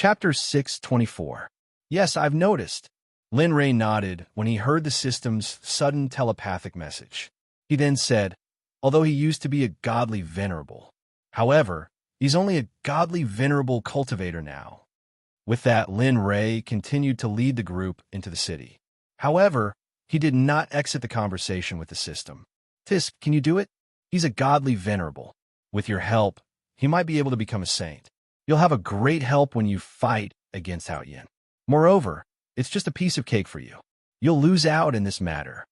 Chapter 624. Yes, I've noticed. Lin Ray nodded when he heard the system's sudden telepathic message. He then said, although he used to be a godly venerable. However, he's only a godly venerable cultivator now. With that, Lin Ray continued to lead the group into the city. However, he did not exit the conversation with the system. Tisk, can you do it? He's a godly venerable. With your help, he might be able to become a saint. You'll have a great help when you fight against Hao Yin. Moreover, it's just a piece of cake for you. You'll lose out in this matter.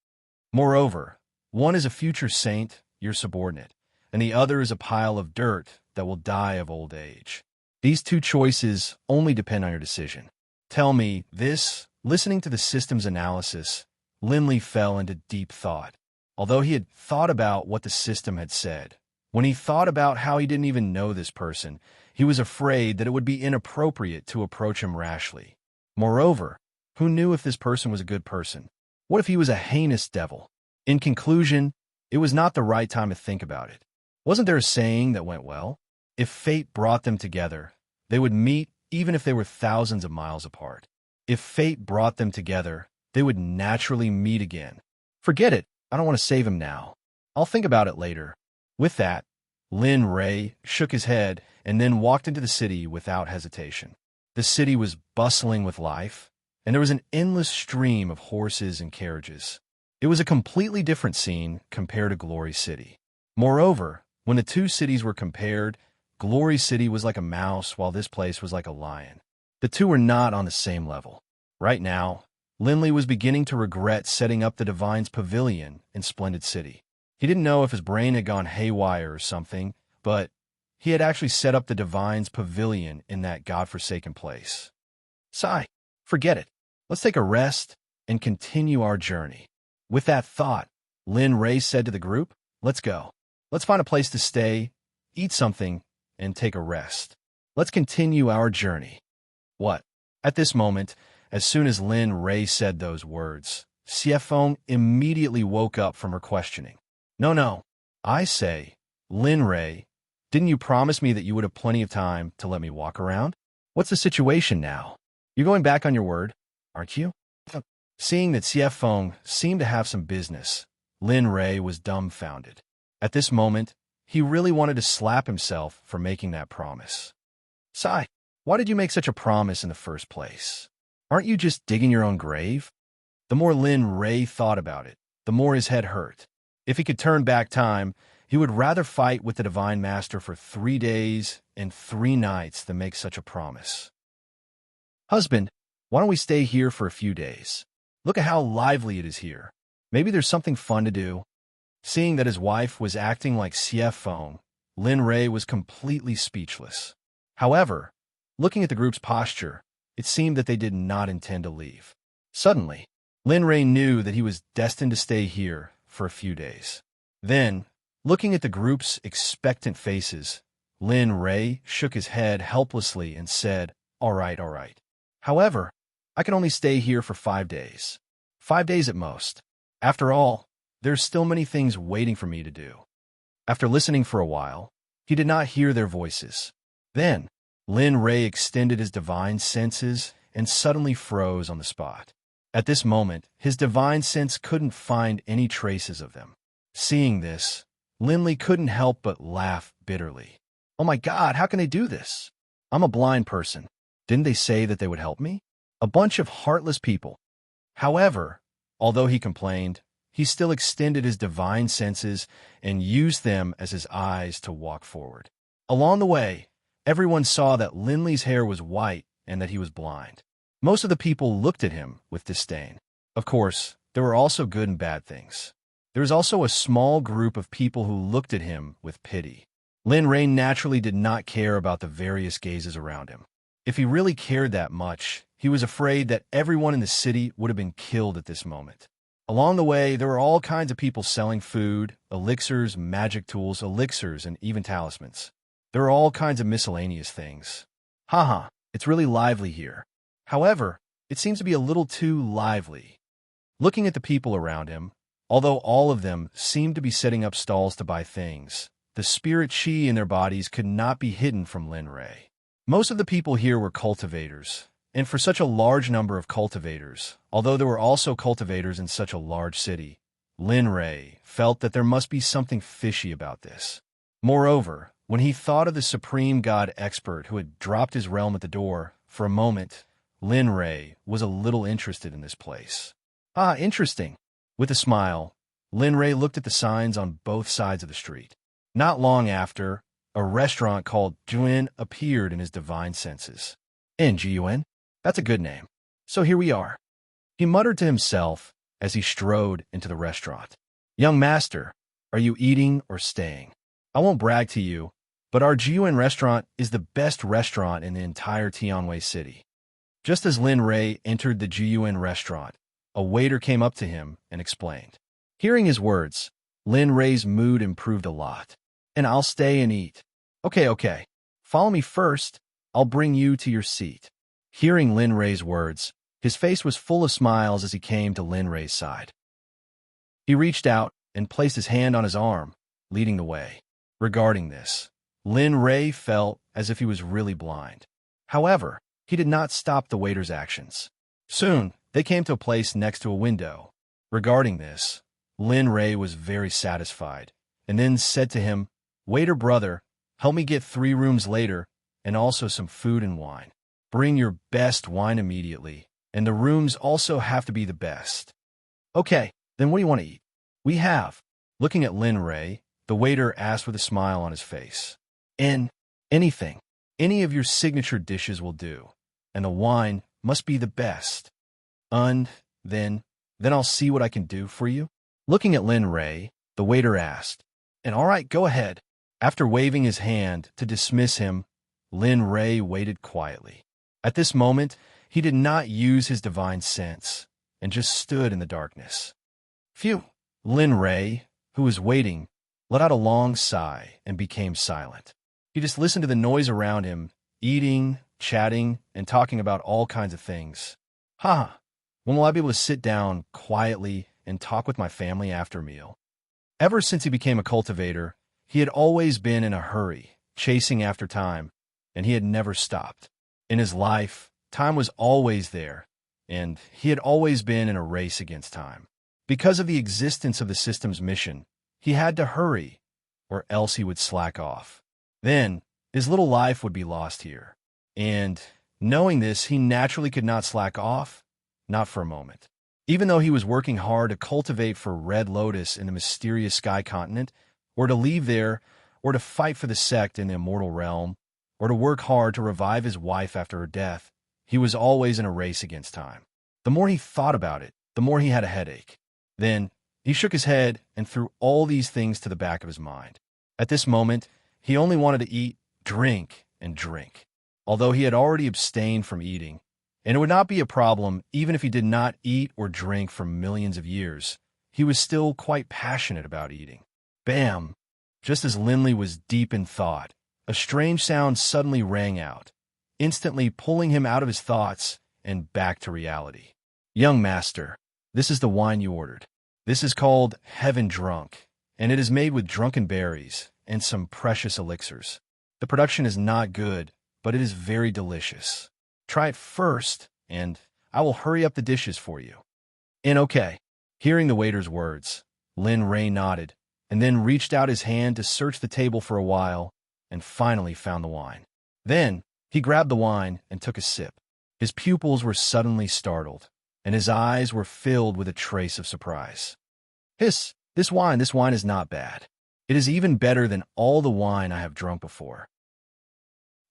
Moreover, one is a future saint, your subordinate, and the other is a pile of dirt that will die of old age. These two choices only depend on your decision. Tell me this. Listening to the system's analysis, Lin Li fell into deep thought. Although he had thought about what the system had said, when he thought about how he didn't even know this person, he was afraid that it would be inappropriate to approach him rashly. Moreover, who knew if this person was a good person? What if he was a heinous devil? In conclusion, it was not the right time to think about it. Wasn't there a saying that went well? If fate brought them together, they would meet even if they were thousands of miles apart. If fate brought them together, they would naturally meet again. Forget it. I don't want to save him now. I'll think about it later. With that, Lin Ray shook his head and then walked into the city without hesitation. The city was bustling with life, and there was an endless stream of horses and carriages. It was a completely different scene compared to Glory City. Moreover, when the two cities were compared, Glory City was like a mouse while this place was like a lion. The two were not on the same level. Right now, Lin Li was beginning to regret setting up the Divine's Pavilion in Splendid City. He didn't know if his brain had gone haywire or something, but he had actually set up the Divine's Pavilion in that godforsaken place. Sigh, forget it. Let's take a rest and continue our journey. With that thought, Lin Ray said to the group, let's go. Let's find a place to stay, eat something, and take a rest. Let's continue our journey. What? At this moment, as soon as Lin Ray said those words, Xie Feng immediately woke up from her questioning. No. I say, Lin Ray, didn't you promise me that you would have plenty of time to let me walk around? What's the situation now? You're going back on your word, aren't you? Seeing that Xie Feng seemed to have some business, Lin Ray was dumbfounded. At this moment, he really wanted to slap himself for making that promise. Sai, why did you make such a promise in the first place? Aren't you just digging your own grave? The more Lin Ray thought about it, the more his head hurt. If he could turn back time, he would rather fight with the Divine Master for 3 days and 3 nights than make such a promise. Husband, why don't we stay here for a few days? Look at how lively it is here. Maybe there's something fun to do. Seeing that his wife was acting like Xie Feng, Lin Ray was completely speechless. However, looking at the group's posture, it seemed that they did not intend to leave. Suddenly, Lin Ray knew that he was destined to stay here for a few days. Then, looking at the group's expectant faces, Lin Ray shook his head helplessly and said, all right. However, I can only stay here for 5 days. 5 days at most. After all, there's still many things waiting for me to do. After listening for a while, he did not hear their voices. Then, Lin Ray extended his divine senses and suddenly froze on the spot. At this moment, his divine sense couldn't find any traces of them. Seeing this, Lin Li couldn't help but laugh bitterly. Oh my God, how can they do this? I'm a blind person. Didn't they say that they would help me? A bunch of heartless people. However, although he complained, he still extended his divine senses and used them as his eyes to walk forward. Along the way, everyone saw that Lin Li's hair was white and that he was blind. Most of the people looked at him with disdain. Of course, there were also good and bad things. There was also a small group of people who looked at him with pity. Lin Ray naturally did not care about the various gazes around him. If he really cared that much, he was afraid that everyone in the city would have been killed at this moment. Along the way, there were all kinds of people selling food, elixirs, magic tools, elixirs, and even talismans. There were all kinds of miscellaneous things. Haha, it's really lively here. However, it seems to be a little too lively. Looking at the people around him, although all of them seemed to be setting up stalls to buy things, the spirit chi in their bodies could not be hidden from Lin Ray. Most of the people here were cultivators, and for such a large number of cultivators, although there were also cultivators in such a large city, Lin Ray felt that there must be something fishy about this. Moreover, when he thought of the supreme god expert who had dropped his realm at the door, for a moment, Lin Ray was a little interested in this place. Ah, interesting. With a smile, Lin Ray looked at the signs on both sides of the street. Not long after, a restaurant called Juan appeared in his divine senses. N-G-U-N? That's a good name. So here we are. He muttered to himself as he strode into the restaurant. Young master, are you eating or staying? I won't brag to you, but our Jiuan restaurant is the best restaurant in the entire Tianwei city. Just as Lin Ray entered the Jiuan restaurant, a waiter came up to him and explained. Hearing his words, Lin Ray's mood improved a lot. And I'll stay and eat. Okay. Follow me first. I'll bring you to your seat. Hearing Lin Ray's words, his face was full of smiles as he came to Lin Ray's side. He reached out and placed his hand on his arm, leading the way. Regarding this, Lin Ray felt as if he was really blind. However, he did not stop the waiter's actions. Soon, they came to a place next to a window. Regarding this, Lin Ray was very satisfied, and then said to him, Waiter brother, help me get 3 rooms later, and also some food and wine. Bring your best wine immediately, and the rooms also have to be the best. Okay, then what do you want to eat? We have. Looking at Lin Ray, the waiter asked with a smile on his face. Anything. Any of your signature dishes will do, and the wine must be the best. Then I'll see what I can do for you. Looking at Lin Ray, the waiter asked, And all right, go ahead. After waving his hand to dismiss him, Lin Ray waited quietly. At this moment, he did not use his divine sense, and just stood in the darkness. Phew! Lin Ray, who was waiting, let out a long sigh and became silent. He just listened to the noise around him, eating, chatting, and talking about all kinds of things. When will I be able to sit down quietly and talk with my family after a meal? Ever since he became a cultivator, he had always been in a hurry, chasing after time, and he had never stopped. In his life, time was always there, and he had always been in a race against time. Because of the existence of the system's mission, he had to hurry, or else he would slack off. Then, his little life would be lost here. And, knowing this, he naturally could not slack off, not for a moment. Even though he was working hard to cultivate for Red Lotus in the mysterious Sky Continent, or to leave there, or to fight for the Sect in the Immortal Realm, or to work hard to revive his wife after her death, he was always in a race against time. The more he thought about it, the more he had a headache. Then, he shook his head and threw all these things to the back of his mind. At this moment, he only wanted to eat, drink, and drink. Although he had already abstained from eating, and it would not be a problem even if he did not eat or drink for millions of years, he was still quite passionate about eating. Bam! Just as Linley was deep in thought, a strange sound suddenly rang out, instantly pulling him out of his thoughts and back to reality. Young master, this is the wine you ordered. This is called Heaven Drunk, and it is made with drunken berries and some precious elixirs. The production is not good, but it is very delicious. Try it first, and I will hurry up the dishes for you. And okay. Hearing the waiter's words, Lin Ray nodded, and then reached out his hand to search the table for a while, and finally found the wine. Then, he grabbed the wine and took a sip. His pupils were suddenly startled, and his eyes were filled with a trace of surprise. This wine is not bad. It is even better than all the wine I have drunk before.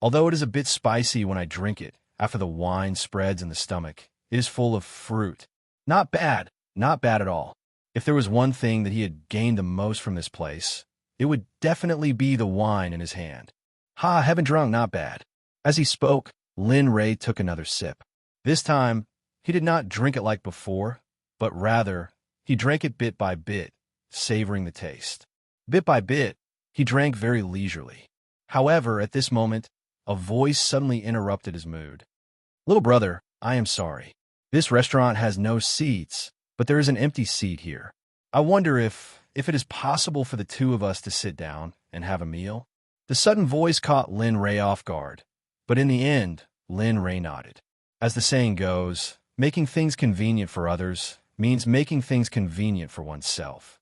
Although it is a bit spicy when I drink it, after the wine spreads in the stomach, it is full of fruit. Not bad at all. If there was one thing that he had gained the most from this place, it would definitely be the wine in his hand. Heaven drunk, not bad. As he spoke, Lin Ray took another sip. This time, he did not drink it like before, but rather, he drank it bit by bit, savoring the taste. Bit by bit, he drank very leisurely. However, at this moment, a voice suddenly interrupted his mood. Little brother, I am sorry. This restaurant has no seats, but there is an empty seat here. I wonder if it is possible for the two of us to sit down and have a meal. The sudden voice caught Lin Ray off guard, But in the end, Lin Ray nodded. As the saying goes, making things convenient for others means making things convenient for oneself.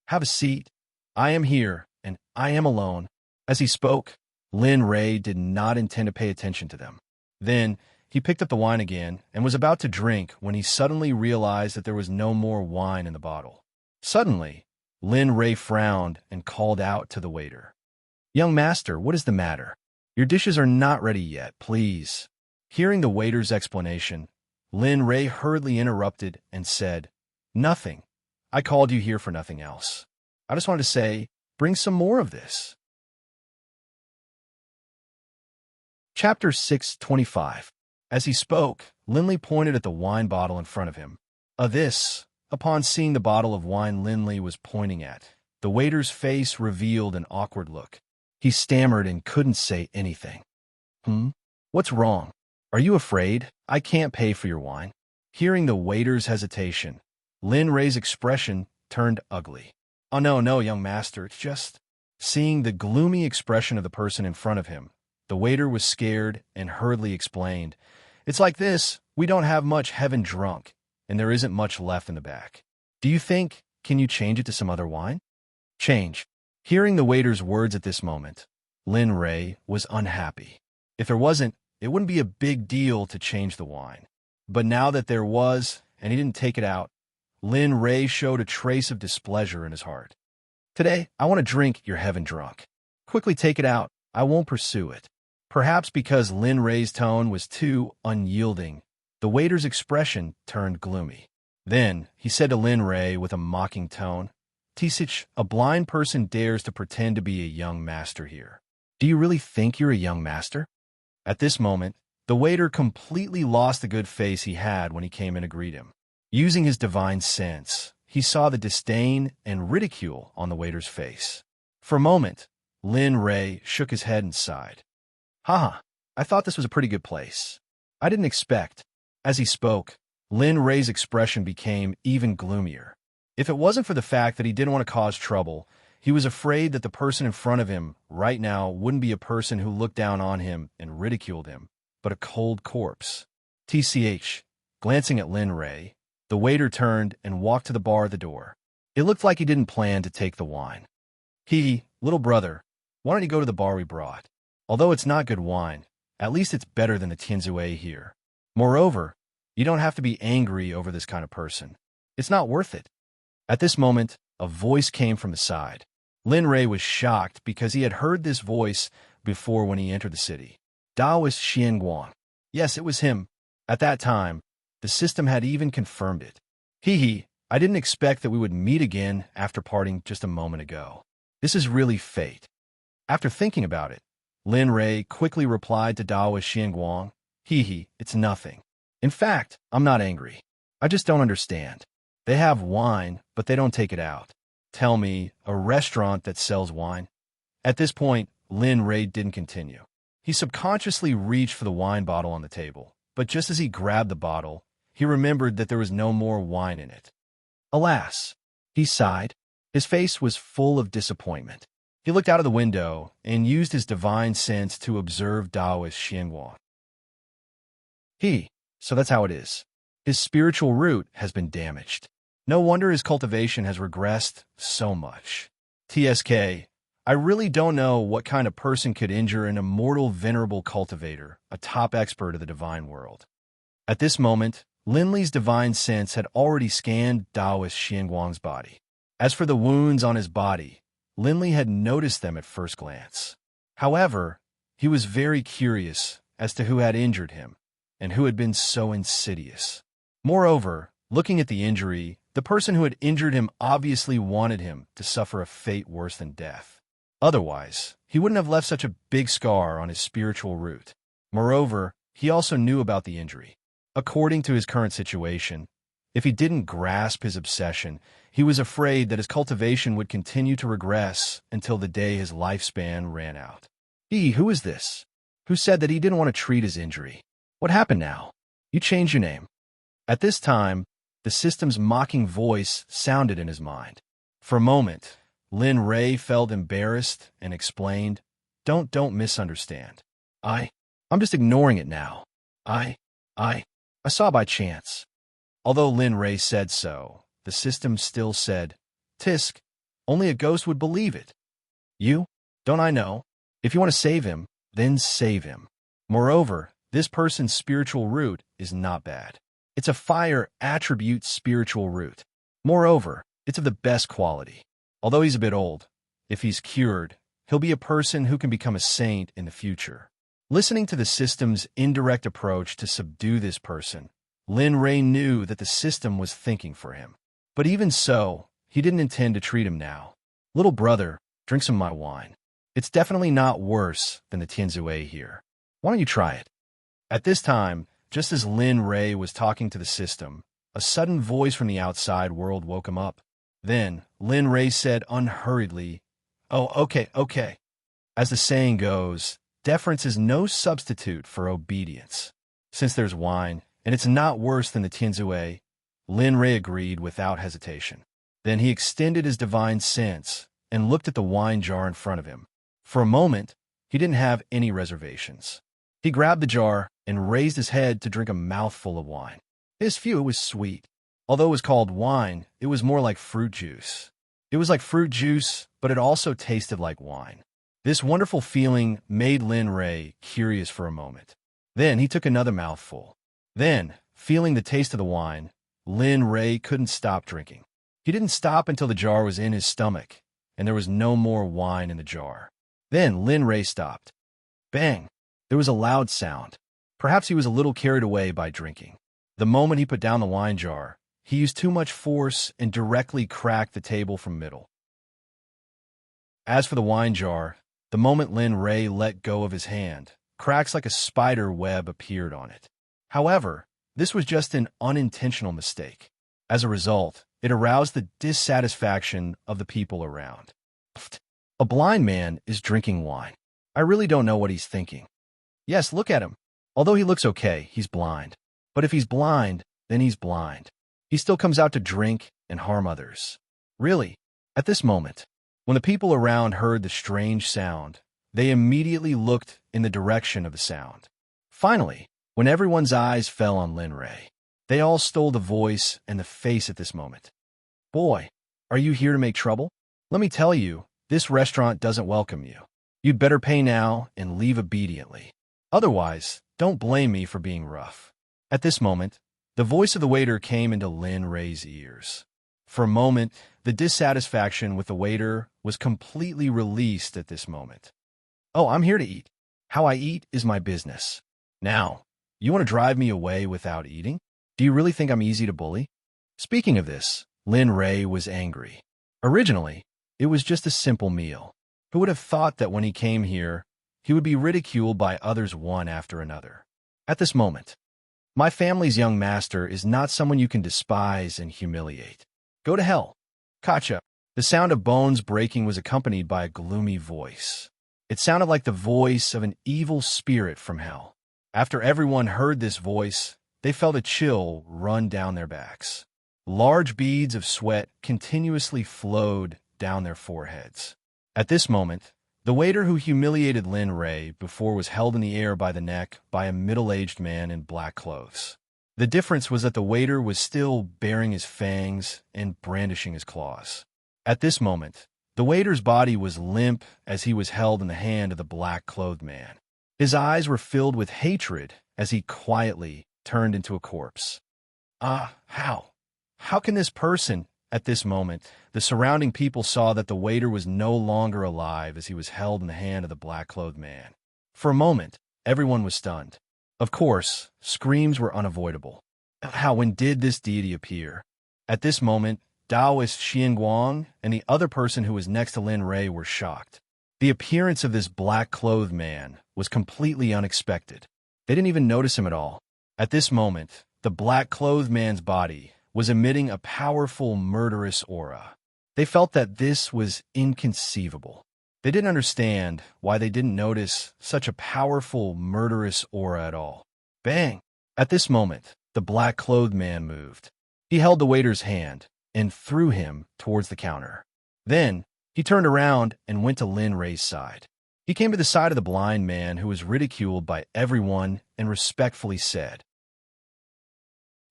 Have a seat. I am here, and I am alone. As he spoke, Lin Ray did not intend to pay attention to them. Then, he picked up the wine again and was about to drink when he suddenly realized that there was no more wine in the bottle. Suddenly, Lin Ray frowned and called out to the waiter. "Young master, what is the matter? Your dishes are not ready yet, please." Hearing the waiter's explanation, Lin Ray hurriedly interrupted and said, "Nothing. I called you here for nothing else. I just wanted to say, bring some more of this." Chapter 625. As he spoke, Linley pointed at the wine bottle in front of him. Upon seeing the bottle of wine Linley was pointing at, the waiter's face revealed an awkward look. He stammered and couldn't say anything. What's wrong? Are you afraid? I can't pay for your wine." Hearing the waiter's hesitation, Lin Ray's expression turned ugly. "Oh, no, young master, it's just—" Seeing the gloomy expression of the person in front of him, the waiter was scared and hurriedly explained, "It's like this, we don't have much heaven drunk, and there isn't much left in the back. Do you think, can you change it to some other wine?" Change. Hearing the waiter's words at this moment, Lin Ray was unhappy. If there wasn't, it wouldn't be a big deal to change the wine. But now that there was, and he didn't take it out, Lin Ray showed a trace of displeasure in his heart. "Today, I want to drink your heaven drunk. Quickly take it out. I won't pursue it." Perhaps because Lin Ray's tone was too unyielding, the waiter's expression turned gloomy. Then he said to Lin Ray with a mocking tone, "Tisich, a blind person dares to pretend to be a young master here. Do you really think you're a young master?" At this moment, the waiter completely lost the good face he had when he came in to greet him. Using his divine sense, he saw the disdain and ridicule on the waiter's face. For a moment, Lin Ray shook his head and sighed. I thought this was a pretty good place. I didn't expect." As he spoke, Lin Ray's expression became even gloomier. If it wasn't for the fact that he didn't want to cause trouble, he was afraid that the person in front of him right now wouldn't be a person who looked down on him and ridiculed him, but a cold corpse. Glancing at Lin Ray, the waiter turned and walked to the bar at the door. It looked like he didn't plan to take the wine. "Little brother, why don't you go to the bar we brought? Although it's not good wine, at least it's better than the Tianzue here. Moreover, you don't have to be angry over this kind of person. It's not worth it." At this moment, a voice came from the side. Lin Ray was shocked because he had heard this voice before when he entered the city. Daoist Xianguang. Yes, it was him. At that time, the system had even confirmed it. I didn't expect that we would meet again after parting just a moment ago. This is really fate." After thinking about it, Lin Ray quickly replied to Daoist Xianguang, It's nothing. In fact, I'm not angry. I just don't understand. They have wine, but they don't take it out. Tell me, a restaurant that sells wine?" At this point, Lin Ray didn't continue. He subconsciously reached for the wine bottle on the table, but just as he grabbed the bottle, he remembered that there was no more wine in it. Alas! He sighed. His face was full of disappointment. He looked out of the window and used his divine sense to observe Daoist Xianguang. So that's how it is. His spiritual root has been damaged. No wonder his cultivation has regressed so much. TSK, I really don't know what kind of person could injure an immortal venerable cultivator, a top expert of the divine world. At this moment, Linley's divine sense had already scanned Daoist Xianguang's body. As for the wounds on his body, Linley had noticed them at first glance. However, he was very curious as to who had injured him and who had been so insidious. Moreover, looking at the injury, the person who had injured him obviously wanted him to suffer a fate worse than death. Otherwise, he wouldn't have left such a big scar on his spiritual root. Moreover, he also knew about the injury. According to his current situation, if he didn't grasp his obsession, he was afraid that his cultivation would continue to regress until the day his lifespan ran out. Who is this? Who said that he didn't want to treat his injury? What happened now? You changed your name. At this time, the system's mocking voice sounded in his mind. For a moment, Lin Ray felt embarrassed and explained, Don't misunderstand. I'm just ignoring it now. I, I, I saw by chance. Although Lin Ray said so, the system still said, Tisk, only a ghost would believe it. You? Don't I know? If you want to save him, then save him. Moreover, this person's spiritual root is not bad. It's a fire attribute spiritual root. Moreover, it's of the best quality. Although he's a bit old, if he's cured, he'll be a person who can become a saint in the future. Listening to the system's indirect approach to subdue this person, Lin Ray knew that the system was thinking for him. But even so, he didn't intend to treat him now. Little brother, drink some of my wine. It's definitely not worse than the Tianzue here. Why don't you try it? At this time, just as Lin Ray was talking to the system, a sudden voice from the outside world woke him up. Then, Lin Ray said unhurriedly, Oh, okay. As the saying goes, deference is no substitute for obedience. Since there's wine, and it's not worse than the Tianzue, Lin Ray agreed without hesitation. Then he extended his divine sense and looked at the wine jar in front of him. For a moment, he didn't have any reservations. He grabbed the jar and raised his head to drink a mouthful of wine. His view was sweet. Although it was called wine, it was more like fruit juice. It was like fruit juice, but it also tasted like wine. This wonderful feeling made Lin Ray curious for a moment. Then he took another mouthful. Then, feeling the taste of the wine, Lin Ray couldn't stop drinking. He didn't stop until the jar was in his stomach, and there was no more wine in the jar. Then Lin Ray stopped. Bang! There was a loud sound. Perhaps he was a little carried away by drinking. The moment he put down the wine jar, he used too much force and directly cracked the table from middle. As for the wine jar, the moment Lin Ray let go of his hand, cracks like a spider web appeared on it. However, this was just an unintentional mistake. As a result, it aroused the dissatisfaction of the people around. Pfft, a blind man is drinking wine. I really don't know what he's thinking. Yes, look at him. Although he looks okay, he's blind. But if he's blind, then he's blind. He still comes out to drink and harm others. Really, at this moment, when the people around heard the strange sound, they immediately looked in the direction of the sound. Finally, when everyone's eyes fell on Lin Ray, they all stole the voice and the face at this moment. Boy, are you here to make trouble? Let me tell you, this restaurant doesn't welcome you. You'd better pay now and leave obediently. Otherwise, don't blame me for being rough. At this moment, the voice of the waiter came into Lin Ray's ears. For a moment, the dissatisfaction with the waiter was completely released at this moment. Oh, I'm here to eat. How I eat is my business. Now, you want to drive me away without eating? Do you really think I'm easy to bully? Speaking of this, Lin Ray was angry. Originally, it was just a simple meal. Who would have thought that when he came here, he would be ridiculed by others one after another? At this moment, my family's young master is not someone you can despise and humiliate. Go to hell. Kacha. The sound of bones breaking was accompanied by a gloomy voice. It sounded like the voice of an evil spirit from hell. After everyone heard this voice, they felt a chill run down their backs. Large beads of sweat continuously flowed down their foreheads. At this moment, the waiter who humiliated Lin Ray before was held in the air by the neck by a middle-aged man in black clothes. The difference was that the waiter was still baring his fangs and brandishing his claws. At this moment, the waiter's body was limp as he was held in the hand of the black-clothed man. His eyes were filled with hatred as he quietly turned into a corpse. How? How can this person? At this moment, the surrounding people saw that the waiter was no longer alive as he was held in the hand of the black-clothed man. For a moment, everyone was stunned. Of course, screams were unavoidable. When did this deity appear? At this moment, Taoist Xianguang and the other person who was next to Lin Ray were shocked. The appearance of this black-clothed man was completely unexpected. They didn't even notice him at all. At this moment, the black-clothed man's body was emitting a powerful, murderous aura. They felt that this was inconceivable. They didn't understand why they didn't notice such a powerful, murderous aura at all. Bang! At this moment, the black-clothed man moved. He held the waiter's hand and threw him towards the counter. Then, he turned around and went to Lin Ray's side. He came to the side of the blind man who was ridiculed by everyone and respectfully said,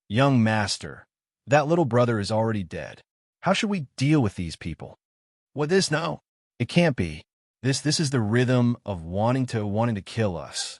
"Young master, that little brother is already dead. How should we deal with these people?" "What this now? It can't be. This is the rhythm of wanting to kill us."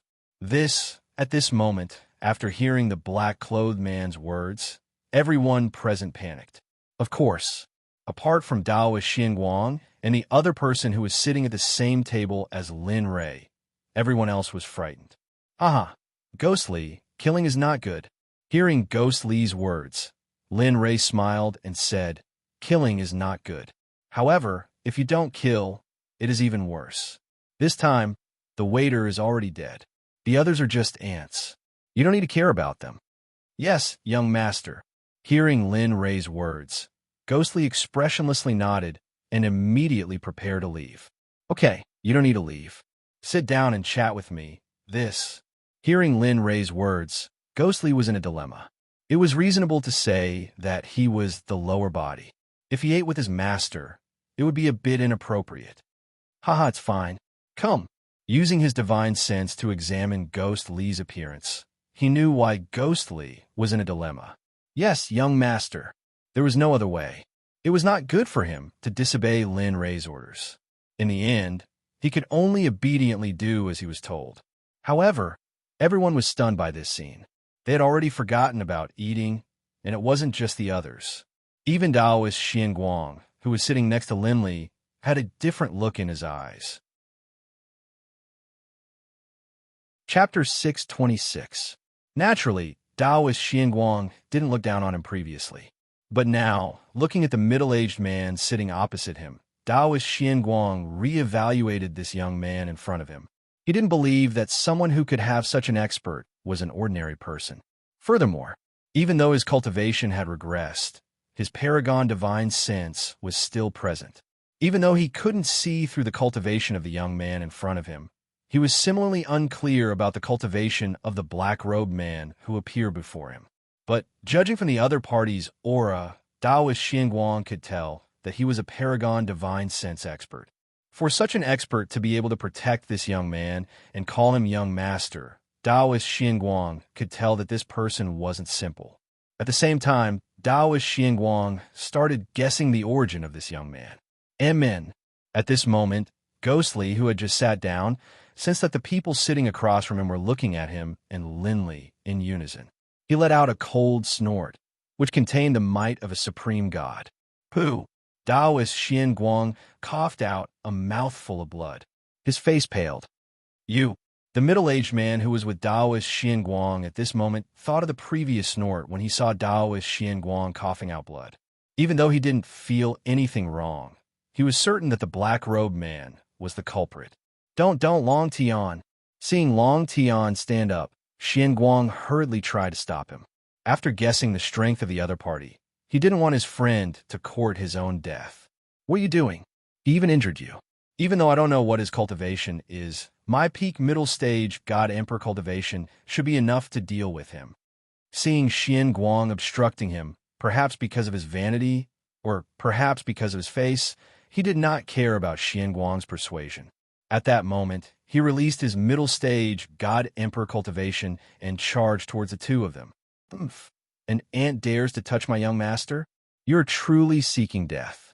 At this moment, after hearing the black-clothed man's words, everyone present panicked. Of course, apart from Daoist Xianguang and the other person who was sitting at the same table as Lin Rei, everyone else was frightened. "Haha, Ghost Li, killing is not good." Hearing Ghost Li's words, Lin Rei smiled and said, "Killing is not good. However, if you don't kill, it is even worse. This time, the waiter is already dead. The others are just ants. You don't need to care about them." "Yes, young master." Hearing Lin Rei's words, Ghost Li expressionlessly nodded and immediately prepared to leave. "Okay, you don't need to leave. Sit down and chat with me." Hearing Lin Rei's words, Ghost Li was in a dilemma. It was reasonable to say that he was the lower body. If he ate with his master, it would be a bit inappropriate. "Haha, it's fine. Come." Using his divine sense to examine Ghost Li's appearance, he knew why Ghost Li was in a dilemma. "Yes, young master." There was no other way. It was not good for him to disobey Lin Rei's orders. In the end, he could only obediently do as he was told. However, everyone was stunned by this scene. They had already forgotten about eating, and it wasn't just the others. Even Daoist Xianguang, who was sitting next to Lin Li, had a different look in his eyes. Chapter 626. Naturally, Daoist Xianguang didn't look down on him previously. But now, looking at the middle-aged man sitting opposite him, Daoist Xianguang re-evaluated this young man in front of him. He didn't believe that someone who could have such an expert was an ordinary person. Furthermore, even though his cultivation had regressed, his paragon divine sense was still present. Even though he couldn't see through the cultivation of the young man in front of him, he was similarly unclear about the cultivation of the black-robed man who appeared before him. But judging from the other party's aura, Daoist Xianguang could tell that he was a paragon divine sense expert. For such an expert to be able to protect this young man and call him young master, Daoist Xianguang could tell that this person wasn't simple. At the same time, Daoist Xianguang started guessing the origin of this young man. Amen. At this moment, Ghost Li, who had just sat down, sensed that the people sitting across from him were looking at him and Lin Li in unison. He let out a cold snort, which contained the might of a supreme god. "Pooh!" Daoist Xianguang coughed out a mouthful of blood. His face paled. "You!" The middle-aged man who was with Daoist Xianguang at this moment thought of the previous snort when he saw Daoist Xianguang coughing out blood. Even though he didn't feel anything wrong, he was certain that the black-robed man was the culprit. Don't, Long Tian." Seeing Long Tian stand up, Xianguang hurriedly tried to stop him. After guessing the strength of the other party, he didn't want his friend to court his own death. "What are you doing? He even injured you." Even though I don't know what his cultivation is, my peak middle stage God Emperor cultivation should be enough to deal with him. Seeing Xianguang obstructing him, perhaps because of his vanity, or perhaps because of his face, he did not care about Xianguang's persuasion. At that moment, he released his middle stage God Emperor cultivation and charged towards the two of them. "Humph! An ant dares to touch my young master? You're truly seeking death."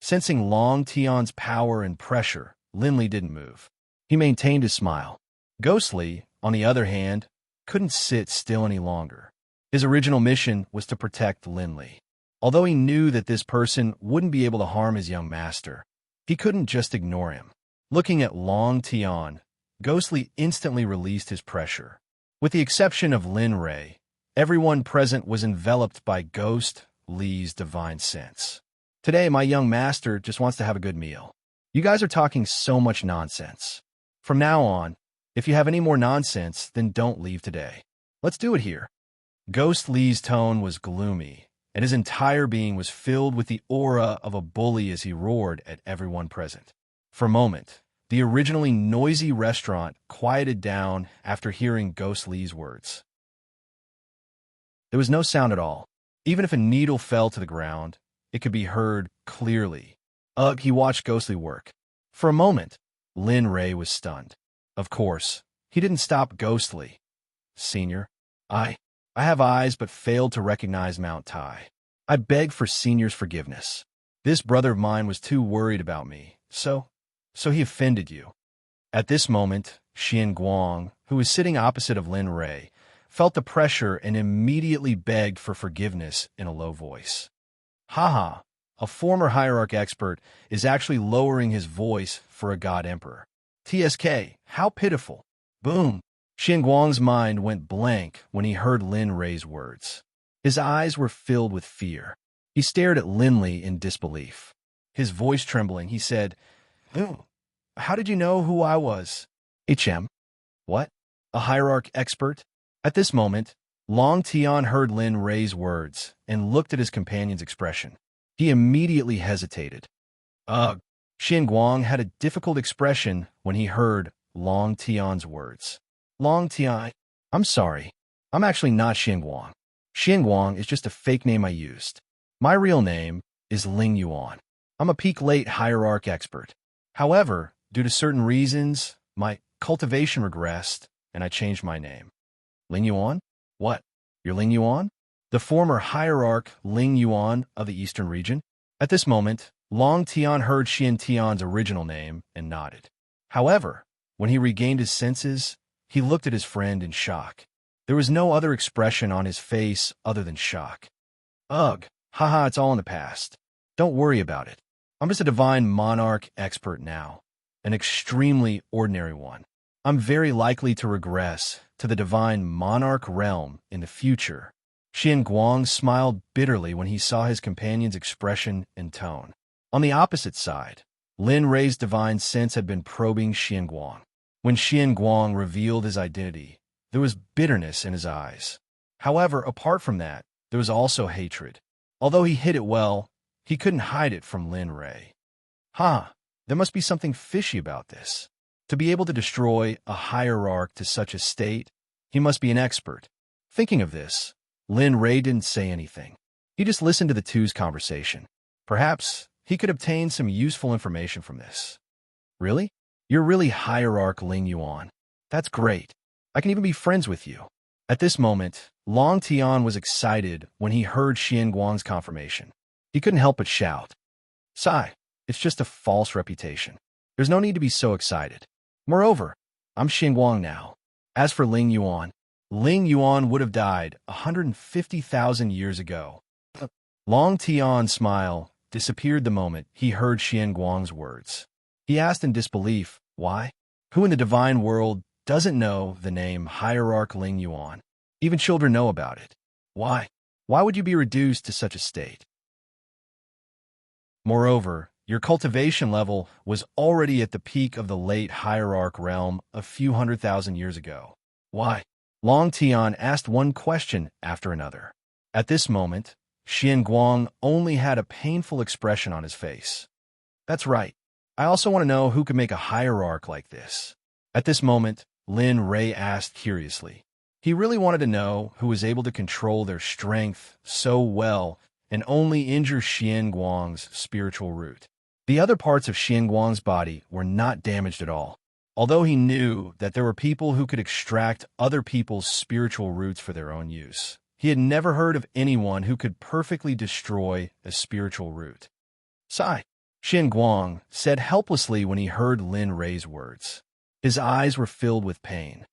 Sensing Long Tian's power and pressure, Lin Li didn't move. He maintained his smile. Ghost Li, on the other hand, couldn't sit still any longer. His original mission was to protect Lin Li. Although he knew that this person wouldn't be able to harm his young master, he couldn't just ignore him. Looking at Long Tian, Ghost Li instantly released his pressure. With the exception of Lin Rei, everyone present was enveloped by Ghost Li's divine sense. "Today, my young master just wants to have a good meal. You guys are talking so much nonsense. From now on, if you have any more nonsense, then don't leave today. Let's do it here." Ghost Li's tone was gloomy, and his entire being was filled with the aura of a bully as he roared at everyone present. For a moment, the originally noisy restaurant quieted down after hearing Ghost Li's words. There was no sound at all. Even if a needle fell to the ground, it could be heard clearly. He watched Ghost Li work. For a moment, Lin Ray was stunned. Of course, he didn't stop ghostly. Senior, I have eyes but failed to recognize Mount Tai. I beg for Senior's forgiveness. This brother of mine was too worried about me, so he offended you. At this moment, Xian Guang, who was sitting opposite of Lin Ray, felt the pressure and immediately begged for forgiveness in a low voice. Haha, a former hierarch expert is actually lowering his voice for a god emperor. TSK, how pitiful. Boom. Xian Guang's mind went blank when he heard Lin Ray's words. His eyes were filled with fear. He stared at Lin Li in disbelief. His voice trembling, he said, How did you know who I was? HM. What? A hierarch expert? At this moment, Long Tian heard Lin Ray's words and looked at his companion's expression. He immediately hesitated. Ugh. Xian Guang had a difficult expression when he heard Long Tian's words. Long Tian, I'm sorry. I'm actually not Xian Guang. Xian Guang is just a fake name I used. My real name is Ling Yuan. I'm a peak late hierarch expert. However, due to certain reasons, my cultivation regressed, and I changed my name. Ling Yuan? What? You're Ling Yuan? The former hierarch Ling Yuan of the eastern region? At this moment, Long Tian heard Xian Tian's original name and nodded. However, when he regained his senses, he looked at his friend in shock. There was no other expression on his face other than shock. Ugh, haha, it's all in the past. Don't worry about it. I'm just a divine monarch expert now, an extremely ordinary one. I'm very likely to regress to the divine monarch realm in the future. Xian Guang smiled bitterly when he saw his companion's expression and tone. On the opposite side, Lin Ray's divine sense had been probing Xian Guang. When Xian Guang revealed his identity, there was bitterness in his eyes. However, apart from that, there was also hatred. Although he hid it well, he couldn't hide it from Lin Ray. There must be something fishy about this. To be able to destroy a hierarch to such a state, he must be an expert. Thinking of this, Lin Ray didn't say anything. He just listened to the two's conversation. Perhaps he could obtain some useful information from this. Really? You're really hierarch Ling Yuan. That's great. I can even be friends with you. At this moment, Long Tian was excited when he heard Xian Guang's confirmation. He couldn't help but shout. Sigh, it's just a false reputation. There's no need to be so excited. Moreover, I'm Xian Guang now. As for Ling Yuan would have died 150,000 years ago. Long Tian's smile disappeared the moment he heard Xian Guang's words. He asked in disbelief, why? Who in the divine world doesn't know the name Hierarch Ling Yuan? Even children know about it. Why? Why would you be reduced to such a state? Moreover, your cultivation level was already at the peak of the late hierarch realm a few 100,000 years ago. Why? Long Tian asked one question after another. At this moment, Xian Guang only had a painful expression on his face. That's right. I also want to know who could make a hierarch like this. At this moment, Lin Ray asked curiously. He really wanted to know who was able to control their strength so well and only injure Xian Guang's spiritual root. The other parts of Xian Guang's body were not damaged at all. Although he knew that there were people who could extract other people's spiritual roots for their own use, he had never heard of anyone who could perfectly destroy a spiritual root. Sigh, Xian Guang said helplessly when he heard Lin Ray's words. His eyes were filled with pain.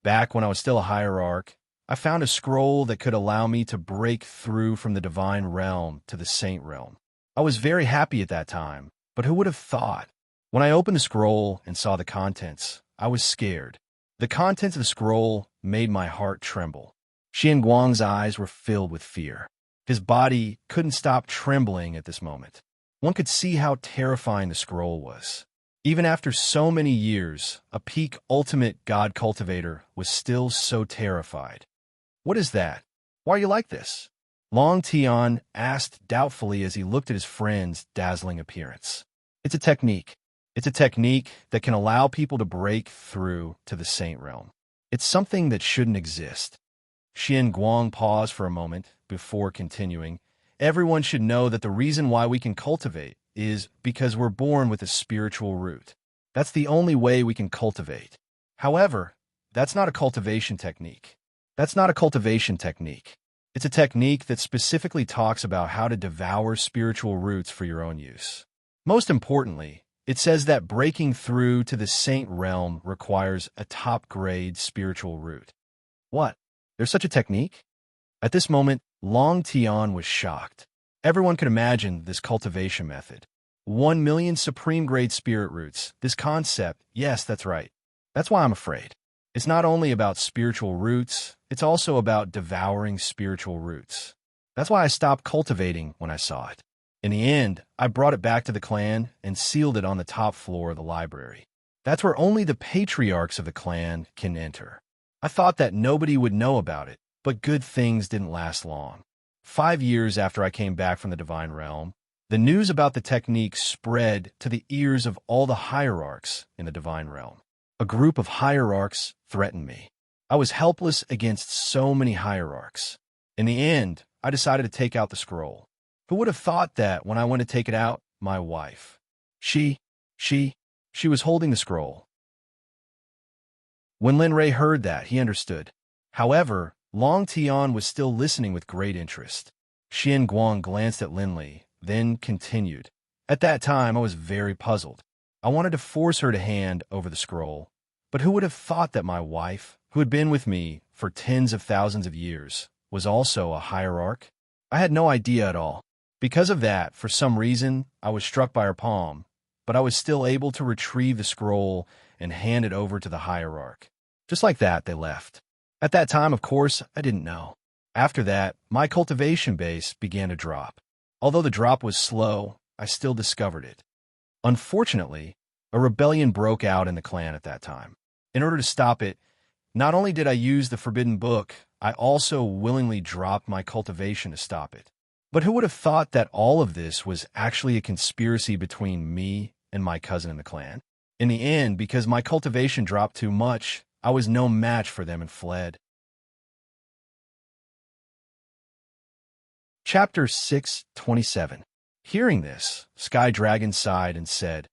Back when I was still a hierarch, I found a scroll that could allow me to break through from the divine realm to the saint realm. I was very happy at that time, but who would have thought? When I opened the scroll and saw the contents, I was scared. The contents of the scroll made my heart tremble. Xian Guang's eyes were filled with fear. His body couldn't stop trembling at this moment. One could see how terrifying the scroll was. Even after so many years, a peak ultimate god cultivator was still so terrified. What is that? Why are you like this? Long Tian asked doubtfully as he looked at his friend's dazzling appearance. It's a technique. It's a technique that can allow people to break through to the saint realm. It's something that shouldn't exist. Xian Guang paused for a moment before continuing. Everyone should know that the reason why we can cultivate is because we're born with a spiritual root. That's the only way we can cultivate. However, that's not a cultivation technique. That's not a cultivation technique. It's a technique that specifically talks about how to devour spiritual roots for your own use. Most importantly, it says that breaking through to the saint realm requires a top-grade spiritual root. What? There's such a technique? At this moment, Long Tian was shocked. Everyone could imagine this cultivation method. 1 million supreme-grade spirit roots. This concept, yes, that's right. That's why I'm afraid. It's not only about spiritual roots, it's also about devouring spiritual roots. That's why I stopped cultivating when I saw it. In the end, I brought it back to the clan and sealed it on the top floor of the library. That's where only the patriarchs of the clan can enter. I thought that nobody would know about it, but good things didn't last long. 5 years after I came back from the Divine Realm, the news about the technique spread to the ears of all the hierarchs in the Divine Realm. A group of hierarchs threatened me. I was helpless against so many hierarchs. In the end, I decided to take out the scroll. Who would have thought that when I went to take it out, my wife? She was holding the scroll. When Lin Rei heard that, he understood. However, Long Tian was still listening with great interest. Xian Guang glanced at Lin Li, then continued. At that time, I was very puzzled. I wanted to force her to hand over the scroll. But who would have thought that my wife, who had been with me for tens of thousands of years, was also a hierarch? I had no idea at all. Because of that, for some reason, I was struck by her palm, but I was still able to retrieve the scroll and hand it over to the hierarch. Just like that, they left. At that time, of course, I didn't know. After that, my cultivation base began to drop. Although the drop was slow, I still discovered it. Unfortunately, a rebellion broke out in the clan at that time. In order to stop it, not only did I use the forbidden book, I also willingly dropped my cultivation to stop it. But who would have thought that all of this was actually a conspiracy between me and my cousin in the clan? In the end, because my cultivation dropped too much, I was no match for them and fled. Chapter 6:27. Hearing this, Sky Dragon sighed and said,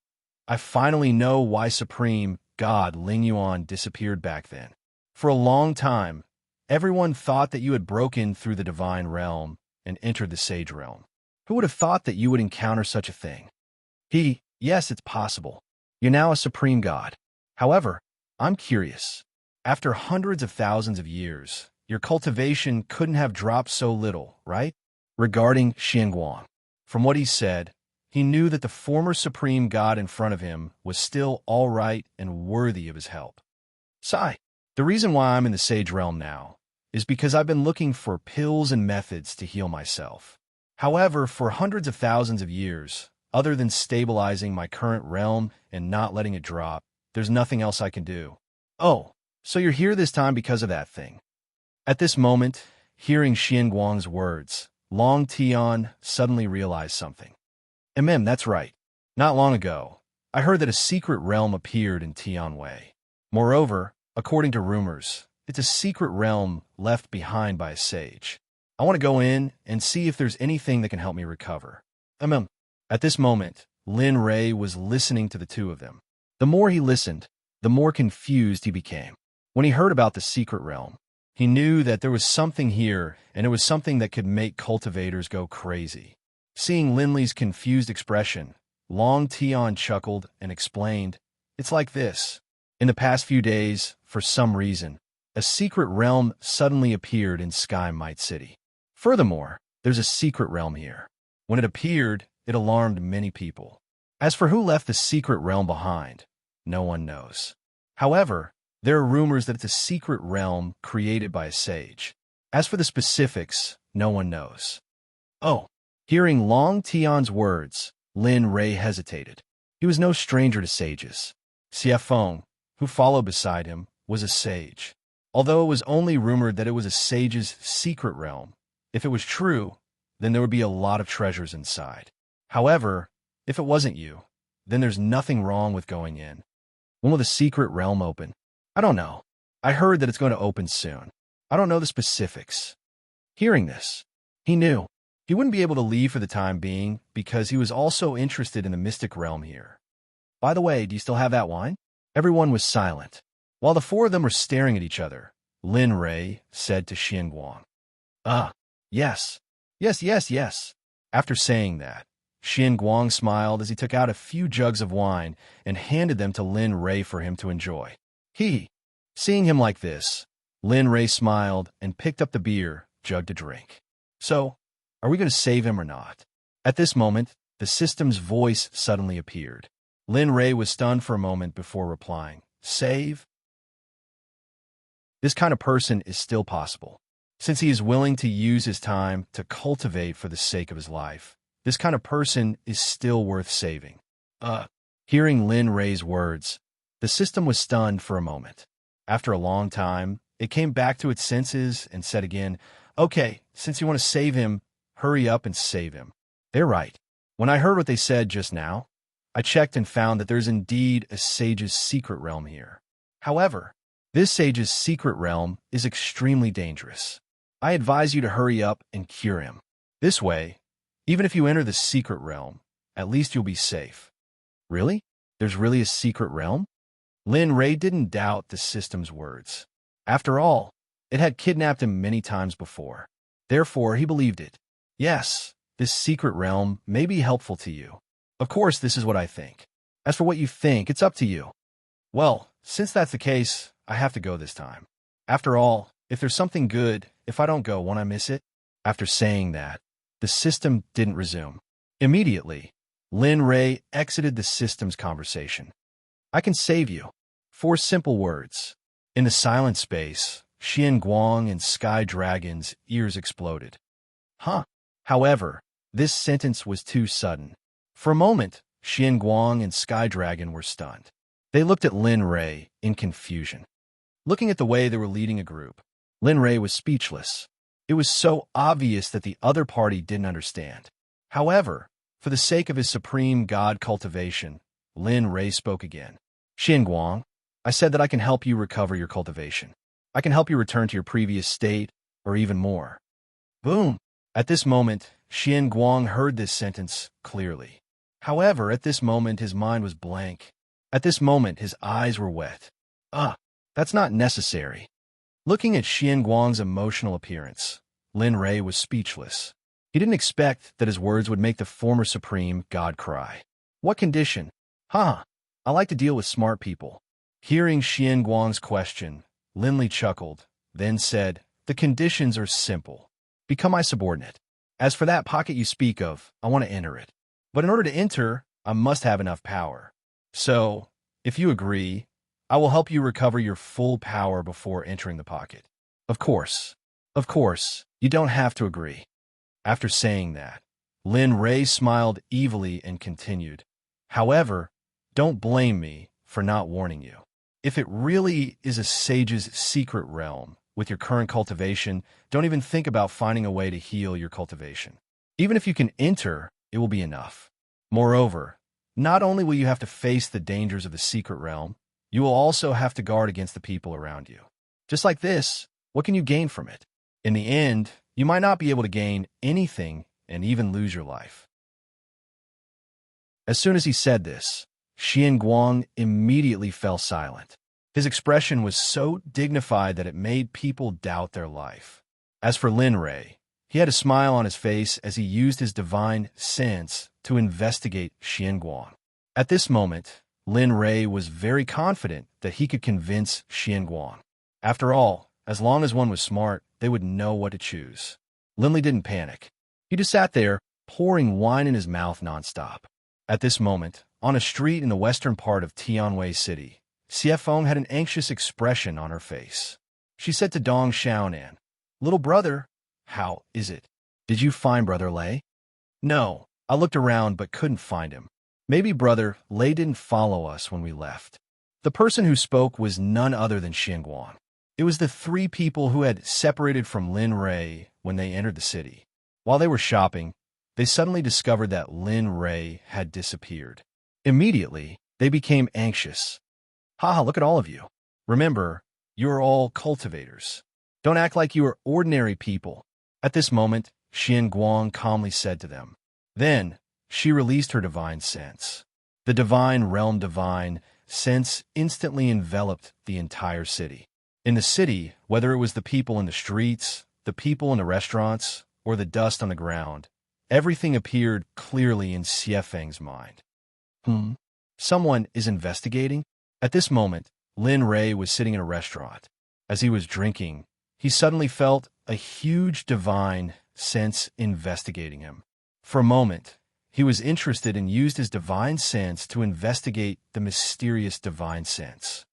I finally know why Supreme God Ling Yuan disappeared back then. For a long time, everyone thought that you had broken through the Divine Realm and entered the Sage Realm. Who would have thought that you would encounter such a thing? Yes, it's possible. You're now a Supreme God. However, I'm curious. After hundreds of thousands of years, your cultivation couldn't have dropped so little, right? Regarding Xianguang, from what he said, he knew that the former Supreme God in front of him was still all right and worthy of his help. Sai, the reason why I'm in the Sage Realm now is because I've been looking for pills and methods to heal myself. However, for hundreds of thousands of years, other than stabilizing my current realm and not letting it drop, there's nothing else I can do. Oh, so you're here this time because of that thing. At this moment, hearing Xianguang's words, Long Tian suddenly realized something. That's right. Not long ago, I heard that a secret realm appeared in Tianwei. Moreover, according to rumors, it's a secret realm left behind by a sage. I want to go in and see if there's anything that can help me recover. At this moment, Lin Rei was listening to the two of them. The more he listened, the more confused he became. When he heard about the secret realm, he knew that there was something here, and it was something that could make cultivators go crazy. Seeing Lin Li's confused expression, Long Tian chuckled and explained, It's like this. In the past few days, for some reason, a secret realm suddenly appeared in Sky Might City. Furthermore, there's a secret realm here. When it appeared, it alarmed many people. As for who left the secret realm behind, no one knows. However, there are rumors that it's a secret realm created by a sage. As for the specifics, no one knows. Oh, hearing Long Tian's words, Lin Rei hesitated. He was no stranger to sages. Xie Feng, who followed beside him, was a sage. Although it was only rumored that it was a sage's secret realm, if it was true, then there would be a lot of treasures inside. However, if it wasn't you, then there's nothing wrong with going in. When will the secret realm open? I don't know. I heard that it's going to open soon. I don't know the specifics. Hearing this, he knew he wouldn't be able to leave for the time being because he was also interested in the mystic realm here. By the way, do you still have that wine? Everyone was silent. While the four of them were staring at each other, Lin Rei said to Xian Guang, yes. Yes, yes, yes. After saying that, Xian Guang smiled as he took out a few jugs of wine and handed them to Lin Rei for him to enjoy. Seeing him like this, Lin Rei smiled and picked up the beer jug to drink. So, are we going to save him or not? At this moment, the system's voice suddenly appeared. Lin Rei was stunned for a moment before replying, Save? This kind of person is still possible. Since he is willing to use his time to cultivate for the sake of his life, this kind of person is still worth saving. Hearing Lin Rei's words, the system was stunned for a moment. After a long time, it came back to its senses and said again, Okay, since you want to save him, hurry up and save him. They're right. When I heard what they said just now, I checked and found that there's indeed a sage's secret realm here. However, this sage's secret realm is extremely dangerous. I advise you to hurry up and cure him. This way, even if you enter the secret realm, at least you'll be safe. Really? There's really a secret realm? Lin Rei didn't doubt the system's words. After all, it had kidnapped him many times before. Therefore, he believed it. Yes, this secret realm may be helpful to you. Of course, this is what I think. As for what you think, it's up to you. Well, since that's the case, I have to go this time. After all, if there's something good, if I don't go, won't I miss it? After saying that, the system didn't resume. Immediately, Lin Rei exited the system's conversation. I can save you. 4 simple words. In the silent space, Xian Guang and Sky Dragon's ears exploded. However, this sentence was too sudden. For a moment, Xian Guang and Sky Dragon were stunned. They looked at Lin Rei in confusion. Looking at the way they were leading a group, Lin Rei was speechless. It was so obvious that the other party didn't understand. However, for the sake of his supreme god cultivation, Lin Rei spoke again. Xian Guang, I said that I can help you recover your cultivation. I can help you return to your previous state, or even more. Boom! At this moment, Xian Guang heard this sentence clearly. However, at this moment, his mind was blank. At this moment, his eyes were wet. That's not necessary. Looking at Xian Guang's emotional appearance, Lin Rei was speechless. He didn't expect that his words would make the former supreme god cry. What condition? I like to deal with smart people. Hearing Xian Guang's question, Lin Li chuckled, then said, The conditions are simple. Become my subordinate. As for that pocket you speak of, I want to enter it. But in order to enter, I must have enough power. So, if you agree, I will help you recover your full power before entering the pocket. Of course, you don't have to agree. After saying that, Lin Rei smiled evilly and continued, However, don't blame me for not warning you. If it really is a sage's secret realm, with your current cultivation, don't even think about finding a way to heal your cultivation. Even if you can enter, it will be enough. Moreover, not only will you have to face the dangers of the secret realm, you will also have to guard against the people around you. Just like this, what can you gain from it? In the end, you might not be able to gain anything and even lose your life. As soon as he said this, Xian Guang immediately fell silent. His expression was so dignified that it made people doubt their life. As for Lin Rei, he had a smile on his face as he used his divine sense to investigate Xian Guang. At this moment, Lin Rei was very confident that he could convince Xian Guang. After all, as long as one was smart, they would know what to choose. Lin Li didn't panic. He just sat there, pouring wine in his mouth nonstop. At this moment, on a street in the western part of Tianwei City, Xie Feng had an anxious expression on her face. She said to Dong Xiaonan, Little brother, how is it? Did you find Brother Lei? No, I looked around but couldn't find him. Maybe Brother Lei didn't follow us when we left. The person who spoke was none other than Xian Guang. It was the 3 people who had separated from Lin Rei when they entered the city. While they were shopping, they suddenly discovered that Lin Rei had disappeared. Immediately, they became anxious. Look at all of you. Remember, you are all cultivators. Don't act like you are ordinary people. At this moment, Xian Guang calmly said to them. Then, she released her divine sense. The divine realm divine sense instantly enveloped the entire city. In the city, whether it was the people in the streets, the people in the restaurants, or the dust on the ground, everything appeared clearly in Xiefeng's mind. Someone is investigating? At this moment, Lin Rei was sitting in a restaurant. As he was drinking, he suddenly felt a huge divine sense investigating him. For a moment, he was interested and used his divine sense to investigate the mysterious divine sense.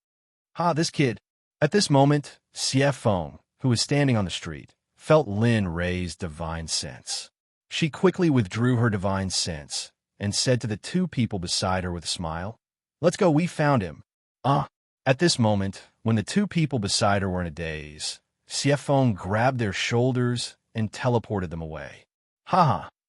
This kid. At this moment, Xiefeng, who was standing on the street, felt Lin Rei's divine sense. She quickly withdrew her divine sense and said to the two people beside her with a smile, "Let's go, we found him." At this moment, when the two people beside her were in a daze, Xiefeng grabbed their shoulders and teleported them away.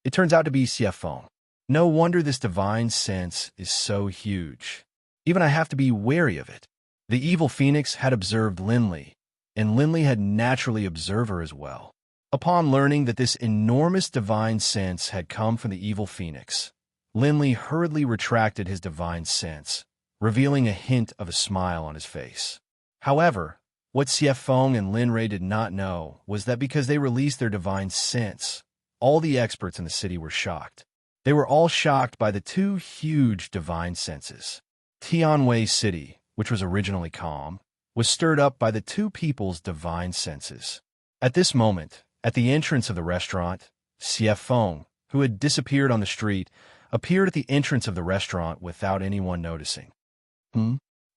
It turns out to be Xiefeng. No wonder this divine sense is so huge. Even I have to be wary of it. The evil phoenix had observed Linley, and Linley had naturally observed her as well. Upon learning that this enormous divine sense had come from the evil phoenix, Linley hurriedly retracted his divine sense, revealing a hint of a smile on his face. However, what Xiefeng and Lin Rei did not know was that because they released their divine sense, all the experts in the city were shocked. They were all shocked by the two huge divine senses. Tianwei City, which was originally calm, was stirred up by the two people's divine senses. At this moment, at the entrance of the restaurant, Xiefeng, who had disappeared on the street, appeared at the entrance of the restaurant without anyone noticing.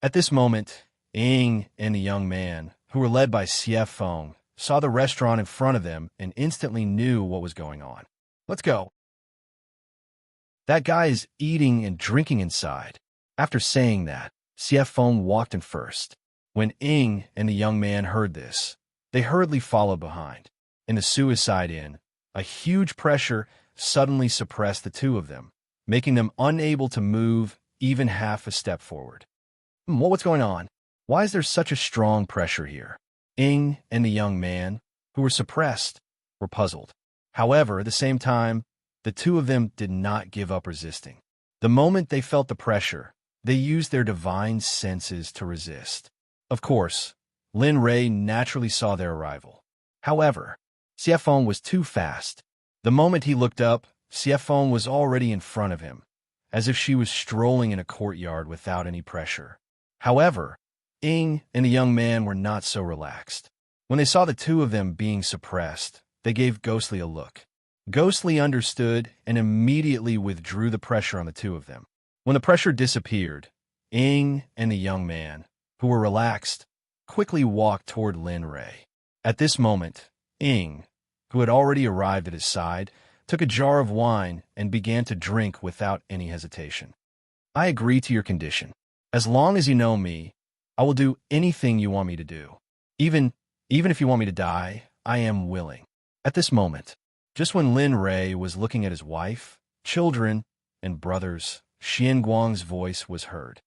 At this moment, Ying and the young man, who were led by Xiefeng, saw the restaurant in front of them and instantly knew what was going on. "Let's go. That guy is eating and drinking inside." After saying that, Xiefeng walked in first. When Ying and the young man heard this, they hurriedly followed behind. In the suicide inn, a huge pressure suddenly suppressed the two of them, making them unable to move even half a step forward. What's going on? Why is there such a strong pressure here? Ying and the young man, who were suppressed, were puzzled. However, at the same time, the two of them did not give up resisting. The moment they felt the pressure, they used their divine senses to resist. Of course, Lin Rei naturally saw their arrival. However, Xiefeng was too fast. The moment he looked up, Xiefeng was already in front of him, as if she was strolling in a courtyard without any pressure. However, Ying and the young man were not so relaxed. When they saw the two of them being suppressed, they gave Ghostly a look. Ghostly understood and immediately withdrew the pressure on the two of them. When the pressure disappeared, Ying and the young man, who were relaxed, quickly walked toward Lin Rei. At this moment, Ying, who had already arrived at his side, took a jar of wine and began to drink without any hesitation. "I agree to your condition. As long as you know me, I will do anything you want me to do. Even if you want me to die, I am willing." At this moment, just when Lin Rei was looking at his wife, children, and brothers, Xianguang's voice was heard.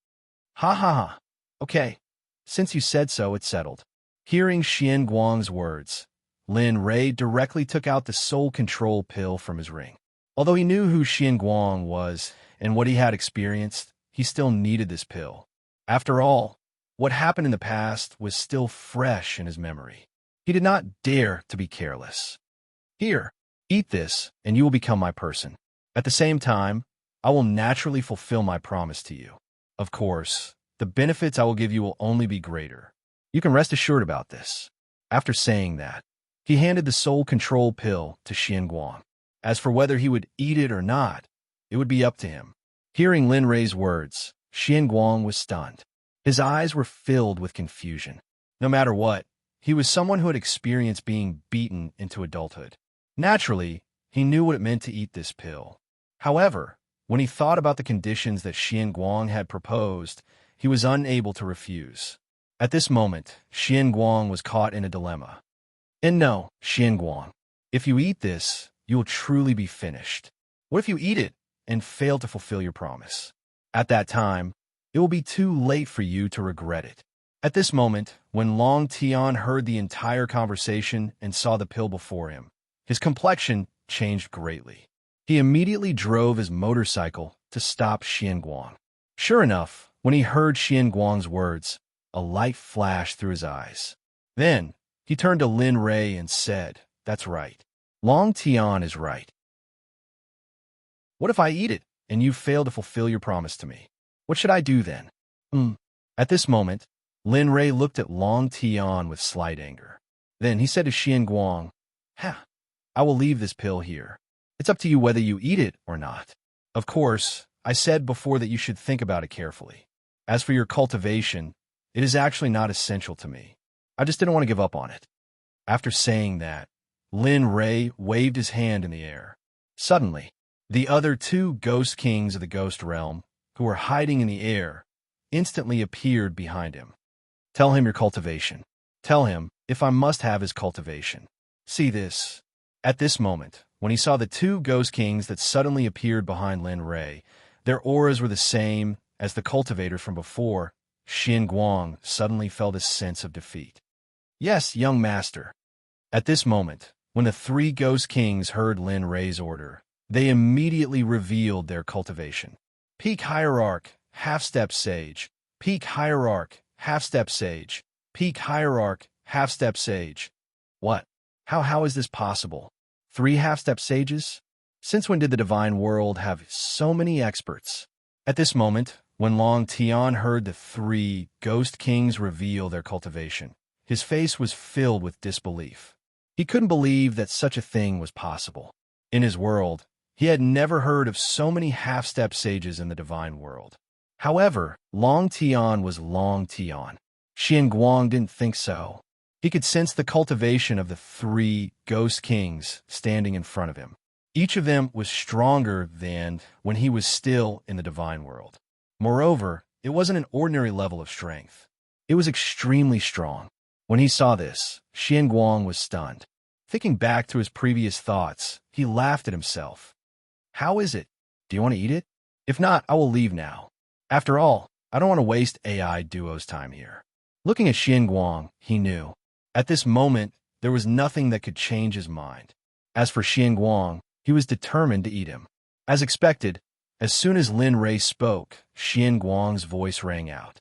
Okay. Since you said so, it's settled." Hearing Xianguang's words, Lin Rei directly took out the soul control pill from his ring. Although he knew who Xianguang was and what he had experienced, he still needed this pill. After all, what happened in the past was still fresh in his memory. He did not dare to be careless. "Here, eat this, and you will become my person. At the same time, I will naturally fulfill my promise to you. Of course, the benefits I will give you will only be greater. You can rest assured about this." After saying that, he handed the soul control pill to Xianguang. As for whether he would eat it or not, it would be up to him. Hearing Lin Rei's words, Xianguang was stunned. His eyes were filled with confusion. No matter what, he was someone who had experienced being beaten into adulthood. Naturally, he knew what it meant to eat this pill. However, when he thought about the conditions that Xianguang had proposed, he was unable to refuse. At this moment, Xianguang was caught in a dilemma. "And no, Xianguang, if you eat this, you will truly be finished. What if you eat it and fail to fulfill your promise? At that time, it will be too late for you to regret it." At this moment, when Long Tian heard the entire conversation and saw the pill before him, his complexion changed greatly. He immediately drove his motorcycle to stop Xianguang. Sure enough, when he heard Xian Guang's words, a light flashed through his eyes. Then, he turned to Lin Rei and said, "That's right. Long Tian is right. What if I eat it, and you fail to fulfill your promise to me? What should I do then?" At this moment, Lin Rei looked at Long Tian with slight anger. Then he said to Xian Guang, "Ha, I will leave this pill here. It's up to you whether you eat it or not. Of course, I said before that you should think about it carefully. As for your cultivation, it is actually not essential to me. I just didn't want to give up on it." After saying that, Lin Rei waved his hand in the air. Suddenly, the other two ghost kings of the ghost realm, who were hiding in the air, instantly appeared behind him. "Tell him your cultivation. Tell him if I must have his cultivation. See this." At this moment, when he saw the two ghost kings that suddenly appeared behind Lin Rei, their auras were the same as the cultivator from before. Xian Guang suddenly felt a sense of defeat. "Yes, young master." At this moment, when the three ghost kings heard Lin Rei's order, they immediately revealed their cultivation. Peak Hierarch, Half-Step Sage. Peak Hierarch, Half-Step Sage. Peak Hierarch, Half-Step Sage. What? How is this possible? 3 half-step sages? Since when did the divine world have so many experts? At this moment, when Long Tian heard the 3 ghost kings reveal their cultivation, his face was filled with disbelief. He couldn't believe that such a thing was possible. In his world, he had never heard of so many half-step sages in the divine world. However, Long Tian was Long Tian. Xian Guang didn't think so. He could sense the cultivation of the 3 ghost kings standing in front of him. Each of them was stronger than when he was still in the divine world. Moreover, it wasn't an ordinary level of strength. It was extremely strong. When he saw this, Xian Guang was stunned. Thinking back to his previous thoughts, he laughed at himself. "How is it? Do you want to eat it? If not, I will leave now. After all, I don't want to waste AI Duo's time here." Looking at Xian Guang, he knew. At this moment, there was nothing that could change his mind. As for Xian Guang, he was determined to eat him. As expected, as soon as Lin Rei spoke, Xian Guang's voice rang out.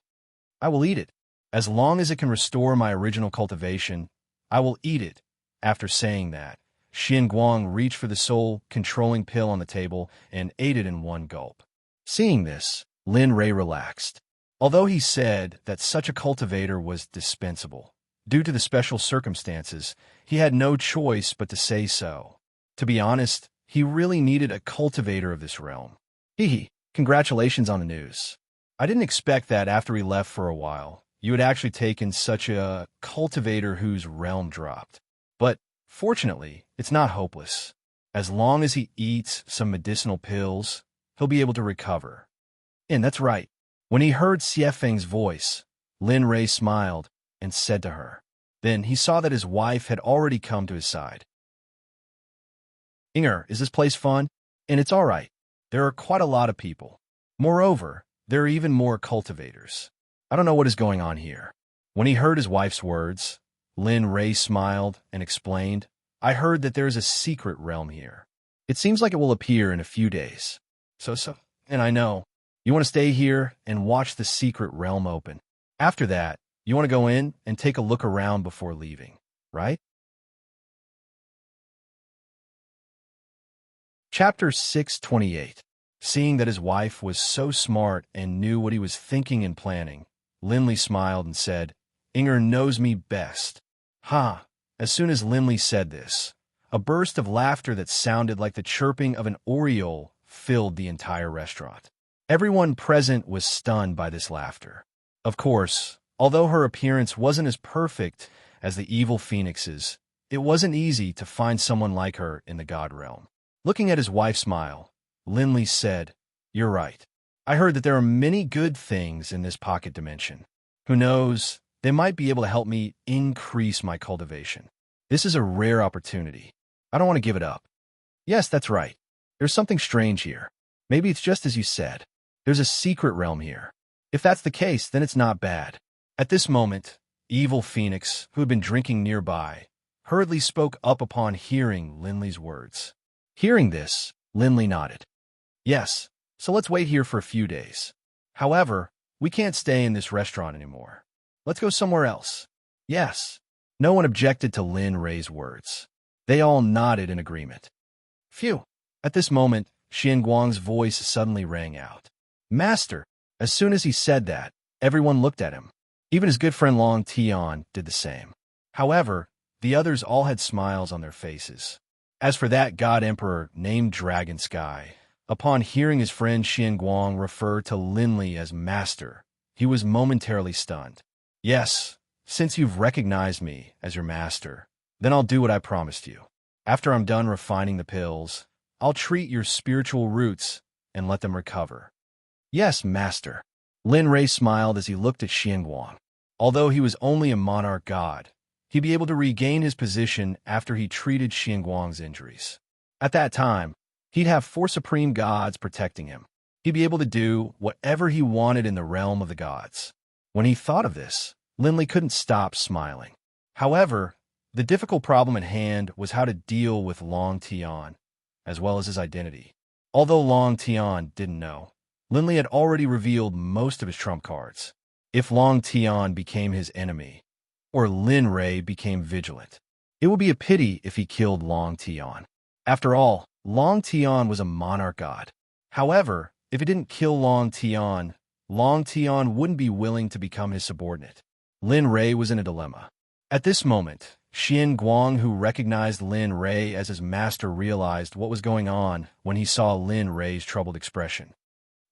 "I will eat it. As long as it can restore my original cultivation, I will eat it." After saying that, Xian Guang reached for the soul-controlling pill on the table and ate it in one gulp. Seeing this, Lin Rei relaxed. Although he said that such a cultivator was dispensable, due to the special circumstances, he had no choice but to say so. To be honest, he really needed a cultivator of this realm. Congratulations on the news. I didn't expect that after we left for a while, you had actually taken such a cultivator whose realm dropped. But, fortunately, it's not hopeless. As long as he eats some medicinal pills, he'll be able to recover. And that's right. When he heard Xiefeng's voice, Lin Rei smiled and said to her. Then he saw that his wife had already come to his side. "Inger, is this place fun?" "And it's all right. There are quite a lot of people. Moreover, there are even more cultivators. I don't know what is going on here." When he heard his wife's words, Lin Rei smiled and explained, "I heard that there is a secret realm here. It seems like it will appear in a few days. And I know. You want to stay here and watch the secret realm open. After that, you want to go in and take a look around before leaving, right?" Chapter 628. Seeing that his wife was so smart and knew what he was thinking and planning, Linley smiled and said, "Inger knows me best." Ha! As soon as Linley said this, a burst of laughter that sounded like the chirping of an oriole filled the entire restaurant. Everyone present was stunned by this laughter. Of course, although her appearance wasn't as perfect as the evil phoenix's, it wasn't easy to find someone like her in the god realm. Looking at his wife's smile, Linley said, "You're right. I heard that there are many good things in this pocket dimension. Who knows, they might be able to help me increase my cultivation. This is a rare opportunity. I don't want to give it up." "Yes, that's right. There's something strange here. Maybe it's just as you said. There's a secret realm here. If that's the case, then it's not bad." At this moment, Evil Phoenix, who had been drinking nearby, hurriedly spoke up upon hearing Linley's words. Hearing this, Linley nodded. "Yes, so let's wait here for a few days. However, we can't stay in this restaurant anymore. Let's go somewhere else. Yes. No one objected to Lin Rei's words. They all nodded in agreement. Phew. At this moment, Xian Guang's voice suddenly rang out. Master! As soon as he said that, everyone looked at him. Even his good friend Long Tian did the same. However, the others all had smiles on their faces. As for that god emperor named Dragon Sky, upon hearing his friend Xian Guang refer to Lin Li as master, he was momentarily stunned. Yes, since you've recognized me as your master, then I'll do what I promised you. After I'm done refining the pills, I'll treat your spiritual roots and let them recover. Yes, master. Lin Rei smiled as he looked at Xian Guang. Although he was only a monarch god, he'd be able to regain his position after he treated Xian Guang's injuries. At that time, he'd have 4 supreme gods protecting him. He'd be able to do whatever he wanted in the realm of the gods. When he thought of this, Lin Li couldn't stop smiling. However, the difficult problem at hand was how to deal with Long Tian, as well as his identity. Although Long Tian didn't know, Lin Li had already revealed most of his trump cards. If Long Tian became his enemy, or Lin Rei became vigilant, it would be a pity if he killed Long Tian. After all, Long Tian was a monarch god. However, if he didn't kill Long Tian wouldn't be willing to become his subordinate. Lin Rei was in a dilemma. At this moment, Xian Guang, who recognized Lin Rei as his master, realized what was going on when he saw Lin Rei's troubled expression.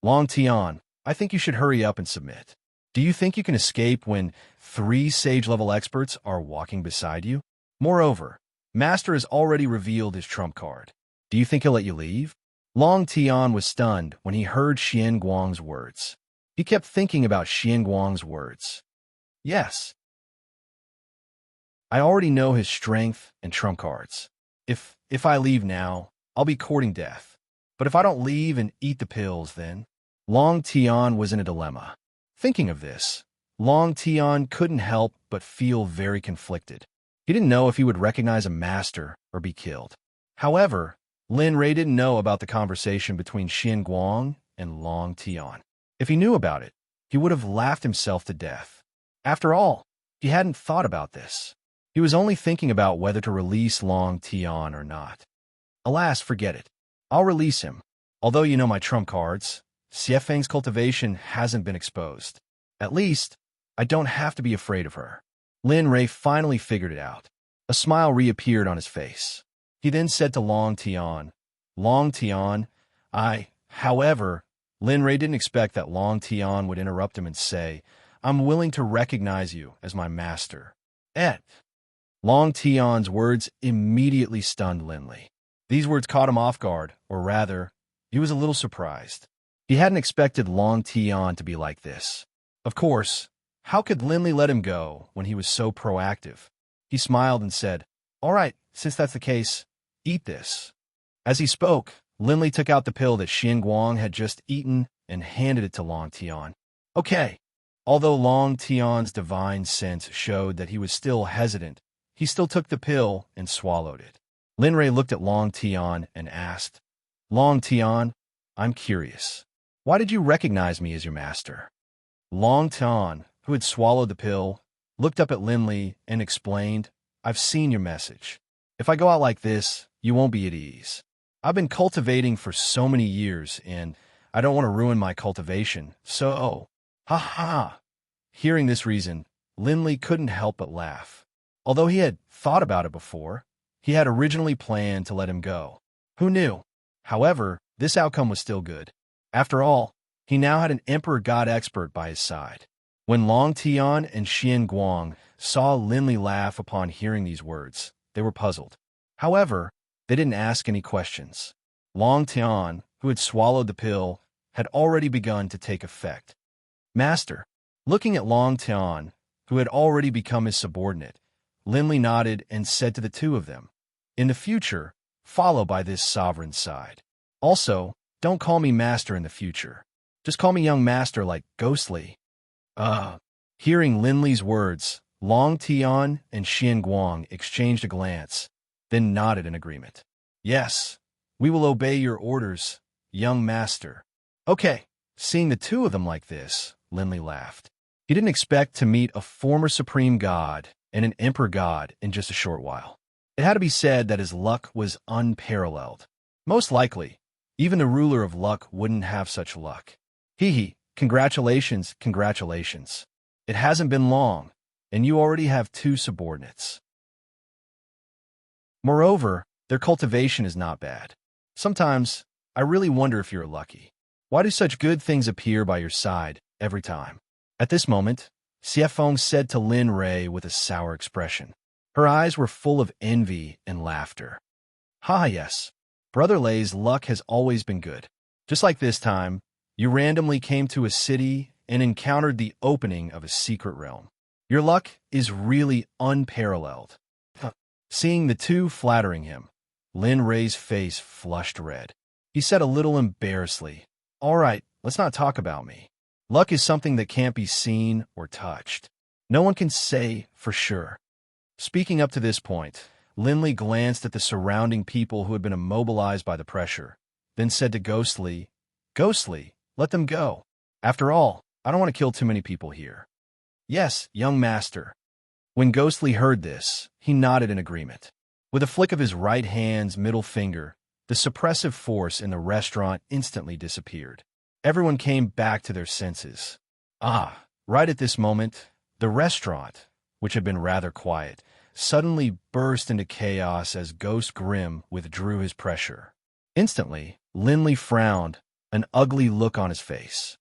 Long Tian, I think you should hurry up and submit. Do you think you can escape when 3 sage-level experts are walking beside you? Moreover, Master has already revealed his trump card. Do you think he'll let you leave? Long Tian was stunned when he heard Xian Guang's words. He kept thinking about Xian Guang's words. Yes. I already know his strength and trump cards. If I leave now, I'll be courting death. But if I don't leave and eat the pills, then... Long Tian was in a dilemma. Thinking of this, Long Tian couldn't help but feel very conflicted. He didn't know if he would recognize a master or be killed. However, Lin Rei didn't know about the conversation between Xian Guang and Long Tian. If he knew about it, he would have laughed himself to death. After all, he hadn't thought about this. He was only thinking about whether to release Long Tian or not. Alas, forget it. I'll release him. Although you know my trump cards, Xiefeng's cultivation hasn't been exposed. At least, I don't have to be afraid of her. Lin Rei finally figured it out. A smile reappeared on his face. He then said to Long Tian, However, Lin Rei didn't expect that Long Tian would interrupt him and say, I'm willing to recognize you as my master. Long Tian's words immediately stunned Lin Li. These words caught him off guard, or rather, he was a little surprised. He hadn't expected Long Tian to be like this. Of course, how could Lin Li let him go when he was so proactive? He smiled and said, All right, since that's the case, eat this. As he spoke, Lin Li took out the pill that Xian Guang had just eaten and handed it to Long Tian. Okay. Although Long Tian's divine sense showed that he was still hesitant, he still took the pill and swallowed it. Lin Rei looked at Long Tian and asked, Long Tian, I'm curious. Why did you recognize me as your master? Long Tian, who had swallowed the pill, looked up at Lin Li and explained, I've seen your message. If I go out like this, you won't be at ease. I've been cultivating for so many years, and I don't want to ruin my cultivation, so... Ha ha! Hearing this reason, Lin Li couldn't help but laugh. Although he had thought about it before, he had originally planned to let him go. Who knew? However, this outcome was still good. After all, he now had an Emperor God expert by his side. When Long Tian and Xian Guang saw Lin Li laugh upon hearing these words, they were puzzled. However, they didn't ask any questions. Long Tian, who had swallowed the pill, had already begun to take effect. Master, looking at Long Tian, who had already become his subordinate, Lin Li nodded and said to the two of them, In the future, follow by this sovereign's side. Also, don't call me master in the future. Just call me young master like Ghostly. Hearing Lin Li's words, Long Tian and Xian Guang exchanged a glance, then nodded in agreement. Yes, we will obey your orders, young master. Okay, Seeing the two of them like this, Linley laughed. He didn't expect to meet a former supreme god and an emperor god in just a short while. It had to be said that his luck was unparalleled. Most likely, even the ruler of luck wouldn't have such luck. Hee, congratulations, congratulations. It hasn't been long, and you already have 2 subordinates. Moreover, their cultivation is not bad. Sometimes, I really wonder if you're lucky. Why do such good things appear by your side every time? At this moment, Xiefeng said to Lin Rei with a sour expression. Her eyes were full of envy and laughter. Yes. Brother Lei's luck has always been good. Just like this time, you randomly came to a city and encountered the opening of a secret realm. Your luck is really unparalleled. Seeing the two flattering him, Lin Rei's face flushed red. He said a little embarrassedly, All right, let's not talk about me. Luck is something that can't be seen or touched. No one can say for sure. Speaking up to this point, Linley glanced at the surrounding people who had been immobilized by the pressure, then said to Ghostly, let them go. After all, I don't want to kill too many people here. Yes, young master. When Ghostly heard this, he nodded in agreement. With a flick of his right hand's middle finger, the suppressive force in the restaurant instantly disappeared. Everyone came back to their senses. Right at this moment, the restaurant, which had been rather quiet, suddenly burst into chaos as Ghost Grim withdrew his pressure. Instantly, Linley frowned, an ugly look on his face.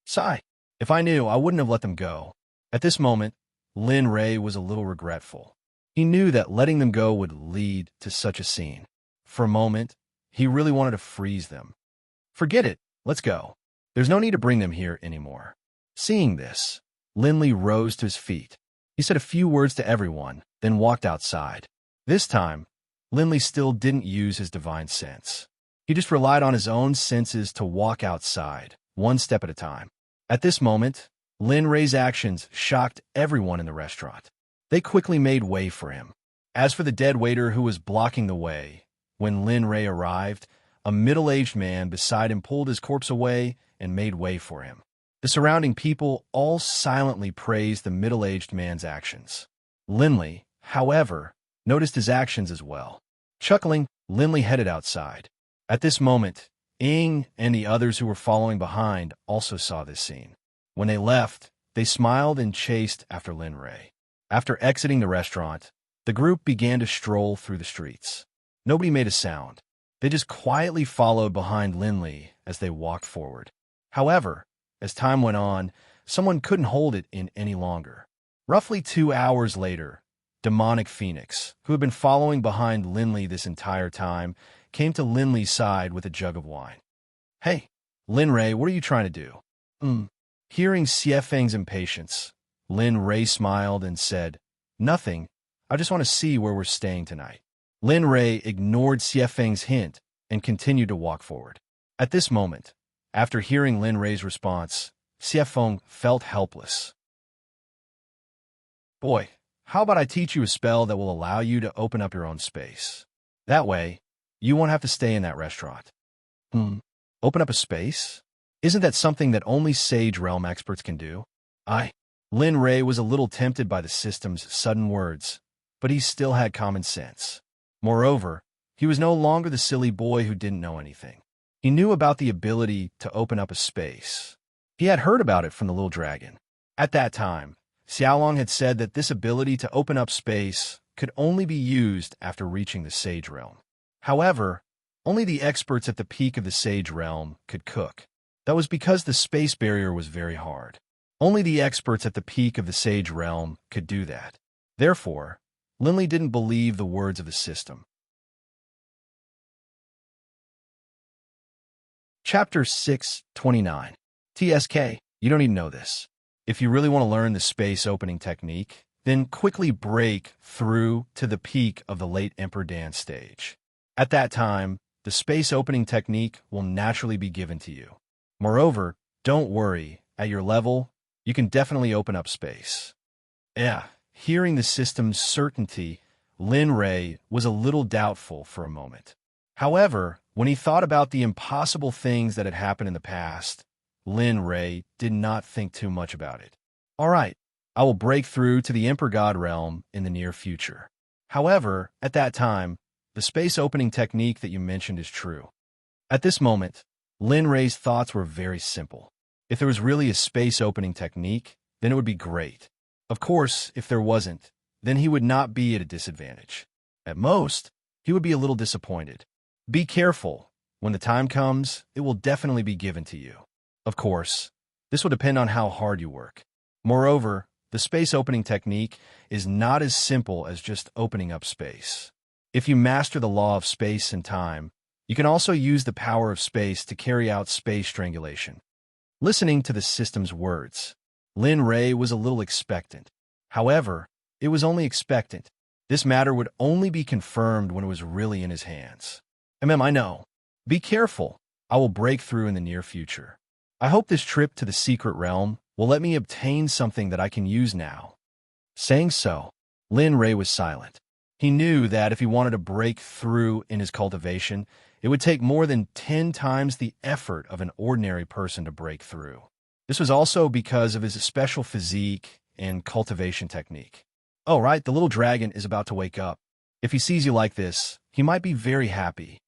Sigh, if I knew, I wouldn't have let them go. At this moment, Lin Rei was a little regretful. He knew that letting them go would lead to such a scene. For a moment, he really wanted to freeze them. Forget it, let's go. There's no need to bring them here anymore. Seeing this, Linley rose to his feet. He said a few words to everyone, then walked outside. This time, Linley still didn't use his divine sense. He just relied on his own senses to walk outside, one step at a time. At this moment, Lin Rei's actions shocked everyone in the restaurant. They quickly made way for him. As for the dead waiter who was blocking the way, when Lin Rei arrived, a middle-aged man beside him pulled his corpse away and made way for him. The surrounding people all silently praised the middle-aged man's actions. Linley, however, noticed his actions as well. Chuckling, Linley headed outside. At this moment, Ing and the others who were following behind also saw this scene. When they left, they smiled and chased after Lin Rei. After exiting the restaurant, the group began to stroll through the streets. Nobody made a sound. They just quietly followed behind Linley as they walked forward. However, as time went on, someone couldn't hold it in any longer. Roughly 2 hours later, Demonic Phoenix, who had been following behind Linley this entire time, came to Linley's side with a jug of wine. Hey, Lin Rei, what are you trying to do? Hearing Xiefeng's impatience, Lin Rei smiled and said, Nothing. I just want to see where we're staying tonight. Lin Rei ignored Xiefeng's hint and continued to walk forward. At this moment, after hearing Lin Rei's response, Xiefeng felt helpless. Boy, how about I teach you a spell that will allow you to open up your own space? That way, you won't have to stay in that restaurant. Open up a space? Isn't that something that only Sage Realm experts can do? Lin Rei was a little tempted by the system's sudden words, but he still had common sense. Moreover, he was no longer the silly boy who didn't know anything. He knew about the ability to open up a space. He had heard about it from the little dragon. At that time, Xiaolong had said that this ability to open up space could only be used after reaching the Sage Realm. However, only the experts at the peak of the Sage Realm could cook. That was because the space barrier was very hard. Only the experts at the peak of the Sage Realm could do that. Therefore, Linley didn't believe the words of the system. Chapter 629. TSK, you don't need to know this. If you really want to learn the space opening technique, then quickly break through to the peak of the late Emperor Dan's stage. At that time, the space opening technique will naturally be given to you. Moreover, don't worry, at your level, you can definitely open up space. Hearing the system's certainty, Lin Rei was a little doubtful for a moment. However, when he thought about the impossible things that had happened in the past, Lin Ray did not think too much about it. All right, I will break through to the Emperor God realm in the near future. However, at that time, the space opening technique that you mentioned is true. At this moment, Lin Ray's thoughts were very simple. If there was really a space opening technique, then it would be great. Of course, if there wasn't, then he would not be at a disadvantage. At most, he would be a little disappointed. Be careful. When the time comes, it will definitely be given to you. Of course, this will depend on how hard you work. Moreover, the space opening technique is not as simple as just opening up space. If you master the law of space and time, you can also use the power of space to carry out space strangulation. Listening to the system's words, Lin Ray was a little expectant. However, it was only expectant. This matter would only be confirmed when it was really in his hands. I know. Be careful. I will break through in the near future. I hope this trip to the secret realm will let me obtain something that I can use now. Saying so, Lin Ray was silent. He knew that if he wanted to break through in his cultivation, it would take more than 10 times the effort of an ordinary person to break through. This was also because of his special physique and cultivation technique. Oh, right, the little dragon is about to wake up. If he sees you like this, he might be very happy.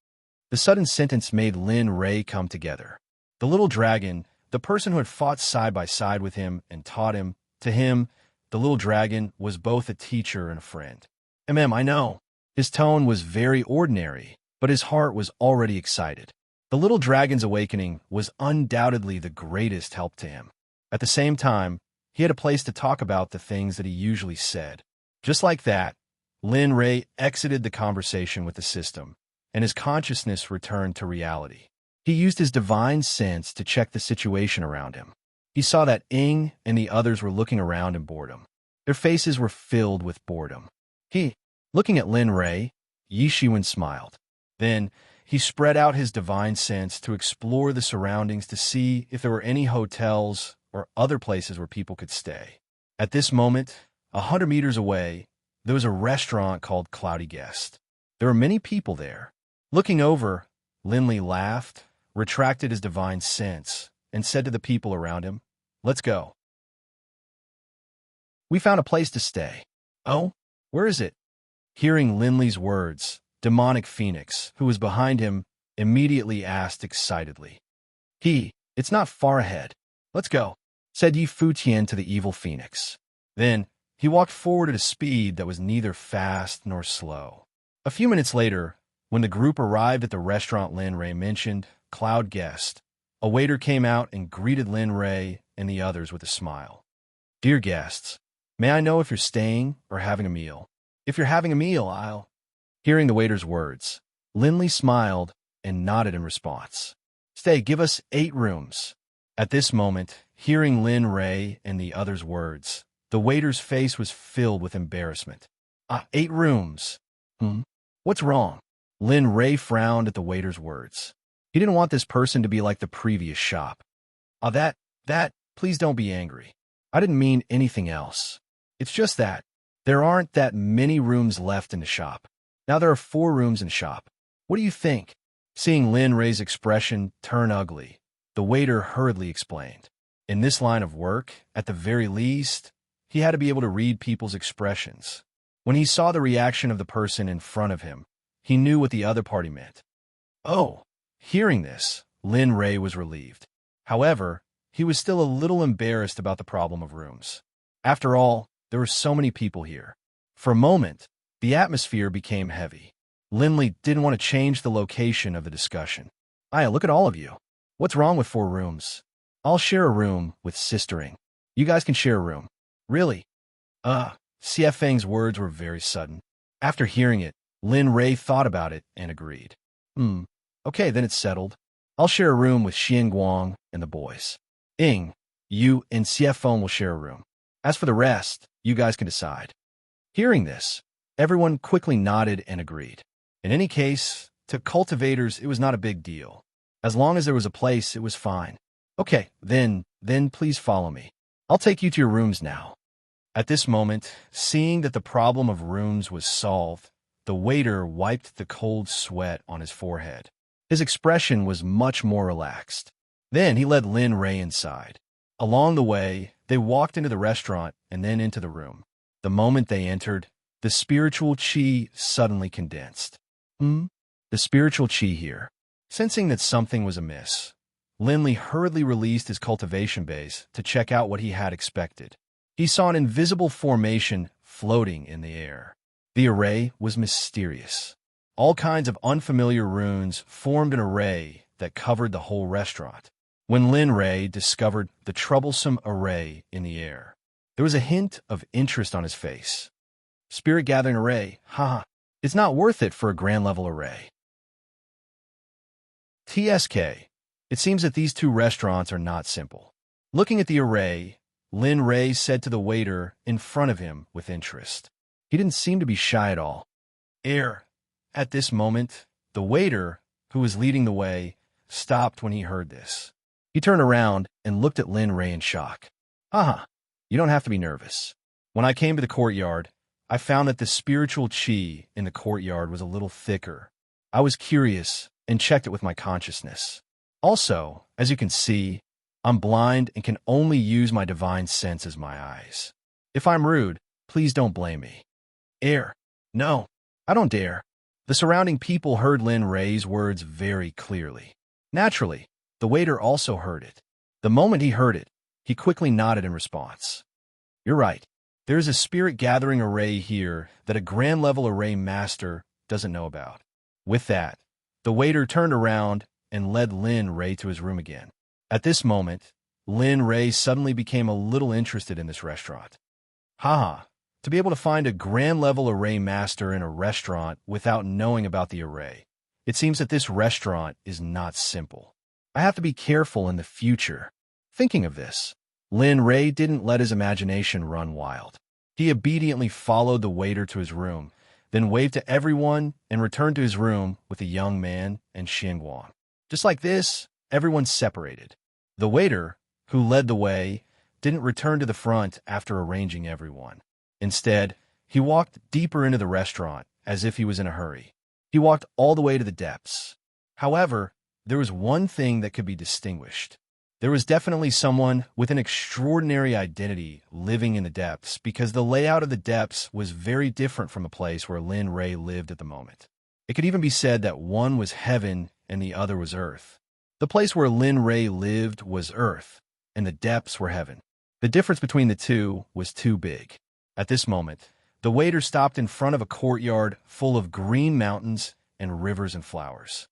The sudden sentence made Lin Ray come together. The little dragon, the person who had fought side by side with him and taught him, to him, the little dragon was both a teacher and a friend. I know. His tone was very ordinary, but his heart was already excited. The little dragon's awakening was undoubtedly the greatest help to him. At the same time, he had a place to talk about the things that he usually said. Just like that, Lin Ray exited the conversation with the system, and his consciousness returned to reality. He used his divine sense to check the situation around him. He saw that Ing and the others were looking around in boredom. Their faces were filled with boredom. Looking at Lin Ray, Yi Shiwen smiled. Then, he spread out his divine sense to explore the surroundings to see if there were any hotels or other places where people could stay. At this moment, 100 meters away, there was a restaurant called Cloudy Guest. There were many people there. Looking over, Linley laughed, retracted his divine sense, and said to the people around him, "Let's go. We found a place to stay." "Oh, where is it?" Hearing Linley's words, Demonic Phoenix, who was behind him, immediately asked excitedly. "It's not far ahead. Let's go," said Yi Futian to the evil Phoenix. Then, he walked forward at a speed that was neither fast nor slow. A few minutes later, when the group arrived at the restaurant Lin Ray mentioned, Cloud Guest, a waiter came out and greeted Lin Ray and the others with a smile. "Dear guests, may I know if you're staying or having a meal? If you're having a meal, I'll—" Hearing the waiter's words, Linley smiled and nodded in response. "Stay, give us 8 rooms." At this moment, hearing Lin Ray and the others' words, the waiter's face was filled with embarrassment. 8 rooms. What's wrong?" Lin Ray frowned at the waiter's words. He didn't want this person to be like the previous shop. Please don't be angry. I didn't mean anything else. It's just that there aren't that many rooms left in the shop. Now there are 4 rooms in the shop. What do you think?" Seeing Lin Ray's expression turn ugly, the waiter hurriedly explained. In this line of work, at the very least, he had to be able to read people's expressions. When he saw the reaction of the person in front of him, he knew what the other party meant. Oh, hearing this, Lin Ray was relieved. However, he was still a little embarrassed about the problem of rooms. After all, there were so many people here. For a moment, the atmosphere became heavy. Linley didn't want to change the location of the discussion. Look at all of you. What's wrong with 4 rooms? I'll share a room with Sistering. You guys can share a room. Really? CF Fang's words were very sudden. After hearing it, Lin Ray thought about it and agreed. Okay, then it's settled. I'll share a room with Xian Guang and the boys. Ing, you and CF Feng will share a room. As for the rest, you guys can decide. Hearing this, everyone quickly nodded and agreed. In any case, to cultivators, it was not a big deal. As long as there was a place, it was fine. Okay, then please follow me. I'll take you to your rooms now. At this moment, seeing that the problem of rooms was solved, the waiter wiped the cold sweat on his forehead. His expression was much more relaxed. Then he led Lin Ray inside. Along the way, they walked into the restaurant and then into the room. The moment they entered, the spiritual chi suddenly condensed. The spiritual chi here. Sensing that something was amiss, Linley hurriedly released his cultivation base to check out what he had expected. He saw an invisible formation floating in the air. The array was mysterious. All kinds of unfamiliar runes formed an array that covered the whole restaurant. When Lin Ray discovered the troublesome array in the air, there was a hint of interest on his face. Spirit gathering array, haha, it's not worth it for a grand level array. TSK, it seems that these two restaurants are not simple. Looking at the array, Lin Ray said to the waiter in front of him with interest. He didn't seem to be shy at all. At this moment, the waiter, who was leading the way, stopped when he heard this. He turned around and looked at Lin Ray in shock. You don't have to be nervous. When I came to the courtyard, I found that the spiritual chi in the courtyard was a little thicker. I was curious and checked it with my consciousness. Also, as you can see, I'm blind and can only use my divine sense as my eyes. If I'm rude, please don't blame me. No, I don't dare. The surrounding people heard Lin Ray's words very clearly. Naturally, the waiter also heard it. The moment he heard it, he quickly nodded in response. You're right. There is a spirit gathering array here that a grand level array master doesn't know about. With that, the waiter turned around and led Lin Ray to his room again. At this moment, Lin Ray suddenly became a little interested in this restaurant. To be able to find a grand level array master in a restaurant without knowing about the array. It seems that this restaurant is not simple. I have to be careful in the future. Thinking of this, Lin Ray didn't let his imagination run wild. He obediently followed the waiter to his room, then waved to everyone and returned to his room with a young man and Xinguang. Just like this, everyone separated. The waiter, who led the way, didn't return to the front after arranging everyone. Instead, he walked deeper into the restaurant as if he was in a hurry. He walked all the way to the depths. However, there was one thing that could be distinguished. There was definitely someone with an extraordinary identity living in the depths because the layout of the depths was very different from the place where Lin Ray lived at the moment. It could even be said that one was heaven and the other was earth. The place where Lin Ray lived was earth, and the depths were heaven. The difference between the two was too big. At this moment, the waiter stopped in front of a courtyard full of green mountains and rivers and flowers.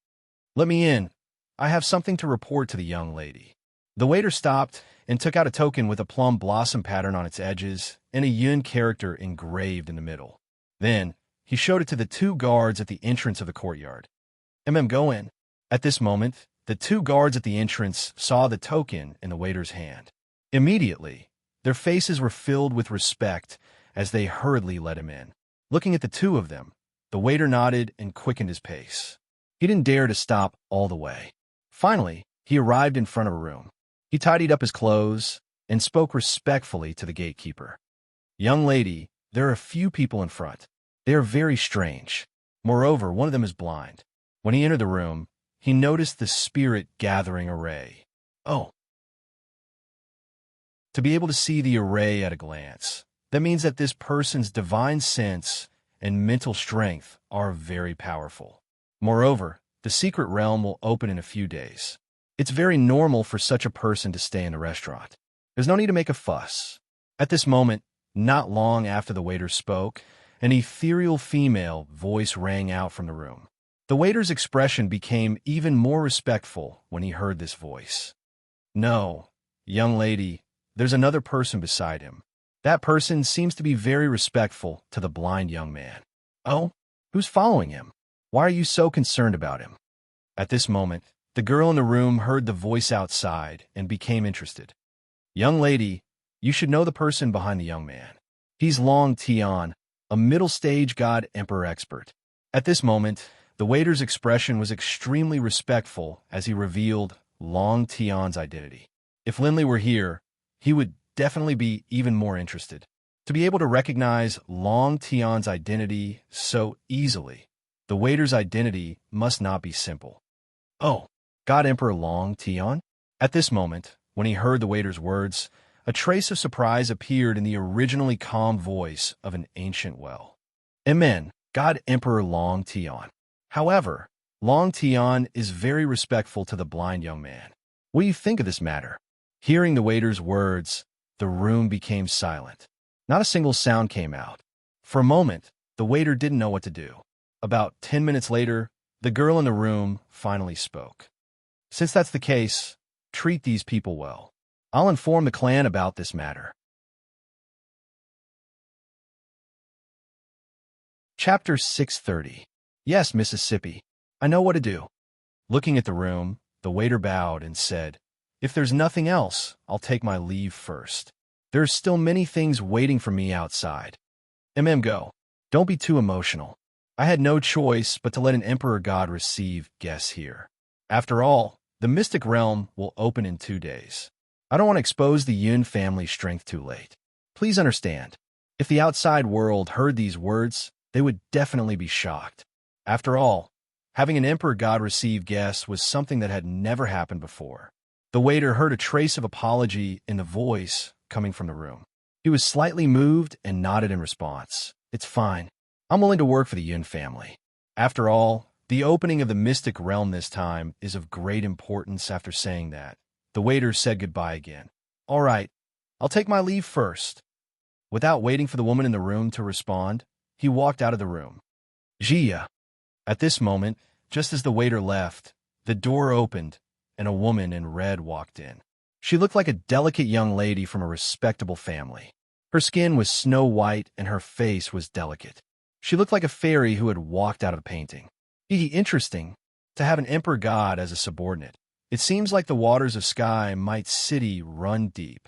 Let me in. I have something to report to the young lady. The waiter stopped and took out a token with a plum blossom pattern on its edges and a yun character engraved in the middle. Then, he showed it to the two guards at the entrance of the courtyard. Go in. At this moment, the two guards at the entrance saw the token in the waiter's hand. Immediately, their faces were filled with respect as they hurriedly let him in. Looking at the two of them, the waiter nodded and quickened his pace. He didn't dare to stop all the way. Finally, he arrived in front of a room. He tidied up his clothes and spoke respectfully to the gatekeeper. Young lady, there are a few people in front. They are very strange. Moreover, one of them is blind. When he entered the room, he noticed the spirit gathering array. To be able to see the array at a glance, that means that this person's divine sense and mental strength are very powerful. Moreover, the secret realm will open in a few days. It's very normal for such a person to stay in the restaurant. There's no need to make a fuss. At this moment, not long after the waiter spoke, an ethereal female voice rang out from the room. The waiter's expression became even more respectful when he heard this voice. No, young lady, there's another person beside him. That person seems to be very respectful to the blind young man. Who's following him? Why are you so concerned about him? At this moment, the girl in the room heard the voice outside and became interested. Young lady, you should know the person behind the young man. He's Long Tian, a middle-stage god emperor expert. At this moment, the waiter's expression was extremely respectful as he revealed Long Tian's identity. If Linley were here, he would definitely be even more interested. To be able to recognize Long Tian's identity so easily, the waiter's identity must not be simple. God Emperor Long Tian? At this moment, when he heard the waiter's words, a trace of surprise appeared in the originally calm voice of an ancient well. Amen, God Emperor Long Tian. However, Long Tian is very respectful to the blind young man. What do you think of this matter? Hearing the waiter's words, the room became silent. Not a single sound came out. For a moment, the waiter didn't know what to do. About 10 minutes later, the girl in the room finally spoke. Since that's the case, treat these people well. I'll inform the clan about this matter. Chapter 630. Yes, Mississippi. I know what to do. Looking at the room, the waiter bowed and said, if there's nothing else, I'll take my leave first. There's still many things waiting for me outside. Go. Don't be too emotional. I had no choice but to let an emperor god receive guests here. After all, the mystic realm will open in 2 days. I don't want to expose the Yun family's strength too late. Please understand, if the outside world heard these words, they would definitely be shocked. After all, having an emperor god receive guests was something that had never happened before. The waiter heard a trace of apology in the voice coming from the room. He was slightly moved and nodded in response. It's fine. I'm willing to work for the Yun family. After all, the opening of the mystic realm this time is of great importance. After saying that, the waiter said goodbye again. All right, I'll take my leave first. Without waiting for the woman in the room to respond, he walked out of the room. Jia. At this moment, just as the waiter left, the door opened and a woman in red walked in. She looked like a delicate young lady from a respectable family. Her skin was snow white and her face was delicate. She looked like a fairy who had walked out of a painting. Interesting to have an emperor god as a subordinate. It seems like the waters of sky might city run deep.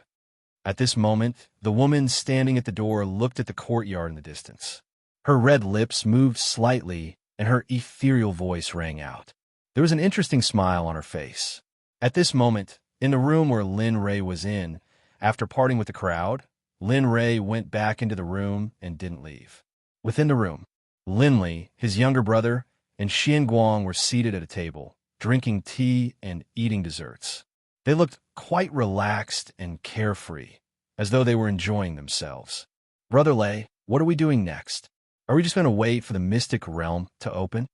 At this moment, the woman standing at the door looked at the courtyard in the distance. Her red lips moved slightly and her ethereal voice rang out. There was an interesting smile on her face. At this moment, in the room where Lin Ray was in, after parting with the crowd, Lin Ray went back into the room and didn't leave. Within the room, Lin Li, his younger brother, and Xian Guang were seated at a table, drinking tea and eating desserts. They looked quite relaxed and carefree, as though they were enjoying themselves. Brother Lei, what are we doing next? Are we just going to wait for the mystic realm to open?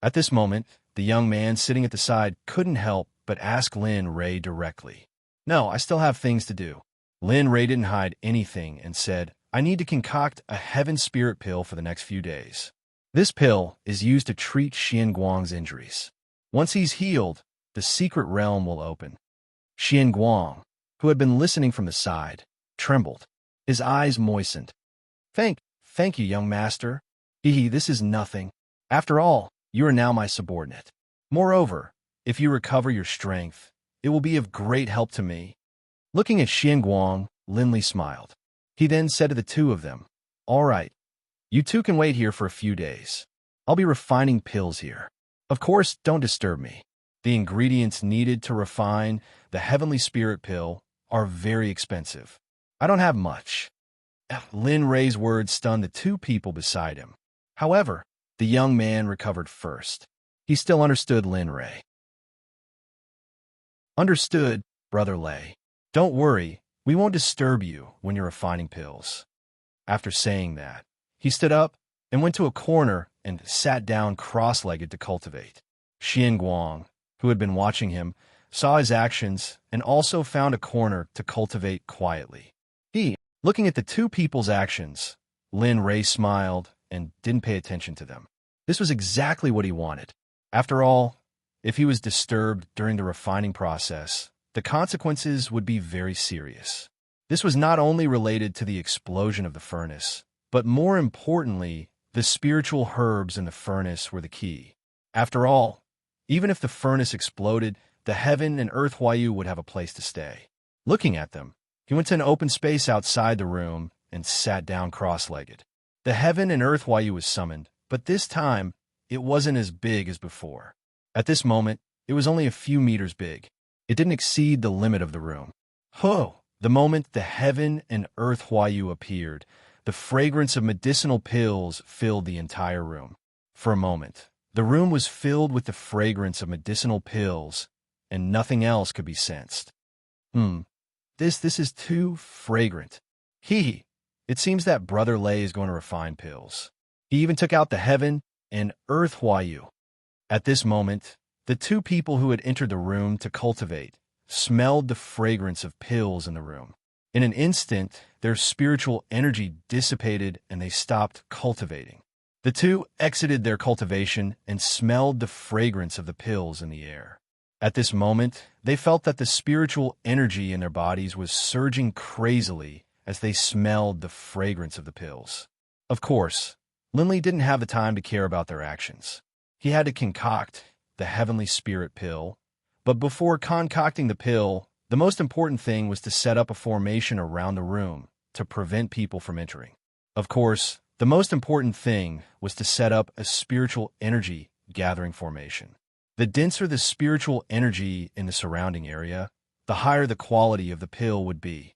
At this moment, the young man sitting at the side couldn't help but ask Lin Ray directly. No, I still have things to do. Lin Ray didn't hide anything and said, I need to concoct a heaven spirit pill for the next few days. This pill is used to treat Xian Guang's injuries. Once he's healed, the secret realm will open. Xian Guang, who had been listening from the side, trembled. His eyes moistened. Thank you, young master. This is nothing. After all, you are now my subordinate. Moreover, if you recover your strength, it will be of great help to me. Looking at Xian Guang, Lin Li smiled. He then said to the two of them, All right, you two can wait here for a few days. I'll be refining pills here. Of course, don't disturb me. The ingredients needed to refine the heavenly spirit pill are very expensive. I don't have much. Lin Ray's words stunned the two people beside him. However, the young man recovered first. He still understood Lin Ray. Understood, Brother Lei. Don't worry, we won't disturb you when you're refining pills. After saying that, he stood up and went to a corner and sat down cross-legged to cultivate. Xian Guang, who had been watching him, saw his actions and also found a corner to cultivate quietly. Looking at the two people's actions, Lin Ray smiled and didn't pay attention to them. This was exactly what he wanted. After all, if he was disturbed during the refining process, the consequences would be very serious. This was not only related to the explosion of the furnace, but more importantly, the spiritual herbs in the furnace were the key. After all, even if the furnace exploded, the heaven and earth Huayu would have a place to stay. Looking at them, he went to an open space outside the room and sat down cross-legged. The heaven and earth Huayu was summoned, but this time, it wasn't as big as before. At this moment, it was only a few meters big. It didn't exceed the limit of the room. The moment the heaven and earth Huayu appeared, the fragrance of medicinal pills filled the entire room. For a moment, the room was filled with the fragrance of medicinal pills, and nothing else could be sensed. This is too fragrant. Hee. It seems that Brother Lay is going to refine pills. He even took out the heaven and earth Hua. At this moment, the two people who had entered the room to cultivate smelled the fragrance of pills in the room. In an instant, their spiritual energy dissipated and they stopped cultivating. The two exited their cultivation and smelled the fragrance of the pills in the air. At this moment, they felt that the spiritual energy in their bodies was surging crazily as they smelled the fragrance of the pills. Of course, Linley didn't have the time to care about their actions. He had to concoct the heavenly spirit pill, but before concocting the pill, the most important thing was to set up a formation around the room to prevent people from entering. Of course, the most important thing was to set up a spiritual energy gathering formation. The denser the spiritual energy in the surrounding area, the higher the quality of the pill would be.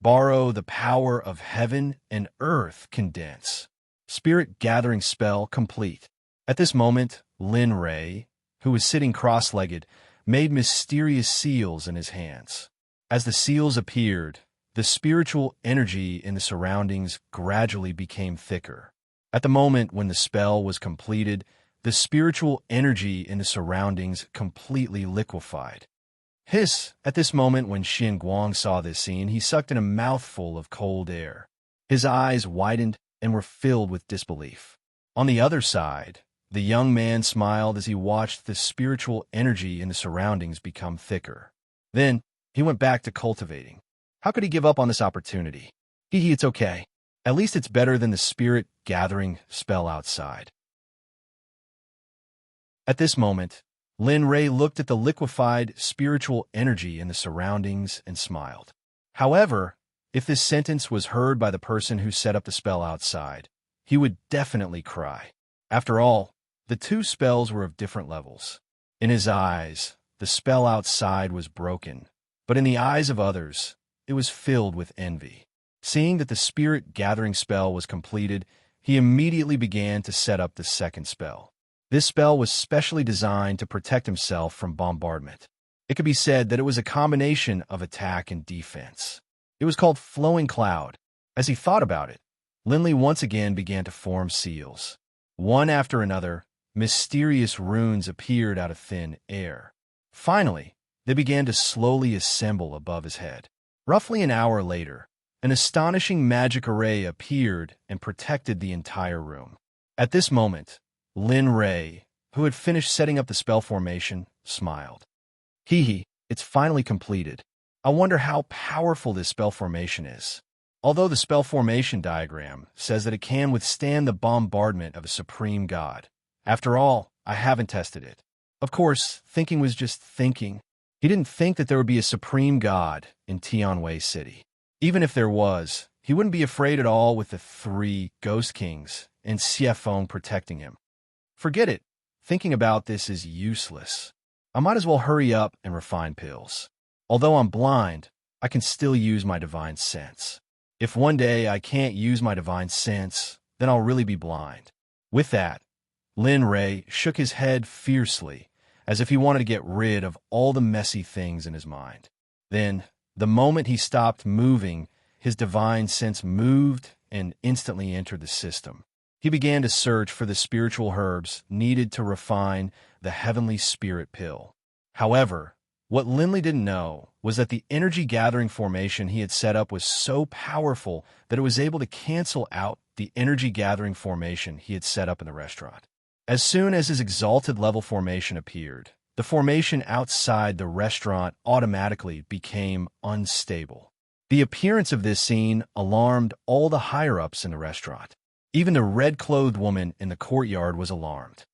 Borrow the power of heaven and earth condense. Spirit gathering spell complete. At this moment, Lin Ray, who was sitting cross-legged, made mysterious seals in his hands. As the seals appeared, the spiritual energy in the surroundings gradually became thicker. At the moment when the spell was completed, the spiritual energy in the surroundings completely liquefied. Hiss! At this moment when Xin Guang saw this scene, he sucked in a mouthful of cold air. His eyes widened and were filled with disbelief. On the other side, the young man smiled as he watched the spiritual energy in the surroundings become thicker. Then, he went back to cultivating. How could he give up on this opportunity? It's okay. At least it's better than the spirit gathering spell outside. At this moment, Lin Ray looked at the liquefied spiritual energy in the surroundings and smiled. However, if this sentence was heard by the person who set up the spell outside, he would definitely cry. After all, the two spells were of different levels. In his eyes, the spell outside was broken, but in the eyes of others, it was filled with envy. Seeing that the spirit gathering spell was completed, he immediately began to set up the second spell. This spell was specially designed to protect himself from bombardment. It could be said that it was a combination of attack and defense. It was called Flowing Cloud. As he thought about it, Linley once again began to form seals. One after another, mysterious runes appeared out of thin air. Finally, they began to slowly assemble above his head. Roughly an hour later, an astonishing magic array appeared and protected the entire room. At this moment, Lin Ray, who had finished setting up the spell formation, smiled. It's finally completed. I wonder how powerful this spell formation is. Although the spell formation diagram says that it can withstand the bombardment of a supreme god. After all, I haven't tested it. Of course, thinking was just thinking. He didn't think that there would be a supreme god in Tianwei City. Even if there was, he wouldn't be afraid at all with the 3 Ghost Kings and Xiefeng protecting him. Forget it. Thinking about this is useless. I might as well hurry up and refine pills. Although I'm blind, I can still use my divine sense. If one day I can't use my divine sense, then I'll really be blind. With that, Lin Ray shook his head fiercely, as if he wanted to get rid of all the messy things in his mind. Then, the moment he stopped moving, his divine sense moved and instantly entered the system. He began to search for the spiritual herbs needed to refine the heavenly spirit pill. However, what Linley didn't know was that the energy gathering formation he had set up was so powerful that it was able to cancel out the energy gathering formation he had set up in the restaurant. As soon as his exalted level formation appeared, the formation outside the restaurant automatically became unstable. The appearance of this scene alarmed all the higher-ups in the restaurant. Even the red-clothed woman in the courtyard was alarmed.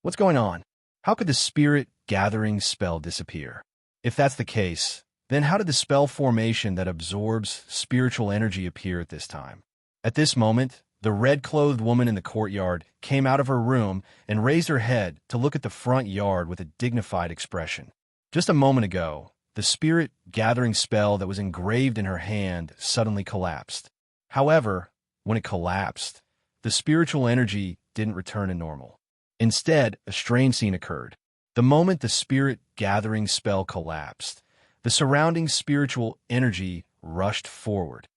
What's going on? How could the spirit gathering spell disappear? If that's the case, then how did the spell formation that absorbs spiritual energy appear at this time? At this moment, the red-clothed woman in the courtyard came out of her room and raised her head to look at the front yard with a dignified expression. Just a moment ago, the spirit gathering spell that was engraved in her hand suddenly collapsed. However, when it collapsed, the spiritual energy didn't return to normal. Instead, a strange scene occurred. The moment the spirit-gathering spell collapsed, the surrounding spiritual energy rushed forward.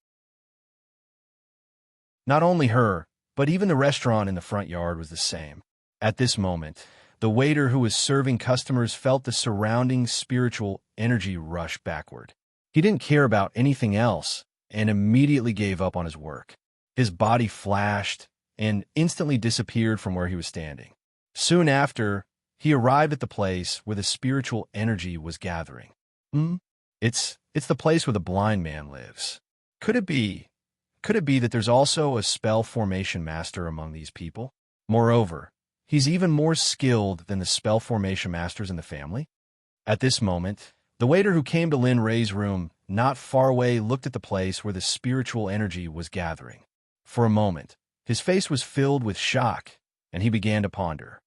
Not only her, but even the restaurant in the front yard was the same. At this moment, the waiter who was serving customers felt the surrounding spiritual energy rush backward. He didn't care about anything else and immediately gave up on his work. His body flashed and instantly disappeared from where he was standing. Soon after, he arrived at the place where the spiritual energy was gathering. It's the place where the blind man lives. Could it be that there's also a spell formation master among these people? Moreover, he's even more skilled than the spell formation masters in the family? At this moment, the waiter who came to Lin Ray's room not far away looked at the place where the spiritual energy was gathering. For a moment, his face was filled with shock, and he began to ponder.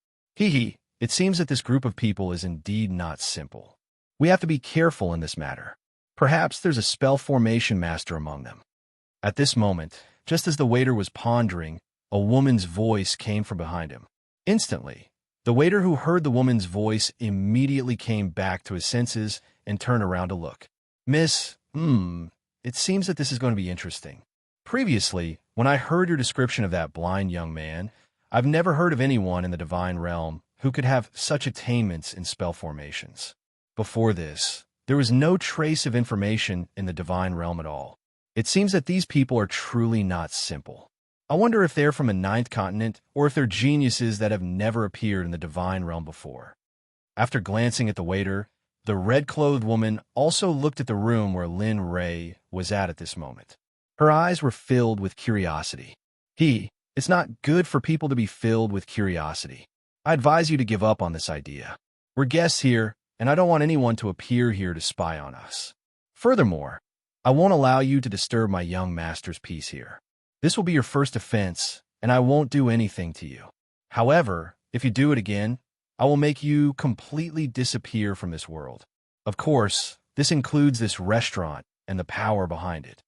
It seems that this group of people is indeed not simple. We have to be careful in this matter. Perhaps there's a spell formation master among them. At this moment, just as the waiter was pondering, a woman's voice came from behind him. Instantly, the waiter who heard the woman's voice immediately came back to his senses and turned around to look. Miss, it seems that this is going to be interesting. Previously, when I heard your description of that blind young man, I've never heard of anyone in the divine realm who could have such attainments in spell formations. Before this, there was no trace of information in the divine realm at all. It seems that these people are truly not simple. I wonder if they're from a ninth continent or if they're geniuses that have never appeared in the divine realm before. After glancing at the waiter, the red-clothed woman also looked at the room where Lin Ray was at this moment. Her eyes were filled with curiosity. It's not good for people to be filled with curiosity. I advise you to give up on this idea. We're guests here, and I don't want anyone to appear here to spy on us. Furthermore, I won't allow you to disturb my young master's peace here. This will be your first offense, and I won't do anything to you. However, if you do it again, I will make you completely disappear from this world. Of course, this includes this restaurant and the power behind it.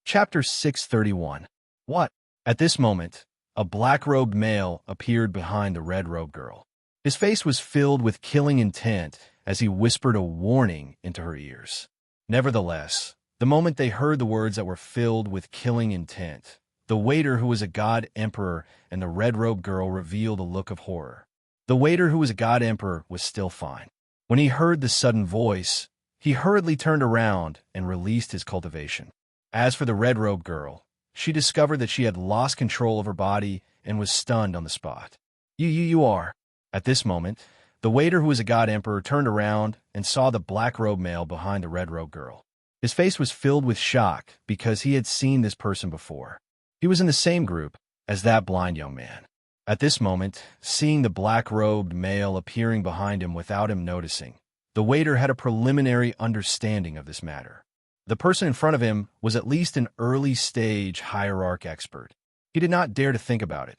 Chapter 631. What? At this moment, a black-robed male appeared behind the red-robed girl. His face was filled with killing intent as he whispered a warning into her ears. Nevertheless, the moment they heard the words that were filled with killing intent, the waiter who was a god emperor and the red-robed girl revealed a look of horror. The waiter who was a god emperor was still fine. When he heard the sudden voice, he hurriedly turned around and released his cultivation. As for the red-robed girl, she discovered that she had lost control of her body and was stunned on the spot. You are. At this moment, the waiter who was a god emperor turned around and saw the black-robed male behind the red-robed girl. His face was filled with shock because he had seen this person before. He was in the same group as that blind young man. At this moment, seeing the black-robed male appearing behind him without him noticing, the waiter had a preliminary understanding of this matter. The person in front of him was at least an early-stage hierarch expert. He did not dare to think about it,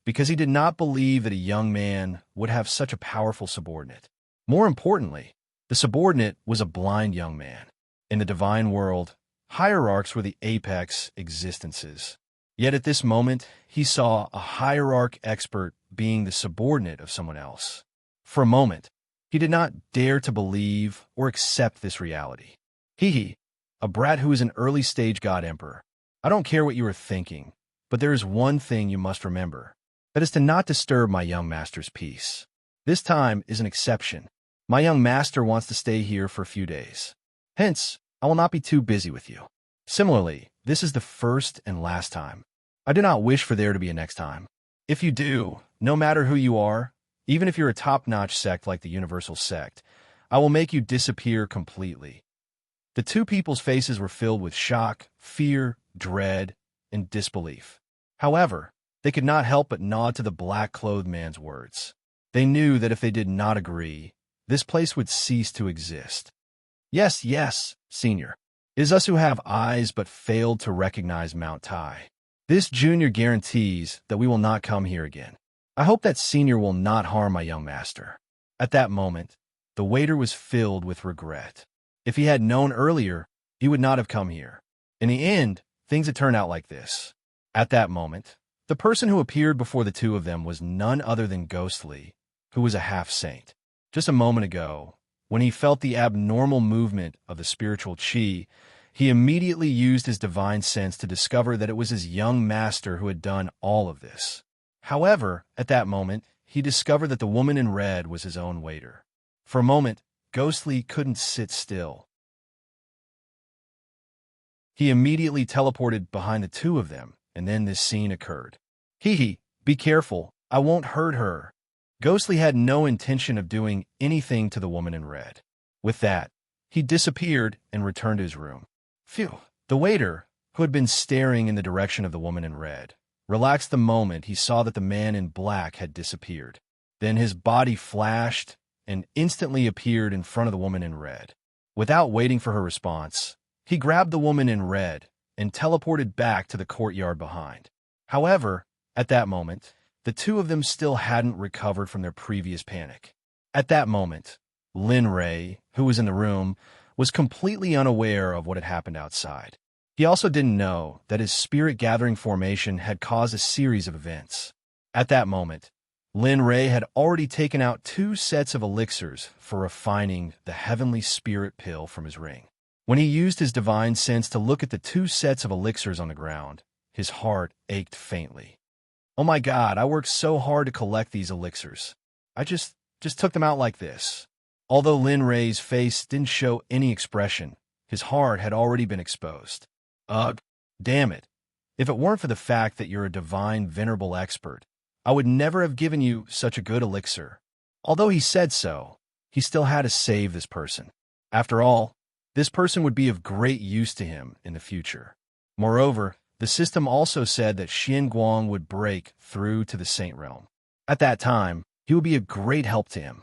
because he did not believe that a young man would have such a powerful subordinate. More importantly, the subordinate was a blind young man. In the divine world, hierarchs were the apex existences. Yet at this moment, he saw a hierarch expert being the subordinate of someone else. For a moment, he did not dare to believe or accept this reality. A brat who is an early-stage god emperor. I don't care what you are thinking, but there is one thing you must remember. That is to not disturb my young master's peace. This time is an exception. My young master wants to stay here for a few days. Hence, I will not be too busy with you. Similarly, this is the first and last time. I do not wish for there to be a next time. If you do, no matter who you are, even if you're a top-notch sect like the Universal Sect, I will make you disappear completely. The two people's faces were filled with shock, fear, dread, and disbelief. However, they could not help but nod to the black-clothed man's words. They knew that if they did not agree, this place would cease to exist. Yes, Senior. It is us who have eyes but failed to recognize Mount Tai. This junior guarantees that we will not come here again. I hope that Senior will not harm my young master. At that moment, the waiter was filled with regret. If he had known earlier, he would not have come here. In the end, things had turned out like this. At that moment, The person who appeared before the two of them was none other than Ghostly, who was a half-saint. Just a moment ago, when he felt the abnormal movement of the spiritual chi, he immediately used his divine sense to discover that it was his young master who had done all of this. However, at that moment, he discovered that the woman in red was his own waiter. For a moment, Ghostly couldn't sit still. He immediately teleported behind the two of them, and then this scene occurred. Hee, be careful, I won't hurt her. Ghostly had no intention of doing anything to the woman in red. With that, he disappeared and returned to his room. Phew. The waiter, who had been staring in the direction of the woman in red, relaxed the moment he saw that the man in black had disappeared. Then his body flashed and instantly appeared in front of the woman in red. Without waiting for her response, he grabbed the woman in red and teleported back to the courtyard behind. However, at that moment, the two of them still hadn't recovered from their previous panic. At that moment, Lin Ray, who was in the room, was completely unaware of what had happened outside. He also didn't know that his spirit gathering formation had caused a series of events. At that moment, Lin Ray had already taken out 2 sets of elixirs for refining the heavenly spirit pill from his ring. When he used his divine sense to look at the 2 sets of elixirs on the ground, his heart ached faintly. Oh my God, I worked so hard to collect these elixirs. I just took them out like this. Although Lin Ray's face didn't show any expression, his heart had already been exposed. Ugh, damn it. If it weren't for the fact that you're a divine venerable expert, I would never have given you such a good elixir. Although he said so, he still had to save this person. After all, this person would be of great use to him in the future. Moreover, the system also said that Xian Guang would break through to the Saint Realm. At that time, he would be a great help to him.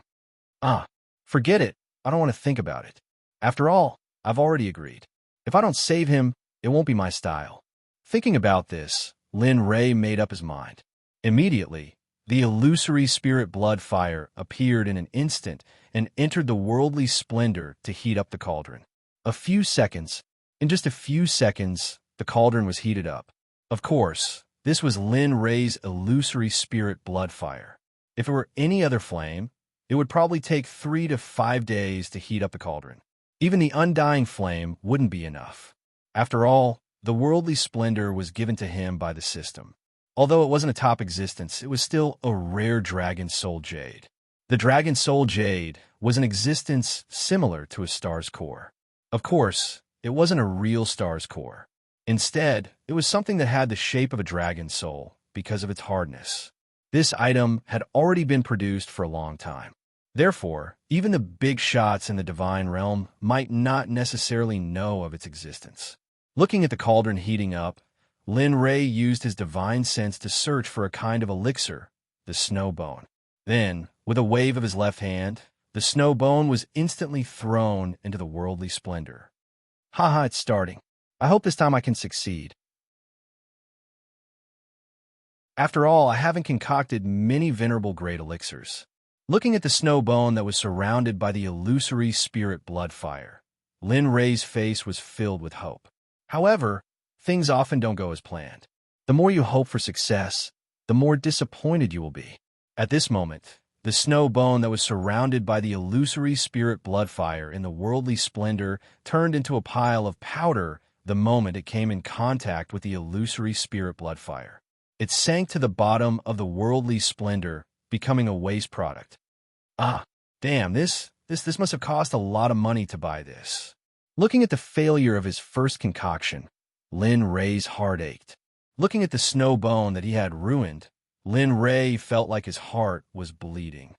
Forget it. I don't want to think about it. After all, I've already agreed. If I don't save him, it won't be my style. Thinking about this, Lin Ray made up his mind. Immediately, the illusory spirit blood fire appeared in an instant and entered the worldly splendor to heat up the cauldron. In just a few seconds, the cauldron was heated up. Of course, this was Lin Ray's illusory spirit blood fire. If it were any other flame, it would probably take 3 to 5 days to heat up the cauldron. Even the undying flame wouldn't be enough. After all, the worldly splendor was given to him by the system. Although it wasn't a top existence, it was still a rare dragon soul jade. The dragon soul jade was an existence similar to a star's core. Of course, it wasn't a real star's core. Instead, it was something that had the shape of a dragon soul because of its hardness. This item had already been produced for a long time. Therefore, even the big shots in the divine realm might not necessarily know of its existence. Looking at the cauldron heating up, Lin Ray used his divine sense to search for a kind of elixir, the snow bone. Then, with a wave of his left hand, the snow bone was instantly thrown into the worldly splendor. Haha, it's starting. I hope this time I can succeed. After all, I haven't concocted many venerable great elixirs. Looking at the snow bone that was surrounded by the illusory spirit blood fire, Lin Ray's face was filled with hope. However, things often don't go as planned. The more you hope for success, the more disappointed you will be. At this moment, the snow bone that was surrounded by the illusory spirit blood fire in the worldly splendor turned into a pile of powder the moment it came in contact with the illusory spirit blood fire. It sank to the bottom of the worldly splendor, becoming a waste product. Damn, this must have cost a lot of money to buy this. Looking at the failure of his first concoction, Lin Ray's heart ached. Looking at the snow bone that he had ruined, Lin Ray felt like his heart was bleeding.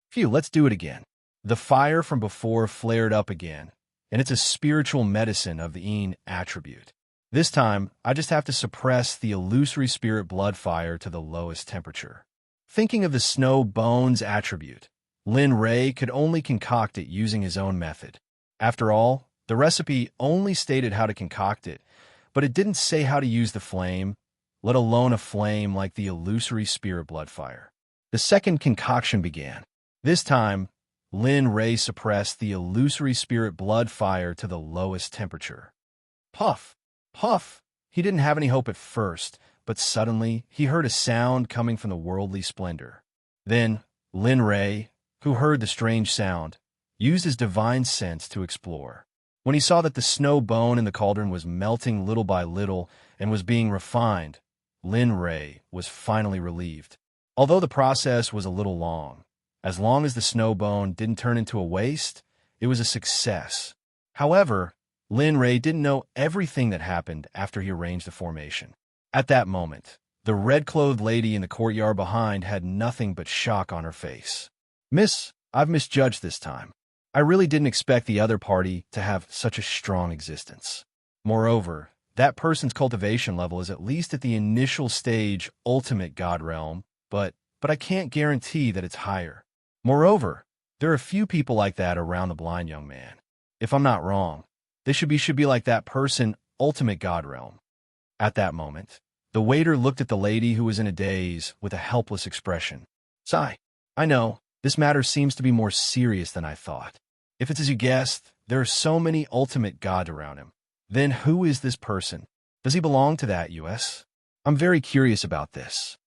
Phew, let's do it again. The fire from before flared up again, and it's a spiritual medicine of the En attribute. This time, I just have to suppress the illusory spirit blood fire to the lowest temperature. Thinking of the snow bone's attribute, Lin Ray could only concoct it using his own method. After all, the recipe only stated how to concoct it, but it didn't say how to use the flame, let alone a flame like the illusory spirit blood fire. The second concoction began. This time, Lin Ray suppressed the illusory spirit blood fire to the lowest temperature. Puff! Puff! He didn't have any hope at first, but suddenly he heard a sound coming from the worldly splendor. Then Lin Rei, who heard the strange sound, used his divine sense to explore. When he saw that the snow bone in the cauldron was melting little by little and was being refined, Lin Rei was finally relieved. Although the process was a little long, as long as the snow bone didn't turn into a waste, it was a success. However, Lin Rei didn't know everything that happened after he arranged the formation. At that moment, the red-clothed lady in the courtyard behind had nothing but shock on her face. "Miss, I've misjudged this time. I really didn't expect the other party to have such a strong existence. Moreover, that person's cultivation level is at least at the initial stage ultimate god realm, but I can't guarantee that it's higher. Moreover, there are a few people like that around the blind young man. If I'm not wrong, they should be like that person ultimate god realm." At that moment, the waiter looked at the lady who was in a daze with a helpless expression. "Sigh, I know, this matter seems to be more serious than I thought. If it's as you guessed, there are so many ultimate gods around him. Then who is this person? Does he belong to that US? I'm very curious about this."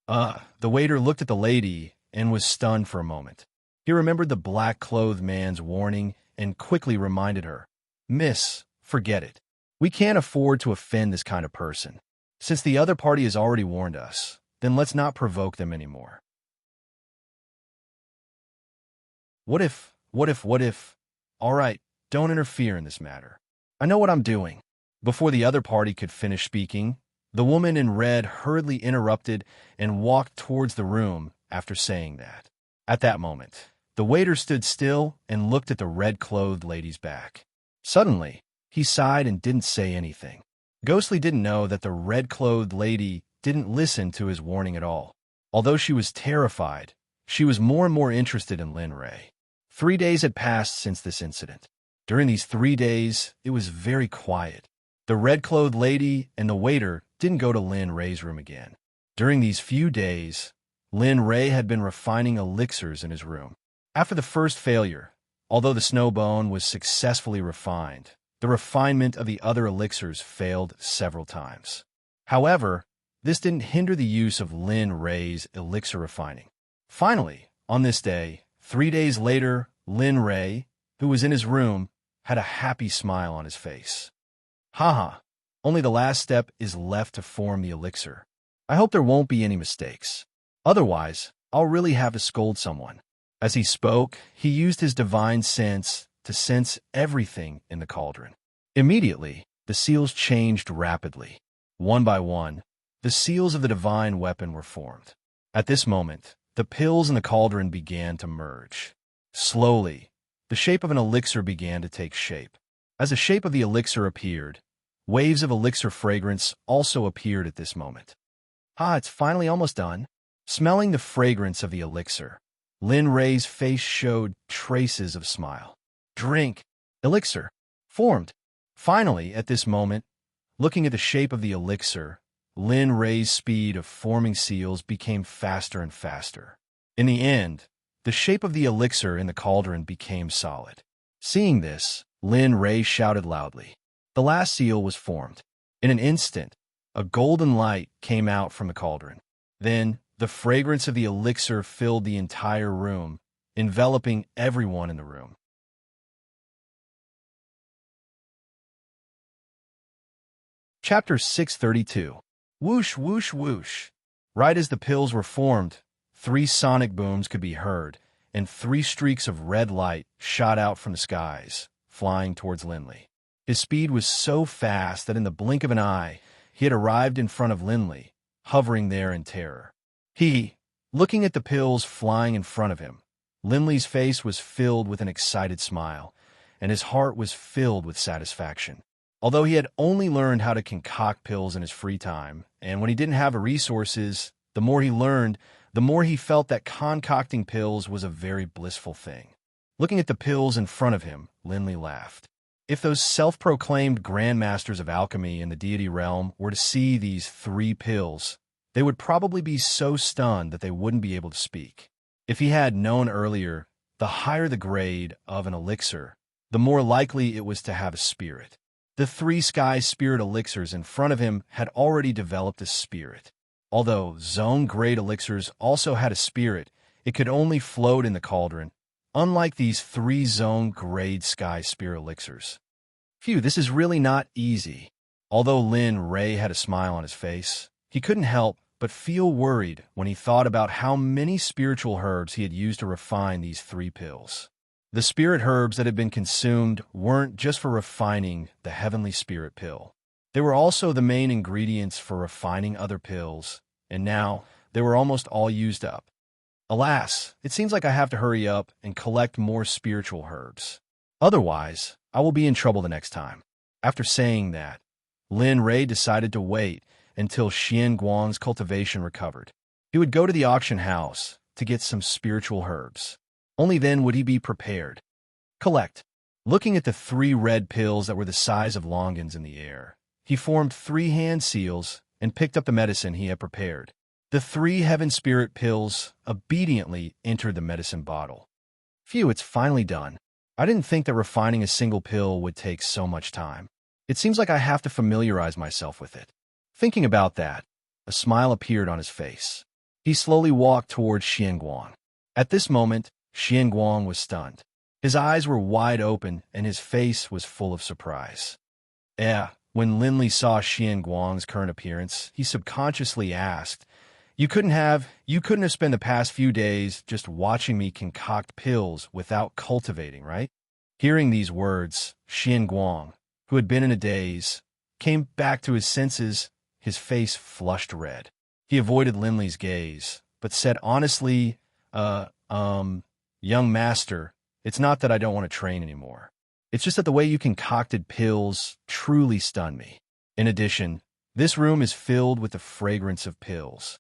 The waiter looked at the lady and was stunned for a moment. He remembered the black-clothed man's warning and quickly reminded her, "Miss, forget it. We can't afford to offend this kind of person. Since the other party has already warned us, then let's not provoke them anymore." What if? All right, don't interfere in this matter. I know what I'm doing." Before the other party could finish speaking, the woman in red hurriedly interrupted and walked towards the room after saying that. At that moment, the waiter stood still and looked at the red-clothed lady's back. Suddenly, he sighed and didn't say anything. Ghostly didn't know that the red-clothed lady didn't listen to his warning at all. Although she was terrified, she was more and more interested in Lin Rei. 3 days had passed since this incident. During these 3 days, it was very quiet. The red-clothed lady and the waiter didn't go to Lin Rei's room again. During these few days, Lin Rei had been refining elixirs in his room. After the first failure, although the snow bone was successfully refined, the refinement of the other elixirs failed several times. However, this didn't hinder the use of Lin Rei's elixir refining. Finally, on this day, 3 days later, Lin Rei, who was in his room, had a happy smile on his face. "Haha, only the last step is left to form the elixir. I hope there won't be any mistakes. Otherwise, I'll really have to scold someone." As he spoke, he used his divine sense to sense everything in the cauldron. Immediately, the seals changed rapidly. One by one, the seals of the divine weapon were formed. At this moment, the pills in the cauldron began to merge. Slowly, the shape of an elixir began to take shape. As the shape of the elixir appeared, waves of elixir fragrance also appeared at this moment. It's finally almost done." Smelling the fragrance of the elixir, Lin Rei's face showed traces of smile. "Drink. Elixir. Formed." Finally, at this moment, looking at the shape of the elixir, Lin Rei's speed of forming seals became faster and faster. In the end, the shape of the elixir in the cauldron became solid. Seeing this, Lin Rei shouted loudly. The last seal was formed. In an instant, a golden light came out from the cauldron. Then, the fragrance of the elixir filled the entire room, enveloping everyone in the room. Chapter 632. Whoosh, whoosh, whoosh. Right as the pills were formed, 3 sonic booms could be heard, and 3 streaks of red light shot out from the skies, flying towards Linley. His speed was so fast that in the blink of an eye, he had arrived in front of Linley, hovering there in terror. Looking at the pills flying in front of him, Linley's face was filled with an excited smile, and his heart was filled with satisfaction. Although he had only learned how to concoct pills in his free time, and when he didn't have the resources, the more he learned, the more he felt that concocting pills was a very blissful thing. Looking at the pills in front of him, Linley laughed. If those self-proclaimed grandmasters of alchemy in the deity realm were to see these 3 pills, they would probably be so stunned that they wouldn't be able to speak. If he had known earlier, the higher the grade of an elixir, the more likely it was to have a spirit. The 3 sky spirit elixirs in front of him had already developed a spirit. Although zone grade elixirs also had a spirit, it could only float in the cauldron, unlike these 3 zone grade sky spirit elixirs. Phew, this is really not easy. Although Lin Ray had a smile on his face, he couldn't help but feel worried when he thought about how many spiritual herbs he had used to refine these 3 pills. The spirit herbs that had been consumed weren't just for refining the heavenly spirit pill. They were also the main ingredients for refining other pills, and now they were almost all used up. Alas, it seems like I have to hurry up and collect more spiritual herbs. Otherwise, I will be in trouble the next time. After saying that, Lin Ray decided to wait until Xian Guang's cultivation recovered. He would go to the auction house to get some spiritual herbs. Only then would he be prepared. Collect. Looking at the 3 red pills that were the size of longans in the air, he formed 3 hand seals and picked up the medicine he had prepared. The 3 heaven spirit pills obediently entered the medicine bottle. Phew, it's finally done. I didn't think that refining a single pill would take so much time. It seems like I have to familiarize myself with it. Thinking about that, a smile appeared on his face. He slowly walked towards Xianguang. At this moment, Xianguang was stunned. His eyes were wide open and his face was full of surprise. When Lin Li saw Xianguang's current appearance, he subconsciously asked, You couldn't have spent the past few days just watching me concoct pills without cultivating, right? Hearing these words, Xianguang, who had been in a daze, came back to his senses, his face flushed red. He avoided Lin Li's gaze, but said honestly, young master, it's not that I don't want to train anymore. It's just that the way you concocted pills truly stunned me. In addition, this room is filled with the fragrance of pills.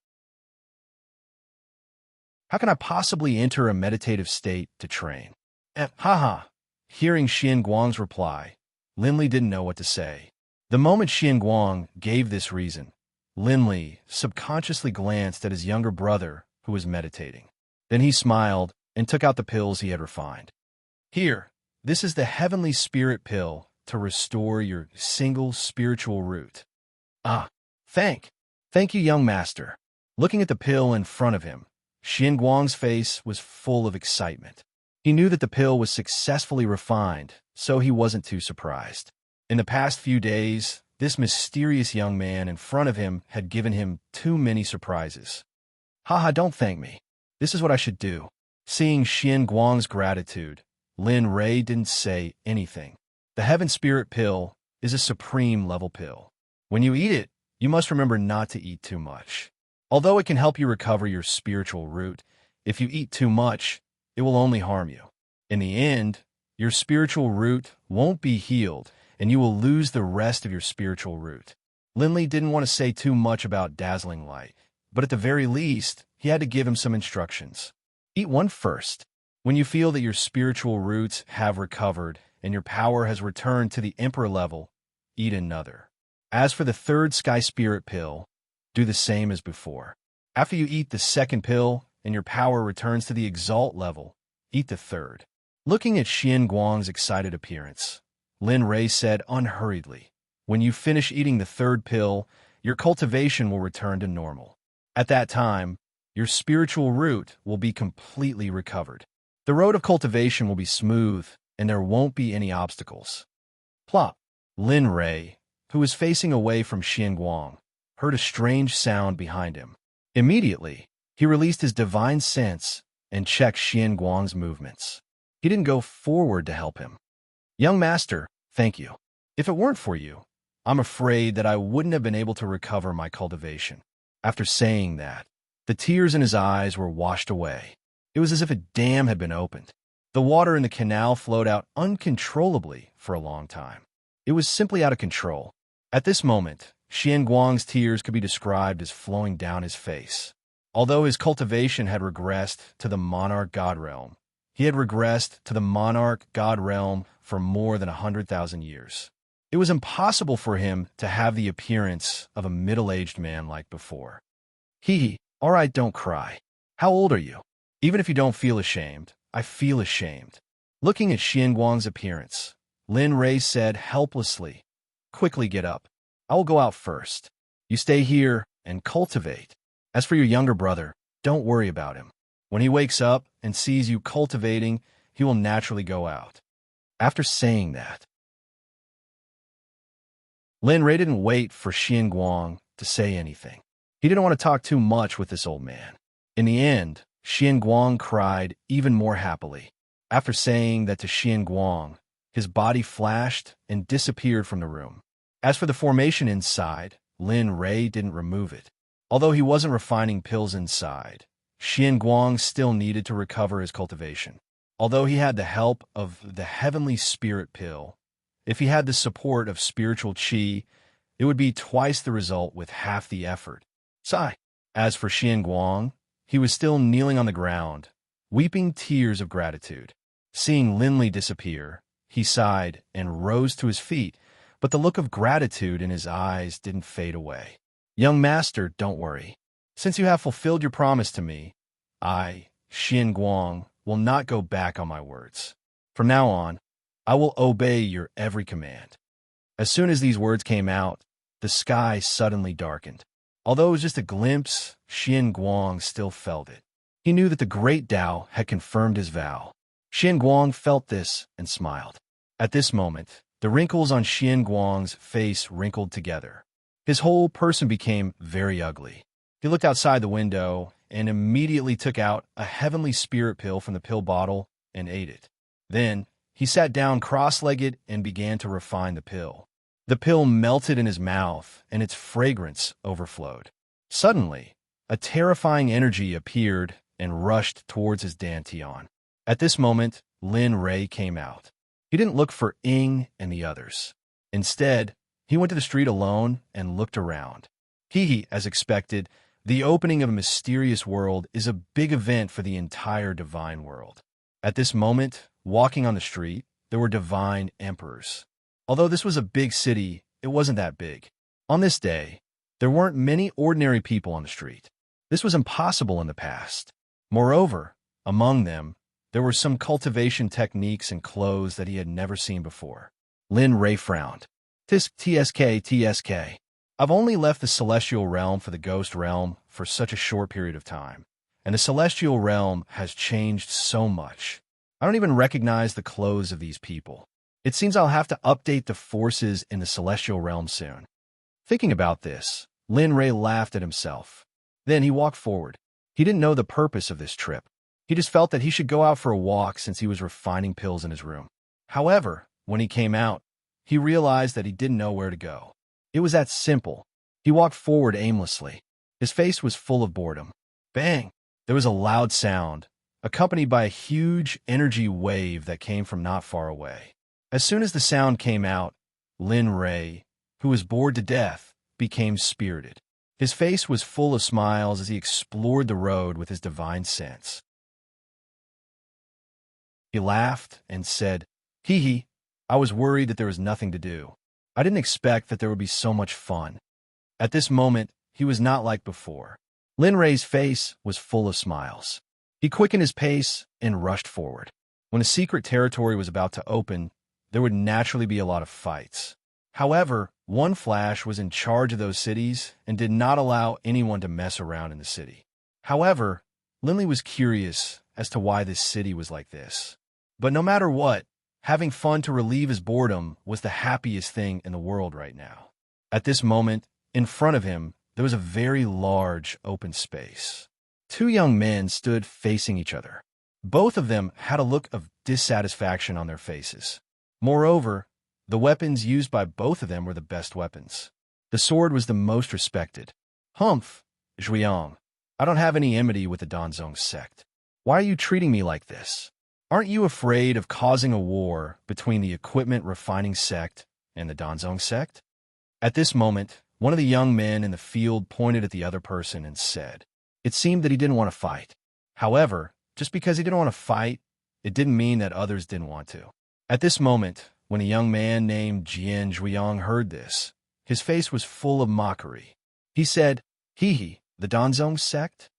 How can I possibly enter a meditative state to train? Hearing Xianguang's reply, Lin Li didn't know what to say. The moment Xianguang gave this reason, Lin Li subconsciously glanced at his younger brother, who was meditating. Then he smiled and took out the pills he had refined. Here, this is the heavenly spirit pill to restore your single spiritual root. Thank you, young master. Looking at the pill in front of him, Xianguang's face was full of excitement. He knew that the pill was successfully refined, so he wasn't too surprised. In the past few days, this mysterious young man in front of him had given him too many surprises. Don't thank me. This is what I should do. Seeing Xianguang's gratitude, Lin Ray didn't say anything. The Heaven Spirit Pill is a supreme level pill. When you eat it, you must remember not to eat too much. Although it can help you recover your spiritual root, if you eat too much, it will only harm you. In the end, your spiritual root won't be healed, and you will lose the rest of your spiritual root. Lin Li didn't want to say too much about dazzling light, but at the very least, he had to give him some instructions. Eat one first. When you feel that your spiritual roots have recovered and your power has returned to the Emperor level, eat another. As for the 3rd Sky Spirit Pill, do the same as before. After you eat the 2nd pill and your power returns to the Exalt level, eat the 3rd. Looking at Xianguang's excited appearance, Lin Ray said unhurriedly, When you finish eating the 3rd pill, your cultivation will return to normal. At that time, your spiritual root will be completely recovered. The road of cultivation will be smooth, and there won't be any obstacles. Plop! Lin Ray, who was facing away from Xianguang, heard a strange sound behind him. Immediately, he released his divine sense and checked Xianguang's movements. He didn't go forward to help him. Young master, thank you. If it weren't for you, I'm afraid that I wouldn't have been able to recover my cultivation. After saying that, the tears in his eyes were washed away. It was as if a dam had been opened. The water in the canal flowed out uncontrollably for a long time. It was simply out of control. At this moment, Xianguang's tears could be described as flowing down his face. Although his cultivation had regressed to the monarch god realm, he had regressed to the monarch god realm for more than 100,000 years. It was impossible for him to have the appearance of a middle-aged man like before. All right, don't cry. How old are you? Even if you don't feel ashamed, I feel ashamed. Looking at Xianguang's appearance, Lin Ray said helplessly, quickly get up. I will go out first. You stay here and cultivate. As for your younger brother, don't worry about him. When he wakes up and sees you cultivating, he will naturally go out." After saying that, Lin Rei didn't wait for Xian Guang to say anything. He didn't want to talk too much with this old man. In the end, Xian Guang cried even more happily. After saying that to Xian Guang, his body flashed and disappeared from the room. As for the formation inside, Lin Rei didn't remove it. Although he wasn't refining pills inside, Xian Guang still needed to recover his cultivation. Although he had the help of the heavenly spirit pill, if he had the support of spiritual qi, it would be twice the result with half the effort. Sigh. As for Xian Guang, he was still kneeling on the ground, weeping tears of gratitude. Seeing Linley disappear, he sighed and rose to his feet, but the look of gratitude in his eyes didn't fade away. "Young master, don't worry. Since you have fulfilled your promise to me, I, Xian Guang, will not go back on my words. From now on, I will obey your every command." As soon as these words came out, the sky suddenly darkened. Although it was just a glimpse, Xian Guang still felt it. He knew that the great Tao had confirmed his vow. Xian Guang felt this and smiled. At this moment, the wrinkles on Xian Guang's face wrinkled together. His whole person became very ugly. He looked outside the window and immediately took out a heavenly spirit pill from the pill bottle and ate it. Then, he sat down cross-legged and began to refine the pill. The pill melted in his mouth, and its fragrance overflowed. Suddenly, a terrifying energy appeared and rushed towards his dantian. At this moment, Lin Rei came out. He didn't look for Ying and the others. Instead, he went to the street alone and looked around. As expected, the opening of a mysterious world is a big event for the entire divine world. At this moment, walking on the street, there were divine emperors. Although this was a big city, it wasn't that big. On this day, there weren't many ordinary people on the street. This was impossible in the past. Moreover, among them, there were some cultivation techniques and clothes that he had never seen before. Lin Rei frowned. TSK. I've only left the celestial realm for the ghost realm for such a short period of time, and the celestial realm has changed so much. I don't even recognize the clothes of these people. It seems I'll have to update the forces in the celestial realm soon. Thinking about this, Lin Rei laughed at himself. Then he walked forward. He didn't know the purpose of this trip. He just felt that he should go out for a walk since he was refining pills in his room. However, when he came out, he realized that he didn't know where to go. It was that simple. He walked forward aimlessly. His face was full of boredom. Bang! There was a loud sound, accompanied by a huge energy wave that came from not far away. As soon as the sound came out, Lin Rei, who was bored to death, became spirited. His face was full of smiles as he explored the road with his divine sense. He laughed and said, I was worried that there was nothing to do. I didn't expect that there would be so much fun. At this moment, he was not like before. Lin Rei's face was full of smiles. He quickened his pace and rushed forward. When a secret territory was about to open, there would naturally be a lot of fights. However, one Flash was in charge of those cities and did not allow anyone to mess around in the city. However, Linley was curious as to why this city was like this. But no matter what, having fun to relieve his boredom was the happiest thing in the world right now. At this moment, in front of him, there was a very large open space. Two young men stood facing each other. Both of them had a look of dissatisfaction on their faces. Moreover, the weapons used by both of them were the best weapons. The sword was the most respected. Humph, Zhuiyang, I don't have any enmity with the Danzong sect. Why are you treating me like this? Aren't you afraid of causing a war between the equipment refining sect and the Danzong sect? At this moment, one of the young men in the field pointed at the other person and said, it seemed that he didn't want to fight. However, just because he didn't want to fight, it didn't mean that others didn't want to. At this moment, when a young man named Jian Zhuiyang heard this, his face was full of mockery. He said, the Danzong sect?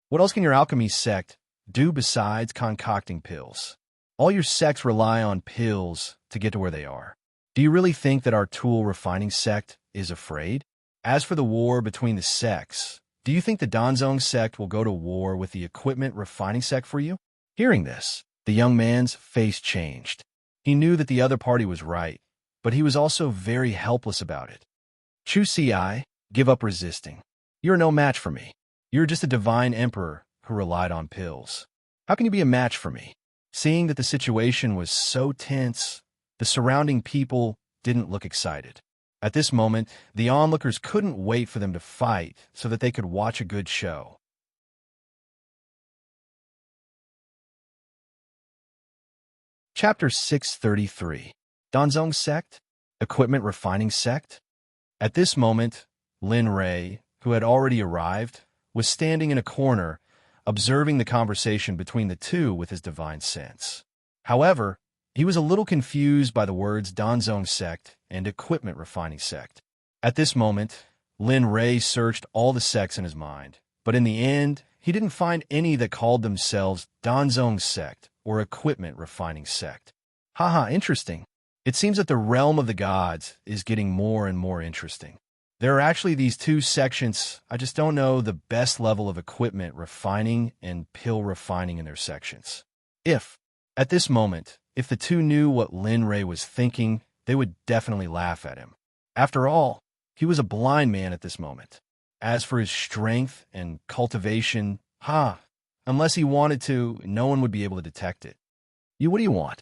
What else can your alchemy sect do besides concocting pills? All your sects rely on pills to get to where they are. Do you really think that our tool refining sect is afraid? As for the war between the sects, do you think the Danzong sect will go to war with the equipment refining sect for you? Hearing this, the young man's face changed. He knew that the other party was right, but he was also very helpless about it. Chu Ci, give up resisting. You're no match for me. You're just a divine emperor who relied on pills. How can you be a match for me? Seeing that the situation was so tense, the surrounding people didn't look excited. At this moment, the onlookers couldn't wait for them to fight so that they could watch a good show. Chapter 633. Danzong Sect? Equipment Refining Sect? At this moment, Lin Rei, who had already arrived, was standing in a corner, observing the conversation between the two with his divine sense. However, he was a little confused by the words Danzong Sect and Equipment Refining Sect. At this moment, Lin Rei searched all the sects in his mind, but in the end, he didn't find any that called themselves Danzong Sect or Equipment Refining Sect. Haha, interesting. It seems that the realm of the gods is getting more and more interesting. There are actually these two sections. I just don't know the best level of equipment refining and pill refining in their sections. At this moment, if the two knew what Lin Rei was thinking, they would definitely laugh at him. After all, he was a blind man at this moment. As for his strength and cultivation, unless he wanted to, no one would be able to detect it. What do you want?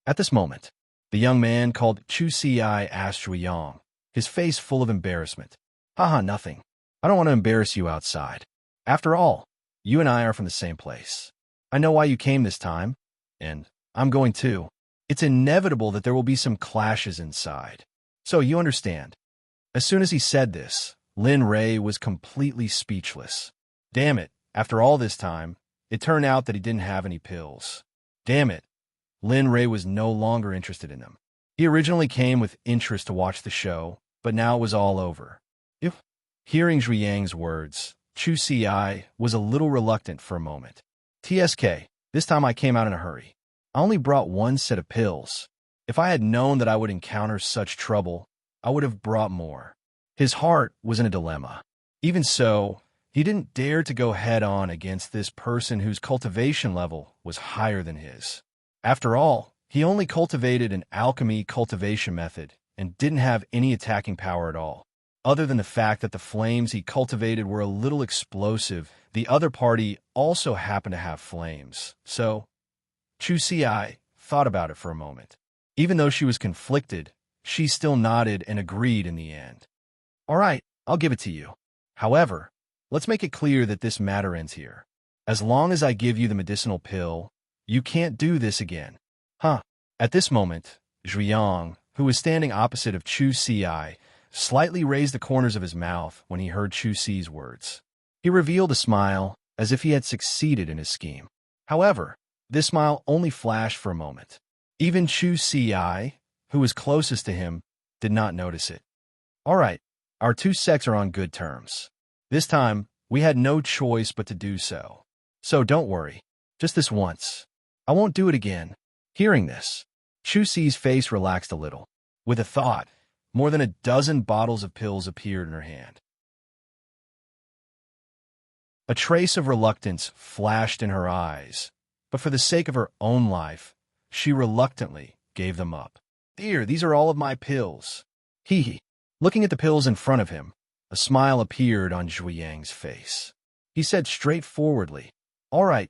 At this moment, the young man called Chu Ci asked Zhu Yang, his face full of embarrassment. Nothing. I don't want to embarrass you outside. After all, you and I are from the same place. I know why you came this time, and I'm going too. It's inevitable that there will be some clashes inside. So you understand. As soon as he said this, Lin Rei was completely speechless. Damn it, after all this time, it turned out that he didn't have any pills. Damn it, Lin Rei was no longer interested in them. He originally came with interest to watch the show, but now it was all over. Hearing Zhu Yang's words, Chu Ci was a little reluctant for a moment. TSK, this time I came out in a hurry. I only brought one set of pills. If I had known that I would encounter such trouble, I would have brought more. His heart was in a dilemma. Even so, he didn't dare to go head-on against this person whose cultivation level was higher than his. After all, he only cultivated an alchemy cultivation method and didn't have any attacking power at all. Other than the fact that the flames he cultivated were a little explosive, the other party also happened to have flames. So, Chu Ci thought about it for a moment. Even though she was conflicted, she still nodded and agreed in the end. All right, I'll give it to you. However, let's make it clear that this matter ends here. As long as I give you the medicinal pill, you can't do this again. At this moment, Zhu Yang, who was standing opposite of Chu Ci, slightly raised the corners of his mouth when he heard Chu Ci's words. He revealed a smile, as if he had succeeded in his scheme. However, this smile only flashed for a moment. Even Chu Ci, who was closest to him, did not notice it. All right, our two sects are on good terms. This time, we had no choice but to do so. So don't worry, just this once. I won't do it again. Hearing this, Chu Ci's face relaxed a little. With a thought, more than a dozen bottles of pills appeared in her hand. A trace of reluctance flashed in her eyes, but for the sake of her own life, she reluctantly gave them up. Dear, these are all of my pills. Looking at the pills in front of him, a smile appeared on Zhu Yang's face. He said straightforwardly, All right,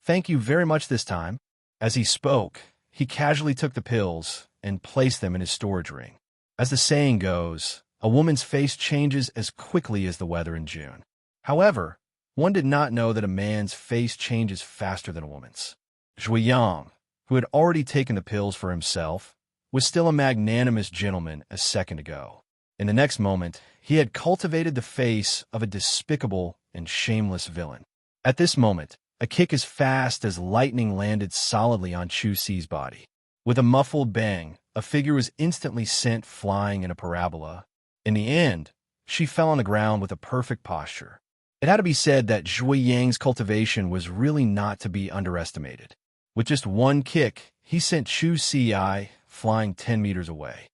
thank you very much this time. As he spoke, he casually took the pills and placed them in his storage ring. As the saying goes, a woman's face changes as quickly as the weather in June. However, one did not know that a man's face changes faster than a woman's. Zhu Yang, who had already taken the pills for himself, was still a magnanimous gentleman a second ago. In the next moment, he had cultivated the face of a despicable and shameless villain. At this moment, a kick as fast as lightning landed solidly on Chu Ci's body. With a muffled bang, a figure was instantly sent flying in a parabola. In the end, she fell on the ground with a perfect posture. It had to be said that Zhu Yang's cultivation was really not to be underestimated. With just one kick, he sent Chu Ci flying 10 meters away.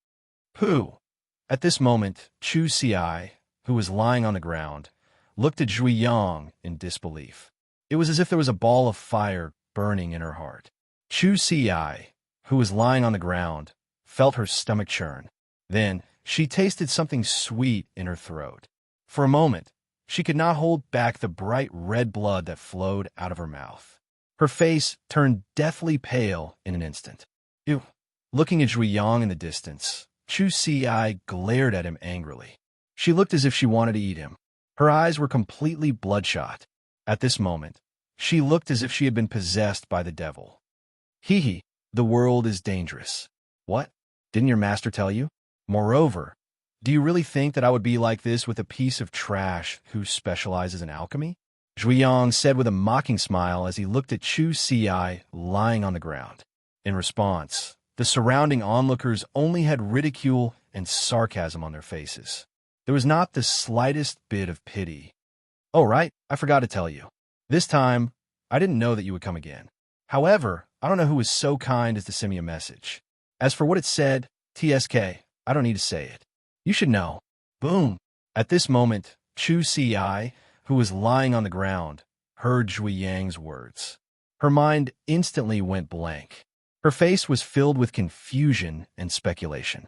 Pooh! At this moment, Chu Xiai, who was lying on the ground, looked at Zhui Yang in disbelief. It was as if there was a ball of fire burning in her heart. Chu Xiai, who was lying on the ground, felt her stomach churn. Then, she tasted something sweet in her throat. For a moment, she could not hold back the bright red blood that flowed out of her mouth. Her face turned deathly pale in an instant. Ew! Looking at Zhui Yang in the distance, Chu Xiai glared at him angrily. She looked as if she wanted to eat him. Her eyes were completely bloodshot. At this moment, she looked as if she had been possessed by the devil. Hee hee, the world is dangerous. What? Didn't your master tell you? Moreover, do you really think that I would be like this with a piece of trash who specializes in alchemy? Zhui Yang said with a mocking smile as he looked at Chu Xiai lying on the ground. In response, the surrounding onlookers only had ridicule and sarcasm on their faces. There was not the slightest bit of pity. Oh, right, I forgot to tell you. This time, I didn't know that you would come again. However, I don't know who was so kind as to send me a message. As for what it said, TSK, I don't need to say it. You should know. Boom! At this moment, Chu Xiai, who was lying on the ground, heard Zhui Yang's words. Her mind instantly went blank. Her face was filled with confusion and speculation.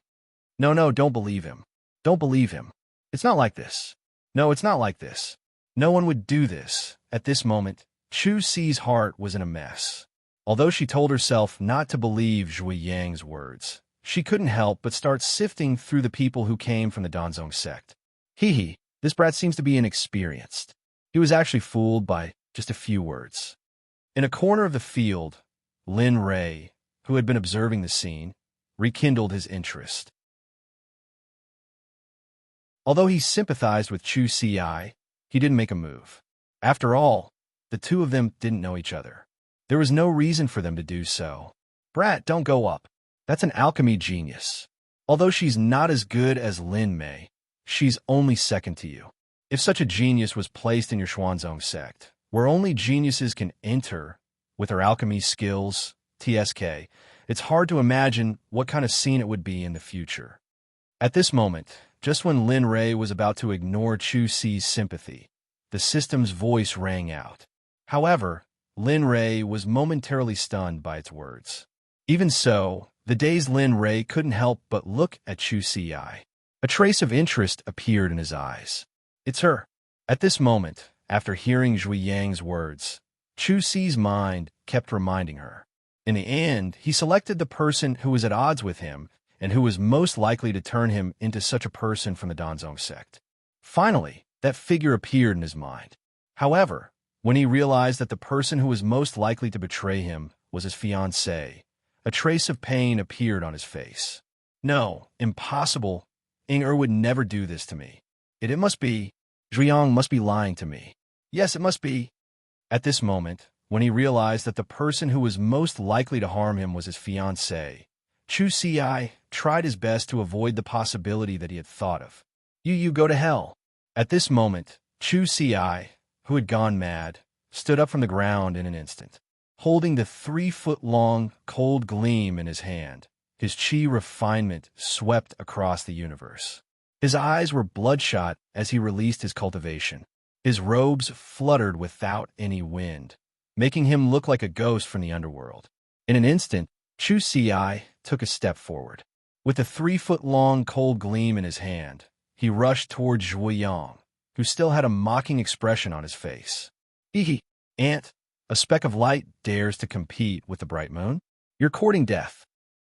No, don't believe him. Don't believe him. It's not like this. No, it's not like this. No one would do this. At this moment, Chu Xi's heart was in a mess. Although she told herself not to believe Zhui Yang's words, she couldn't help but start sifting through the people who came from the Danzong sect. Hee hee, this brat seems to be inexperienced. He was actually fooled by just a few words. In a corner of the field, Lin Rei, who had been observing the scene, rekindled his interest. Although he sympathized with Chu Xiai, he didn't make a move. After all, the two of them didn't know each other. There was no reason for them to do so. Brat, don't go up. That's an alchemy genius. Although she's not as good as Lin Mei, she's only second to you. If such a genius was placed in your Xuanzong sect, where only geniuses can enter with her alchemy skills, TSK, it's hard to imagine what kind of scene it would be in the future. At this moment, just when Lin Rei was about to ignore Chu Xi's sympathy, the system's voice rang out. However, Lin Rei was momentarily stunned by its words. Even so, the dazed Lin Rei couldn't help but look at Chu Xiai. A trace of interest appeared in his eyes. It's her. At this moment, after hearing Zhui Yang's words, Chu Xi's mind kept reminding her. In the end, he selected the person who was at odds with him and who was most likely to turn him into such a person from the Danzong sect. Finally, that figure appeared in his mind. However, when he realized that the person who was most likely to betray him was his fiancée, a trace of pain appeared on his face. No, impossible. Ing would never do this to me. It must be. Zhui Yang must be lying to me. Yes, it must be. At this moment, when he realized that the person who was most likely to harm him was his fiancée, Chu Xiai tried his best to avoid the possibility that he had thought of. You go to hell. At this moment, Chu Xiai, who had gone mad, stood up from the ground in an instant. Holding the 3-foot-long cold gleam in his hand, his chi refinement swept across the universe. His eyes were bloodshot as he released his cultivation. His robes fluttered without any wind, making him look like a ghost from the underworld. In an instant, Chu Xiai took a step forward. With the 3-foot-long cold gleam in his hand, he rushed toward Zhui Yang, who still had a mocking expression on his face. Hee, Ant, a speck of light dares to compete with the bright moon? You're courting death.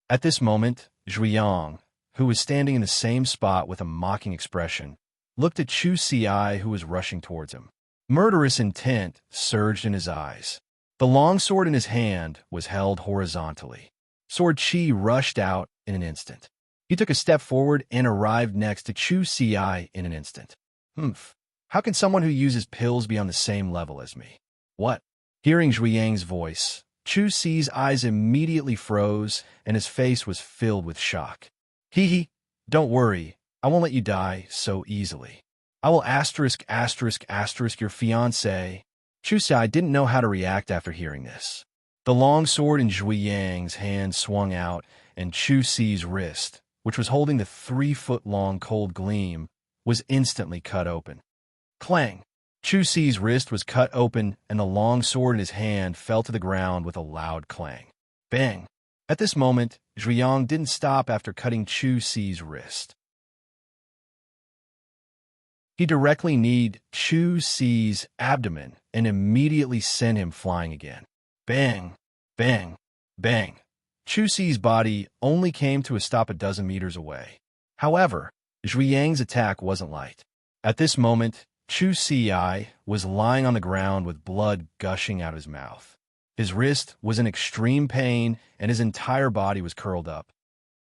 At this moment, Zhui Yang, who was standing in the same spot with a mocking expression, looked at Chu Xiai, who was rushing towards him. Murderous intent surged in his eyes. The long sword in his hand was held horizontally. Sword chi rushed out in an instant. He took a step forward and arrived next to Chu Xiai in an instant. How can someone who uses pills be on the same level as me? What? Hearing Zhui Yang's voice, Chu Xi's eyes immediately froze and his face was filled with shock. Hee, don't worry, I won't let you die so easily. I will asterisk your fiancé. Chu Xi didn't know how to react after hearing this. The long sword in Zhui Yang's hand swung out and Chu Xi's wrist, which was holding the 3-foot-long cold gleam, was instantly cut open. Clang! Chu Si's wrist was cut open, and the long sword in his hand fell to the ground with a loud clang. Bang! At this moment, Zhuiyang didn't stop after cutting Chu Si's wrist. He directly kneed Chu Si's abdomen and immediately sent him flying again. Bang! Bang! Bang! Chu Si's body only came to a stop a dozen meters away. However, Zhuiyang's attack wasn't light. At this moment, Chu Si was lying on the ground with blood gushing out of his mouth. His wrist was in extreme pain, and his entire body was curled up.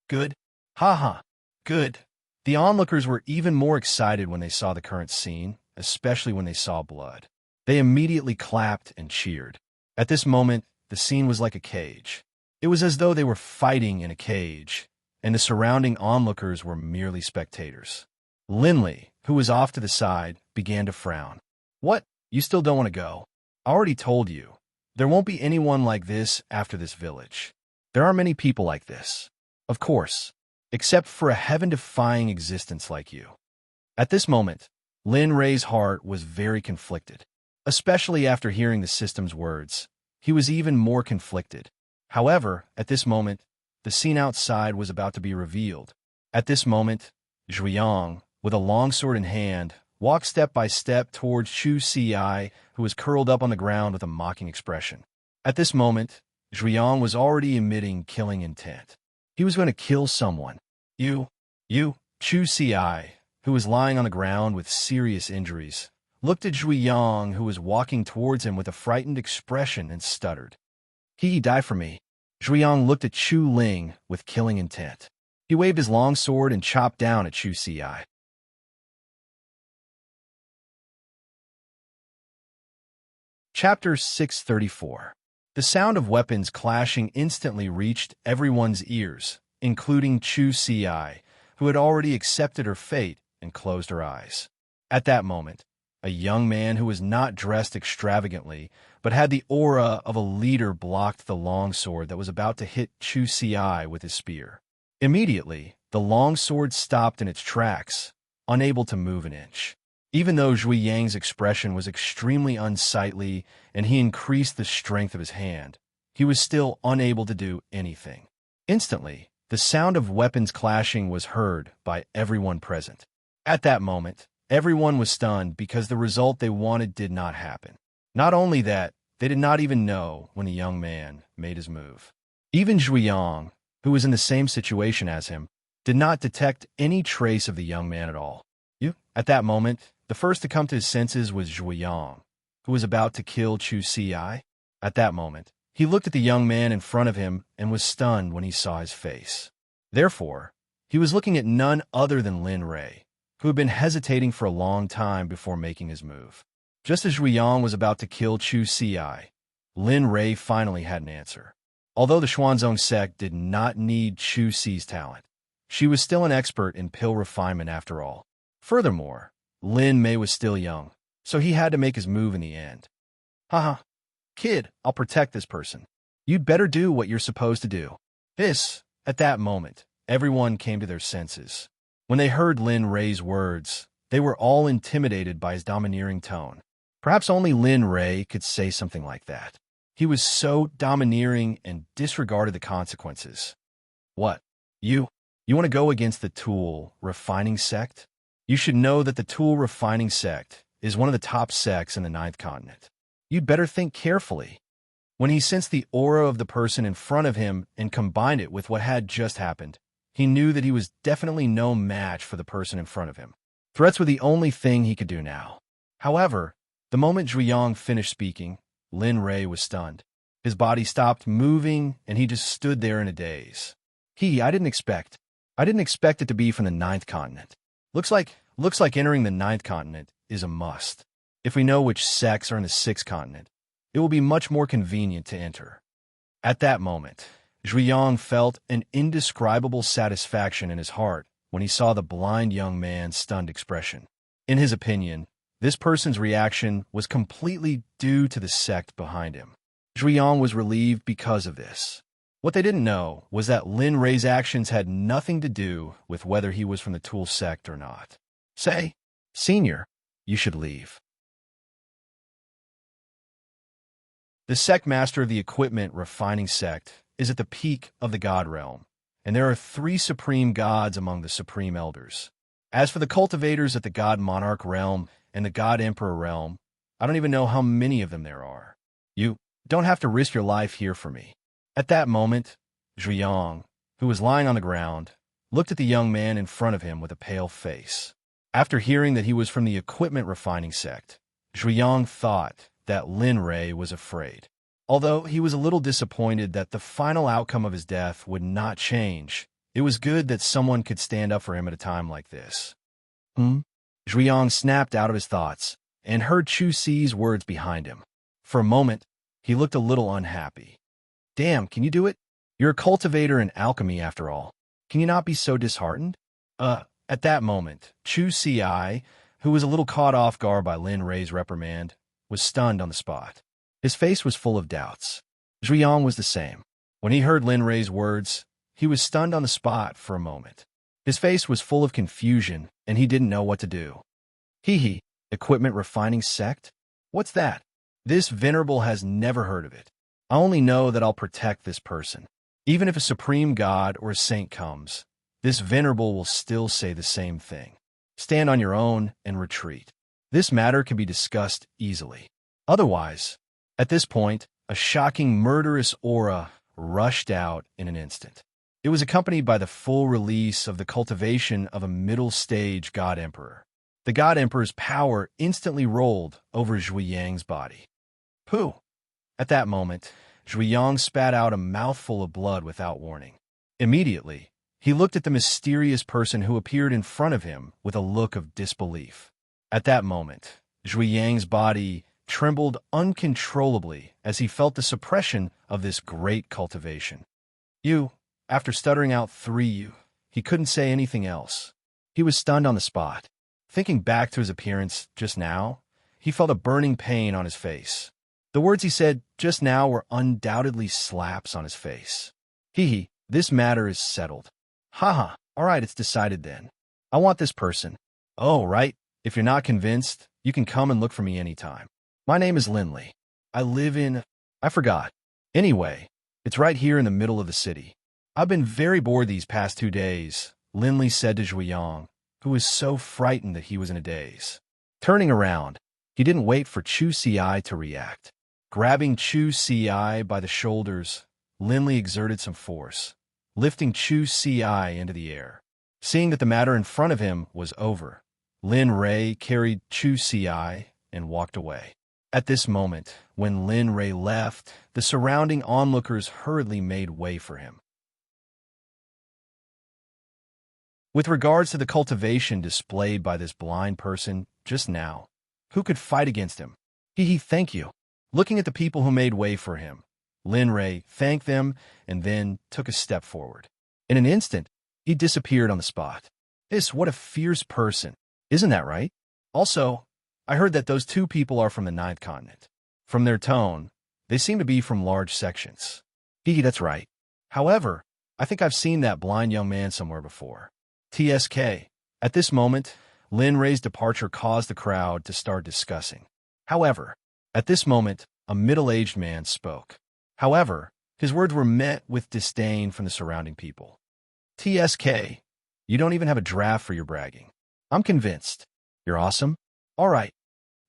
Good? Ha! Good! The onlookers were even more excited when they saw the current scene, especially when they saw blood. They immediately clapped and cheered. At this moment, the scene was like a cage. It was as though they were fighting in a cage, and the surrounding onlookers were merely spectators. Linley, who was off to the side, began to frown. What? You still don't want to go? I already told you. There won't be anyone like this after this village. There are many people like this. Of course. Except for a heaven-defying existence like you. At this moment, Lin Rei's heart was very conflicted. Especially after hearing the system's words, he was even more conflicted. However, at this moment, the scene outside was about to be revealed. At this moment, Zhuiyang, with a long sword in hand, walked step by step towards Chu Si, who was curled up on the ground with a mocking expression. At this moment, Zhuiyang was already emitting killing intent. He was going to kill someone. You, Chu Si, who was lying on the ground with serious injuries, looked at Zhuiyang, who was walking towards him with a frightened expression, and stuttered. He die for me. Zhuiyang looked at Chu Ling with killing intent. He waved his long sword and chopped down at Chu Si. Chapter 634. The sound of weapons clashing instantly reached everyone's ears, including Chu Si, who had already accepted her fate and closed her eyes. At that moment, a young man who was not dressed extravagantly, but had the aura of a leader blocked the long sword that was about to hit Chu Si with his spear. Immediately, the long sword stopped in its tracks, unable to move an inch. Even though Zhuiyang's expression was extremely unsightly and he increased the strength of his hand, he was still unable to do anything. Instantly, the sound of weapons clashing was heard by everyone present. At that moment, everyone was stunned because the result they wanted did not happen. Not only that, they did not even know when the young man made his move. Even Zhuiyang, who was in the same situation as him, did not detect any trace of the young man at all. At that moment, the first to come to his senses was Zhuiyang, who was about to kill Chu Si. At that moment, he looked at the young man in front of him and was stunned when he saw his face. Therefore, he was looking at none other than Lin Rei, who had been hesitating for a long time before making his move. Just as Zhuiyang was about to kill Chu Si, Lin Rei finally had an answer. Although the Xuanzong sect did not need Chu Si's talent, she was still an expert in pill refinement after all. Furthermore, Lin Mei was still young, so he had to make his move in the end. Haha. Kid, I'll protect this person. You'd better do what you're supposed to do. At that moment, everyone came to their senses. When they heard Lin Rei's words, they were all intimidated by his domineering tone. Perhaps only Lin Rei could say something like that. He was so domineering and disregarded the consequences. What? You want to go against the Tool Refining Sect? You should know that the Tool Refining Sect is one of the top sects in the 9th continent. You'd better think carefully. When he sensed the aura of the person in front of him and combined it with what had just happened, he knew that he was definitely no match for the person in front of him. Threats were the only thing he could do now. However, the moment Zhuiyang finished speaking, Lin Rei was stunned. His body stopped moving, and he just stood there in a daze. I didn't expect it to be from the 9th continent. Looks like entering the 9th continent is a must. If we know which sects are in the 6th continent, it will be much more convenient to enter. At that moment, Zhuiyang felt an indescribable satisfaction in his heart when he saw the blind young man's stunned expression. In his opinion, this person's reaction was completely due to the sect behind him. Zhuiyang was relieved because of this. What they didn't know was that Lin Ray's actions had nothing to do with whether he was from the Tool Sect or not. Say, Senior, you should leave. The Sect Master of the Equipment Refining Sect is at the peak of the God Realm, and there are 3 supreme gods among the supreme elders. As for the cultivators at the God Monarch Realm and the God Emperor Realm, I don't even know how many of them there are. You don't have to risk your life here for me. At that moment, Zhuang, who was lying on the ground, looked at the young man in front of him with a pale face. After hearing that he was from the Equipment Refining Sect, Zhuang thought that Lin Ray was afraid. Although he was a little disappointed that the final outcome of his death would not change, it was good that someone could stand up for him at a time like this. Zhuang snapped out of his thoughts and heard Chu Si's words behind him. For a moment, he looked a little unhappy. Damn, can you do it? You're a cultivator in alchemy after all. Can you not be so disheartened? At that moment, Chu Si, who was a little caught off guard by Lin Ray's reprimand, was stunned on the spot. His face was full of doubts. Zhuang was the same. When he heard Lin Ray's words, he was stunned on the spot for a moment. His face was full of confusion, and he didn't know what to do. Hee, Equipment Refining Sect? What's that? This venerable has never heard of it. I only know that I'll protect this person. Even if a supreme god or a saint comes, this venerable will still say the same thing. Stand on your own and retreat. This matter can be discussed easily. Otherwise, at this point, a shocking murderous aura rushed out in an instant. It was accompanied by the full release of the cultivation of a middle-stage God Emperor. The God Emperor's power instantly rolled over Zhuang's body. Pooh! At that moment, Zhuang spat out a mouthful of blood without warning. Immediately, he looked at the mysterious person who appeared in front of him with a look of disbelief. At that moment, Zhuang's body trembled uncontrollably as he felt the suppression of this great cultivation. After stuttering out 3 he couldn't say anything else. He was stunned on the spot. Thinking back to his appearance just now, he felt a burning pain on his face. The words he said just now were undoubtedly slaps on his face. This matter is settled. All right, it's decided then. I want this person. Oh, right. If you're not convinced, you can come and look for me anytime. My name is Linley. I live in... I forgot. Anyway, it's right here in the middle of the city. I've been very bored these past 2 days, Linley said to Zhuang, who was so frightened that he was in a daze. Turning around, he didn't wait for Chu Si to react. Grabbing Chu Si by the shoulders, Linley exerted some force, lifting Chu Si into the air. Seeing that the matter in front of him was over, Lin Ray carried Chu Si and walked away. At this moment, when Lin Ray left, the surrounding onlookers hurriedly made way for him. With regards to the cultivation displayed by this blind person just now, who could fight against him? Thank you. Looking at the people who made way for him, Lin Ray thanked them and then took a step forward. In an instant, he disappeared on the spot. What a fierce person. Isn't that right? Also, I heard that those 2 people are from the 9th continent. From their tone, they seem to be from large sections. That's right. However, I think I've seen that blind young man somewhere before. TSK. At this moment, Lin Ray's departure caused the crowd to start discussing. However, at this moment, a middle-aged man spoke. However, his words were met with disdain from the surrounding people. TSK, you don't even have a draft for your bragging. I'm convinced. You're awesome? All right.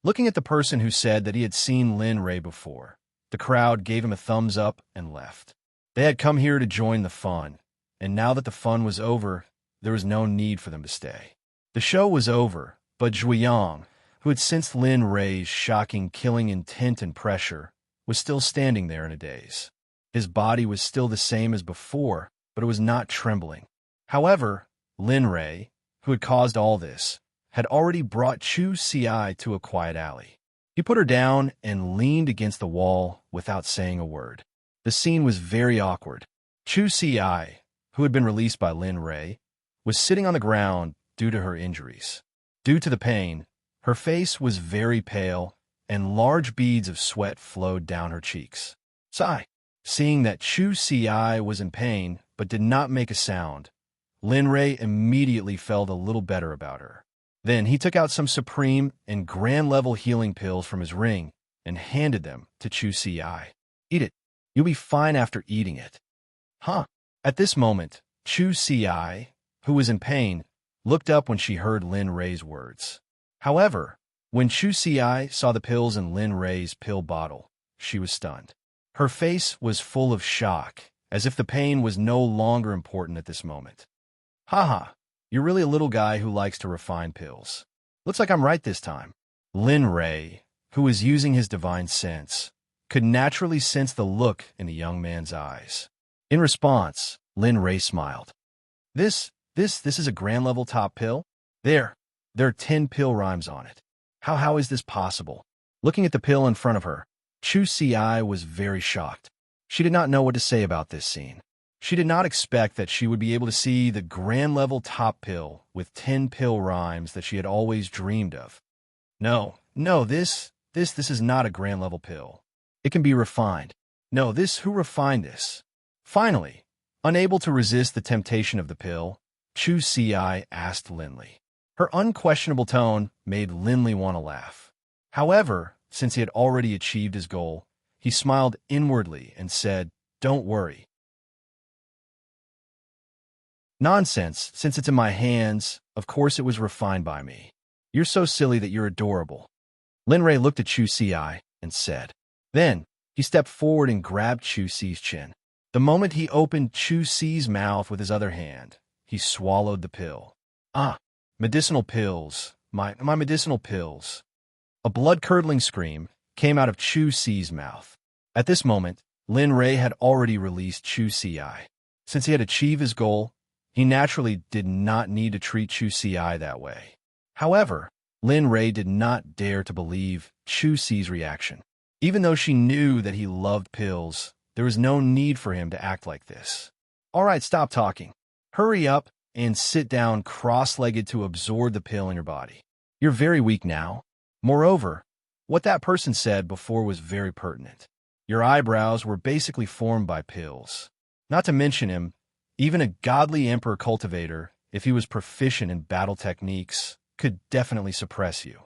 Looking at the person who said that he had seen Lin Ray before, the crowd gave him a thumbs up and left. They had come here to join the fun, and now that the fun was over, there was no need for them to stay. The show was over, but Zhuang, who had sensed Lin Ray's shocking killing intent and pressure, was still standing there in a daze. His body was still the same as before, but it was not trembling. However, Lin Ray, who had caused all this, had already brought Chu Si to a quiet alley. He put her down and leaned against the wall without saying a word. The scene was very awkward. Chu Si, who had been released by Lin Ray, was sitting on the ground due to her injuries. Due to the pain, her face was very pale, and large beads of sweat flowed down her cheeks. Seeing that Chu Si was in pain but did not make a sound, Lin Rei immediately felt a little better about her. Then he took out some supreme and grand-level healing pills from his ring and handed them to Chu Si. Eat it. You'll be fine after eating it. Huh? At this moment, Chu Si, who was in pain, looked up when she heard Lin Rei's words. However, when Chu Si saw the pills in Lin Rei's pill bottle, she was stunned. Her face was full of shock, as if the pain was no longer important at this moment. Haha, you're really a little guy who likes to refine pills. Looks like I'm right this time. Lin Rei, who was using his divine sense, could naturally sense the look in the young man's eyes. In response, Lin Rei smiled. This is a grand level top pill? There are 10 pill rhymes on it. How is this possible? Looking at the pill in front of her, Chu Si was very shocked. She did not know what to say about this scene. She did not expect that she would be able to see the grand level top pill with 10 pill rhymes that she had always dreamed of. No, this is not a grand level pill. It can be refined. No, who refined this? Finally, unable to resist the temptation of the pill, Chu Si asked Linley. Her unquestionable tone made Linley want to laugh. However, since he had already achieved his goal, he smiled inwardly and said, "Don't worry. Nonsense, since it's in my hands, of course it was refined by me. You're so silly that you're adorable." Lin Rei looked at Chu Si and said. Then, he stepped forward and grabbed Chu Si's chin. The moment he opened Chu Si's mouth with his other hand, he swallowed the pill. Medicinal pills, my medicinal pills. A blood-curdling scream came out of Chu Si's mouth. At this moment, Lin Rei had already released Chu Si. Since he had achieved his goal, he naturally did not need to treat Chu Si that way. However, Lin Rei did not dare to believe Chu Si's reaction. Even though she knew that he loved pills, there was no need for him to act like this. All right, stop talking. Hurry up and sit down cross-legged to absorb the pill in your body. You're very weak now. Moreover, what that person said before was very pertinent. Your eyebrows were basically formed by pills. Not to mention him, even a godly emperor cultivator, if he was proficient in battle techniques, could definitely suppress you.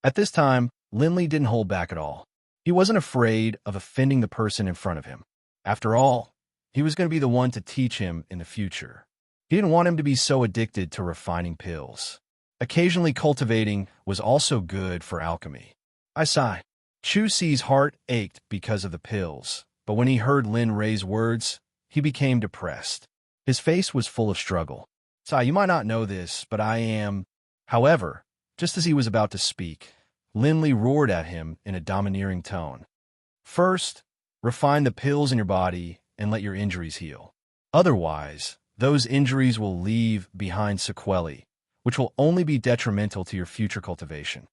At this time, Linley didn't hold back at all. He wasn't afraid of offending the person in front of him. After all, he was going to be the one to teach him in the future. He didn't want him to be so addicted to refining pills. Occasionally cultivating was also good for alchemy. I sighed. Chu Si's heart ached because of the pills, but when he heard Lin Rei's words, he became depressed. His face was full of struggle. "Sai, you might not know this, but I am..." However, just as he was about to speak, Linley roared at him in a domineering tone. "First, refine the pills in your body and let your injuries heal. Otherwise, those injuries will leave behind sequelae, which will only be detrimental to your future cultivation."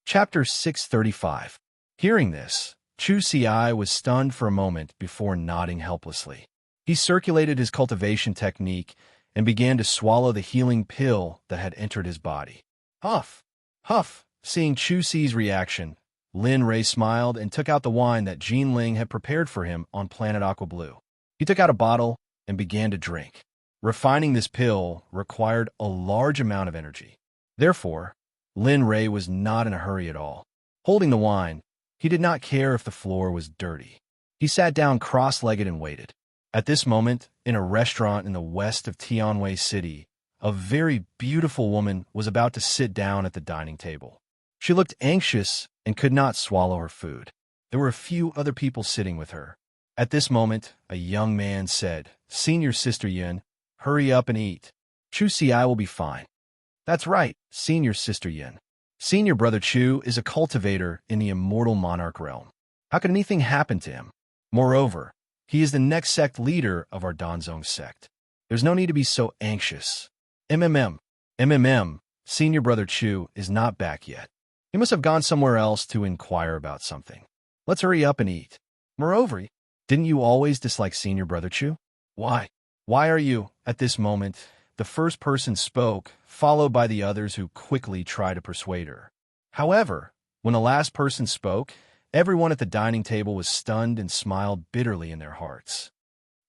Chapter 635. Hearing this, Chu Si was stunned for a moment before nodding helplessly. He circulated his cultivation technique and began to swallow the healing pill that had entered his body. Huff! Huff! Seeing Chu Si's reaction, Lin Rei smiled and took out the wine that Jean Ling had prepared for him on Planet Aqua Blue. He took out a bottle and began to drink. Refining this pill required a large amount of energy. Therefore, Lin Rei was not in a hurry at all. Holding the wine, he did not care if the floor was dirty. He sat down cross-legged and waited. At this moment, in a restaurant in the west of Tianwei City, a very beautiful woman was about to sit down at the dining table. She looked anxious and could not swallow her food. There were a few other people sitting with her. At this moment, a young man said, "Senior Sister Yin, hurry up and eat. Chu Si will be fine." "That's right, Senior Sister Yin. Senior Brother Chu is a cultivator in the immortal monarch realm. How could anything happen to him? Moreover, he is the next sect leader of our Danzong sect. There's no need to be so anxious. Senior Brother Chu is not back yet. He must have gone somewhere else to inquire about something. Let's hurry up and eat. Moreover, didn't you always dislike Senior Brother Chu? Why are you?" At this moment, the first person spoke, followed by the others who quickly tried to persuade her. However, when the last person spoke, everyone at the dining table was stunned and smiled bitterly in their hearts.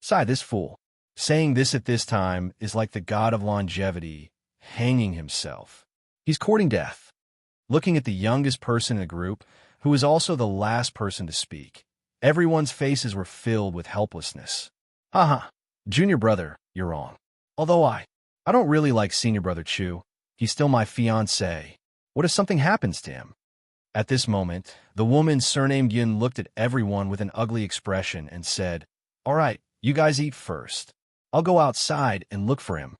Sigh, this fool. Saying this at this time is like the god of longevity hanging himself. He's courting death. Looking at the youngest person in the group, who was also the last person to speak, everyone's faces were filled with helplessness. Haha, junior brother, you're wrong. Although I don't really like senior brother Chu. He's still my fiancé. What if something happens to him? At this moment, the woman surnamed Yin looked at everyone with an ugly expression and said, "All right, you guys eat first. I'll go outside and look for him."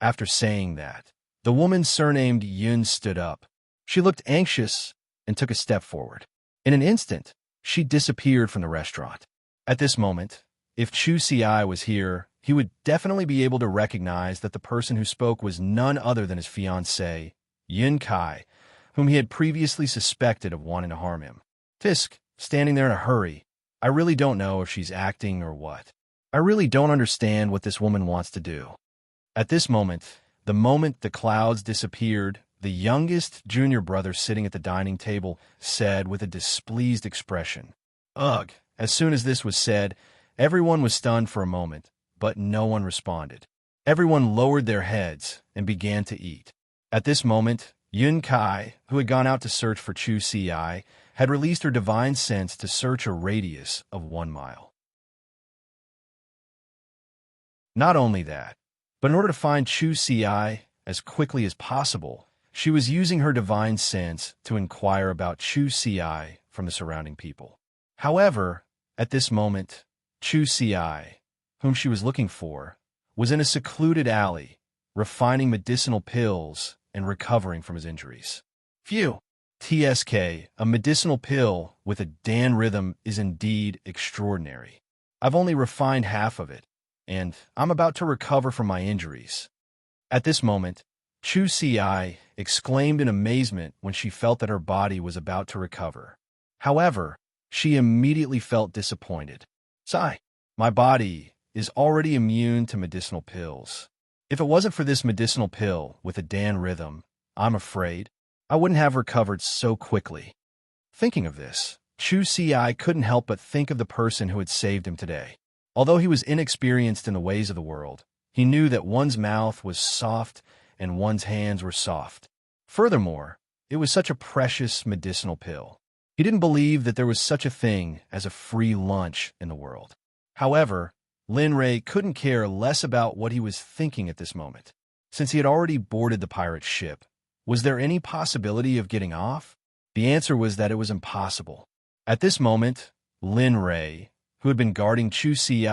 After saying that, the woman surnamed Yun stood up. She looked anxious and took a step forward. In an instant, she disappeared from the restaurant. At this moment, if Chu Ci was here, he would definitely be able to recognize that the person who spoke was none other than his fiancée, Yin Kai, whom he had previously suspected of wanting to harm him. Fisk, standing there in a hurry. I really don't know if she's acting or what. I really don't understand what this woman wants to do. At this moment, the moment the clouds disappeared, the youngest junior brother sitting at the dining table said with a displeased expression, "Ugh." As soon as this was said, everyone was stunned for a moment, but no one responded. Everyone lowered their heads and began to eat. At this moment, Yun Kai, who had gone out to search for Chu Ci, had released her divine sense to search a radius of 1 mile. Not only that, but in order to find Chu Ci as quickly as possible, she was using her divine sense to inquire about Chu Ci from the surrounding people. However, at this moment, Chu Ci, whom she was looking for, was in a secluded alley, refining medicinal pills and recovering from his injuries. Phew! TSK, a medicinal pill with a Dan rhythm is indeed extraordinary. I've only refined half of it, and I'm about to recover from my injuries. At this moment, Chu Ci exclaimed in amazement when she felt that her body was about to recover. However, she immediately felt disappointed. Sigh, my body is already immune to medicinal pills. If it wasn't for this medicinal pill with a Dan rhythm, I'm afraid I wouldn't have recovered so quickly. Thinking of this, Chu Ci couldn't help but think of the person who had saved him today. Although he was inexperienced in the ways of the world, he knew that one's mouth was soft and one's hands were soft. Furthermore, it was such a precious medicinal pill. He didn't believe that there was such a thing as a free lunch in the world. However, Lin Rei couldn't care less about what he was thinking at this moment. Since he had already boarded the pirate ship, was there any possibility of getting off? The answer was that it was impossible. At this moment, Lin Rei, who had been guarding Chu Ci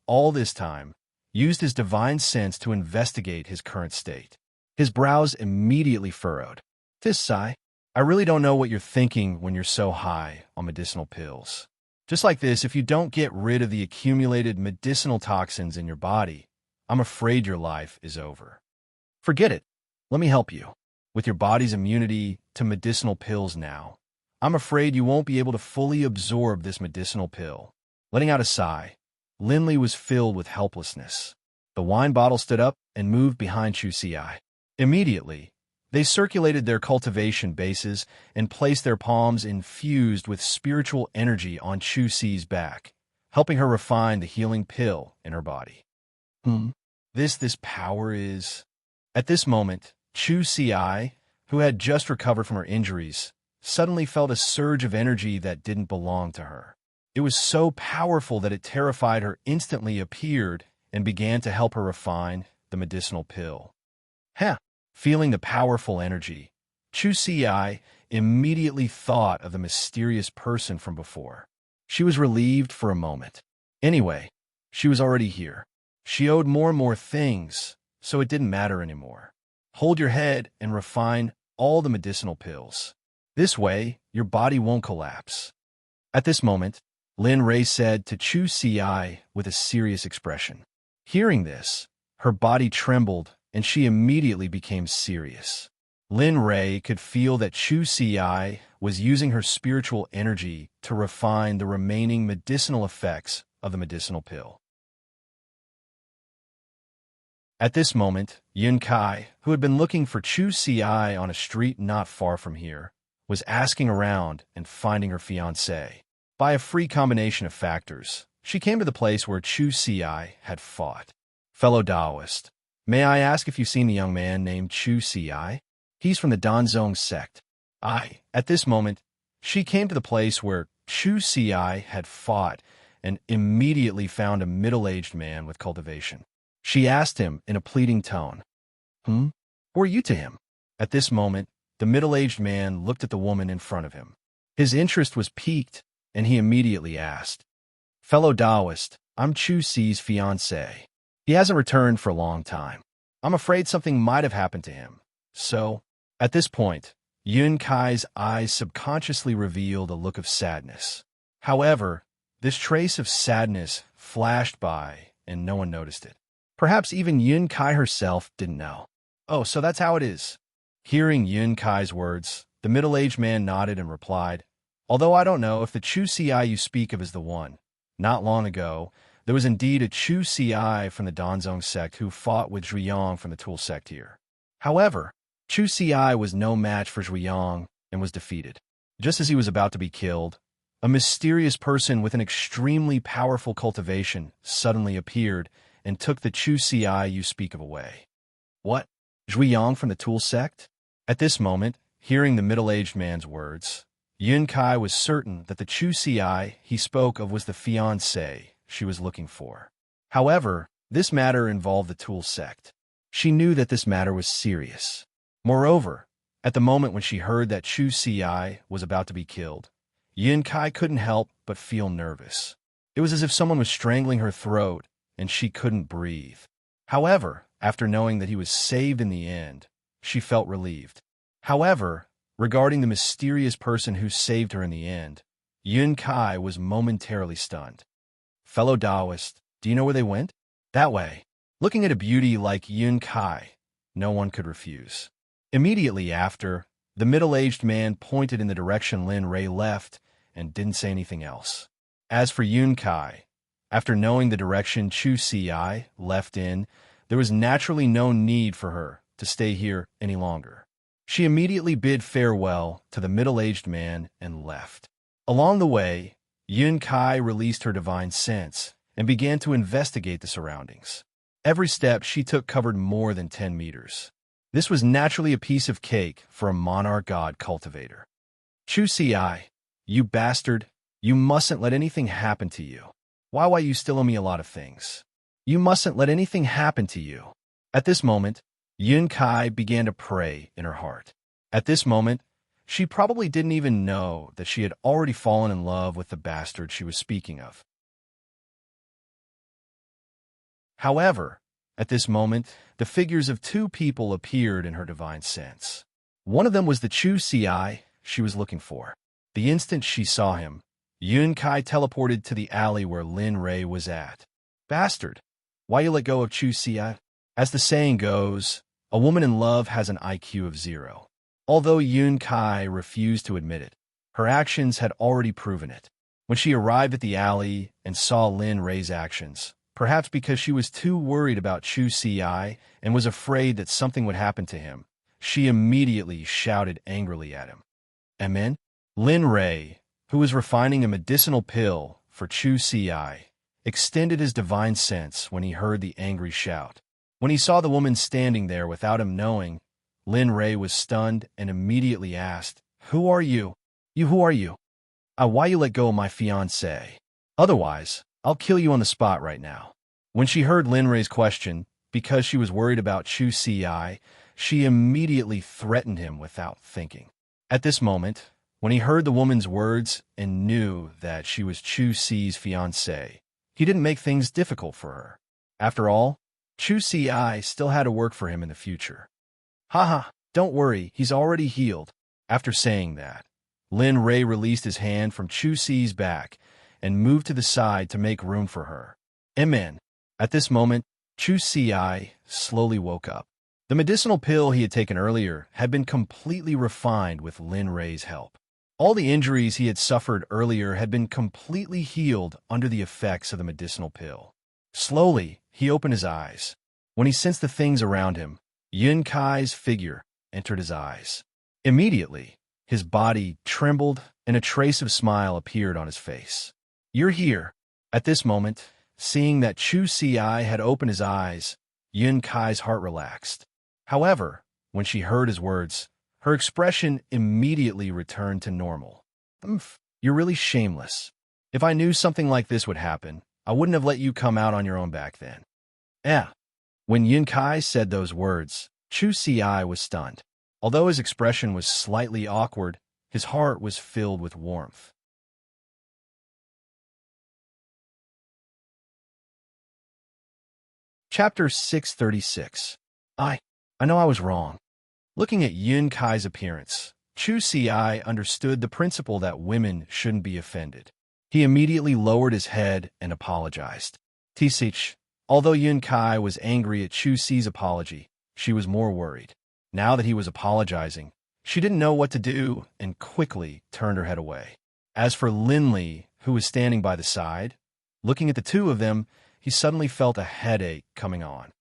all this time, used his divine sense to investigate his current state. His brows immediately furrowed. "This, Sai, I really don't know what you're thinking when you're so high on medicinal pills. Just like this, if you don't get rid of the accumulated medicinal toxins in your body, I'm afraid your life is over. Forget it. Let me help you. With your body's immunity to medicinal pills now, I'm afraid you won't be able to fully absorb this medicinal pill." Letting out a sigh, Linley was filled with helplessness. The wine bottle stood up and moved behind Chu Ci. Immediately, they circulated their cultivation bases and placed their palms infused with spiritual energy on Chu Ci's back, helping her refine the healing pill in her body. This power is... At this moment, Chu Ci, who had just recovered from her injuries, suddenly felt a surge of energy that didn't belong to her. It was so powerful that it terrified her instantly appeared and began to help her refine the medicinal pill. Feeling the powerful energy, Chu Ci immediately thought of the mysterious person from before. She was relieved for a moment. Anyway, she was already here. She owed more and more things, so it didn't matter anymore. Hold your head and refine all the medicinal pills. This way, your body won't collapse. At this moment, Lin Rei said to Chu Ci with a serious expression. Hearing this, her body trembled and she immediately became serious. Lin Rei could feel that Chu Ci was using her spiritual energy to refine the remaining medicinal effects of the medicinal pill. At this moment, Yun Kai, who had been looking for Chu Ci on a street not far from here, was asking around and finding her fiancé. By a free combination of factors, she came to the place where Chu Si had fought. Fellow Taoist, may I ask if you've seen the young man named Chu Si? He's from the Danzong Sect. At this moment, she came to the place where Chu Si had fought and immediately found a middle-aged man with cultivation. She asked him in a pleading tone, Who are you to him? At this moment, the middle-aged man looked at the woman in front of him. His interest was piqued, and he immediately asked, Fellow Taoist, I'm Chu Si's fiancé. He hasn't returned for a long time. I'm afraid something might have happened to him. So, at this point, Yun Kai's eyes subconsciously revealed a look of sadness. However, this trace of sadness flashed by, and no one noticed it. Perhaps even Yun Kai herself didn't know. Oh, so that's how it is. Hearing Yun Kai's words, the middle-aged man nodded and replied, Although I don't know if the Chu Si you speak of is the one. Not long ago, there was indeed a Chu Si from the Danzong Sect who fought with Zhuiyang from the Tool Sect here. However, Chu Si was no match for Zhuiyang and was defeated. Just as he was about to be killed, a mysterious person with an extremely powerful cultivation suddenly appeared and took the Chu Si you speak of away. What? Zhuiyang from the Tool Sect? At this moment, hearing the middle-aged man's words, Yun Kai was certain that the Chu Si he spoke of was the fiancé she was looking for. However, this matter involved the Tool Sect. She knew that this matter was serious. Moreover, at the moment when she heard that Chu Si was about to be killed, Yun Kai couldn't help but feel nervous. It was as if someone was strangling her throat and she couldn't breathe. However, after knowing that he was saved in the end, she felt relieved. However, regarding the mysterious person who saved her in the end, Yun Kai was momentarily stunned. Fellow Taoist, do you know where they went? That way. Looking at a beauty like Yun Kai, no one could refuse. Immediately after, the middle-aged man pointed in the direction Lin Rei left and didn't say anything else. As for Yun Kai, after knowing the direction Chu Si left in, there was naturally no need for her to stay here any longer. She immediately bid farewell to the middle-aged man and left. Along the way, Yun Kai released her divine sense and began to investigate the surroundings. Every step she took covered more than 10 meters. This was naturally a piece of cake for a monarch god cultivator. Chu Si, you bastard, you mustn't let anything happen to you. Why you still owe me a lot of things. You mustn't let anything happen to you. At this moment, Yun Kai began to pray in her heart. At this moment, she probably didn't even know that she had already fallen in love with the bastard she was speaking of. However, at this moment, the figures of two people appeared in her divine sense. One of them was the Chu Si she was looking for. The instant she saw him, Yun Kai teleported to the alley where Lin Rei was at. Bastard, why you let go of Chu Si? As the saying goes, a woman in love has an IQ of 0. Although Yun Kai refused to admit it, her actions had already proven it. When she arrived at the alley and saw Lin Rei's actions, perhaps because she was too worried about Chu Si and was afraid that something would happen to him, she immediately shouted angrily at him. Amen? Lin Rei, who was refining a medicinal pill for Chu Si, extended his divine sense when he heard the angry shout. When he saw the woman standing there without him knowing, Lin Rei was stunned and immediately asked, Who are you? Who are you? Why you let go of my fiancé? Otherwise, I'll kill you on the spot right now. When she heard Lin Rei's question, because she was worried about Chu Si, she immediately threatened him without thinking. At this moment, when he heard the woman's words and knew that she was Chu Si's fiancé, he didn't make things difficult for her. After all, Chu Si still had to work for him in the future. Haha, don't worry, he's already healed. After saying that, Lin Rei released his hand from Chu Si's back and moved to the side to make room for her. Amen. At this moment, Chu Si slowly woke up. The medicinal pill he had taken earlier had been completely refined with Lin Rei's help. All the injuries he had suffered earlier had been completely healed under the effects of the medicinal pill. Slowly, he opened his eyes. When he sensed the things around him, Yun Kai's figure entered his eyes. Immediately, His body trembled, and a trace of smile appeared on his face. "You're here." At this moment, seeing that Chu Si had opened his eyes, Yun Kai's heart relaxed. However, when she heard his words, her expression immediately returned to normal. "Umph, you're really shameless. If I knew something like this would happen, I wouldn't have let you come out on your own back then." "Eh." When Yun Kai said those words, Chu Si was stunned. Although his expression was slightly awkward, his heart was filled with warmth. Chapter 636. I know I was wrong. Looking at Yun Kai's appearance, Chu Si understood the principle that women shouldn't be offended. He immediately lowered his head and apologized. Tisich, although Yun Kai was angry at Chu Si's apology, she was more worried. Now that he was apologizing, she didn't know what to do and quickly turned her head away. As for Linley, who was standing by the side, looking at the two of them, he suddenly felt a headache coming on.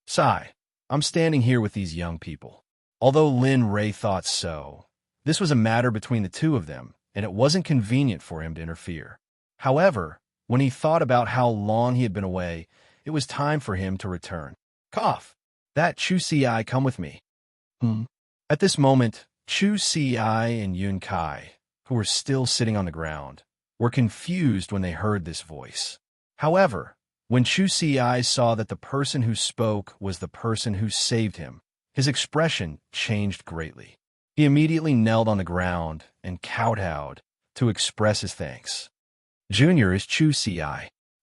"Sigh, I'm standing here with these young people." Although Lin Ray thought so, this was a matter between the two of them, and it wasn't convenient for him to interfere. However, when he thought about how long he had been away, it was time for him to return. "Cough! That Chu Si come with me." At this moment, Chu Si and Yun Kai, who were still sitting on the ground, were confused when they heard this voice. However, when Chu Si saw that the person who spoke was the person who saved him, his expression changed greatly. He immediately knelt on the ground and kowtowed to express his thanks. "Junior is Chu Si.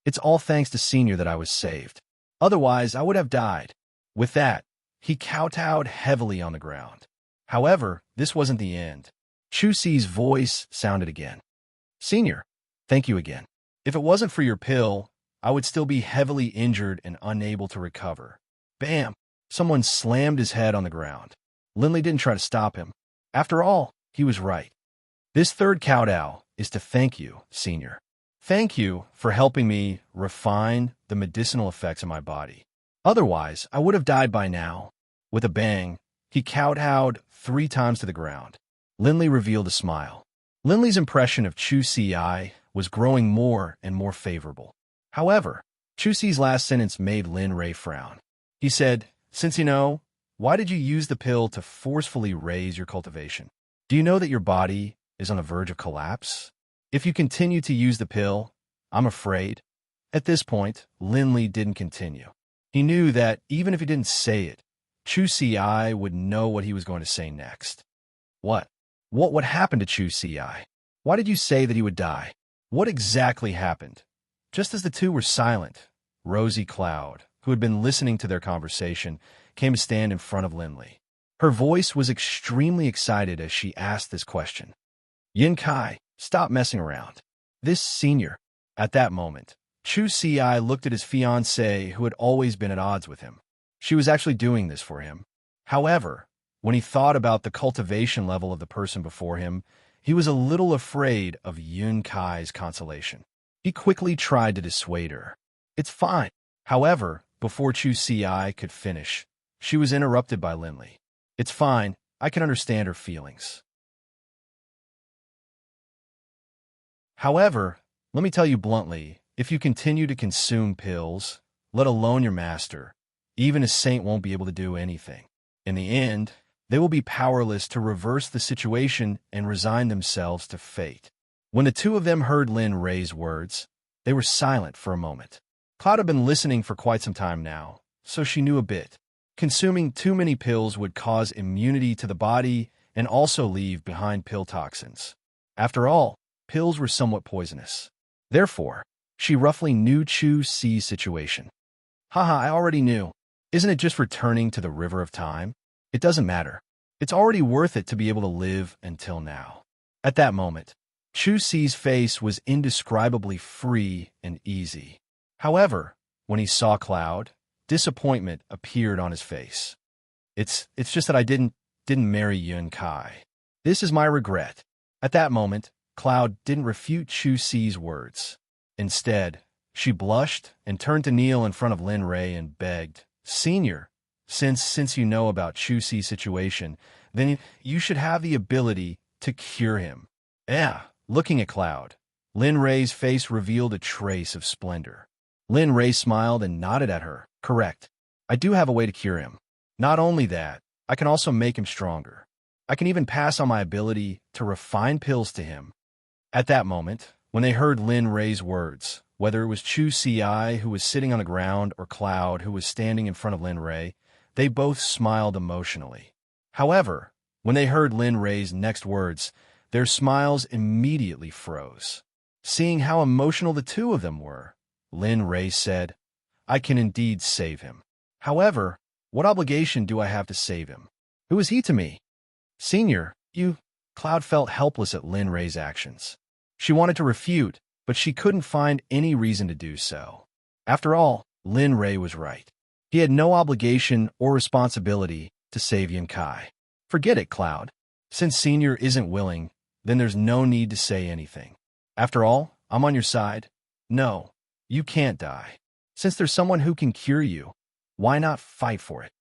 It's all thanks to Senior that I was saved. Otherwise, I would have died." With that, he kowtowed heavily on the ground. However, this wasn't the end. Chu Si's voice sounded again. "Senior, thank you again. If it wasn't for your pill, I would still be heavily injured and unable to recover." Bam! Someone slammed his head on the ground. Linley didn't try to stop him. After all, he was right. "This third kowtow is to thank you, Senior. Thank you for helping me refine the medicinal effects of my body. Otherwise, I would have died by now." With a bang, he kowtowed 3 times to the ground. Linley revealed a smile. Linley's impression of Chu Si was growing more and more favorable. However, Chu Si's last sentence made Lin Ray frown. He said, "Since you know, why did you use the pill to forcefully raise your cultivation? Do you know that your body is on the verge of collapse? If you continue to use the pill, I'm afraid." At this point, Linley didn't continue. He knew that even if he didn't say it, Chu Si would know what he was going to say next. What happened to Chu Si? Why did you say that he would die? What exactly happened?" Just as the two were silent, Rosie Cloud, who had been listening to their conversation, came to stand in front of Linley. Her voice was extremely excited as she asked this question. "Yin Kai, stop messing around. This Senior." At that moment, Chu Si looked at his fiancée, who had always been at odds with him. She was actually doing this for him. However, when he thought about the cultivation level of the person before him, he was a little afraid of Yun Kai's consolation. He quickly tried to dissuade her. "It's fine." However, before Chu Si could finish, she was interrupted by Linley. "It's fine. I can understand her feelings. However, let me tell you bluntly, if you continue to consume pills, let alone your master, even a saint won't be able to do anything. In the end, they will be powerless to reverse the situation and resign themselves to fate." When the two of them heard Lin Ray's words, they were silent for a moment. Cloud had been listening for quite some time now, so she knew a bit. Consuming too many pills would cause immunity to the body and also leave behind pill toxins. After all, pills were somewhat poisonous. Therefore, she roughly knew Chu Si's situation. "Haha, I already knew. Isn't it just returning to the river of time? It doesn't matter. It's already worth it to be able to live until now." At that moment, Chu Si's face was indescribably free and easy. However, when he saw Cloud, disappointment appeared on his face. It's just that I didn't marry Yun Kai. This is my regret." At that moment, Cloud didn't refute Chu Si's words. Instead, she blushed and turned to kneel in front of Lin Ray and begged, "Senior, since you know about Chu Si's situation, then you should have the ability to cure him. Yeah, looking at Cloud, Lin Ray's face revealed a trace of splendor. Lin Ray smiled and nodded at her. Correct. I do have a way to cure him. Not only that, I can also make him stronger. I can even pass on my ability to refine pills to him. At that moment, when they heard Lin Ray's words, whether it was Chu Si who was sitting on the ground or Cloud who was standing in front of Lin Ray, they both smiled emotionally. However, when they heard Lin Ray's next words, their smiles immediately froze. Seeing how emotional the two of them were, Lin Ray said, I can indeed save him. However, what obligation do I have to save him? Who is he to me? Senior, you... Cloud felt helpless at Lin Ray's actions. She wanted to refute, but she couldn't find any reason to do so. After all, Lin Ray was right. He had no obligation or responsibility to save Yun Kai. Forget it, Cloud. Since Senior isn't willing, then there's no need to say anything. After all, I'm on your side. No, you can't die. Since there's someone who can cure you, why not fight for it?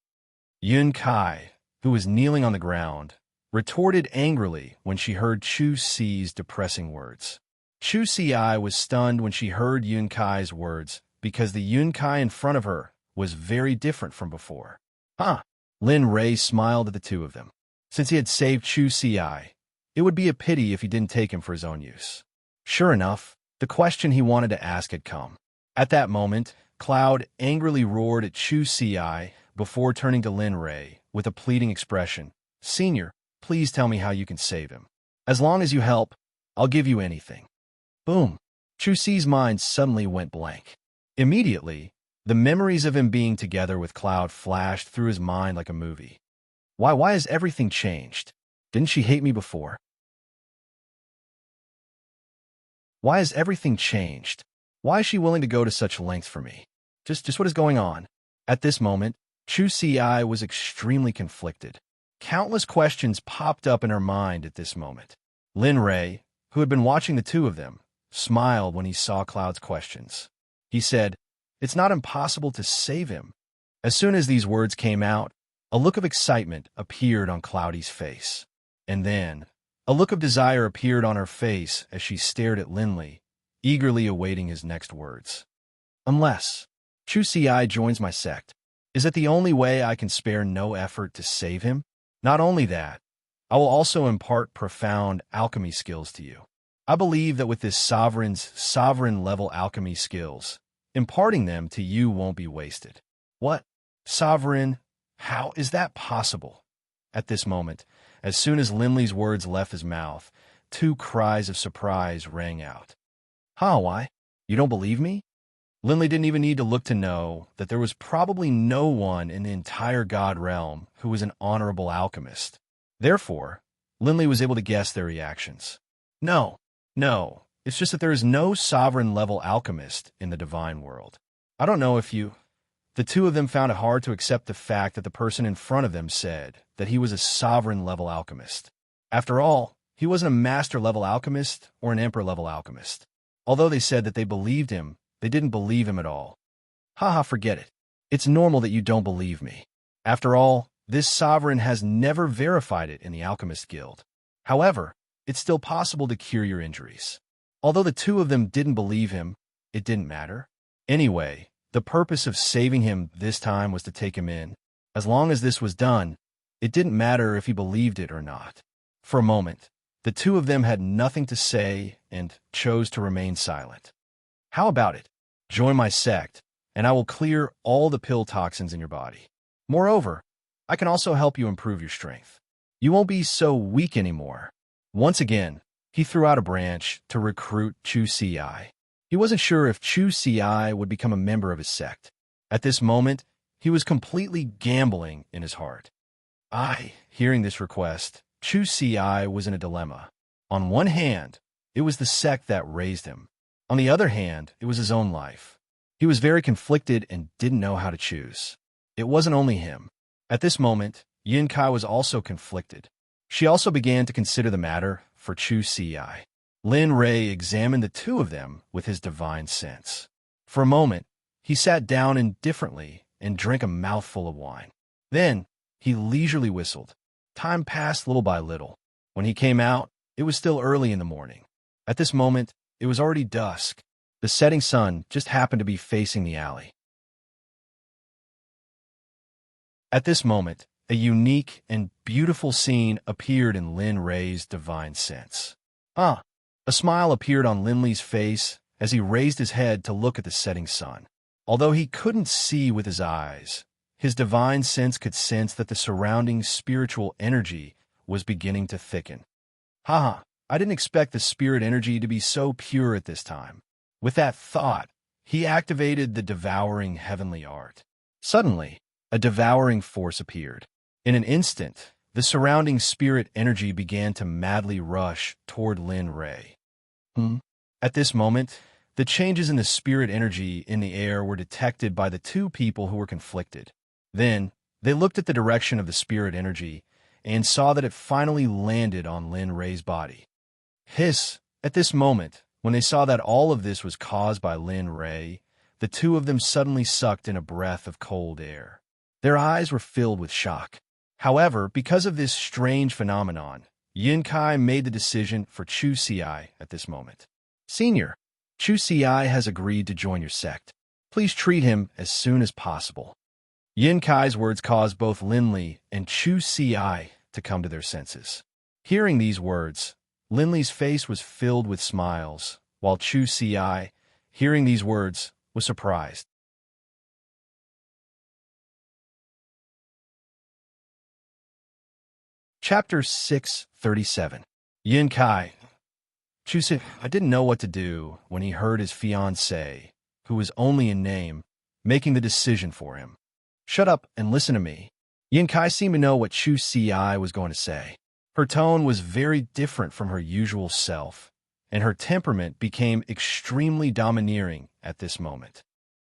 Yun Kai, who was kneeling on the ground, retorted angrily when she heard Chu Si's depressing words. Chu Si was stunned when she heard Yun Kai's words because the Yun Kai in front of her was very different from before. Huh? Lin Ray smiled at the two of them. Since he had saved Chu Si, it would be a pity if he didn't take him for his own use. Sure enough, the question he wanted to ask had come. At that moment, Cloud angrily roared at Chu Si before turning to Lin Ray with a pleading expression. Senior, please tell me how you can save him. As long as you help, I'll give you anything. Boom. Chu Si's mind suddenly went blank. Immediately, the memories of him being together with Cloud flashed through his mind like a movie. Why has everything changed? Didn't she hate me before? Why has everything changed? Why is she willing to go to such lengths for me? Just what is going on? At this moment, Chu Si was extremely conflicted. Countless questions popped up in her mind at this moment. Lin Ray, who had been watching the two of them, smiled when he saw Cloud's questions. He said, It's not impossible to save him. As soon as these words came out, a look of excitement appeared on Cloudy's face. And then, a look of desire appeared on her face as she stared at Linley, eagerly awaiting his next words. Unless Chu Si joins my sect, is it the only way I can spare no effort to save him? Not only that, I will also impart profound alchemy skills to you. I believe that with this sovereign-level alchemy skills, imparting them to you won't be wasted. What? Sovereign? How is that possible? At this moment, as soon as Linley's words left his mouth, two cries of surprise rang out. Why? You don't believe me? Linley didn't even need to look to know that there was probably no one in the entire God realm who was an honorable alchemist. Therefore, Linley was able to guess their reactions. No, it's just that there is no sovereign-level alchemist in the divine world. I don't know if you... The two of them found it hard to accept the fact that the person in front of them said that he was a sovereign-level alchemist. After all, he wasn't a master-level alchemist or an emperor-level alchemist. Although they said that they believed him, they didn't believe him at all. Forget it. It's normal that you don't believe me. After all, this sovereign has never verified it in the Alchemist Guild. However, it's still possible to cure your injuries. Although the two of them didn't believe him, it didn't matter. Anyway, the purpose of saving him this time was to take him in. As long as this was done, it didn't matter if he believed it or not. For a moment, the two of them had nothing to say and chose to remain silent. How about it? Join my sect, and I will clear all the pill toxins in your body. Moreover, I can also help you improve your strength. You won't be so weak anymore. Once again, he threw out a branch to recruit Chu Si. He wasn't sure if Chu Si would become a member of his sect. At this moment, he was completely gambling in his heart. Hearing this request, Chu Si was in a dilemma. On one hand, it was the sect that raised him. On the other hand, it was his own life. He was very conflicted and didn't know how to choose. It wasn't only him. At this moment, Yin Kai was also conflicted. She also began to consider the matter for Chu Si. Lin Ray examined the two of them with his divine sense. For a moment, he sat down indifferently and drank a mouthful of wine. Then, he leisurely whistled. Time passed little by little. When he came out, it was still early in the morning. At this moment, it was already dusk. The setting sun just happened to be facing the alley. At this moment, a unique and beautiful scene appeared in Lin Ray's divine sense. A smile appeared on Linley's face as he raised his head to look at the setting sun. Although he couldn't see with his eyes, his divine sense could sense that the surrounding spiritual energy was beginning to thicken. I didn't expect the spirit energy to be so pure at this time. With that thought, he activated the devouring heavenly art. Suddenly, a devouring force appeared. In an instant, the surrounding spirit energy began to madly rush toward Lin Ray. At this moment, the changes in the spirit energy in the air were detected by the two people who were conflicted. Then, they looked at the direction of the spirit energy and saw that it finally landed on Lin Ray's body. At this moment, when they saw that all of this was caused by Lin Ray, the two of them suddenly sucked in a breath of cold air. Their eyes were filled with shock. However, because of this strange phenomenon, Yin Kai made the decision for Chu Si at this moment. Senior, Chu Si has agreed to join your sect. Please treat him as soon as possible. Yin Kai's words caused both Linley and Chu Si to come to their senses. Hearing these words, Linley's face was filled with smiles, while Chu Si, hearing these words, was surprised. Chapter 637. Yin Kai. Chu Si, I didn't know what to do when he heard his fiancée, who was only in name, making the decision for him. Shut up and listen to me. Yin Kai seemed to know what Chu Si was going to say. Her tone was very different from her usual self, and her temperament became extremely domineering at this moment.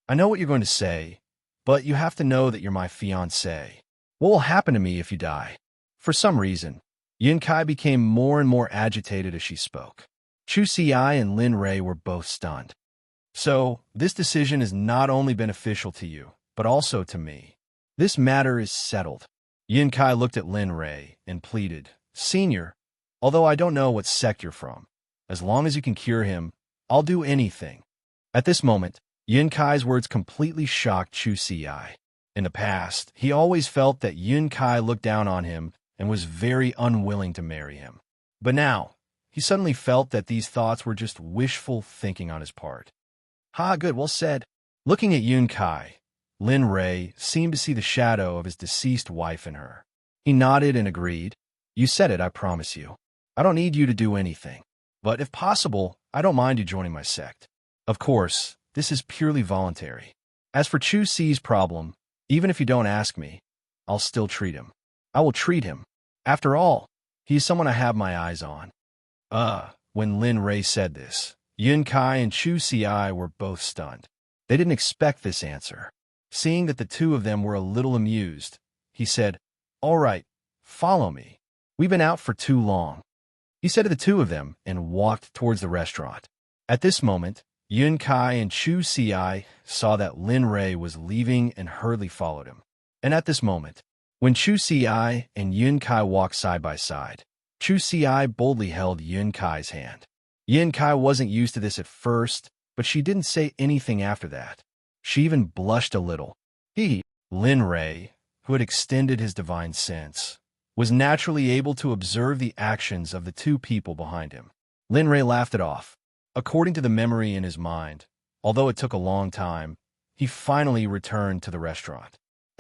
I know what you're going to say, but you have to know that you're my fiancé. What will happen to me if you die? For some reason, Yin Kai became more and more agitated as she spoke. Chu Si and Lin Ray were both stunned. So, this decision is not only beneficial to you, but also to me. This matter is settled. Yin Kai looked at Lin Ray and pleaded, Senior, although I don't know what sect you're from, as long as you can cure him, I'll do anything. At this moment, Yin Kai's words completely shocked Chu Si. In the past, he always felt that Yin Kai looked down on him and was very unwilling to marry him. But now, he suddenly felt that these thoughts were just wishful thinking on his part. Good, well said. Looking at Yin Kai, Lin Ray seemed to see the shadow of his deceased wife in her. He nodded and agreed. You said it, I promise you. I don't need you to do anything. But if possible, I don't mind you joining my sect. Of course, this is purely voluntary. As for Chu Si's problem, even if you don't ask me, I'll still treat him. I will treat him. After all, he is someone I have my eyes on. When Lin Ray said this, Yin Kai and Chu Si were both stunned. They didn't expect this answer. Seeing that the two of them were a little amused, he said, All right, follow me. We've been out for too long. He said to the two of them and walked towards the restaurant. At this moment, Yin Kai and Chu Si saw that Lin Ray was leaving and hurriedly followed him. And at this moment, when Chu Si and Yin Kai walked side by side, Chu Si boldly held Yin Kai's hand. Yin Kai wasn't used to this at first, but she didn't say anything after that. She even blushed a little. Lin Ray, who had extended his divine sense, was naturally able to observe the actions of the two people behind him. Lin Ray laughed it off. According to the memory in his mind, although it took a long time, he finally returned to the restaurant.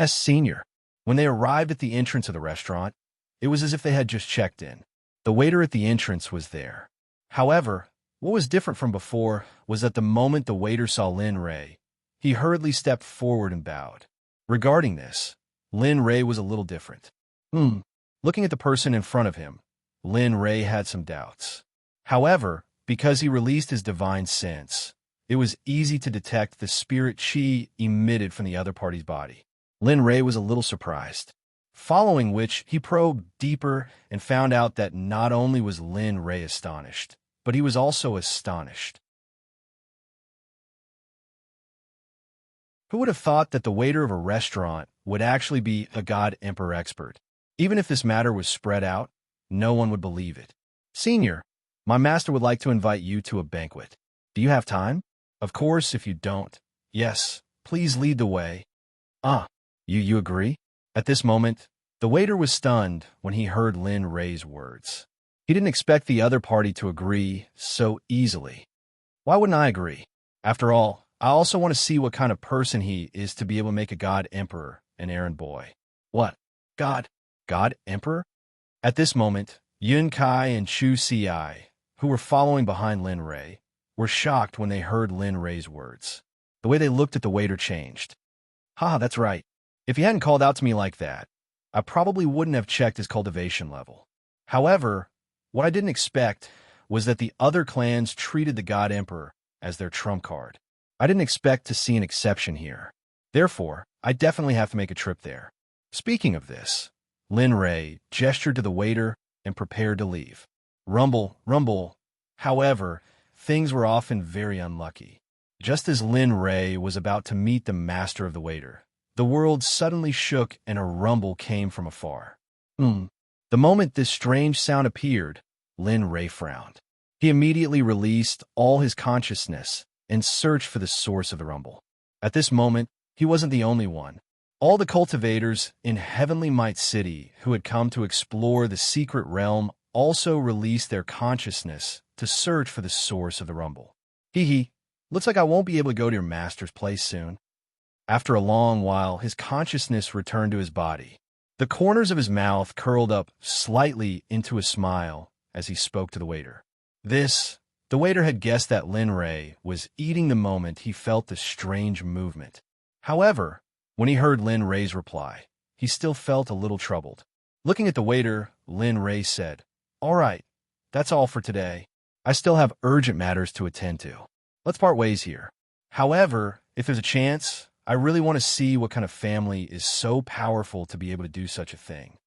Senior. When they arrived at the entrance of the restaurant, it was as if they had just checked in. The waiter at the entrance was there. However, what was different from before was that the moment the waiter saw Lin Ray, he hurriedly stepped forward and bowed. Regarding this, Lin Ray was a little different. Looking at the person in front of him, Lin Ray had some doubts. However, because he released his divine sense, it was easy to detect the spirit chi emitted from the other party's body. Lin Ray was a little surprised, following which he probed deeper and found out that not only was Lin Ray astonished, but he was also astonished. Who would have thought that the waiter of a restaurant would actually be a God Emperor expert? Even if this matter was spread out, no one would believe it. Senior, my master would like to invite you to a banquet. Do you have time? Of course, if you don't. Yes, please lead the way. You agree? At this moment, the waiter was stunned when he heard Lin Ray's words. He didn't expect the other party to agree so easily. Why wouldn't I agree? After all, I also want to see what kind of person he is to be able to make a god emperor an errand boy. What? God? God emperor? At this moment, Yun Kai and Chu Si, who were following behind Lin Ray, were shocked when they heard Lin Ray's words. The way they looked at the waiter changed. That's right. If he hadn't called out to me like that, I probably wouldn't have checked his cultivation level. However, what I didn't expect was that the other clans treated the God Emperor as their trump card. I didn't expect to see an exception here. Therefore, I definitely have to make a trip there. Speaking of this, Lin Ray gestured to the waiter and prepared to leave. Rumble, rumble. However, things were often very unlucky. Just as Lin Ray was about to meet the master of the waiter, the world suddenly shook and a rumble came from afar. The moment this strange sound appeared, Lin Ray frowned. He immediately released all his consciousness and searched for the source of the rumble. At this moment, he wasn't the only one. All the cultivators in Heavenly Might City who had come to explore the secret realm also released their consciousness to search for the source of the rumble. Looks like I won't be able to go to your master's place soon. After a long while, his consciousness returned to his body. The corners of his mouth curled up slightly into a smile as he spoke to the waiter. The waiter had guessed that Lin Ray was eating the moment he felt the strange movement. However, when he heard Lin Ray's reply, he still felt a little troubled. Looking at the waiter, Lin Ray said, "All right, that's all for today. I still have urgent matters to attend to. Let's part ways here. However, if there's a chance, I really want to see what kind of family is so powerful to be able to do such a thing."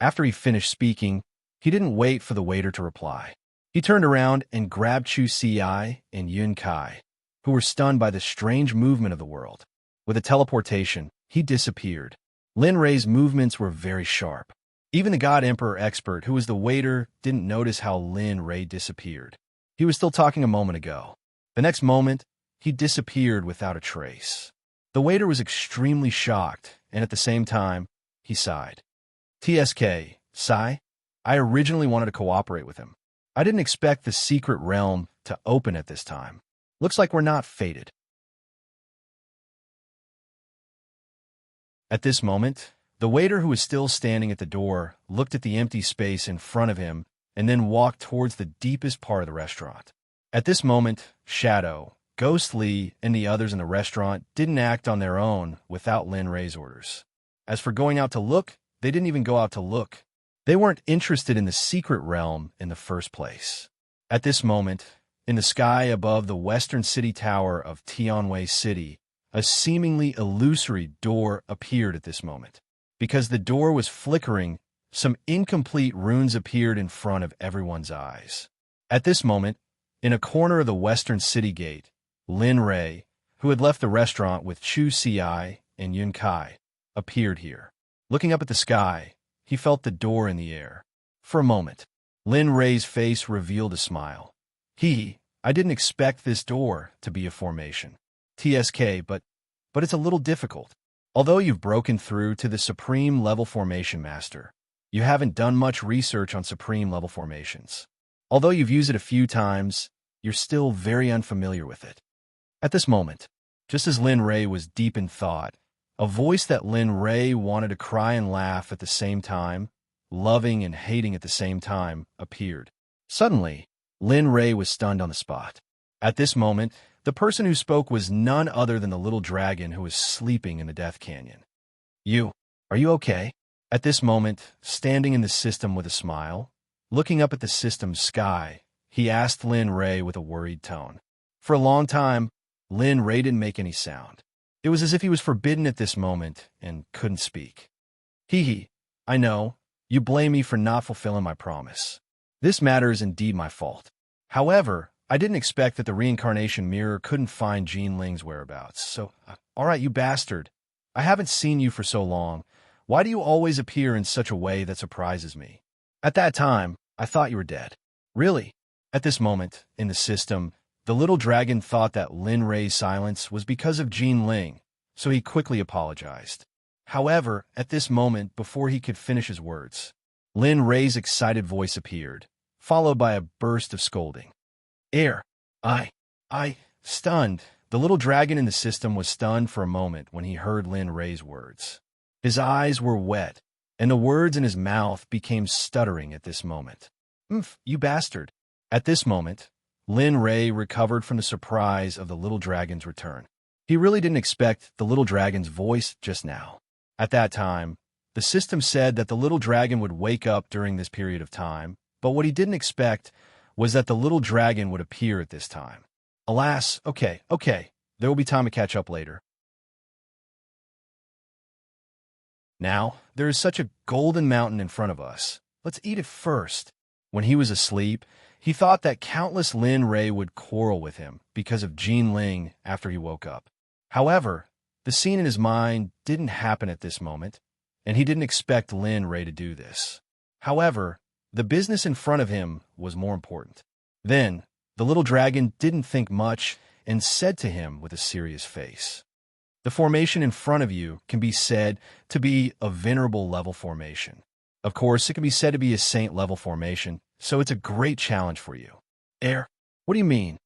After he finished speaking, he didn't wait for the waiter to reply. He turned around and grabbed Chu Si and Yun Kai, who were stunned by the strange movement of the world. With a teleportation, he disappeared. Lin Ray's movements were very sharp. Even the God Emperor expert, who was the waiter, didn't notice how Lin Ray disappeared. He was still talking a moment ago. The next moment, he disappeared without a trace. The waiter was extremely shocked, and at the same time, he sighed. TSK, sigh? I originally wanted to cooperate with him. I didn't expect the secret realm to open at this time. Looks like we're not fated. At this moment, the waiter who was still standing at the door looked at the empty space in front of him and then walked towards the deepest part of the restaurant. At this moment, Shadow, Ghostly, and the others in the restaurant didn't act on their own without Lin Ray's orders. As for going out to look, they didn't even go out to look. They weren't interested in the secret realm in the first place. At this moment, in the sky above the western city tower of Tianwei City, a seemingly illusory door appeared at this moment. Because the door was flickering, some incomplete runes appeared in front of everyone's eyes. At this moment, in a corner of the western city gate, Lin Ray, who had left the restaurant with Chu Si and Yun Kai, appeared here. Looking up at the sky, he felt the door in the air. For a moment, Lin Ray's face revealed a smile. I didn't expect this door to be a formation. TSK, but it's a little difficult. Although you've broken through to the Supreme Level Formation Master, you haven't done much research on Supreme Level formations. Although you've used it a few times, you're still very unfamiliar with it. At this moment, just as Lin Ray was deep in thought, a voice that Lin Ray wanted to cry and laugh at the same time, loving and hating at the same time, appeared. Suddenly, Lin Ray was stunned on the spot. At this moment, the person who spoke was none other than the little dragon who was sleeping in the Death Canyon. Are you okay? At this moment, standing in the system with a smile, looking up at the system's sky, he asked Lin Ray with a worried tone. For a long time, Lin Ray didn't make any sound. It was as if he was forbidden at this moment and couldn't speak. I know. You blame me for not fulfilling my promise. This matter is indeed my fault. However, I didn't expect that the reincarnation mirror couldn't find Jean Ling's whereabouts. So, all right, you bastard. I haven't seen you for so long. Why do you always appear in such a way that surprises me? At that time, I thought you were dead. Really? At this moment, in the system, the little dragon thought that Lin Rei's silence was because of Jean Ling, so he quickly apologized. However, at this moment, before he could finish his words, Lin Rei's excited voice appeared, followed by a burst of scolding. Air! Stunned. The little dragon in the system was stunned for a moment when he heard Lin Rei's words. His eyes were wet, and the words in his mouth became stuttering at this moment. You bastard. At this moment, Lin Rei recovered from the surprise of the little dragon's return. He really didn't expect the little dragon's voice just now. At that time, the system said that the little dragon would wake up during this period of time, but what he didn't expect was that the little dragon would appear at this time. Alas, okay, there will be time to catch up later. Now, there is such a golden mountain in front of us. Let's eat it first. When he was asleep, he thought that countless Lin Rei would quarrel with him because of Jean Ling after he woke up. However, the scene in his mind didn't happen at this moment, and he didn't expect Lin Rei to do this. However, the business in front of him was more important. Then, the little dragon didn't think much and said to him with a serious face, "The formation in front of you can be said to be a venerable level formation. Of course, it can be said to be a saint level formation, so it's a great challenge for you." What do you mean?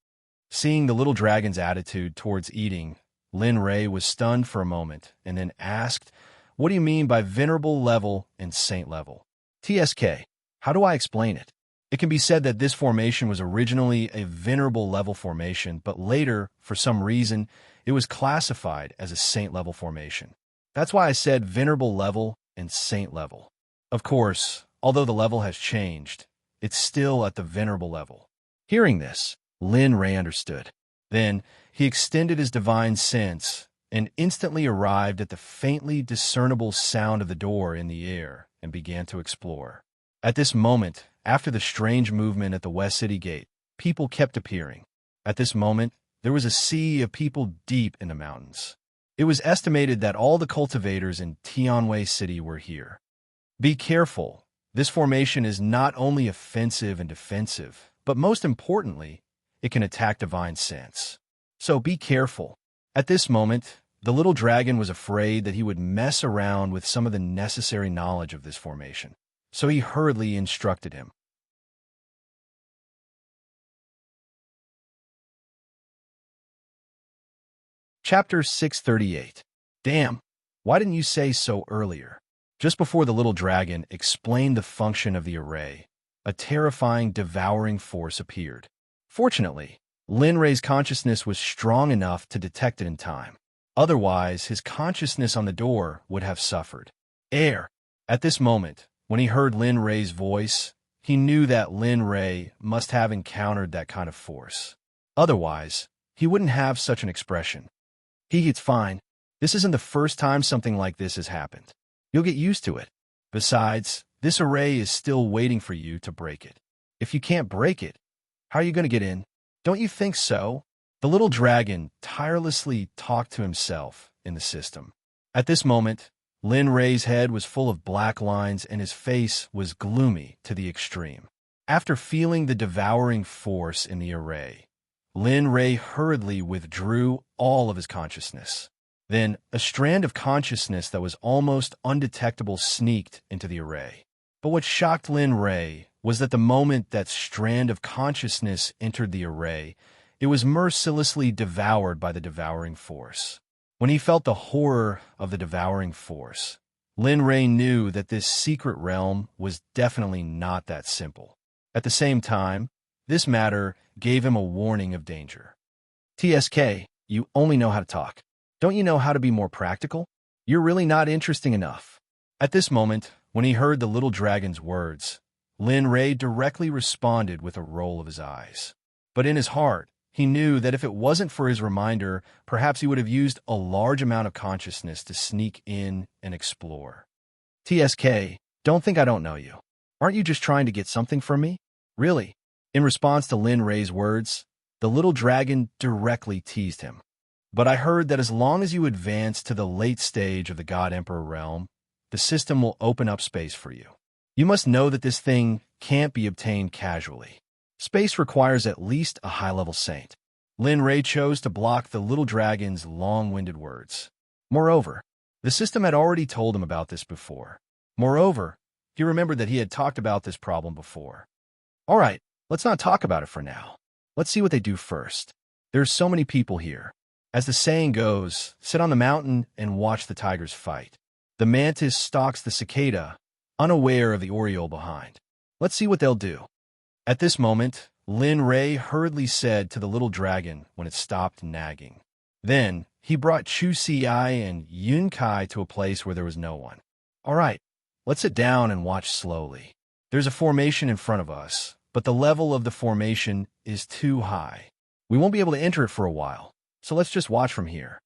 Seeing the little dragon's attitude towards eating, Lin Rei was stunned for a moment and then asked, "What do you mean by venerable level and saint level?" TSK, how do I explain it? It can be said that this formation was originally a venerable level formation, but later, for some reason, it was classified as a saint level formation. That's why I said venerable level and saint level. Of course, although the level has changed, it's still at the venerable level. Hearing this, Lin Rei understood. Then, he extended his divine sense and instantly arrived at the faintly discernible sound of the door in the air and began to explore. At this moment, after the strange movement at the West City Gate, people kept appearing. At this moment, there was a sea of people deep in the mountains. It was estimated that all the cultivators in Tianwei City were here. Be careful. This formation is not only offensive and defensive, but most importantly, it can attack divine sense. So be careful. At this moment, the little dragon was afraid that he would mess around with some of the necessary knowledge of this formation. So he hurriedly instructed him. Chapter 638. Damn, why didn't you say so earlier? Just before the little dragon explained the function of the array, a terrifying, devouring force appeared. Fortunately, Lin Rei's consciousness was strong enough to detect it in time. Otherwise, his consciousness on the door would have suffered. At this moment, when he heard Lin Rei's voice, he knew that Lin Rei must have encountered that kind of force. Otherwise, he wouldn't have such an expression. It's fine. This isn't the first time something like this has happened. You'll get used to it. Besides, this array is still waiting for you to break it. If you can't break it, how are you going to get in? Don't you think so? The little dragon tirelessly talked to himself in the system. At this moment, Lin Rei's head was full of black lines and his face was gloomy to the extreme. After feeling the devouring force in the array, Lin Rei hurriedly withdrew all of his consciousness. Then, a strand of consciousness that was almost undetectable sneaked into the array. But what shocked Lin Rei was that the moment that strand of consciousness entered the array, it was mercilessly devoured by the devouring force. When he felt the horror of the devouring force, Lin Rei knew that this secret realm was definitely not that simple. At the same time, this matter gave him a warning of danger. TSK, you only know how to talk. Don't you know how to be more practical? You're really not interesting enough. At this moment, when he heard the little dragon's words, Lin Rei directly responded with a roll of his eyes. But in his heart, he knew that if it wasn't for his reminder, perhaps he would have used a large amount of consciousness to sneak in and explore. TSK, don't think I don't know you. Aren't you just trying to get something from me? Really? In response to Lin Rei's words, the little dragon directly teased him. But I heard that as long as you advance to the late stage of the God Emperor realm, the system will open up space for you. You must know that this thing can't be obtained casually. Space requires at least a high-level saint. Lin Rei chose to block the little dragon's long-winded words. Moreover, the system had already told him about this before. Moreover, he remembered that he had talked about this problem before. All right, let's not talk about it for now. Let's see what they do first. There's so many people here. As the saying goes, sit on the mountain and watch the tigers fight. The mantis stalks the cicada, unaware of the oriole behind. Let's see what they'll do. At this moment, Lin Rei hurriedly said to the little dragon when it stopped nagging. Then, he brought Chu Si-ai and Yun Kai to a place where there was no one. All right, let's sit down and watch slowly. There's a formation in front of us, but the level of the formation is too high. We won't be able to enter it for a while, so let's just watch from here.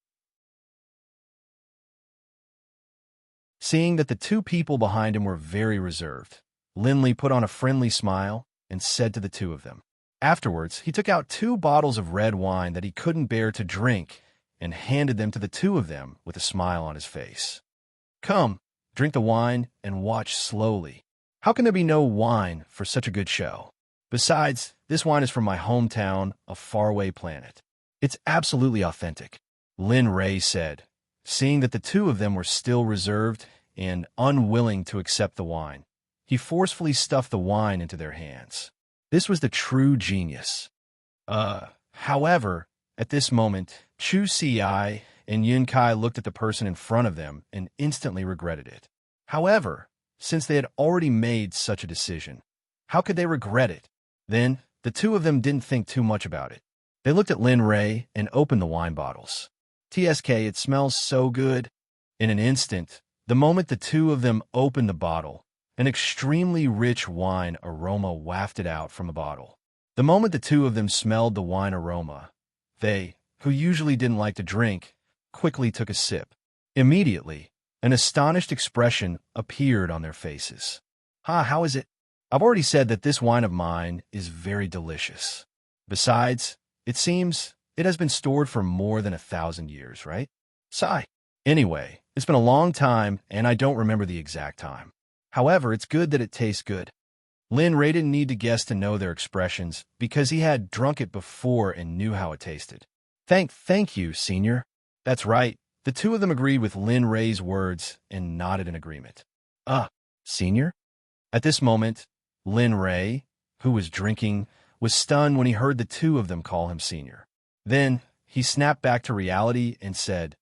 Seeing that the two people behind him were very reserved, Lin Li put on a friendly smile and said to the two of them. Afterwards, he took out 2 bottles of red wine that he couldn't bear to drink and handed them to the two of them with a smile on his face. Come, drink the wine and watch slowly. How can there be no wine for such a good show? Besides, this wine is from my hometown, a faraway planet. It's absolutely authentic, Lin Rei said, seeing that the two of them were still reserved and unwilling to accept the wine. He forcefully stuffed the wine into their hands. This was the true genius. However, at this moment, Chu Si-ai and Yun Kai looked at the person in front of them and instantly regretted it. However, since they had already made such a decision, how could they regret it? Then, the two of them didn't think too much about it. They looked at Lin Rei and opened the wine bottles. TSK, it smells so good. In an instant, the moment the two of them opened the bottle, an extremely rich wine aroma wafted out from the bottle. The moment the two of them smelled the wine aroma, they, who usually didn't like to drink, quickly took a sip. Immediately, an astonished expression appeared on their faces. How is it? I've already said that this wine of mine is very delicious. Besides, it seems it has been stored for more than 1,000 years, right? Sigh. Anyway, it's been a long time, and I don't remember the exact time. However, it's good that it tastes good. Lin Rei didn't need to guess to know their expressions because he had drunk it before and knew how it tasted. Thank you, Senior. That's right. The two of them agreed with Lin Rei's words and nodded in agreement. Senior? At this moment, Lin Rei, who was drinking, was stunned when he heard the two of them call him Senior. Then, he snapped back to reality and said,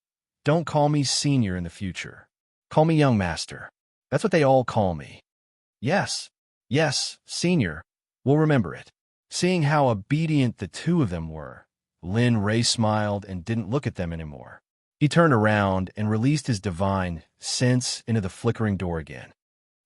"Don't call me Senior in the future. Call me Young Master. That's what they all call me." Yes, Senior. We'll remember it. Seeing how obedient the two of them were, Lin Rei smiled and didn't look at them anymore. He turned around and released his divine sense into the flickering door again.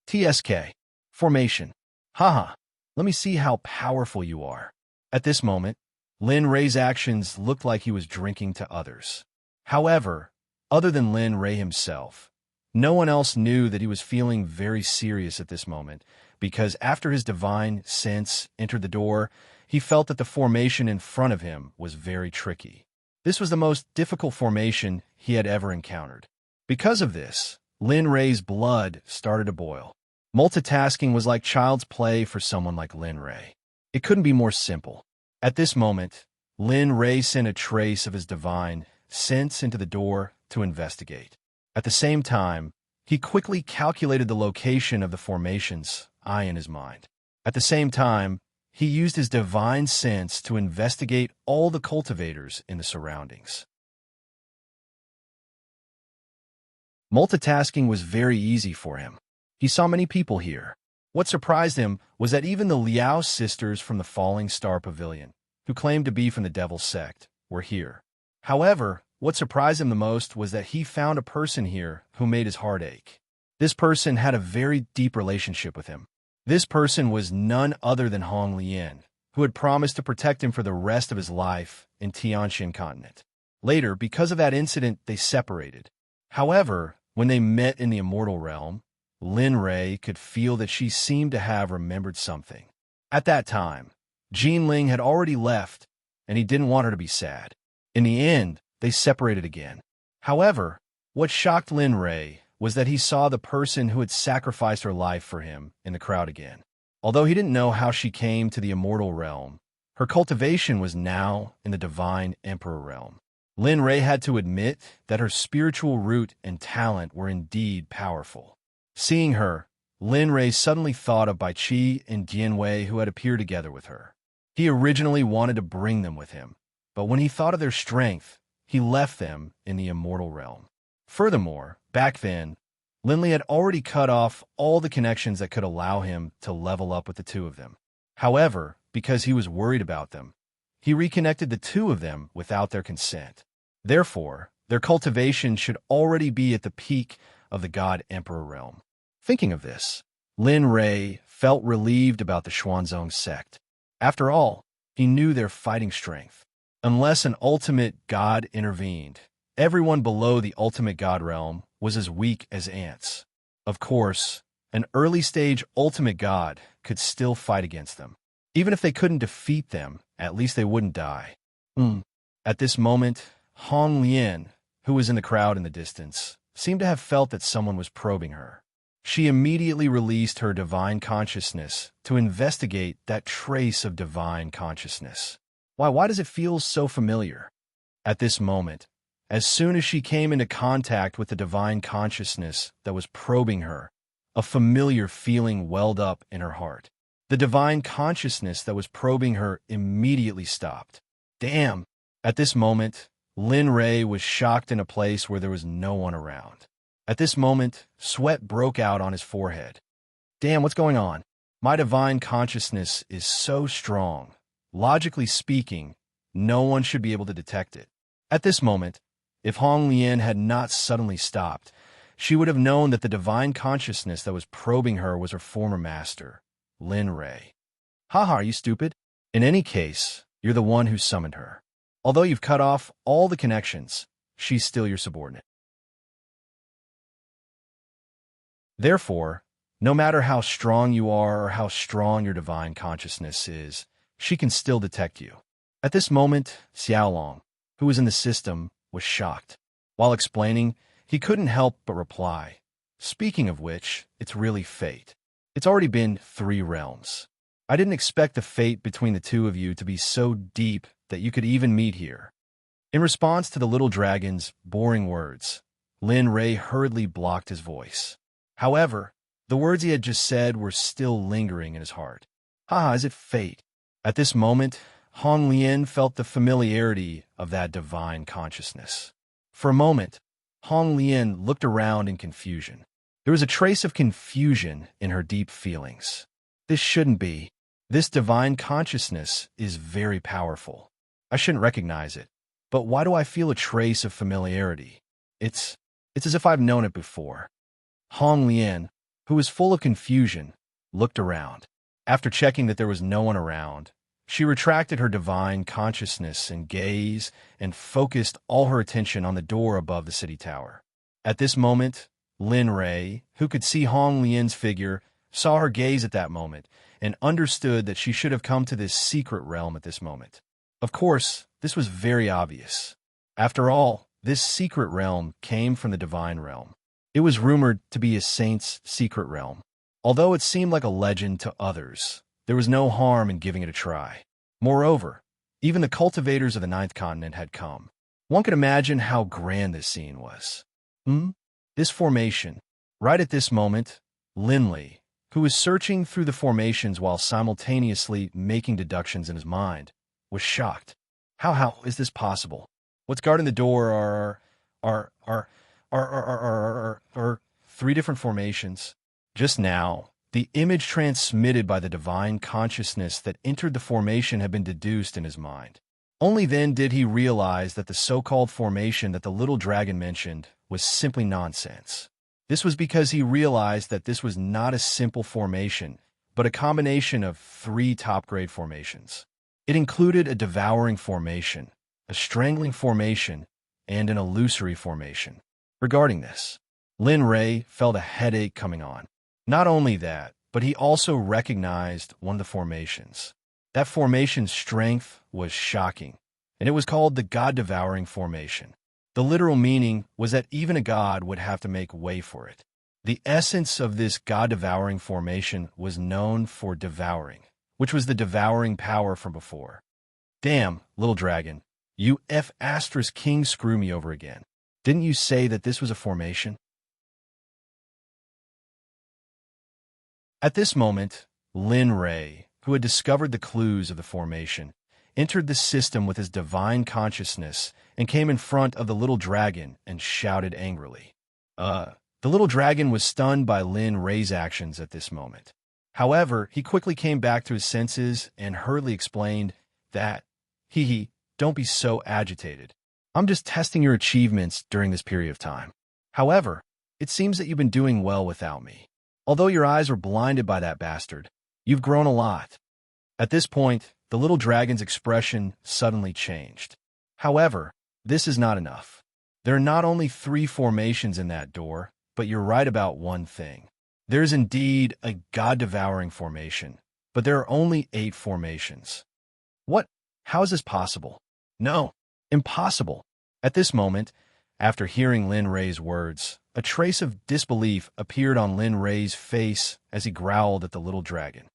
TSK. Formation. Haha. Let me see how powerful you are. At this moment, Lin Rei's actions looked like he was drinking to others. However, other than Lin Rei himself, no one else knew that he was feeling very serious at this moment, because after his divine sense entered the door, he felt that the formation in front of him was very tricky. This was the most difficult formation he had ever encountered. Because of this, Lin Rei's blood started to boil. Multitasking was like child's play for someone like Lin Rei. It couldn't be more simple. At this moment, Lin Rei sent a trace of his divine sense into the door to investigate. At the same time, he quickly calculated the location of the formation's eye in his mind. At the same time, he used his divine sense to investigate all the cultivators in the surroundings. Multitasking was very easy for him. He saw many people here. What surprised him was that even the Liao sisters from the Falling Star Pavilion, who claimed to be from the Devil's Sect, were here. However, what surprised him the most was that he found a person here who made his heart ache. This person had a very deep relationship with him. This person was none other than Hong Lian, who had promised to protect him for the rest of his life in Tianxin Continent. Later, because of that incident, they separated. However, when they met in the Immortal Realm, Lin Rei could feel that she seemed to have remembered something. At that time, Jean Ling had already left, and he didn't want her to be sad. In the end, they separated again. However, what shocked Lin Rei was that he saw the person who had sacrificed her life for him in the crowd again. Although he didn't know how she came to the immortal realm, her cultivation was now in the divine emperor realm. Lin Rei had to admit that her spiritual root and talent were indeed powerful. Seeing her, Lin Rei suddenly thought of Bai Qi and Dian Wei who had appeared together with her. He originally wanted to bring them with him, but when he thought of their strength, he left them in the immortal realm. Furthermore, back then, Lin Li had already cut off all the connections that could allow him to level up with the two of them. However, because he was worried about them, he reconnected the two of them without their consent. Therefore, their cultivation should already be at the peak of the God-Emperor realm. Thinking of this, Lin Rei felt relieved about the Xuanzong sect. After all, he knew their fighting strength. Unless an ultimate god intervened, everyone below the ultimate god realm was as weak as ants. Of course, an early-stage ultimate god could still fight against them. Even if they couldn't defeat them, at least they wouldn't die. At this moment, Hong Lian, who was in the crowd in the distance, seemed to have felt that someone was probing her. She immediately released her divine consciousness to investigate that trace of divine consciousness. Why does it feel so familiar? At this moment, as soon as she came into contact with the divine consciousness that was probing her, a familiar feeling welled up in her heart. The divine consciousness that was probing her immediately stopped. Damn! At this moment, Lin Rei was shocked in a place where there was no one around. At this moment, sweat broke out on his forehead. Damn, what's going on? My divine consciousness is so strong. Logically speaking, no one should be able to detect it. At this moment, if Hong Lian had not suddenly stopped, she would have known that the divine consciousness that was probing her was her former master, Lin Rei. Haha, are you stupid? In any case, you're the one who summoned her. Although you've cut off all the connections, she's still your subordinate. Therefore, no matter how strong you are or how strong your divine consciousness is, she can still detect you. At this moment, Xiaolong, who was in the system, was shocked. While explaining, he couldn't help but reply, "Speaking of which, it's really fate. It's already been 3 realms. I didn't expect the fate between the two of you to be so deep that you could even meet here." In response to the little dragon's boring words, Lin Rei hurriedly blocked his voice. However, the words he had just said were still lingering in his heart. Haha, is it fate? At this moment, Hong Lian felt the familiarity of that divine consciousness. For a moment, Hong Lian looked around in confusion. There was a trace of confusion in her deep feelings. This shouldn't be. This divine consciousness is very powerful. I shouldn't recognize it. But why do I feel a trace of familiarity? It's as if I've known it before. Hong Lian, who was full of confusion, looked around. After checking that there was no one around, she retracted her divine consciousness and gaze and focused all her attention on the door above the city tower. At this moment, Lin Rei, who could see Hong Lian's figure, saw her gaze at that moment and understood that she should have come to this secret realm at this moment. Of course, this was very obvious. After all, this secret realm came from the divine realm. It was rumored to be a saint's secret realm. Although it seemed like a legend to others, there was no harm in giving it a try. Moreover, even the cultivators of the 9th continent had come. One could imagine how grand this scene was. This formation. Right at this moment, Lin Li, who was searching through the formations while simultaneously making deductions in his mind, was shocked. How is this possible? What's guarding the door are 3 different formations. Just now, the image transmitted by the divine consciousness that entered the formation had been deduced in his mind. Only then did he realize that the so-called formation that the little dragon mentioned was simply nonsense. This was because he realized that this was not a simple formation, but a combination of 3 top-grade formations. It included a devouring formation, a strangling formation, and an illusory formation. Regarding this, Lin Rei felt a headache coming on. Not only that, but he also recognized one of the formations. That formation's strength was shocking, and it was called the God-Devouring Formation. The literal meaning was that even a god would have to make way for it. The essence of this god-devouring formation was known for devouring, which was the devouring power from before. Damn, little dragon, you F***king screw me over again. Didn't you say that this was a formation? At this moment, Lin Ray, who had discovered the clues of the formation, entered the system with his divine consciousness and came in front of the little dragon and shouted angrily. The little dragon was stunned by Lin Ray's actions at this moment. However, he quickly came back to his senses and hurriedly explained that, don't be so agitated. I'm just testing your achievements during this period of time. However, it seems that you've been doing well without me. Although your eyes were blinded by that bastard, you've grown a lot. At this point, the little dragon's expression suddenly changed. However, this is not enough. There are not only 3 formations in that door, but you're right about one thing. There is indeed a god-devouring formation, but there are only 8 formations. What? How is this possible? No, impossible. At this moment, after hearing Lin Ray's words, a trace of disbelief appeared on Lin Ray's face as he growled at the little dragon.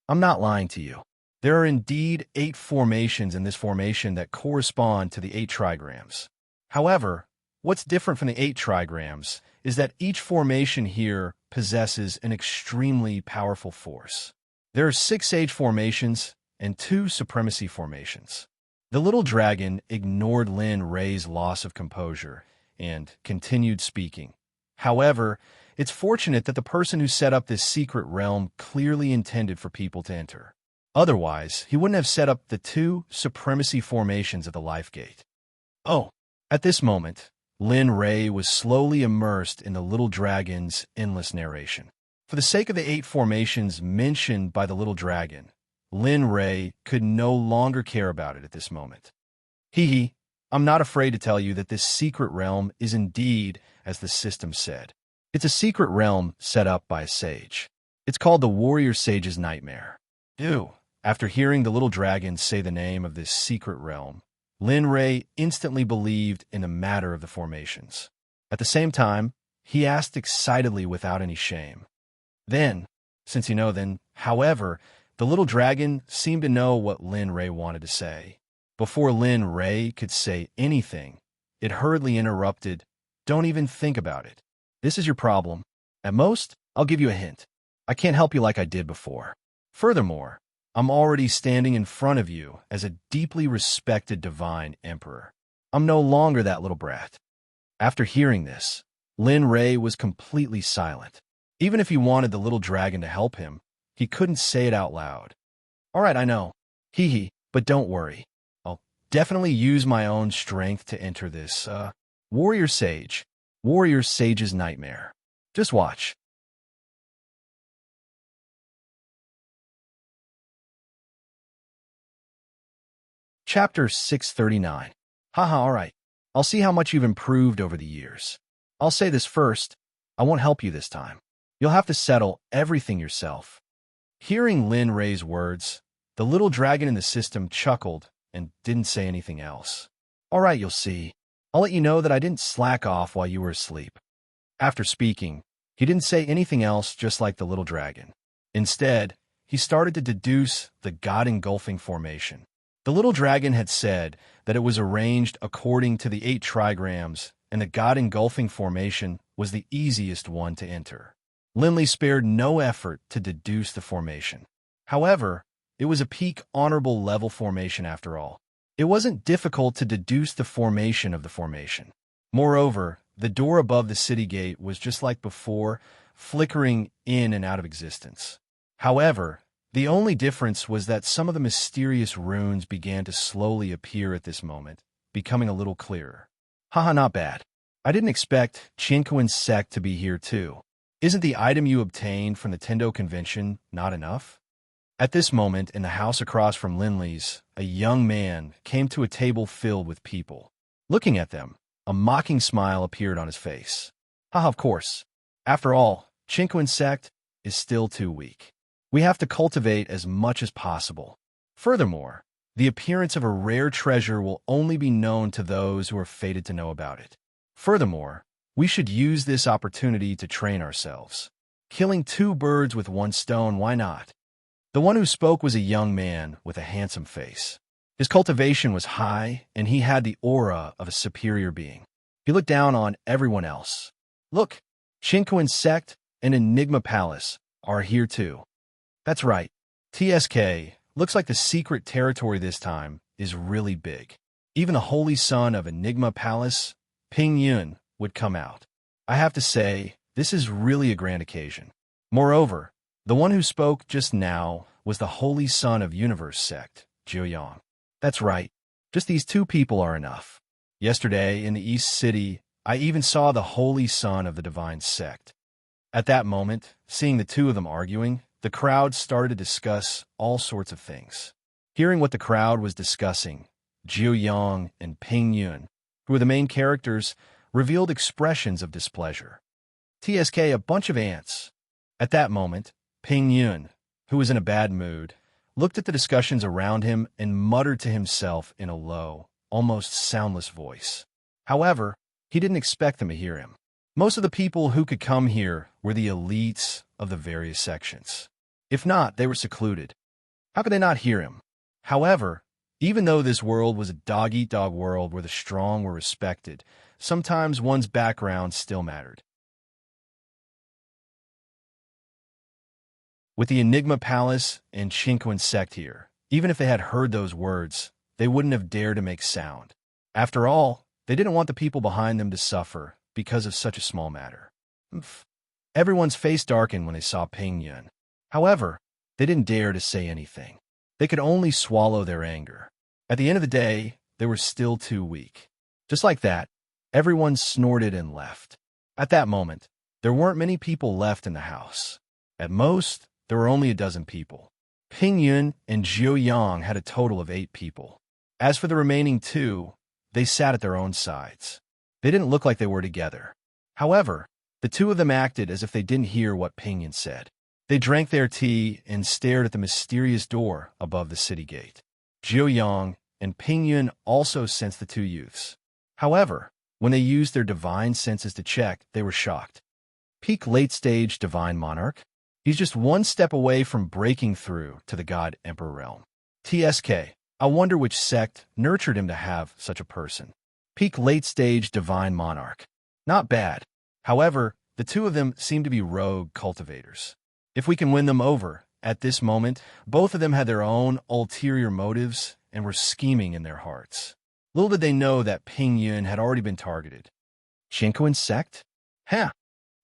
I'm not lying to you. There are indeed 8 formations in this formation that correspond to the 8 trigrams. However, what's different from the 8 trigrams is that each formation here possesses an extremely powerful force. There are 6 age formations and 2 supremacy formations. The little dragon ignored Lin Ray's loss of composure and continued speaking. However, it's fortunate that the person who set up this secret realm clearly intended for people to enter. Otherwise, he wouldn't have set up the 2 supremacy formations of the life gate. At this moment, Lin Ray was slowly immersed in the little dragon's endless narration. For the sake of the 8 formations mentioned by the little dragon, Lin Ray could no longer care about it at this moment. I'm not afraid to tell you that this secret realm is indeed, as the system said. It's a secret realm set up by a sage. It's called the Warrior Sage's Nightmare. After hearing the little dragon say the name of this secret realm, Lin Ray instantly believed in the matter of the formations. At the same time, he asked excitedly without any shame. However, the little dragon seemed to know what Lin Ray wanted to say. Before Lin Ray could say anything, it hurriedly interrupted, "Don't even think about it. This is your problem. At most, I'll give you a hint. I can't help you like I did before. Furthermore, I'm already standing in front of you as a deeply respected divine emperor. I'm no longer that little brat." After hearing this, Lin Ray was completely silent. Even if he wanted the little dragon to help him, he couldn't say it out loud. "All right, I know. But don't worry. I'll definitely use my own strength to enter this, Warrior Sage's Nightmare. Just watch." Chapter 639. All right. I'll see how much you've improved over the years. I'll say this first, I won't help you this time. You'll have to settle everything yourself. Hearing Lin Ray's words, the little dragon in the system chuckled and didn't say anything else. "All right, you'll see. I'll let you know that I didn't slack off while you were asleep." After speaking, he didn't say anything else just like the little dragon. Instead, he started to deduce the God-engulfing formation. The little dragon had said that it was arranged according to the 8 trigrams, and the God-engulfing formation was the easiest one to enter. Linley spared no effort to deduce the formation. However, it was a peak honorable level formation after all. It wasn't difficult to deduce the formation of the formation. Moreover, the door above the city gate was just like before, flickering in and out of existence. However, the only difference was that some of the mysterious runes began to slowly appear at this moment, becoming a little clearer. Not bad. I didn't expect Chinko and Sect to be here too. Isn't the item you obtained from the Tendo convention not enough? At this moment, in the house across from Linley's, a young man came to a table filled with people. Looking at them, a mocking smile appeared on his face. Of course. After all, Chinko and Sect is still too weak. We have to cultivate as much as possible. Furthermore, The appearance of a rare treasure will only be known to those who are fated to know about it. Furthermore, we should use this opportunity to train ourselves. Killing two birds with one stone, why not? The one who spoke was a young man with a handsome face. His cultivation was high, and he had the aura of a superior being. He looked down on everyone else. Look, Chinquin Sect and Enigma Palace are here too. That's right. TSK, looks like the secret territory this time is really big. Even the holy son of Enigma Palace, Ping Yun, would come out. I have to say, this is really a grand occasion. Moreover, the one who spoke just now was the holy son of Universe Sect, Jiuyang. That's right. Just these two people are enough. Yesterday, in the East City, I even saw the holy son of the Divine Sect. At that moment, seeing the two of them arguing, the crowd started to discuss all sorts of things. Hearing what the crowd was discussing, Jiuyang and Ping Yun, who were the main characters, revealed expressions of displeasure. TSK, a bunch of ants. At that moment, Ping Yun, who was in a bad mood, looked at the discussions around him and muttered to himself in a low, almost soundless voice. However, he didn't expect them to hear him. Most of the people who could come here were the elites of the various sections. If not, they were secluded. How could they not hear him? However, even though this world was a dog-eat-dog world where the strong were respected, sometimes one's background still mattered. With the Enigma Palace and Chinquin Sect here, even if they had heard those words, they wouldn't have dared to make sound. After all, they didn't want the people behind them to suffer because of such a small matter. Everyone's face darkened when they saw Ping Yun. However, they didn't dare to say anything. They could only swallow their anger. At the end of the day, they were still too weak. Just like that, everyone snorted and left. At that moment, there weren't many people left in the house. At most, there were only a dozen people. Ping Yun and Jiuyang had a total of 8 people. As for the remaining 2, they sat at their own sides. They didn't look like they were together. However, the 2 of them acted as if they didn't hear what Ping Yun said. They drank their tea and stared at the mysterious door above the city gate. Jiuyang and Ping Yun also sensed the 2 youths. However, when they used their divine senses to check, they were shocked. Peak late-stage divine monarch? He's just one step away from breaking through to the God Emperor realm. TSK, I wonder which sect nurtured him to have such a person. Peak late-stage divine monarch. Not bad. However, the 2 of them seem to be rogue cultivators. If we can win them over, at this moment, both of them had their own ulterior motives and were scheming in their hearts. Little did they know that Ping Yun had already been targeted. Chinquin Sect?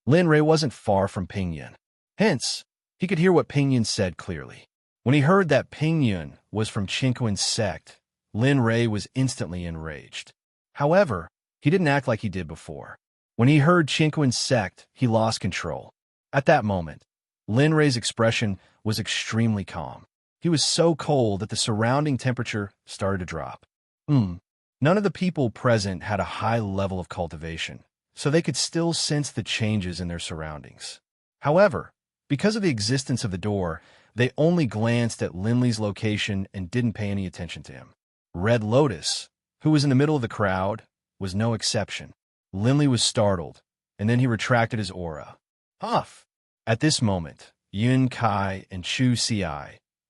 Lin Rei wasn't far from Ping Yun. Hence, he could hear what Ping Yun said clearly. When he heard that Ping Yun was from Chinquin Sect, Lin Rei was instantly enraged. However, he didn't act like he did before. When he heard Chinquin Sect, he lost control. At that moment, Lin Rei's expression was extremely calm. He was so cold that the surrounding temperature started to drop. None of the people present had a high level of cultivation, so they could still sense the changes in their surroundings. However, because of the existence of the door, they only glanced at Linley's location and didn't pay any attention to him. Red Lotus, who was in the middle of the crowd, was no exception. Linley was startled, and then he retracted his aura. Huff! At this moment, Yun Kai and Chu Ci,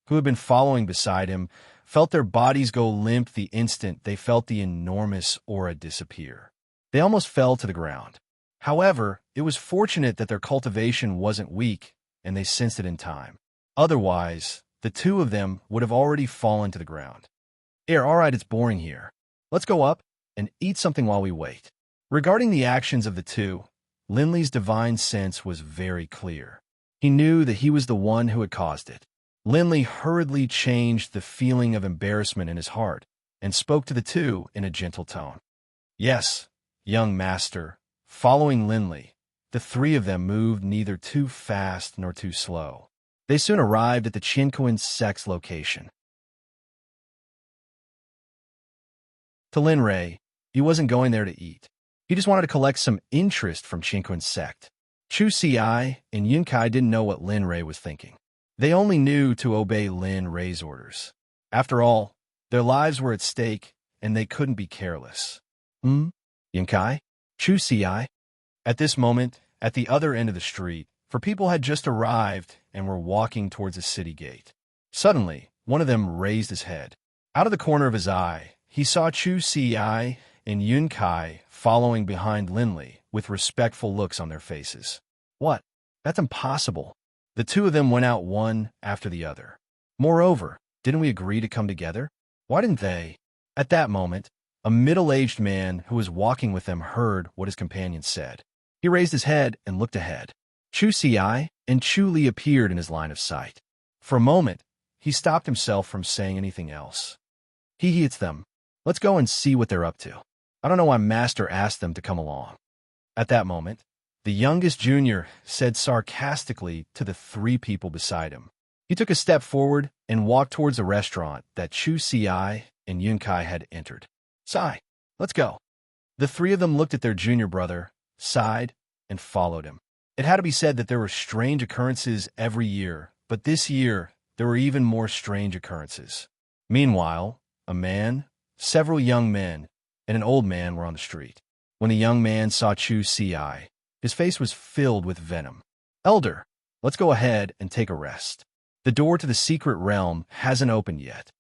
who had been following beside him, felt their bodies go limp the instant they felt the enormous aura disappear. They almost fell to the ground. However, it was fortunate that their cultivation wasn't weak, and they sensed it in time. Otherwise, the 2 of them would have already fallen to the ground. All right, it's boring here. Let's go up and eat something while we wait. Regarding the actions of the 2, Linley's divine sense was very clear. He knew that he was the one who had caused it. Linley hurriedly changed the feeling of embarrassment in his heart and spoke to the 2 in a gentle tone. Yes, young master. Following Linley, the 3 of them moved neither too fast nor too slow. They soon arrived at the Chinquin Sect's location. To Lin Rei, he wasn't going there to eat. He just wanted to collect some interest from Chinquin Sect. Chu Ci and Yun Kai didn't know what Lin Rei was thinking. They only knew to obey Lin Rei's orders. After all, Their lives were at stake, and they couldn't be careless. Yunkai? Chu Si? At this moment, at the other end of the street, for people had just arrived and were walking towards the city gate. Suddenly, one of them raised his head. Out of the corner of his eye, he saw Chu Si and Yun Kai following behind Linley with respectful looks on their faces. What? That's impossible. The two of them went out one after the other. Moreover, didn't we agree to come together? Why didn't they? At that moment, a middle-aged man who was walking with them heard what his companion said. He raised his head and looked ahead. Chu Si and Chu Li appeared in his line of sight. For a moment, he stopped himself from saying anything else. It's them. Let's go and see what they're up to. I don't know why Master asked them to come along. At that moment, the youngest junior said sarcastically to the three people beside him. He took a step forward and walked towards the restaurant that Chu Si and Yun Kai had entered. Sai, let's go. The three of them looked at their junior brother, sighed, and followed him. It had to be said that there were strange occurrences every year, but this year there were even more strange occurrences. Meanwhile, a man, several young men, and an old man were on the street. When the young man saw Chu Si, his face was filled with venom. Elder, let's go ahead and take a rest. The door to the secret realm hasn't opened yet.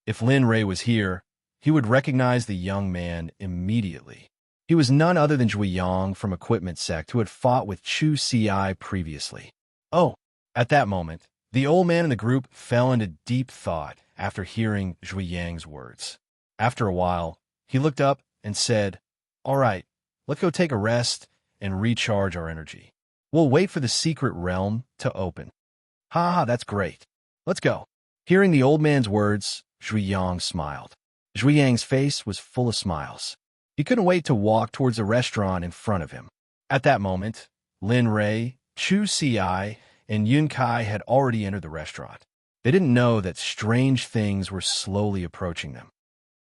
If Lin Rei was here, he would recognize the young man immediately. He was none other than Zhui Yang from Equipment Sect who had fought with Chu Si previously. Oh, at that moment, the old man in the group fell into deep thought after hearing Zhui Yang's words. After a while, he looked up and said, All right, let's go take a rest and recharge our energy. We'll wait for the secret realm to open. Ha, that's great. Let's go. Hearing the old man's words, Zhui Yang smiled. Zhui Yang's face was full of smiles. He couldn't wait to walk towards the restaurant in front of him. At that moment, Lin Rei, Chu Si, and Yun Kai had already entered the restaurant. They didn't know that strange things were slowly approaching them.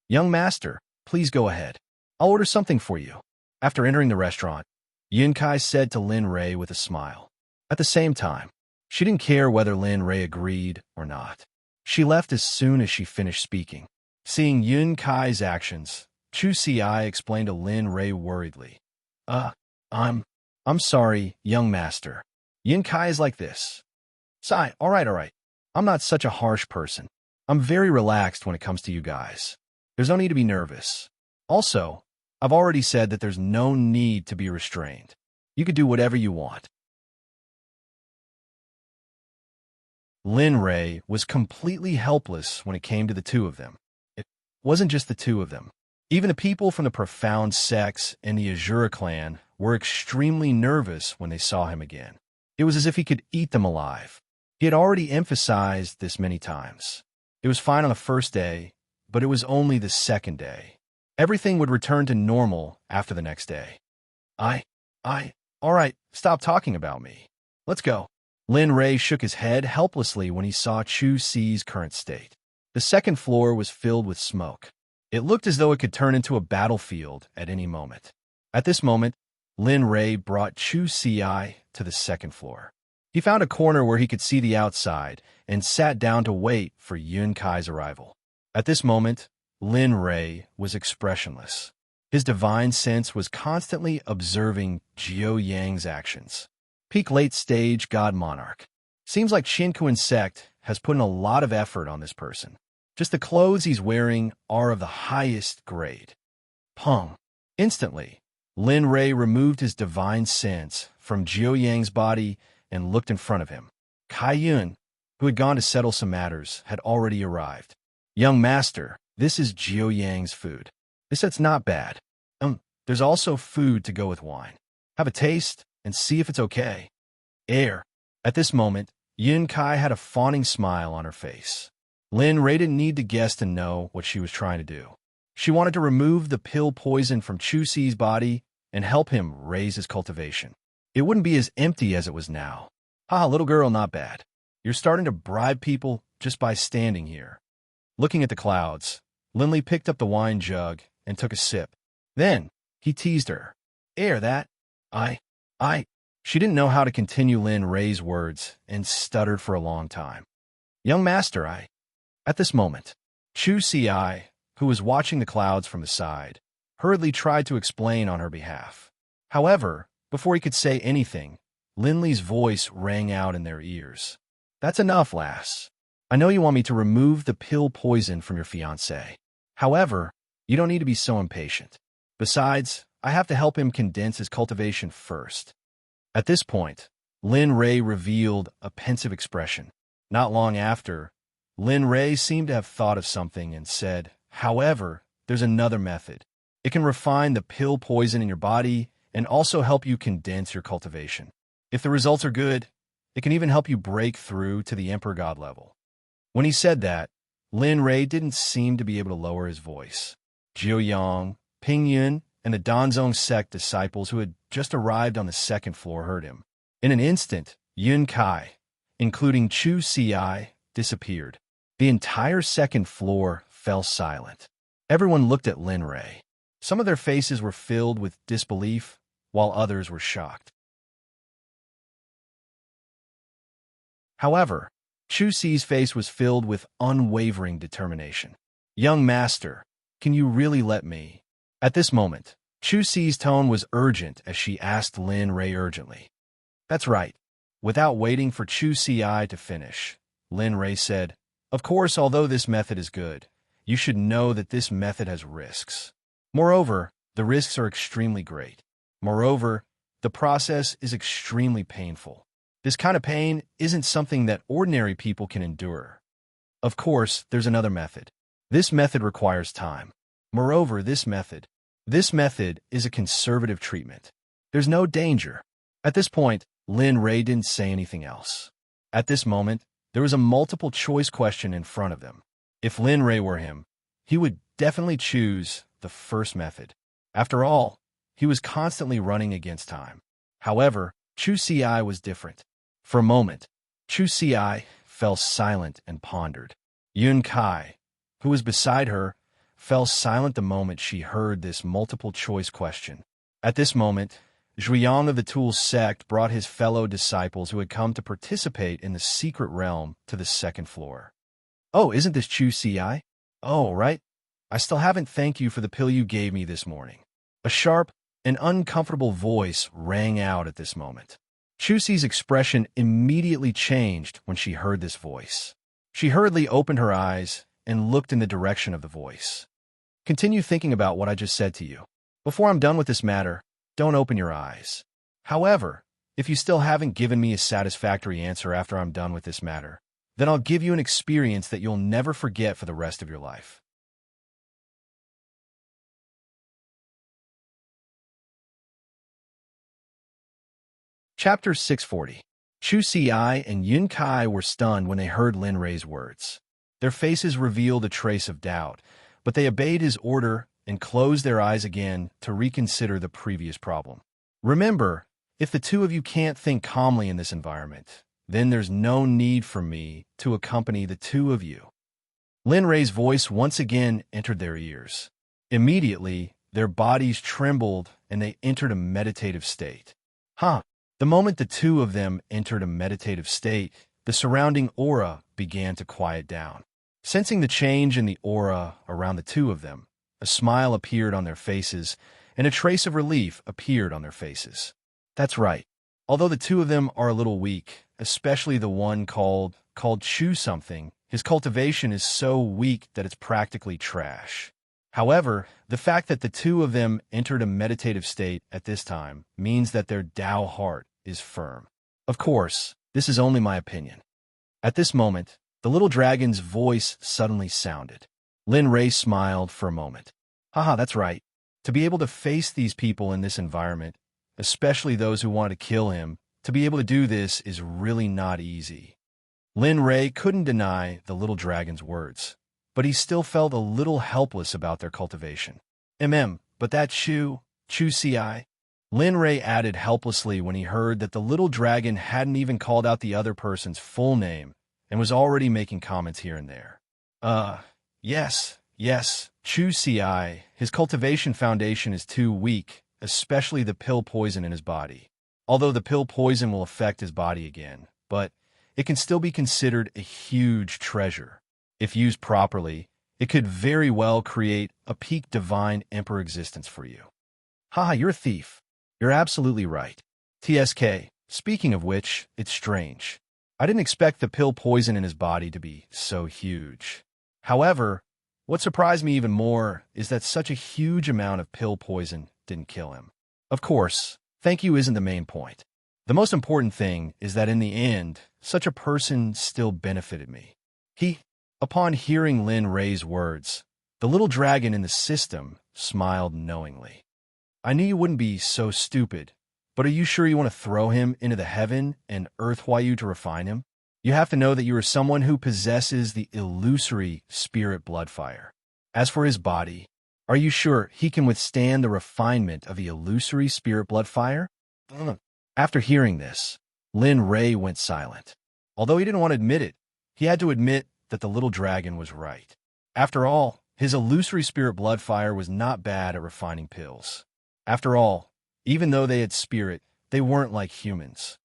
Young master, please go ahead. I'll order something for you. After entering the restaurant, Yun Kai said to Lin Rei with a smile. At the same time, she didn't care whether Lin Rei agreed or not. She left as soon as she finished speaking. Seeing Yun Kai's actions, Chu Si explained to Lin Rei worriedly. I'm sorry, young master. Yun Kai is like this. Sai, all right. I'm not such a harsh person. I'm very relaxed when it comes to you guys. There's no need to be nervous. Also, I've already said that there's no need to be restrained. You could do whatever you want. Lin Rei was completely helpless when it came to the two of them. It wasn't just the two of them. Even the people from the profound sects and the Azura clan were extremely nervous when they saw him again. It was as if he could eat them alive. He had already emphasized this many times. It was fine on the first day, but it was only the second day. Everything would return to normal after the next day. All right, stop talking about me. Let's go. Lin Rei shook his head helplessly when he saw Chu Si's current state. The second floor was filled with smoke. It looked as though it could turn into a battlefield at any moment. At this moment, Lin Rei brought Chu Si to the second floor. He found a corner where he could see the outside and sat down to wait for Yun Kai's arrival. At this moment, Lin Rei was expressionless. His divine sense was constantly observing Jiao Yang's actions. Peak late-stage God Monarch. Seems like Qinkuan Sect has put in a lot of effort on this person. Just the clothes he's wearing are of the highest grade. Pong. Instantly, Lin Rei removed his divine sense from Jiao Yang's body and looked in front of him. Kai Yun, who had gone to settle some matters, had already arrived. Young master, this is Jiao Yang's food. They said it's not bad. There's also food to go with wine. Have a taste and see if it's okay. Air. At this moment, Yun Kai had a fawning smile on her face. Lin Rei didn't need to guess to know what she was trying to do. She wanted to remove the pill poison from Chu Si's body and help him raise his cultivation. It wouldn't be as empty as it was now. Little girl, not bad. You're starting to bribe people just by standing here. Looking at the clouds, Linley picked up the wine jug and took a sip. Then, he teased her. Air that. She didn't know how to continue Lin Rei's words and stuttered for a long time. Young master, At this moment, Chu Si, who was watching the clouds from the side, hurriedly tried to explain on her behalf. However, before he could say anything, Lin Li's voice rang out in their ears. That's enough, lass. I know you want me to remove the pill poison from your fiancé. However, you don't need to be so impatient. Besides, I have to help him condense his cultivation first. At this point, Lin Ray revealed a pensive expression. Not long after, Lin Ray seemed to have thought of something and said, however, there's another method. It can refine the pill poison in your body and also help you condense your cultivation. If the results are good, it can even help you break through to the Emperor God level. When he said that, Lin Ray didn't seem to be able to lower his voice. Jiu Yang, Ping Yun, and the Danzong Sect disciples who had just arrived on the second floor heard him. In an instant, Yun Kai, including Chu Si, disappeared. The entire second floor fell silent. Everyone looked at Lin Ray. Some of their faces were filled with disbelief, while others were shocked. However, Chu Si's face was filled with unwavering determination. Young master, can you really let me? At this moment, Chu Si's tone was urgent as she asked Lin Ray urgently. That's right. Without waiting for Chu Si to finish, Lin Ray said, of course, although this method is good, you should know that this method has risks. Moreover, the risks are extremely great. Moreover, the process is extremely painful. This kind of pain isn't something that ordinary people can endure. Of course, there's another method. This method requires time. Moreover, this method is a conservative treatment. There's no danger. At this point, Lin Ray didn't say anything else. At this moment, there was a multiple choice question in front of them. If Lin Ray were him, he would definitely choose the first method. After all, he was constantly running against time. However, Chu Si was different. For a moment, Chu Si fell silent and pondered. Yun Kai, who was beside her, fell silent the moment she heard this multiple choice question. At this moment, Zhuiyang of the Tool Sect brought his fellow disciples who had come to participate in the secret realm to the second floor. Oh, isn't this Chu Si? Oh, right. I still haven't thanked you for the pill you gave me this morning. A sharp and uncomfortable voice rang out at this moment. Chu Si's expression immediately changed when she heard this voice. She hurriedly opened her eyes and looked in the direction of the voice. Continue thinking about what I just said to you. Before I'm done with this matter, don't open your eyes. However, if you still haven't given me a satisfactory answer after I'm done with this matter, then I'll give you an experience that you'll never forget for the rest of your life. Chapter 640. Chu Si and Yun Kai were stunned when they heard Lin Ray's words. Their faces revealed a trace of doubt, but they obeyed his order and closed their eyes again to reconsider the previous problem. Remember, if the two of you can't think calmly in this environment, then there's no need for me to accompany the two of you. Lin Ray's voice once again entered their ears. Immediately, their bodies trembled and they entered a meditative state. The moment the two of them entered a meditative state, the surrounding aura began to quiet down. Sensing the change in the aura around the two of them, a smile appeared on their faces, and a trace of relief appeared on their faces. That's right. Although the two of them are a little weak, especially the one called Chu something, his cultivation is so weak that it's practically trash. However, the fact that the two of them entered a meditative state at this time means that their Tao heart is firm. Of course, this is only my opinion. At this moment, the little dragon's voice suddenly sounded. Lin Ray smiled for a moment. That's right. To be able to face these people in this environment, especially those who want to kill him, to be able to do this is really not easy. Lin Ray couldn't deny the little dragon's words, but he still felt a little helpless about their cultivation. But that Chu Si? Lin Ray added helplessly when he heard that the little dragon hadn't even called out the other person's full name and was already making comments here and there. Yes, Chu Si, his cultivation foundation is too weak, especially the pill poison in his body. Although the pill poison will affect his body again, but it can still be considered a huge treasure. If used properly, It could very well create a peak divine emperor existence for you. Haha, you're a thief. You're absolutely right. TSK, speaking of which, it's strange. I didn't expect the pill poison in his body to be so huge. However, what surprised me even more is that such a huge amount of pill poison didn't kill him. Of course, thank you isn't the main point. The most important thing is that in the end, such a person still benefited me. Upon hearing Lin Rei's words, the little dragon in the system smiled knowingly. I knew you wouldn't be so stupid, but are you sure you want to throw him into the heaven and earth Hua to refine him? You have to know that you are someone who possesses the illusory spirit blood fire. As for his body, are you sure he can withstand the refinement of the illusory spirit blood fire? After hearing this, Lin Rei went silent. Although he didn't want to admit it, he had to admit that the little dragon was right. After all, his illusory spirit blood fire was not bad at refining pills. After all, even though they had spirit, they weren't like humans.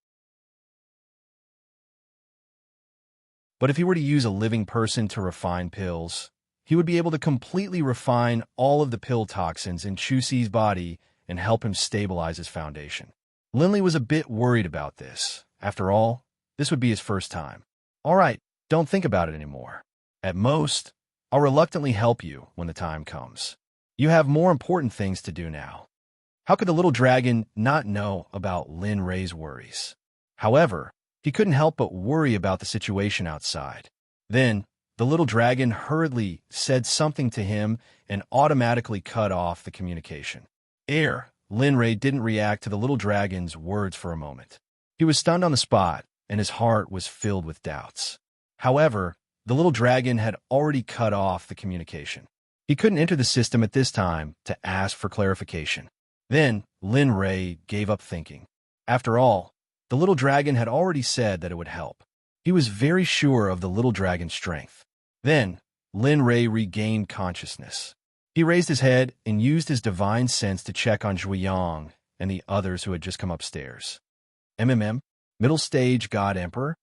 But if he were to use a living person to refine pills, he would be able to completely refine all of the pill toxins in Chu Si's body and help him stabilize his foundation. Linley was a bit worried about this. After all, this would be his first time. All right, don't think about it anymore. At most, I'll reluctantly help you when the time comes. You have more important things to do now. How could the little dragon not know about Lin Rei's worries? However, he couldn't help but worry about the situation outside. Then, the little dragon hurriedly said something to him and automatically cut off the communication. Lin Rei didn't react to the little dragon's words for a moment. He was stunned on the spot, and his heart was filled with doubts. However, the little dragon had already cut off the communication. He couldn't enter the system at this time to ask for clarification. Then, Lin Rei gave up thinking. After all, the little dragon had already said that it would help. He was very sure of the little dragon's strength. Then, Lin Rei regained consciousness. He raised his head and used his divine sense to check on Zhuiyang and the others who had just come upstairs. Middle stage God Emperor?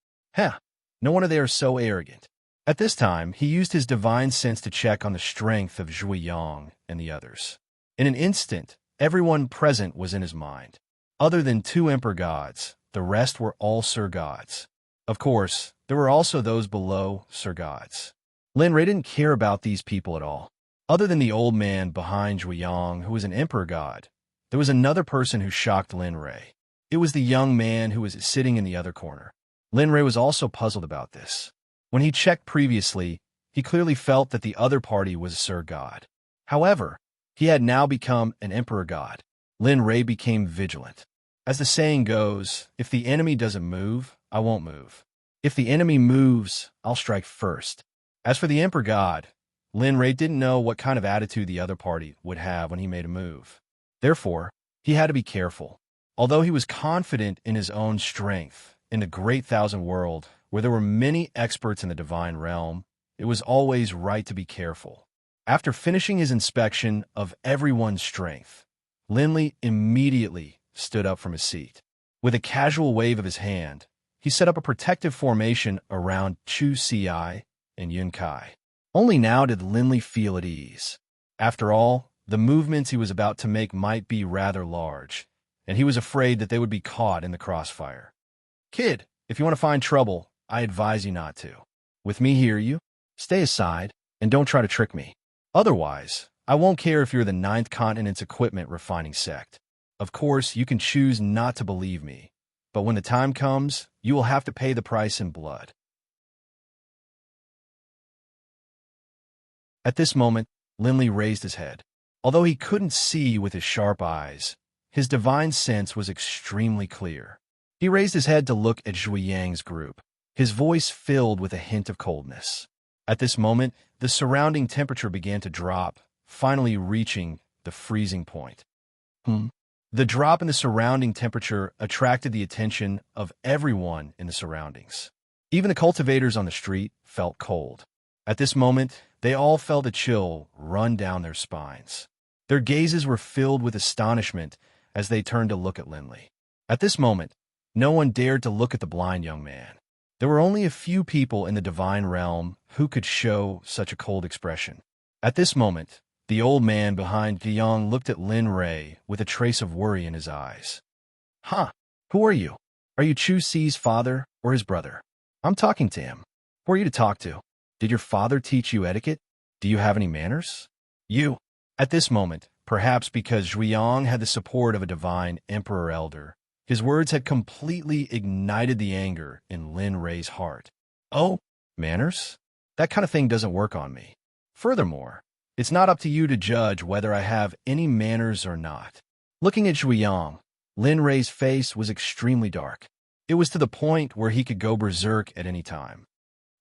No wonder they are so arrogant. At this time, he used his divine sense to check on the strength of Zhuiyang and the others. In an instant, everyone present was in his mind. Other than 2 Emperor gods, the rest were all Sir gods. Of course, there were also those below Sir gods. Lin Rei didn't care about these people at all. Other than the old man behind Zhuiyang, who was an Emperor god, there was another person who shocked Lin Rei. It was the young man who was sitting in the other corner. Lin Rei was also puzzled about this. When he checked previously, he clearly felt that the other party was a Sir god. However, he had now become an Emperor god. Lin Rei became vigilant. As the saying goes, if the enemy doesn't move, I won't move. If the enemy moves, I'll strike first. As for the Emperor god, Lin Rei didn't know what kind of attitude the other party would have when he made a move. Therefore, he had to be careful. Although he was confident in his own strength, in the Great Thousand World, where there were many experts in the divine realm, it was always right to be careful. After finishing his inspection of everyone's strength, Linley immediately stood up from his seat. With a casual wave of his hand, he set up a protective formation around Chu Si and Yun Kai. Only now did Linley feel at ease. After all, the movements he was about to make might be rather large, and he was afraid that they would be caught in the crossfire. Kid, if you want to find trouble, I advise you not to. With me here, stay aside and don't try to trick me. Otherwise, I won't care if you're the 9th continent's equipment refining sect. Of course, you can choose not to believe me, but when the time comes, you will have to pay the price in blood. At this moment, Linley raised his head. Although he couldn't see with his sharp eyes, his divine sense was extremely clear. He raised his head to look at Zhuiyang's group, his voice filled with a hint of coldness. At this moment, the surrounding temperature began to drop, finally reaching the freezing point. The drop in the surrounding temperature attracted the attention of everyone in the surroundings. Even the cultivators on the street felt cold. At this moment, they all felt a chill run down their spines. Their gazes were filled with astonishment as they turned to look at Linley. At this moment, no one dared to look at the blind young man. There were only a few people in the divine realm who could show such a cold expression. At this moment, the old man behind Guiyang looked at Lin Rei with a trace of worry in his eyes. Huh? Who are you? Are you Chu Si's father or his brother? I'm talking to him. Who are you to talk to? Did your father teach you etiquette? Do you have any manners? You. At this moment, perhaps because Zhuiyang had the support of a divine emperor elder, his words had completely ignited the anger in Lin Rei's heart. Oh, manners? That kind of thing doesn't work on me. Furthermore, it's not up to you to judge whether I have any manners or not. Looking at Zhuiyang, Lin Rei's face was extremely dark. It was to the point where he could go berserk at any time.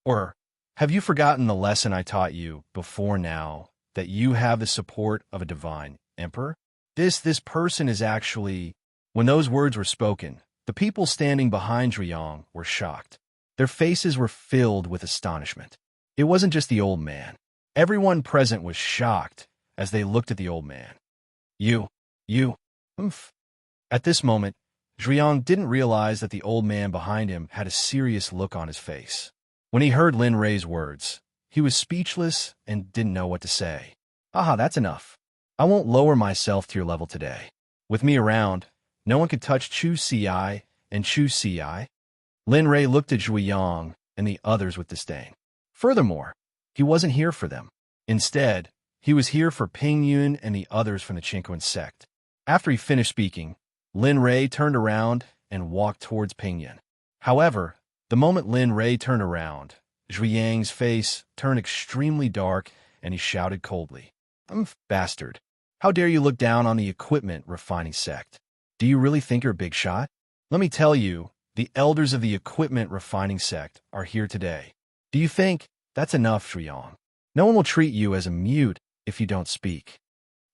Or, have you forgotten the lesson I taught you before now, that you have the support of a divine emperor? This person is actually... When those words were spoken, the people standing behind Zhuiyang were shocked. Their faces were filled with astonishment. It wasn't just the old man. Everyone present was shocked as they looked at the old man. Oomph. At this moment, Zhuiyang didn't realize that the old man behind him had a serious look on his face. When he heard Lin Rei's words, he was speechless and didn't know what to say. Aha, that's enough. I won't lower myself to your level today. With me around, no one could touch Chu Si and Chu Si. Lin Rei looked at Zhuiyang and the others with disdain. Furthermore, he wasn't here for them. Instead, he was here for Ping Yun and the others from the Qingquan sect. After he finished speaking, Lin Rei turned around and walked towards Ping Yun. However, the moment Lin Rei turned around, Zhuiyang's face turned extremely dark and he shouted coldly, Bastard! How dare you look down on the equipment refining sect? Do you really think you're a big shot? Let me tell you, the elders of the equipment refining sect are here today. Do you think that's enough, Zhuiyang? No one will treat you as a mute if you don't speak.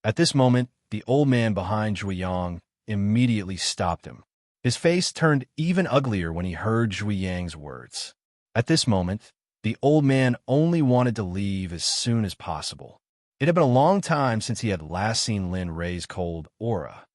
At this moment, the old man behind Zhuiyang immediately stopped him. His face turned even uglier when he heard Zhuiyang's words. At this moment, the old man only wanted to leave as soon as possible. It had been a long time since he had last seen Lin Rei's cold aura.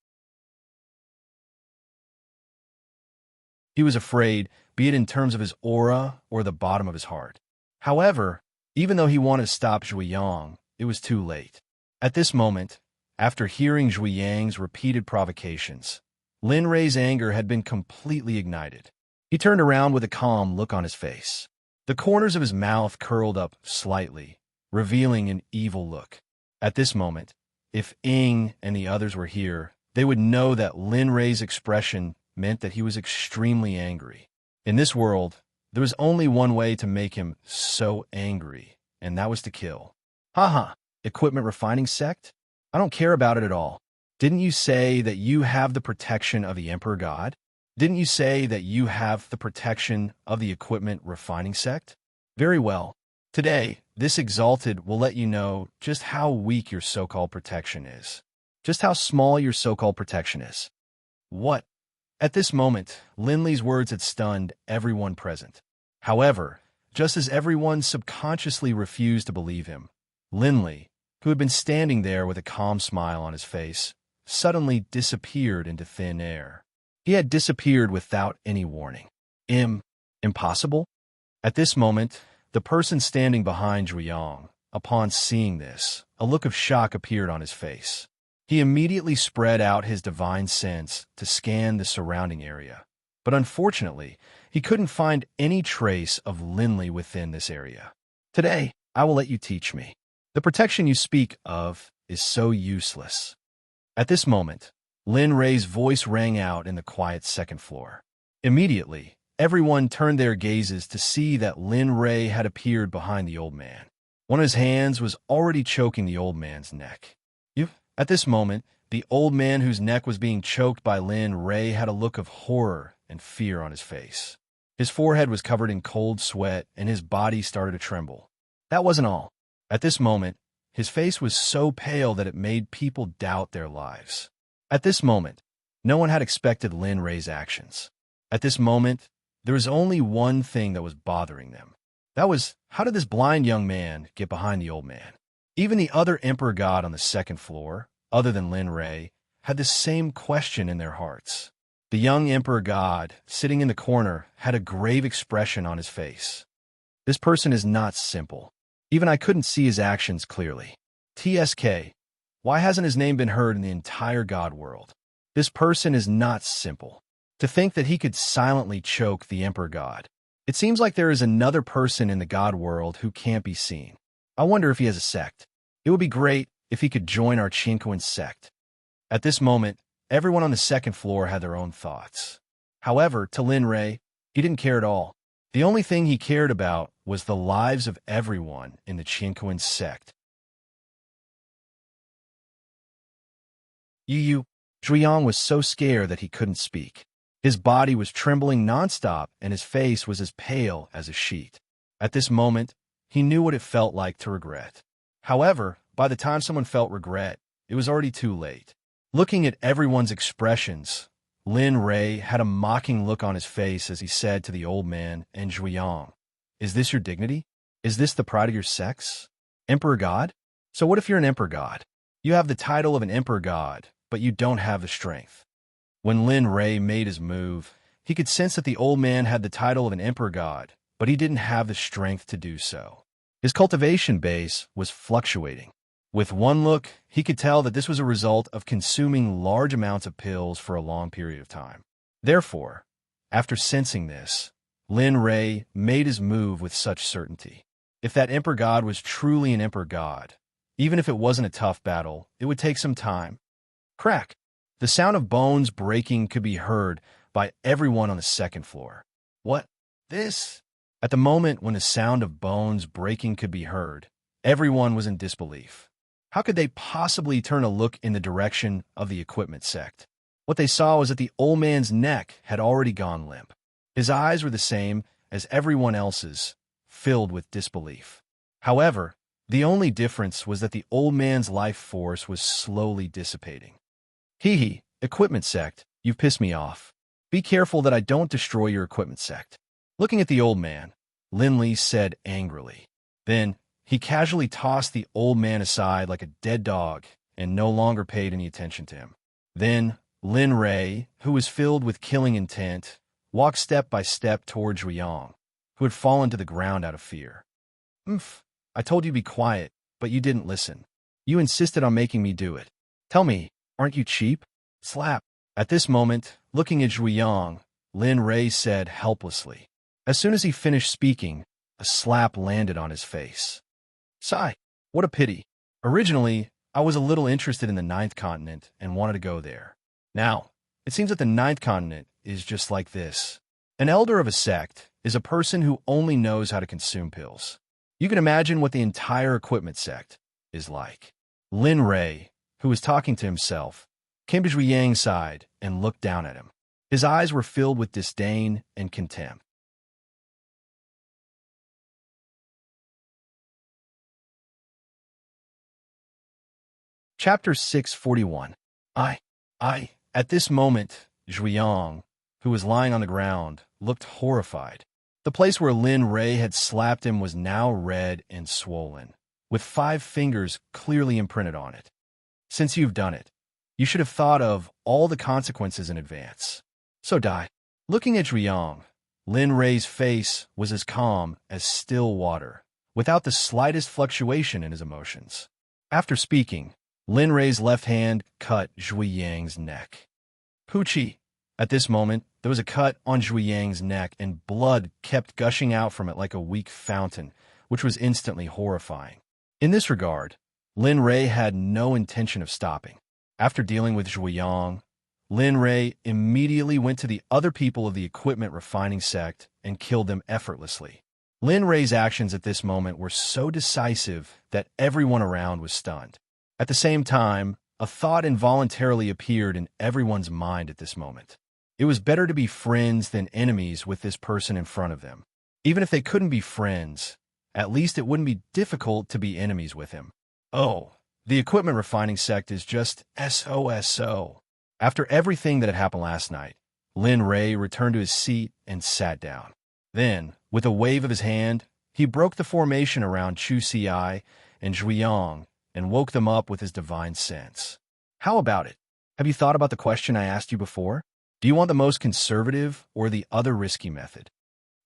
He was afraid, be it in terms of his aura or the bottom of his heart. However, even though he wanted to stop Zhuiyang, it was too late. At this moment, after hearing Zhuiyang's repeated provocations, Lin Rei's anger had been completely ignited. He turned around with a calm look on his face. The corners of his mouth curled up slightly, revealing an evil look. At this moment, if Ying and the others were here, they would know that Lin Rei's expression meant that he was extremely angry. In this world, there was only one way to make him so angry, and that was to kill. Haha, equipment refining sect? I don't care about it at all. Didn't you say that you have the protection of the Emperor God? Didn't you say that you have the protection of the equipment refining sect? Very well. Today, this exalted will let you know just how weak your so-called protection is. Just how small your so-called protection is. What? At this moment, Lin Li's words had stunned everyone present. However, just as everyone subconsciously refused to believe him, Lin Li, who had been standing there with a calm smile on his face, suddenly disappeared into thin air. He had disappeared without any warning. Impossible? At this moment, the person standing behind Zhuiyang, upon seeing this, a look of shock appeared on his face. He immediately spread out his divine sense to scan the surrounding area. But unfortunately, he couldn't find any trace of Lin Li within this area. Today, I will let you teach me. The protection you speak of is so useless. At this moment, Lin Rei's voice rang out in the quiet second floor. Immediately, everyone turned their gazes to see that Lin Rei had appeared behind the old man. One of his hands was already choking the old man's neck. At this moment, the old man whose neck was being choked by Lin Rei had a look of horror and fear on his face. His forehead was covered in cold sweat and his body started to tremble. That wasn't all. At this moment, his face was so pale that it made people doubt their lives. At this moment, no one had expected Lin Rei's actions. At this moment, there was only one thing that was bothering them. That was, how did this blind young man get behind the old man? Even the other Emperor God on the second floor, other than Lin Rei, had the same question in their hearts. The young Emperor God, sitting in the corner, had a grave expression on his face. This person is not simple. Even I couldn't see his actions clearly. TSK. Why hasn't his name been heard in the entire God world? This person is not simple. To think that he could silently choke the Emperor God. It seems like there is another person in the God world who can't be seen. I wonder if he has a sect. It would be great if he could join our Chinkoan sect. At this moment, everyone on the second floor had their own thoughts. However, to Lin Rei, he didn't care at all. The only thing he cared about was the lives of everyone in the Chinkoan sect. Yu Zhuiyang was so scared that he couldn't speak. His body was trembling nonstop and his face was as pale as a sheet. At this moment, he knew what it felt like to regret. However, by the time someone felt regret, it was already too late. Looking at everyone's expressions, Lin Rei had a mocking look on his face as he said to the old man and Zhuiyang, "Is this your dignity? Is this the pride of your sex? Emperor God? So what if you're an Emperor God? You have the title of an Emperor God, but you don't have the strength." When Lin Rei made his move, he could sense that the old man had the title of an Emperor God, but he didn't have the strength to do so. His cultivation base was fluctuating. With one look, he could tell that this was a result of consuming large amounts of pills for a long period of time. Therefore, after sensing this, Lin Rei made his move with such certainty. If that Emperor God was truly an Emperor God, even if it wasn't a tough battle, it would take some time. Crack! The sound of bones breaking could be heard by everyone on the second floor. What? This? At the moment when the sound of bones breaking could be heard, everyone was in disbelief. How could they possibly turn a look in the direction of the equipment sect? What they saw was that the old man's neck had already gone limp. His eyes were the same as everyone else's, filled with disbelief. However, the only difference was that the old man's life force was slowly dissipating. Hee, equipment sect, you've pissed me off. Be careful that I don't destroy your equipment sect. Looking at the old man, Lin Li said angrily. Then, he casually tossed the old man aside like a dead dog and no longer paid any attention to him. Then, Lin Rei, who was filled with killing intent, walked step by step toward Zhuiyang, who had fallen to the ground out of fear. I told you to be quiet, but you didn't listen. You insisted on making me do it. Tell me, aren't you cheap? Slap. At this moment, looking at Zhuiyang, Lin Rei said helplessly. As soon as he finished speaking, a slap landed on his face. Sigh, what a pity. Originally, I was a little interested in the ninth continent and wanted to go there. Now, it seems that the ninth continent is just like this. An elder of a sect is a person who only knows how to consume pills. You can imagine what the entire equipment sect is like. Lin Rei, who was talking to himself, came to Zhuiyang's side and looked down at him. His eyes were filled with disdain and contempt. Chapter 641. At this moment, Zhuiyang, who was lying on the ground, looked horrified. The place where Lin Rei had slapped him was now red and swollen, with 5 fingers clearly imprinted on it. Since you've done it, you should have thought of all the consequences in advance. So die. Looking at Zhuiyang, Lin Rei's face was as calm as still water, without the slightest fluctuation in his emotions. After speaking, Lin Rei's left hand cut Zhuiyang's neck. Poochie! At this moment, there was a cut on Zhuiyang's neck and blood kept gushing out from it like a weak fountain, which was instantly horrifying. In this regard, Lin Rei had no intention of stopping. After dealing with Zhuiyang, Lin Rei immediately went to the other people of the equipment refining sect and killed them effortlessly. Lin Rei's actions at this moment were so decisive that everyone around was stunned. At the same time, a thought involuntarily appeared in everyone's mind at this moment. It was better to be friends than enemies with this person in front of them. Even if they couldn't be friends, at least it wouldn't be difficult to be enemies with him. Oh, the equipment refining sect is just SOSO. After everything that had happened last night, Lin Rei returned to his seat and sat down. Then, with a wave of his hand, he broke the formation around Chu Ci and Zhuiyang and woke them up with his divine sense. How about it? Have you thought about the question I asked you before? Do you want the most conservative or the other risky method?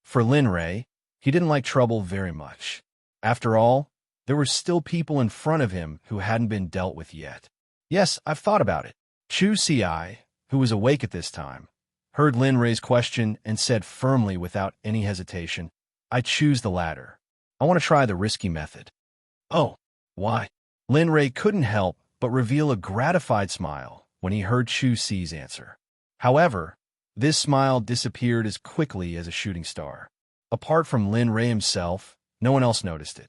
For Lin Rei, he didn't like trouble very much. After all, there were still people in front of him who hadn't been dealt with yet. Yes, I've thought about it. Chu Si, who was awake at this time, heard Lin Rei's question and said firmly without any hesitation, I choose the latter. I want to try the risky method. Oh, why? Lin Rei couldn't help but reveal a gratified smile when he heard Chu Si's answer. However, this smile disappeared as quickly as a shooting star. Apart from Lin Rei himself, no one else noticed it.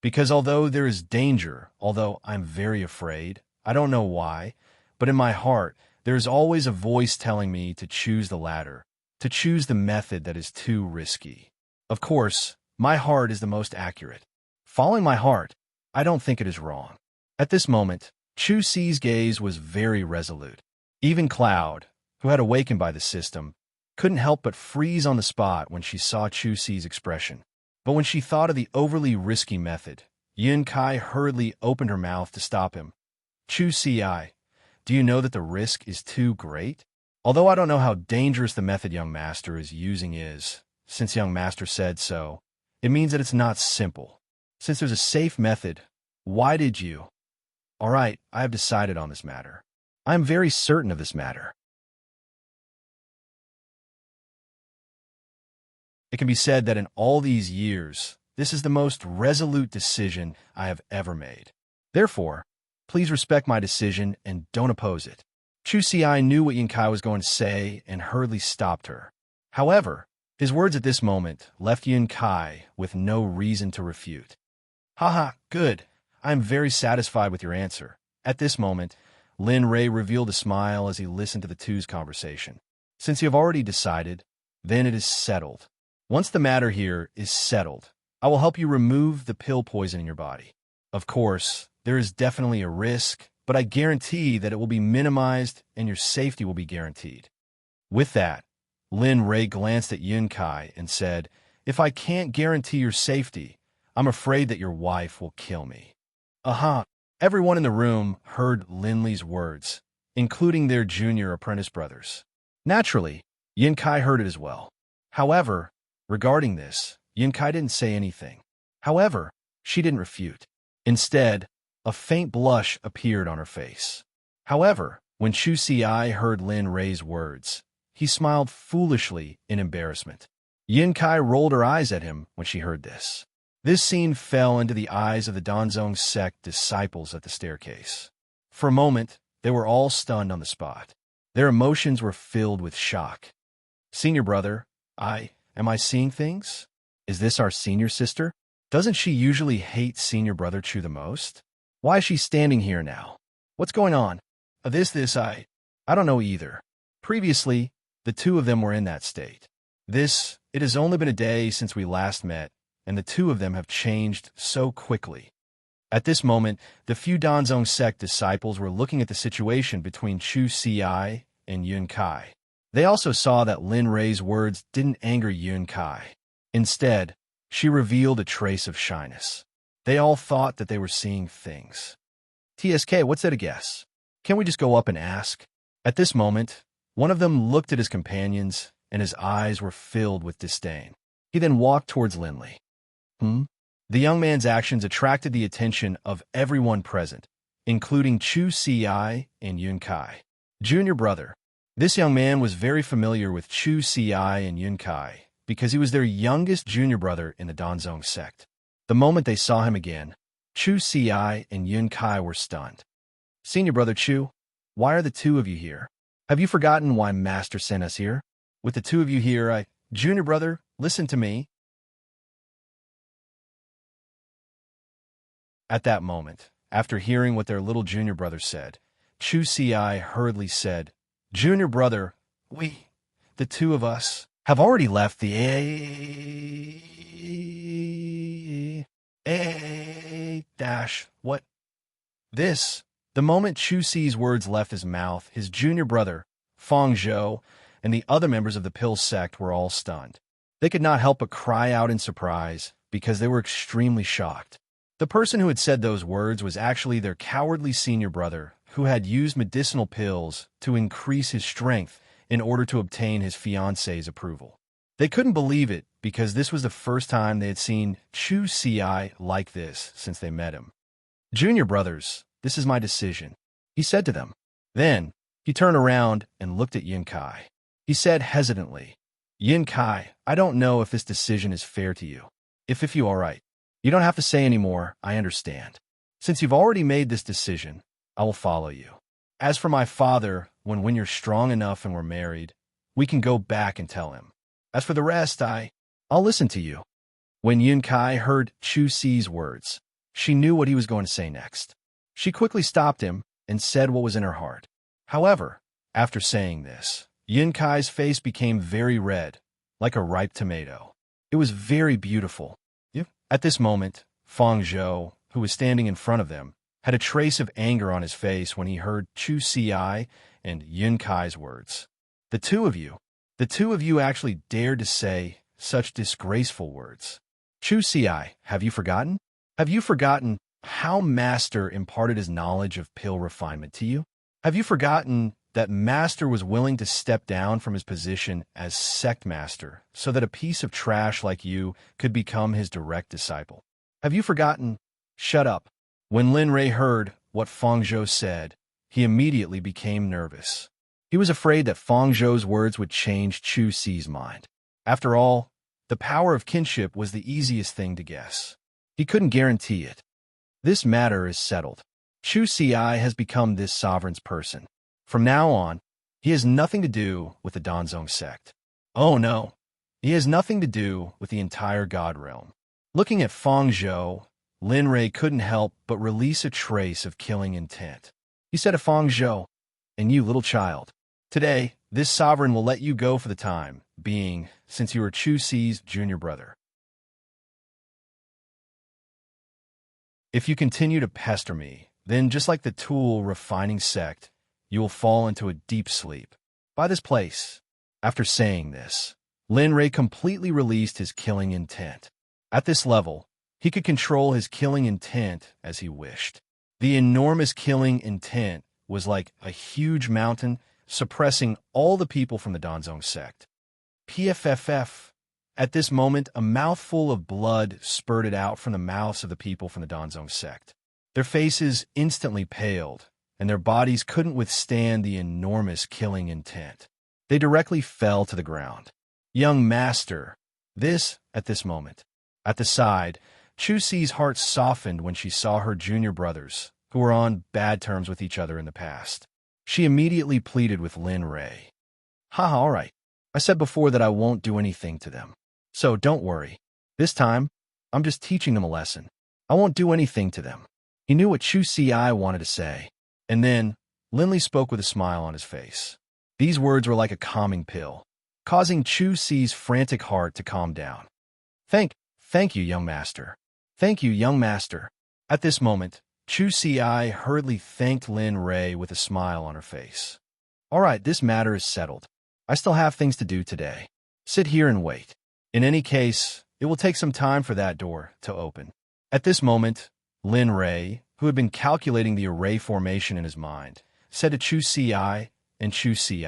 Because although there is danger, although I'm very afraid, I don't know why, but in my heart, there is always a voice telling me to choose the latter, to choose the method that is too risky. Of course, my heart is the most accurate. Following my heart, I don't think it is wrong. At this moment, Chu Si's gaze was very resolute. Even Cloud, who had awakened by the system, couldn't help but freeze on the spot when she saw Chu Si's expression. But when she thought of the overly risky method, Yun Kai hurriedly opened her mouth to stop him. Chu Si, do you know that the risk is too great? Although I don't know how dangerous the method young master is using is, since young master said so, it means that it's not simple. Since there's a safe method, why did you? All right, I have decided on this matter. I am very certain of this matter. It can be said that in all these years, this is the most resolute decision I have ever made. Therefore, please respect my decision and don't oppose it. Chu Si knew what Yun Kai was going to say and hurriedly stopped her. However, his words at this moment left Yun Kai with no reason to refute. Haha, good. I am very satisfied with your answer. At this moment, Lin Rei revealed a smile as he listened to the two's conversation. Since you have already decided, then it is settled. Once the matter here is settled, I will help you remove the pill poison in your body. Of course, there is definitely a risk, but I guarantee that it will be minimized and your safety will be guaranteed. With that, Lin Rei glanced at Yun Kai and said, if I can't guarantee your safety, I'm afraid that your wife will kill me. Aha! Everyone in the room heard Lin Li's words, including their junior apprentice brothers. Naturally, Yun Kai heard it as well. However, regarding this, Yun Kai didn't say anything. However, she didn't refute. Instead, a faint blush appeared on her face. However, when Chu Si heard Lin Rei's words, he smiled foolishly in embarrassment. Yun Kai rolled her eyes at him when she heard this. This scene fell into the eyes of the Danzong Sect disciples at the staircase. For a moment, they were all stunned on the spot. Their emotions were filled with shock. Senior brother, am I seeing things? Is this our senior sister? Doesn't she usually hate senior brother Chu the most? Why is she standing here now? What's going on? I don't know either. Previously, the two of them were in that state. It has only been a day since we last met, and the two of them have changed so quickly. At this moment, the few Danzong Sect disciples were looking at the situation between Chu Si and Yun Kai. They also saw that Lin Rei's words didn't anger Yun Kai. Instead, she revealed a trace of shyness. They all thought that they were seeing things. TSK, what's that a guess? Can we just go up and ask? At this moment, one of them looked at his companions, and his eyes were filled with disdain. He then walked towards Lin Li. The young man's actions attracted the attention of everyone present, including Chu Si and Yun Kai. Junior brother. This young man was very familiar with Chu Si and Yun Kai because he was their youngest junior brother in the Danzong Sect. The moment they saw him again, Chu Si and Yun Kai were stunned. Senior brother Chu, why are the two of you here? Have you forgotten why Master sent us here? With the two of you here, Junior brother, listen to me. At that moment, after hearing what their little junior brother said, Chu Si hurriedly said, Junior brother, the two of us, have already left the what? This. The moment Chu Si's words left his mouth, his junior brother, Fong Zhou, and the other members of the Pill Sect were all stunned. They could not help but cry out in surprise because they were extremely shocked. The person who had said those words was actually their cowardly senior brother, who had used medicinal pills to increase his strength in order to obtain his fiancée's approval. They couldn't believe it because this was the first time they had seen Chu Si like this since they met him. "Junior brothers, this is my decision," he said to them. Then, he turned around and looked at Yin Kai. He said hesitantly, "Yin Kai, I don't know if this decision is fair to you. If you all right. You don't have to say any more, I understand. Since you've already made this decision, I will follow you. As for my father, when you're strong enough and we're married, we can go back and tell him. As for the rest, I'll listen to you." When Yin Kai heard Chu Si's words, she knew what he was going to say next. She quickly stopped him and said what was in her heart. However, after saying this, Yin Kai's face became very red, like a ripe tomato. It was very beautiful. At this moment, Feng Zhou, who was standing in front of them, had a trace of anger on his face when he heard Chu Si and Yin Kai's words. The two of you actually dared to say such disgraceful words. Chu Si, have you forgotten? Have you forgotten how Master imparted his knowledge of pill refinement to you? Have you forgotten that Master was willing to step down from his position as Sect Master so that a piece of trash like you could become his direct disciple? Have you forgotten? Shut up. When Lin Rei heard what Feng Zhou said, he immediately became nervous. He was afraid that Feng Zhou's words would change Chu Si's mind. After all, the power of kinship was the easiest thing to guess. He couldn't guarantee it. This matter is settled. Chu Si has become this sovereign's person. From now on, he has nothing to do with the Danzong sect. Oh no, he has nothing to do with the entire God realm. Looking at Feng Zhou, Lin Rei couldn't help but release a trace of killing intent. He said to Feng Zhou, "And you, little child, today, this sovereign will let you go for the time being, since you are Chu Si's junior brother. If you continue to pester me, then just like the tool refining sect, you will fall into a deep sleep. By this place." After saying this, Lin Rei completely released his killing intent. At this level, he could control his killing intent as he wished. The enormous killing intent was like a huge mountain, suppressing all the people from the Danzong sect. PFFF. At this moment, a mouthful of blood spurted out from the mouths of the people from the Danzong sect. Their faces instantly paled, and their bodies couldn't withstand the enormous killing intent. They directly fell to the ground. "Young master." At this moment. At the side, Chu Si's heart softened when she saw her junior brothers, who were on bad terms with each other in the past. She immediately pleaded with Lin Rei. "Haha, all right. I said before that I won't do anything to them. So don't worry. This time, I'm just teaching them a lesson. I won't do anything to them." He knew what Chu Si wanted to say. And then, Linley spoke with a smile on his face. These words were like a calming pill, causing Chu Si's frantic heart to calm down. Thank you, young master. Thank you, young master." At this moment, Chu Si hurriedly thanked Lin Rei with a smile on her face. "All right, this matter is settled. I still have things to do today. Sit here and wait. In any case, it will take some time for that door to open." At this moment, Lin Rei, who had been calculating the array formation in his mind, said to Chu Si and Chu Si.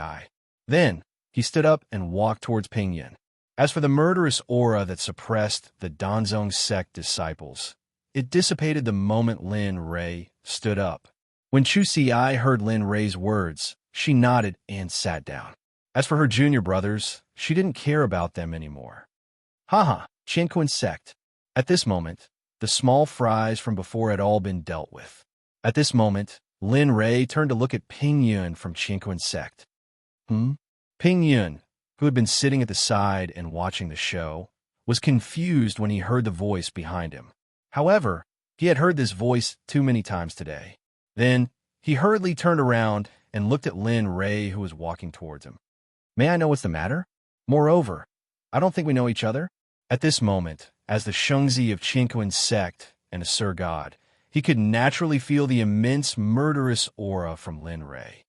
Then, he stood up and walked towards Pingyun. As for the murderous aura that suppressed the Danzong sect disciples, it dissipated the moment Lin Rei stood up. When Chu Si heard Lin Rei's words, she nodded and sat down. As for her junior brothers, she didn't care about them anymore. Haha, Qinquan sect. At this moment, the small fries from before had all been dealt with. At this moment, Lin Rei turned to look at Pingyun from Qinquan sect. Pingyun, who had been sitting at the side and watching the show, was confused when he heard the voice behind him. However, he had heard this voice too many times today. Then, he hurriedly turned around and looked at Lin Rei, who was walking towards him. "May I know what's the matter? Moreover, I don't think we know each other." At this moment, as the Shengzi of Qinquan sect and a Sir God, he could naturally feel the immense murderous aura from Lin Rei.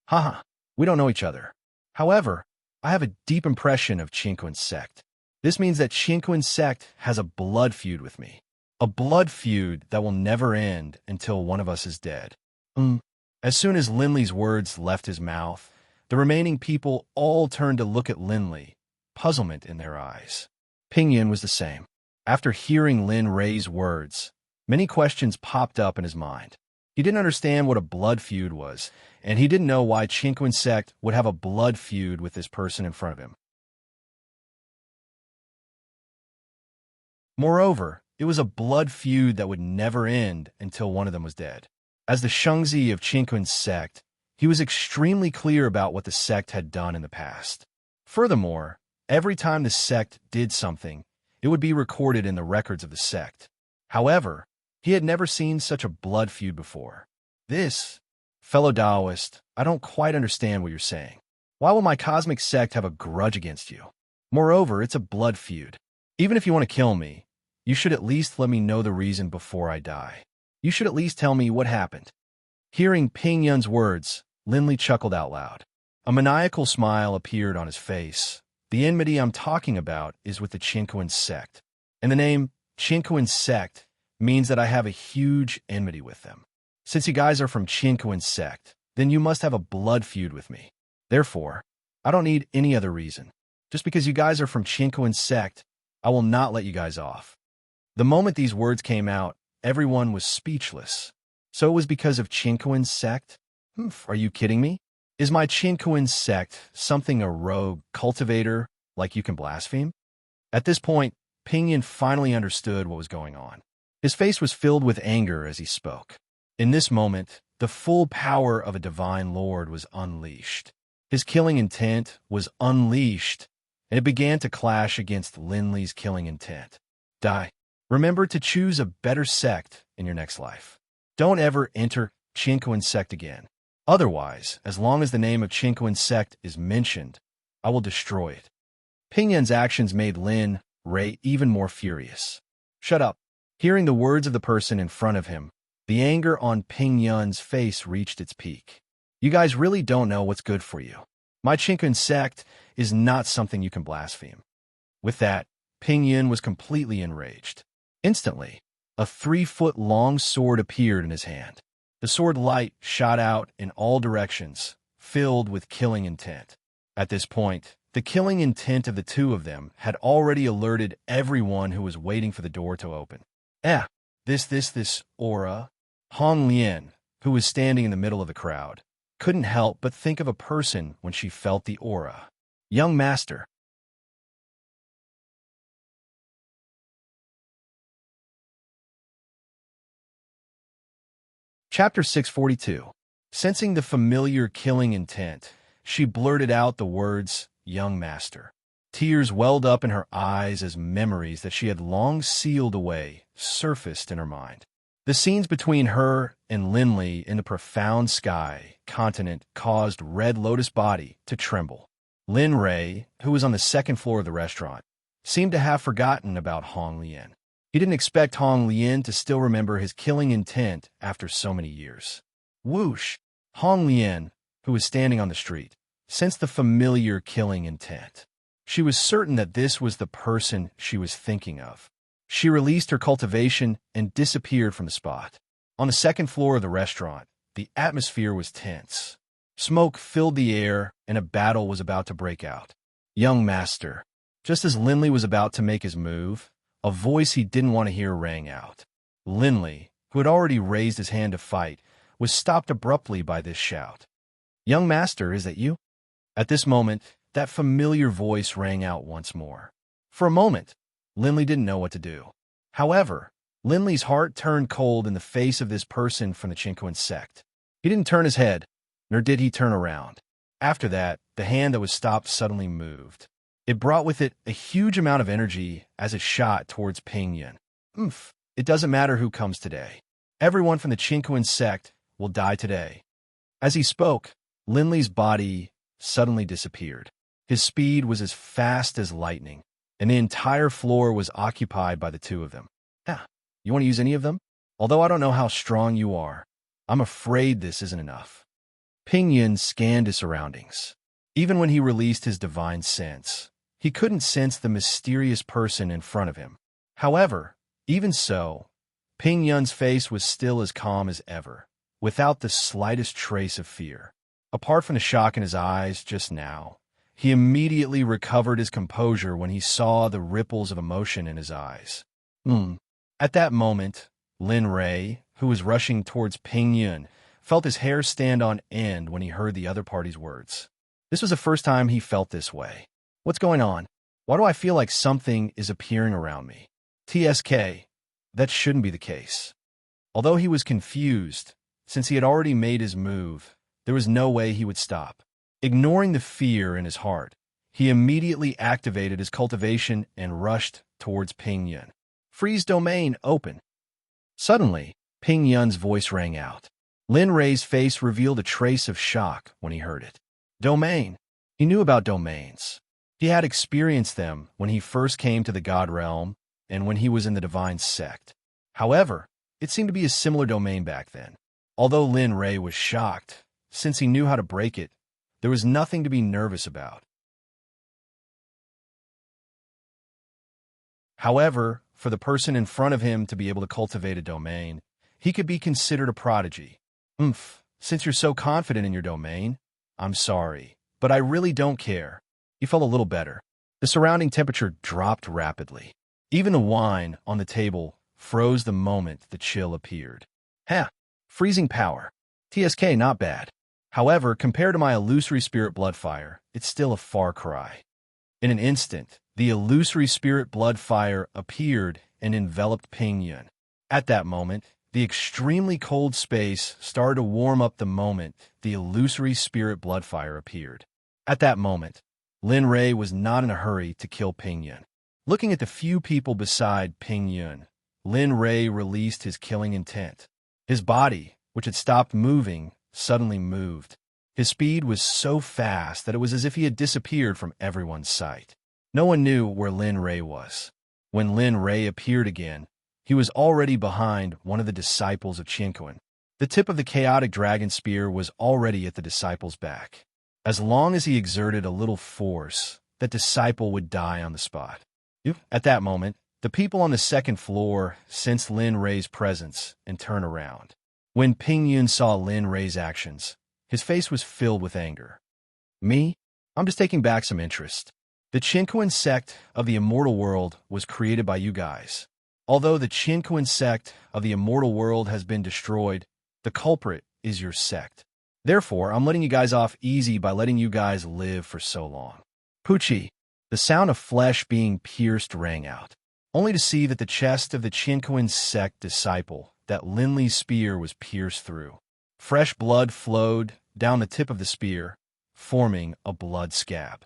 "Haha, we don't know each other. However, I have a deep impression of Qinquan sect. This means that Qinquan sect has a blood feud with me. A blood feud that will never end until one of us is dead." As soon as Linley's words left his mouth, The remaining people all turned to look at Linley, puzzlement in their eyes. Ping Yun was the same. After hearing Lin Rei's words, many questions popped up in his mind. He didn't understand what a blood feud was, and he didn't know why Qingquan Sect would have a blood feud with this person in front of him. Moreover, it was a blood feud that would never end until one of them was dead. As the Shengzi of Qingquan's sect, he was extremely clear about what the sect had done in the past. Furthermore, every time the sect did something, it would be recorded in the records of the sect. However, he had never seen such a blood feud before. This, fellow Taoist, I don't quite understand what you're saying. Why will my cosmic sect have a grudge against you? Moreover, it's a blood feud. Even if you want to kill me, you should at least let me know the reason before I die. You should at least tell me what happened. Hearing Ping Yun's words, Linley chuckled out loud. A maniacal smile appeared on his face. The enmity I'm talking about is with the Qingquan sect. And the name Qingquan sect means that I have a huge enmity with them. Since you guys are from Qingquan sect, then you must have a blood feud with me. Therefore, I don't need any other reason. Just because you guys are from Qingquan sect, I will not let you guys off. The moment these words came out, everyone was speechless. So it was because of Qingquan sect? Are you kidding me? Is my Qingquan sect something a rogue cultivator like you can blaspheme? At this point, Ping Yun finally understood what was going on. His face was filled with anger as he spoke. In this moment, the full power of a divine lord was unleashed. His killing intent was unleashed, and it began to clash against Linley's killing intent. Die. Remember to choose a better sect in your next life. Don't ever enter Qingquan sect again. Otherwise, as long as the name of Qingquan sect is mentioned, I will destroy it. Ping Yun's actions made Lin Rei even more furious. Shut up. Hearing the words of the person in front of him, the anger on Ping Yun's face reached its peak. You guys really don't know what's good for you. My Qingquan sect is not something you can blaspheme. With that, Ping Yun was completely enraged. Instantly, a 3-foot-long sword appeared in his hand. The sword light shot out in all directions, filled with killing intent. At this point, the killing intent of the two of them had already alerted everyone who was waiting for the door to open. This aura. Hong Lian, who was standing in the middle of the crowd, couldn't help but think of a person when she felt the aura. Young master. Chapter 642. Sensing the familiar killing intent, she blurted out the words, young master. Tears welled up in her eyes as memories that she had long sealed away surfaced in her mind. The scenes between her and Linley in the profound sky continent caused Red Lotus body to tremble. Lin Rei, who was on the second floor of the restaurant, seemed to have forgotten about Hong Lian. He didn't expect Hong Lian to still remember his killing intent after so many years. Whoosh! Hong Lian, who was standing on the street, sensed the familiar killing intent. She was certain that this was the person she was thinking of. She released her cultivation and disappeared from the spot. On the second floor of the restaurant, the atmosphere was tense. Smoke filled the air, and a battle was about to break out. Young master. Just as Linley was about to make his move, a voice he didn't want to hear rang out. Linley, who had already raised his hand to fight, was stopped abruptly by this shout. Young master, is that you? At this moment, that familiar voice rang out once more. For a moment, Linley didn't know what to do. However, Linley's heart turned cold in the face of this person from the Qingquan sect. He didn't turn his head, nor did he turn around. After that, the hand that was stopped suddenly moved. It brought with it a huge amount of energy as it shot towards Ping Yun. It doesn't matter who comes today. Everyone from the Qingquan sect will die today. As he spoke, Linley's body suddenly disappeared. His speed was as fast as lightning, and the entire floor was occupied by the two of them. You want to use any of them? Although I don't know how strong you are, I'm afraid this isn't enough. Ping Yun scanned his surroundings. Even when he released his divine sense, he couldn't sense the mysterious person in front of him. However, even so, Ping Yun's face was still as calm as ever, without the slightest trace of fear. Apart from the shock in his eyes just now, he immediately recovered his composure when he saw the ripples of emotion in his eyes. At that moment, Lin Rei, who was rushing towards Ping Yun, felt his hair stand on end when he heard the other party's words. This was the first time he felt this way. What's going on? Why do I feel like something is appearing around me? TSK, that shouldn't be the case. Although he was confused, since he had already made his move, there was no way he would stop. Ignoring the fear in his heart, he immediately activated his cultivation and rushed towards Ping Yun. Freeze domain open. Suddenly, Ping Yun's voice rang out. Lin Rei's face revealed a trace of shock when he heard it. Domain. He knew about domains. He had experienced them when he first came to the God Realm and when he was in the Divine Sect. However, it seemed to be a similar domain back then. Although Lin Rei was shocked, since he knew how to break it, there was nothing to be nervous about. However, for the person in front of him to be able to cultivate a domain, he could be considered a prodigy. Since you're so confident in your domain, I'm sorry, but I really don't care. He felt a little better. The surrounding temperature dropped rapidly. Even the wine on the table froze the moment the chill appeared. Freezing power. TSK, not bad. However, compared to my illusory spirit bloodfire, it's still a far cry. In an instant, the illusory spirit bloodfire appeared and enveloped Ping Yun. At that moment, the extremely cold space started to warm up the moment the illusory spirit bloodfire appeared. At that moment, Lin Rei was not in a hurry to kill Ping Yun. Looking at the few people beside Ping Yun, Lin Rei released his killing intent. His body, which had stopped moving, suddenly moved. His speed was so fast that it was as if he had disappeared from everyone's sight. No one knew where Lin Rei was. When Lin Rei appeared again, he was already behind one of the disciples of Qinquan. The tip of the chaotic dragon spear was already at the disciple's back. As long as he exerted a little force, that disciple would die on the spot. At that moment, the people on the second floor sensed Lin Rei's presence and turned around. When Ping Yun saw Lin Rei's actions, his face was filled with anger. Me? I'm just taking back some interest. The Qinquan Sect of the Immortal World was created by you guys. Although the Qinquan Sect of the Immortal World has been destroyed, the culprit is your sect. Therefore, I'm letting you guys off easy by letting you guys live for so long. Pucci, the sound of flesh being pierced rang out, only to see that the chest of the Qinquan Sect disciple, that Linley's spear was pierced through. Fresh blood flowed down the tip of the spear, forming a blood scab.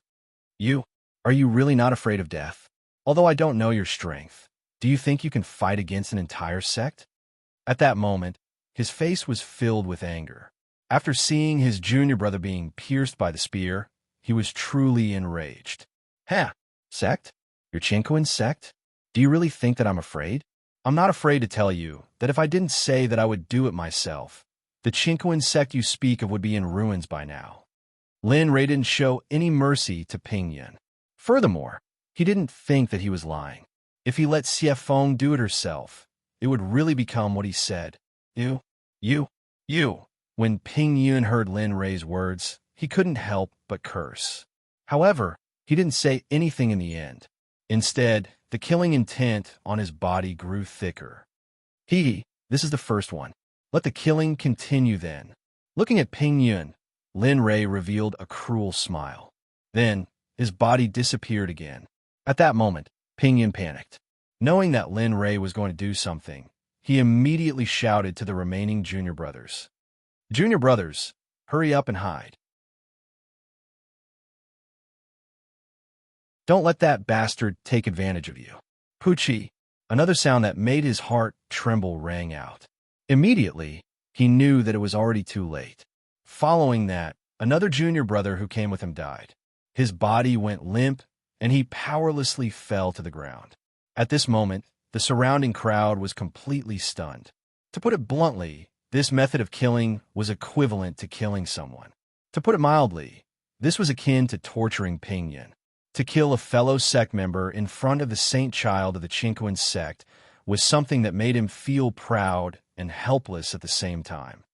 Are you really not afraid of death? Although I don't know your strength, do you think you can fight against an entire sect? At that moment, his face was filled with anger. After seeing his junior brother being pierced by the spear, he was truly enraged. Sect? Your Qinquan sect? Do you really think that I'm afraid? I'm not afraid to tell you that if I didn't say that I would do it myself, the Qinquan sect you speak of would be in ruins by now. Lin Rei didn't show any mercy to Ping Yun. Furthermore, he didn't think that he was lying. If he let Xie Feng do it herself, it would really become what he said. You. When Ping Yun heard Lin Rei's words, he couldn't help but curse. However, he didn't say anything in the end. Instead, the killing intent on his body grew thicker. This is the first one. Let the killing continue then. Looking at Ping Yun, Lin Rei revealed a cruel smile. Then, his body disappeared again. At that moment, Ping Yun panicked. Knowing that Lin Rei was going to do something, he immediately shouted to the remaining junior brothers. Junior brothers, hurry up and hide. Don't let that bastard take advantage of you. Pucci, another sound that made his heart tremble rang out. Immediately, he knew that it was already too late. Following that, another junior brother who came with him died. His body went limp, and he powerlessly fell to the ground. At this moment, the surrounding crowd was completely stunned. To put it bluntly, this method of killing was equivalent to killing someone. To put it mildly, this was akin to torturing Ping Yun. To kill a fellow sect member in front of the saint child of the Qinquan sect was something that made him feel proud and helpless at the same time.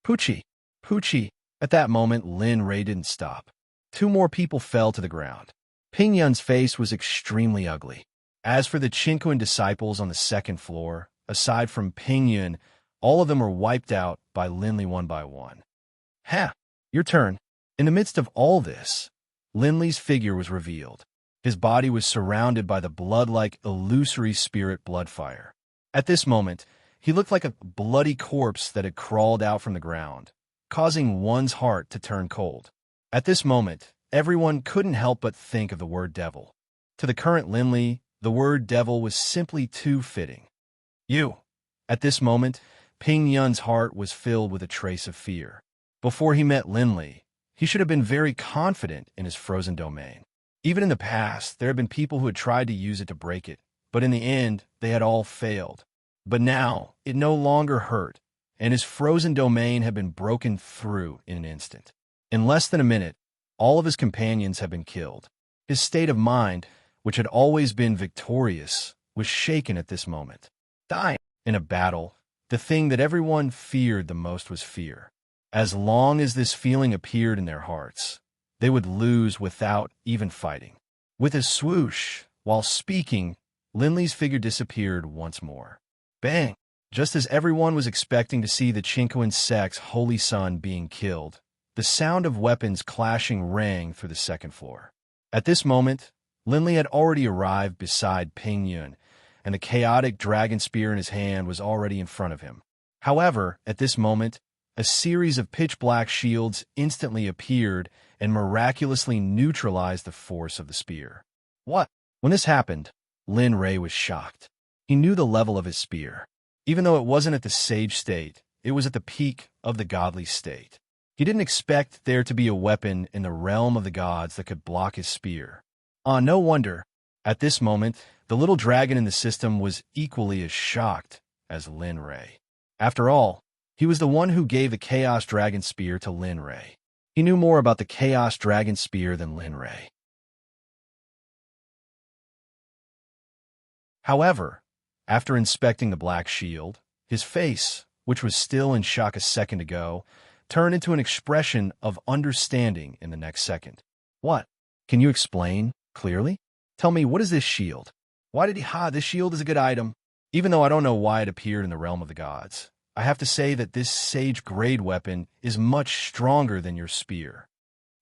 Pucci, At that moment, Lin Ray didn't stop. Two more people fell to the ground. Ping Yun's face was extremely ugly. As for the Qinquan disciples on the second floor, aside from Ping Yun, all of them were wiped out by Lin Li one by one. Ha! Your turn. In the midst of all this, Lin Li's figure was revealed. His body was surrounded by the blood-like illusory spirit bloodfire. At this moment, he looked like a bloody corpse that had crawled out from the ground, causing one's heart to turn cold. At this moment, everyone couldn't help but think of the word devil. To the current Lin Li, the word devil was simply too fitting. You! At this moment, Ping Yun's heart was filled with a trace of fear. Before he met Lin Li, he should have been very confident in his frozen domain. Even in the past, there had been people who had tried to use it to break it, but in the end, they had all failed. But now, it no longer hurt, and his frozen domain had been broken through in an instant. In less than a minute, all of his companions had been killed. His state of mind, which had always been victorious, was shaken at this moment. Dying in a battle, the thing that everyone feared the most was fear. As long as this feeling appeared in their hearts, they would lose without even fighting. With a swoosh, while speaking, Lin Li's figure disappeared once more. Bang! Just as everyone was expecting to see the Qinquan Sect's holy son being killed, the sound of weapons clashing rang through the second floor. At this moment, Lin Li had already arrived beside Ping Yun, and the chaotic dragon spear in his hand was already in front of him. However, at this moment, a series of pitch-black shields instantly appeared and miraculously neutralized the force of the spear. What? When this happened, Lin Ray was shocked. He knew the level of his spear. Even though it wasn't at the sage state, it was at the peak of the godly state. He didn't expect there to be a weapon in the realm of the gods that could block his spear. No wonder. At this moment, the little dragon in the system was equally as shocked as Lin Ray. After all, he was the one who gave the Chaos Dragon Spear to Lin Ray. He knew more about the Chaos Dragon Spear than Lin Ray. However, after inspecting the black shield, his face, which was still in shock a second ago, turned into an expression of understanding in the next second. What? Can you explain clearly? Tell me, what is this shield? Why did this shield is a good item. Even though I don't know why it appeared in the realm of the gods, I have to say that this sage-grade weapon is much stronger than your spear.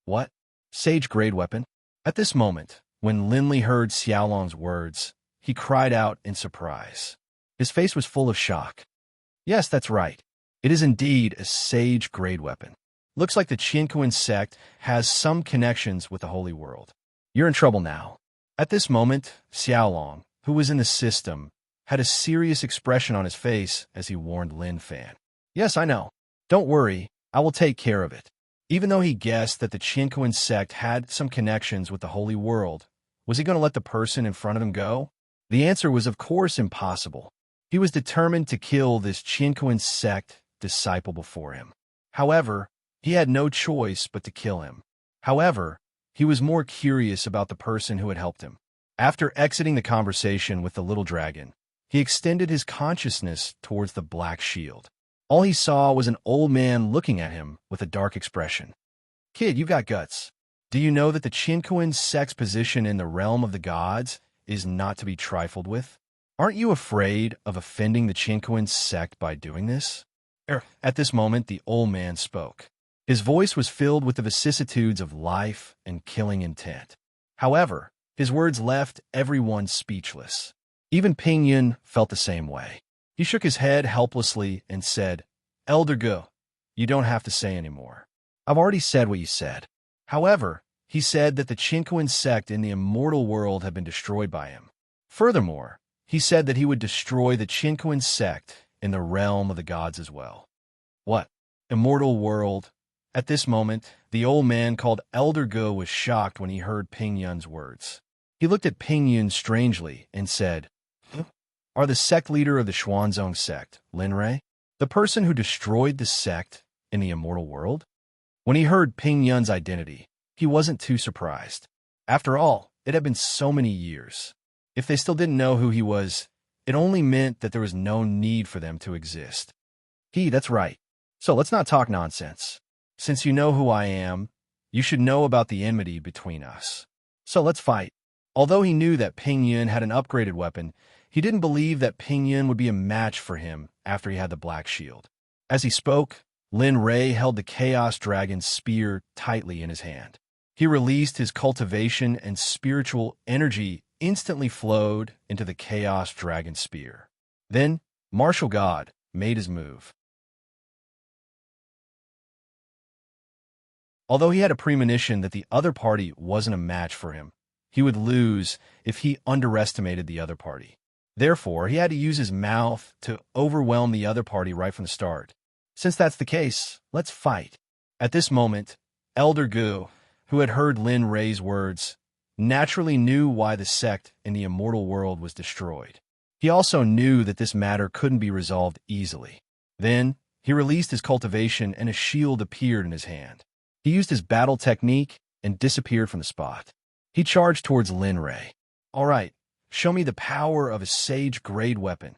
What? Sage-grade weapon? At this moment, when Lin Li heard Xiaolong's words, he cried out in surprise. His face was full of shock. Yes, that's right. It is indeed a sage-grade weapon. Looks like the Qinquan sect has some connections with the Holy World. You're in trouble now. At this moment, Xiaolong, who was in the system, had a serious expression on his face as he warned Lin Fan. Yes, I know. Don't worry, I will take care of it. Even though he guessed that the Qinquan sect had some connections with the Holy World, was he going to let the person in front of him go? The answer was, of course, impossible. He was determined to kill this Qinquan sect disciple before him. However, he had no choice but to kill him. However, he was more curious about the person who had helped him. After exiting the conversation with the little dragon, he extended his consciousness towards the black shield. All he saw was an old man looking at him with a dark expression. Kid, you've got guts. Do you know that the Qinquan sect's position in the realm of the gods is not to be trifled with? Aren't you afraid of offending the Qinquan sect by doing this? At this moment, the old man spoke. His voice was filled with the vicissitudes of life and killing intent. However, his words left everyone speechless. Even Ping Yun felt the same way. He shook his head helplessly and said, Elder Gu, you don't have to say anymore. I've already said what you said. However, he said that the Qinquan sect in the immortal world had been destroyed by him. Furthermore, he said that he would destroy the Qinquan sect in the realm of the gods as well. What? Immortal world? At this moment, the old man called Elder Gu was shocked when he heard Ping Yun's words. He looked at Ping Yun strangely and said, Are the sect leader of the Xuanzong sect, Lin Ray, the person who destroyed the sect in the immortal world? When he heard Ping Yun's identity, he wasn't too surprised. After all, it had been so many years. If they still didn't know who he was, it only meant that there was no need for them to exist. That's right. So let's not talk nonsense. Since you know who I am, you should know about the enmity between us. So let's fight." Although he knew that Ping Yun had an upgraded weapon, he didn't believe that Ping Yun would be a match for him after he had the black shield. As he spoke, Lin Rei held the Chaos Dragon's spear tightly in his hand. He released his cultivation, and spiritual energy instantly flowed into the Chaos Dragon spear. Then, Martial God made his move. Although he had a premonition that the other party wasn't a match for him, he would lose if he underestimated the other party. Therefore, he had to use his mouth to overwhelm the other party right from the start. Since that's the case, let's fight. At this moment, Elder Gu, who had heard Lin Rei's words, naturally knew why the sect in the immortal world was destroyed. He also knew that this matter couldn't be resolved easily. Then, he released his cultivation and a shield appeared in his hand. He used his battle technique and disappeared from the spot. He charged towards Lin Rei. "All right, show me the power of a sage-grade weapon."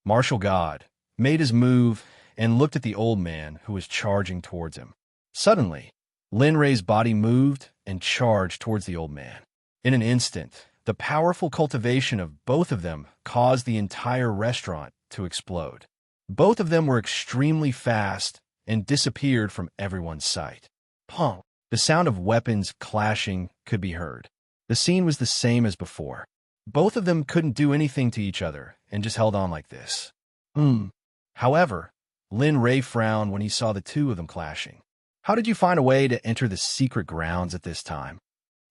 Martial God made his move and looked at the old man who was charging towards him. Suddenly, Lin Rei's body moved and charged towards the old man. In an instant, the powerful cultivation of both of them caused the entire restaurant to explode. Both of them were extremely fast and disappeared from everyone's sight. Pong! The sound of weapons clashing could be heard. The scene was the same as before. Both of them couldn't do anything to each other and just held on like this. However, Lin Rei frowned when he saw the two of them clashing. "How did you find a way to enter the secret grounds at this time?"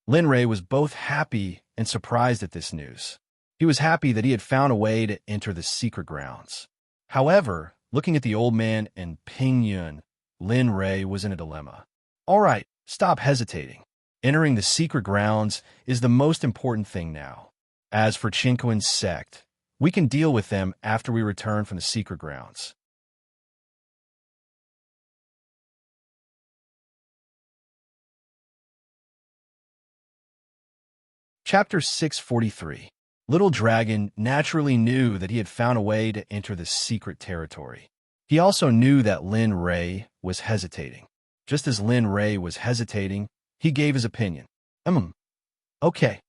Lin Rei was both happy and surprised at this news. He was happy that he had found a way to enter the secret grounds. However, looking at the old man and Ping Yun, Lin Rei was in a dilemma. "All right, stop hesitating. Entering the secret grounds is the most important thing now. As for Qinquan's sect, we can deal with them after we return from the secret grounds." Chapter 643. Little Dragon naturally knew that he had found a way to enter the secret territory. He also knew that Lin Rei was hesitating. Just as Lin Rei was hesitating, he gave his opinion. Okay,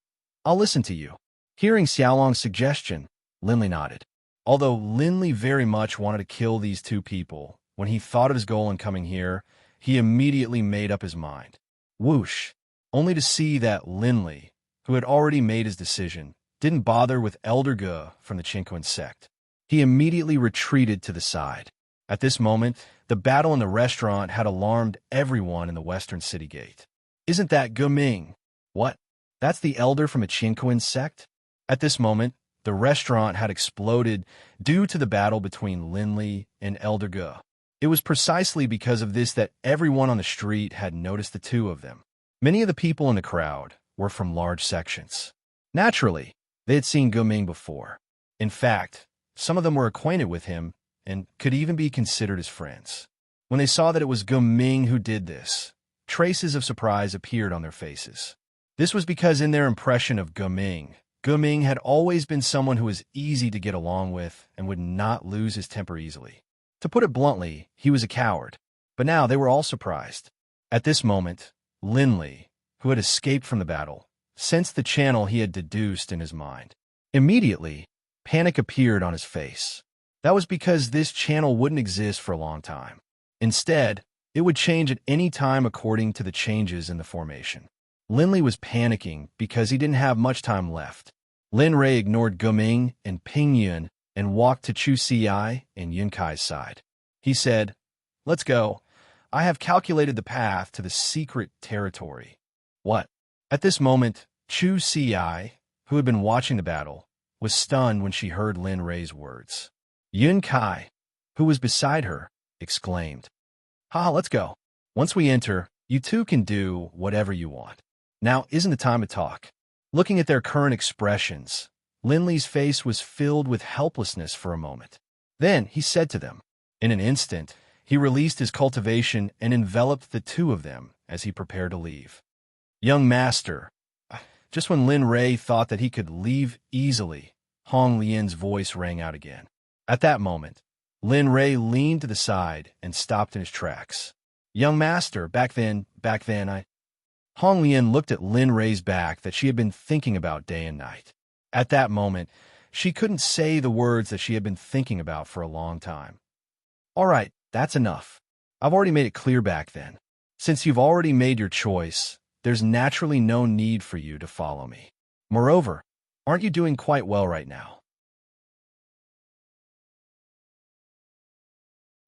I'll listen to you." Hearing Xiaolong's suggestion, Linli nodded. Although Linli very much wanted to kill these two people, when he thought of his goal in coming here, he immediately made up his mind. Whoosh! Only to see that Linli, who had already made his decision, didn't bother with Elder Ge from the Qinquan sect. He immediately retreated to the side. At this moment, the battle in the restaurant had alarmed everyone in the western city gate. "Isn't that Ge Ming?" "What? That's the elder from a Qinquan sect?" At this moment, the restaurant had exploded due to the battle between Linli and Elder Ge. It was precisely because of this that everyone on the street had noticed the two of them. Many of the people in the crowd were from large sections. Naturally, they had seen Ge Ming before. In fact, some of them were acquainted with him and could even be considered as friends. When they saw that it was Ge Ming who did this, traces of surprise appeared on their faces. This was because in their impression of Ge Ming had always been someone who was easy to get along with and would not lose his temper easily. To put it bluntly, he was a coward. But now they were all surprised. At this moment, Linli, who had escaped from the battle, sensed the channel he had deduced in his mind. Immediately, panic appeared on his face. That was because this channel wouldn't exist for a long time. Instead, it would change at any time according to the changes in the formation. Linli was panicking because he didn't have much time left. Lin Rei ignored Ge Ming and Ping Yun and walked to Chu Xi and Yun Kai's side. He said, "Let's go. I have calculated the path to the secret territory." "What?" At this moment, Chu Xi, who had been watching the battle, was stunned when she heard Lin Rei's words. Yun Kai, who was beside her, exclaimed, "Ha, let's go. Once we enter, you two can do whatever you want. Now isn't the time to talk." Looking at their current expressions, Linli's face was filled with helplessness for a moment. Then he said to them. In an instant, he released his cultivation and enveloped the two of them as he prepared to leave. "Young master." Just when Lin Rei thought that he could leave easily, Hong Lian's voice rang out again. At that moment, Lin Rei leaned to the side and stopped in his tracks. Young master, back then, Hong Lian looked at Lin Rei's back that she had been thinking about day and night. At that moment, she couldn't say the words that she had been thinking about for a long time. All right, that's enough. I've already made it clear back then. Since you've already made your choice, there's naturally no need for you to follow me. Moreover, aren't you doing quite well right now?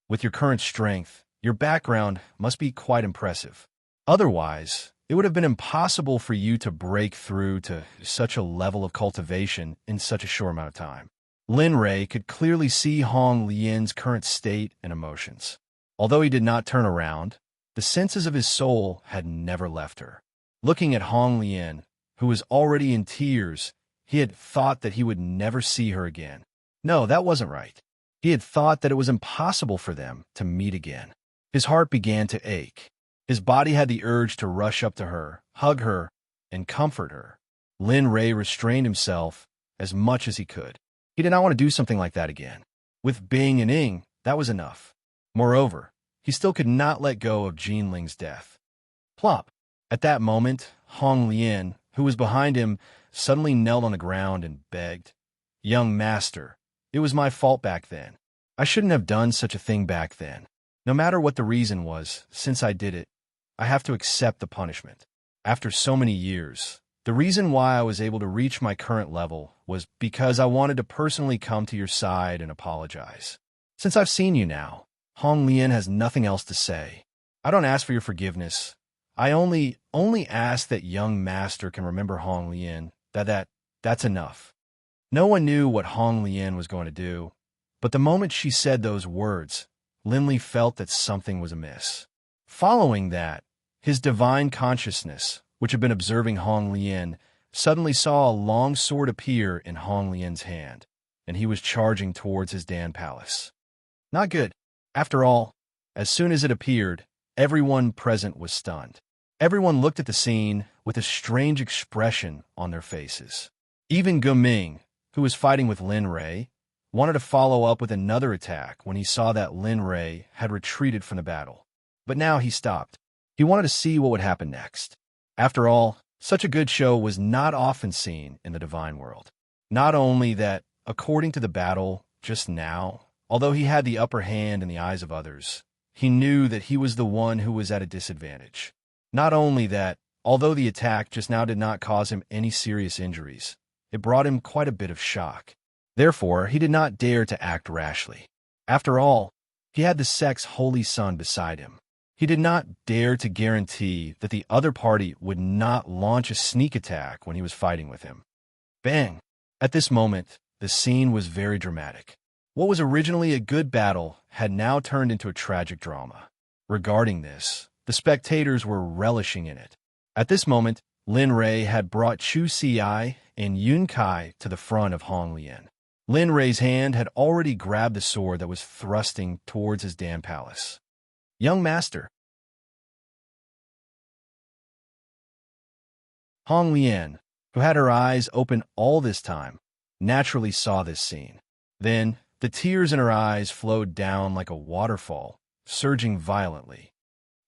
With your current strength, your background must be quite impressive. Otherwise, it would have been impossible for you to break through to such a level of cultivation in such a short amount of time. Lin Rei could clearly see Hong Lian's current state and emotions. Although he did not turn around, the senses of his soul had never left her. Looking at Hong Lian, who was already in tears, he had thought that he would never see her again. No, that wasn't right. He had thought that it was impossible for them to meet again. His heart began to ache. His body had the urge to rush up to her, hug her, and comfort her. Lin Rei restrained himself as much as he could. He did not want to do something like that again. With Bing and Ing, that was enough. Moreover, he still could not let go of Jin Ling's death. Plop! At that moment, Hong Lian, who was behind him, suddenly knelt on the ground and begged, "Young master, it was my fault back then. I shouldn't have done such a thing back then. No matter what the reason was, since I did it, I have to accept the punishment. After so many years, the reason why I was able to reach my current level was because I wanted to personally come to your side and apologize. Since I've seen you now, Hong Lian has nothing else to say. I don't ask for your forgiveness. I only ask that young master can remember Hong Lian, that's enough." No one knew what Hong Lian was going to do, but the moment she said those words, Lin Li felt that something was amiss. Following that, his divine consciousness, which had been observing Hong Lian, suddenly saw a long sword appear in Hong Lian's hand, and he was charging towards his Dan palace. Not good. After all, as soon as it appeared, everyone present was stunned. Everyone looked at the scene with a strange expression on their faces. Even Ge Ming, who was fighting with Lin Rei, wanted to follow up with another attack when he saw that Lin Rei had retreated from the battle. But now he stopped. He wanted to see what would happen next. After all, such a good show was not often seen in the divine world. Not only that, according to the battle just now, although he had the upper hand in the eyes of others, he knew that he was the one who was at a disadvantage. Not only that, although the attack just now did not cause him any serious injuries, it brought him quite a bit of shock. Therefore, he did not dare to act rashly. After all, he had the Sect's holy son beside him. He did not dare to guarantee that the other party would not launch a sneak attack when he was fighting with him. Bang! At this moment, the scene was very dramatic. What was originally a good battle had now turned into a tragic drama. Regarding this, the spectators were relishing in it. At this moment, Lin Rei had brought Chu Xiai and Yun Kai to the front of Hong Lian. Lin Rei's hand had already grabbed the sword that was thrusting towards his Dan palace. "Young master." Hong Lian, who had her eyes open all this time, naturally saw this scene. Then, the tears in her eyes flowed down like a waterfall, surging violently.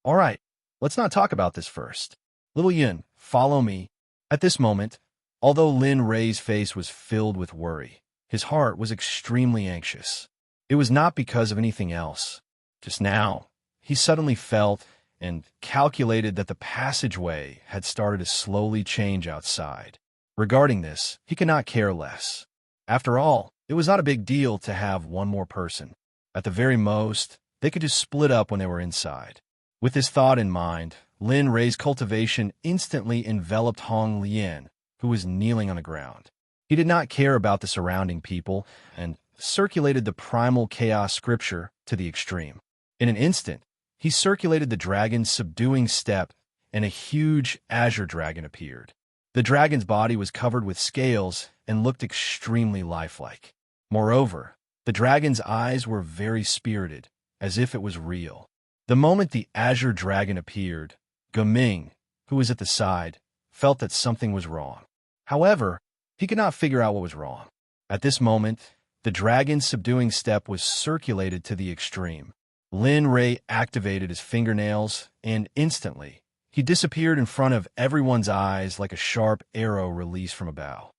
"All right, let's not talk about this first. Little Yun, follow me." At this moment, although Lin Rei's face was filled with worry, his heart was extremely anxious. It was not because of anything else. Just now, he suddenly felt and calculated that the passageway had started to slowly change outside. Regarding this, he could not care less. After all, it was not a big deal to have one more person. At the very most, they could just split up when they were inside. With this thought in mind, Lin Rei's cultivation instantly enveloped Hong Lian, who was kneeling on the ground. He did not care about the surrounding people and circulated the primal chaos scripture to the extreme. In an instant, he circulated the dragon's subduing step, and a huge azure dragon appeared. The dragon's body was covered with scales and looked extremely lifelike. Moreover, the dragon's eyes were very spirited, as if it was real. The moment the azure dragon appeared, Ge Ming, who was at the side, felt that something was wrong. However, he could not figure out what was wrong. At this moment, the dragon's subduing step was circulated to the extreme. Lin Ray activated his fingernails, and instantly, he disappeared in front of everyone's eyes like a sharp arrow released from a bow.